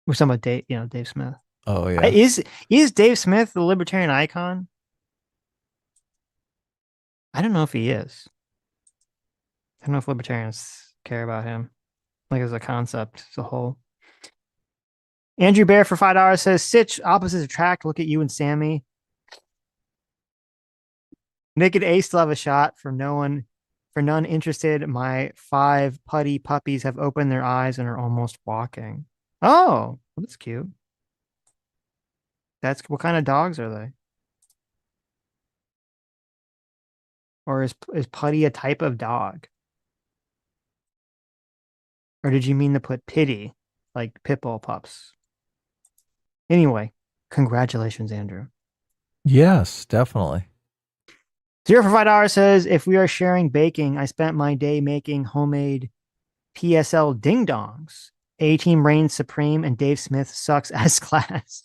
We're talking about Dave Smith. Oh yeah. Is Dave Smith the libertarian icon? I don't know if he is. I don't know if libertarians care about him. Like as a concept, as a whole. Andrew Bear for $5 says, Sitch, opposites attract. Look at you and Sammy. Naked Ace still have a shot for none interested. My 5 putty puppies have opened their eyes and are almost walking. Oh, well, that's cute. That's what kind of dogs are they? Or is putty a type of dog? Or did you mean to put pity, like pitbull pups? Anyway, congratulations, Andrew. Yes, definitely. 0 for $5 says, if we are sharing baking, I spent my day making homemade PSL ding dongs. A-Team reigns supreme and Dave Smith sucks as class.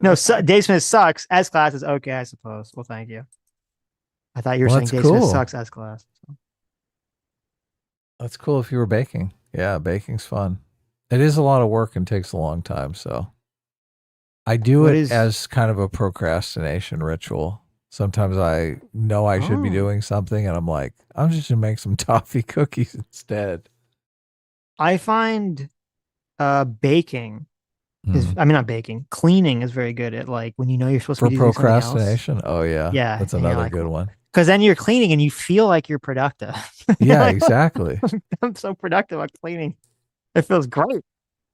No, Dave Smith sucks as class is okay, I suppose. Well, thank you. I thought you were saying Dave Smith sucks as class. So. That's cool if you were baking. Yeah, baking's fun. It is a lot of work and takes a long time, so I do it as kind of a procrastination ritual. Sometimes I know I should be doing something and I'm like, I'm just gonna make some toffee cookies instead. I find baking is, I mean, not baking, cleaning is very good at like when you know you're supposed to be doing something else. Procrastination. Oh yeah. Yeah. That's another good one. Because then you're cleaning and you feel like you're productive. Yeah, like, exactly. I'm so productive at cleaning. It feels great.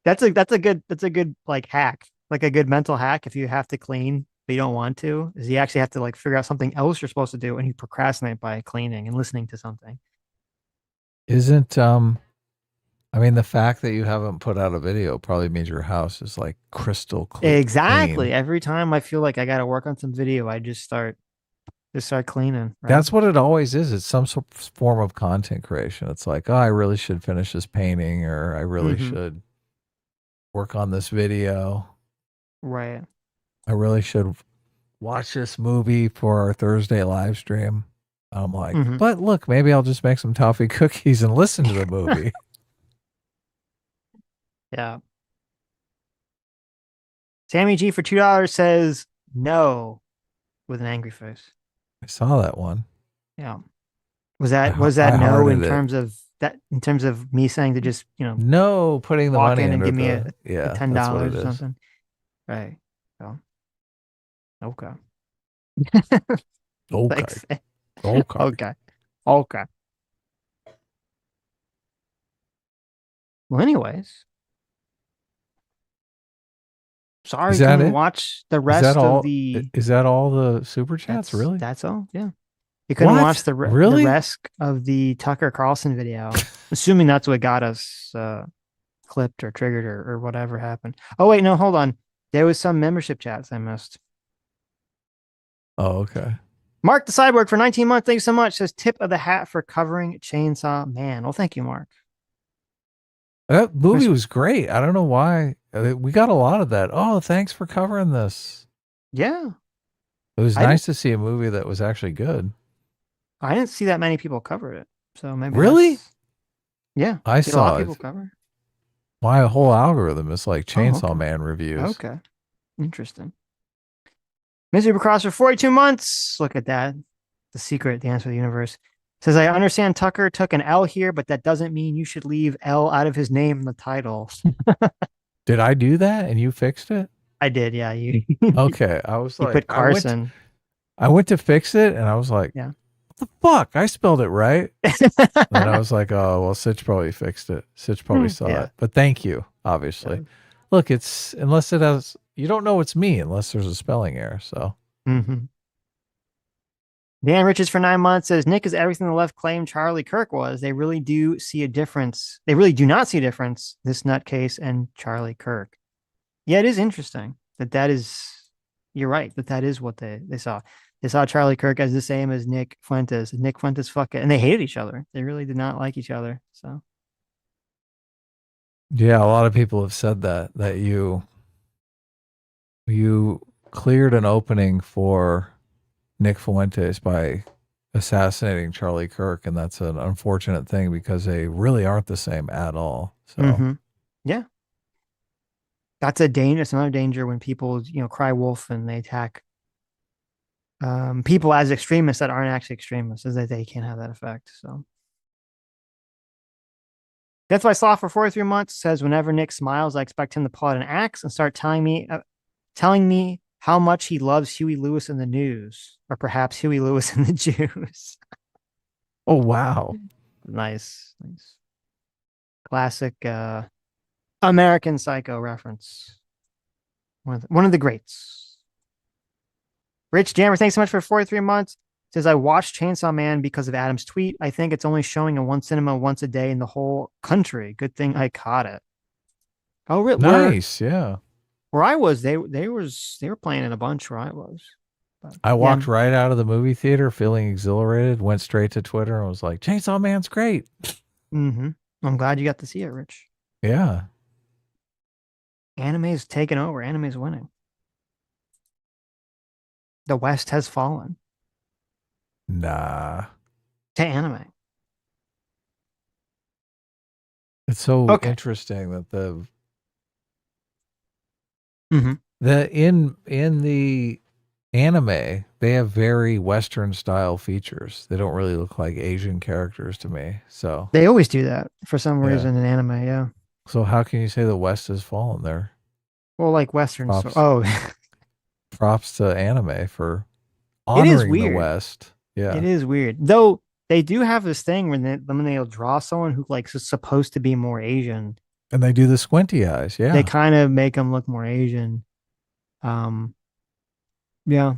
That's a good like hack, like a good mental hack. If you have to clean but you don't want to, is you actually have to like figure out something else you're supposed to do and you procrastinate by cleaning and listening to something. Isn't I mean, the fact that you haven't put out a video probably means your house is like crystal clean. Exactly. Every time I feel like I got to work on some video, I just start cleaning. Right? That's what it always is. It's some sort of form of content creation. It's like, oh, I really should finish this painting, or I really should work on this video. Right. I really should watch this movie for our Thursday live stream. I'm like, but look, maybe I'll just make some toffee cookies and listen to the movie. Yeah. Sammy G for $2 says no with an angry face. I saw that one. Yeah. Was that no in terms of that, in terms of me saying to just, no, putting the walk money in and under give me the, a $10 or something. Right. So, okay. Okay. Okay. Okay. Well, anyways. Sorry, couldn't watch the rest of the. Is that all the super chats? Really? That's all. Yeah. You couldn't watch the rest of the Tucker Carlson video, assuming that's what got us clipped or triggered or whatever happened. Oh wait, no, hold on. There was some membership chats I missed. Oh, okay. Mark the Cyborg for 19 months. Thank you so much. Says tip of the hat for covering Chainsaw Man. Well, thank you, Mark. That movie was great. I don't know why. We got a lot of that. Oh, thanks for covering this. Yeah. It was nice to see a movie that was actually good. I didn't see that many people cover it. So maybe. Really? Yeah. I saw a lot of it. people cover. My whole algorithm is like Chainsaw Man reviews. Okay. Interesting. Misery Cross for 42 months. Look at that. The secret, the answer to the universe. Says, I understand Tucker took an L here, but that doesn't mean you should leave L out of his name in the title. Did I do that and you fixed it? I did, yeah. You okay. I was like, put Carlson. I went to fix it and I was like, yeah. What the fuck? I spelled it right. And I was like, oh, well, Sitch probably fixed it. Sitch probably saw it. But thank you, obviously. Yeah. Look, it's unless it has, you don't know it's me unless there's a spelling error. So. Dan Richards for 9 months says Nick is everything the left claimed Charlie Kirk was. They really do see a difference. They really do not see a difference. This nutcase and Charlie Kirk. Yeah, it is interesting that is. You're right that is what they saw. They saw Charlie Kirk as the same as Nick Fuentes. Nick Fuentes, fuck it, and they hated each other. They really did not like each other. So Yeah, a lot of people have said that you cleared an opening for Nick Fuentes by assassinating Charlie Kirk, and that's an unfortunate thing because they really aren't the same at all. So yeah, that's a danger. It's another danger when people cry wolf and they attack people as extremists that aren't actually extremists, is that they can't have that effect. So that's why Sloth for 43 months says whenever Nick smiles, I expect him to pull out an axe and start telling me how much he loves Huey Lewis and the News, or perhaps Huey Lewis and the Jews. Oh, wow. Nice. Classic American Psycho reference. One of the greats. Rich Jammer, thanks so much for 43 months. Says, I watched Chainsaw Man because of Adam's tweet. I think it's only showing in one cinema once a day in the whole country. Good thing I caught it. Oh, really? Nice, yeah. Where I was, they were playing in a bunch where I was. But, I walked right out of the movie theater feeling exhilarated, went straight to Twitter and was like, Chainsaw Man's great. Mm-hmm. I'm glad you got to see it, Rich. Yeah. Anime's taken over. Anime's winning. The West has fallen. Nah. To anime. It's so interesting that the in the anime, they have very Western style features. They don't really look like Asian characters to me. So they always do that for some reason in anime, yeah. So how can you say the West has fallen there? Well, like Western. Props to anime for honoring the West. Yeah, it is weird. Though they do have this thing when they'll draw someone who like is supposed to be more Asian, and they do the squinty eyes. Yeah, they kind of make them look more Asian. Yeah.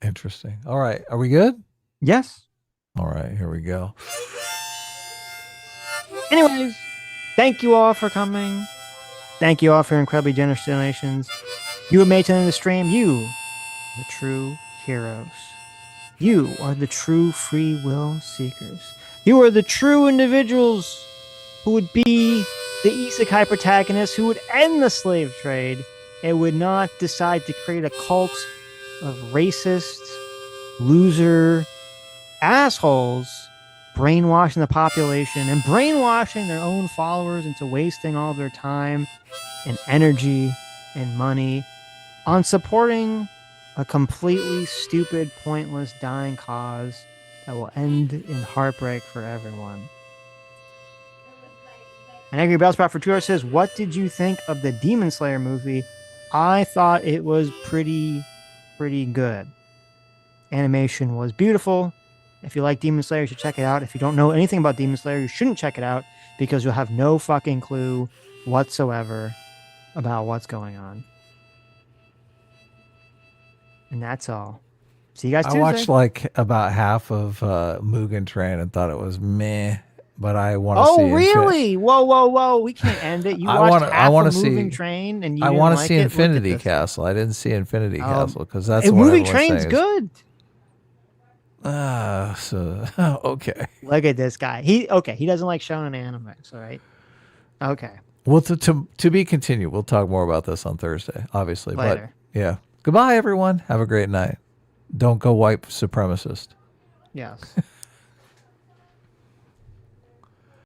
Interesting. All right, are we good? Yes. All right, here we go. Anyways, thank you all for coming. Thank you all for your incredibly generous donations. You have made it in the stream. You, the true heroes. You are the true free will seekers. You are the true individuals who would be the isekai protagonists who would end the slave trade and would not decide to create a cult of racist, loser assholes brainwashing the population and brainwashing their own followers into wasting all their time and energy and money on supporting a completely stupid, pointless, dying cause that will end in heartbreak for everyone. And Angry Bellsprout for 2 hours says, what did you think of the Demon Slayer movie? I thought it was pretty good. Animation was beautiful. If you like Demon Slayer, you should check it out. If you don't know anything about Demon Slayer, you shouldn't check it out because you'll have no fucking clue whatsoever about what's going on. And that's all. See you guys Tuesday. I watched like about half of Mugen Train and thought it was meh, but I want to see. Oh, really? Whoa! We can't end it. You watched half of Moving Train, and you didn't want to like see it? Infinity Castle. I didn't see Infinity Castle because that's what Moving Train's saying good. Okay. Look at this guy. He doesn't like shonen anime. So right. Okay. Well, to be continued. We'll talk more about this on Thursday, obviously. Later. But yeah. Goodbye, everyone. Have a great night. Don't go white supremacist. Yes.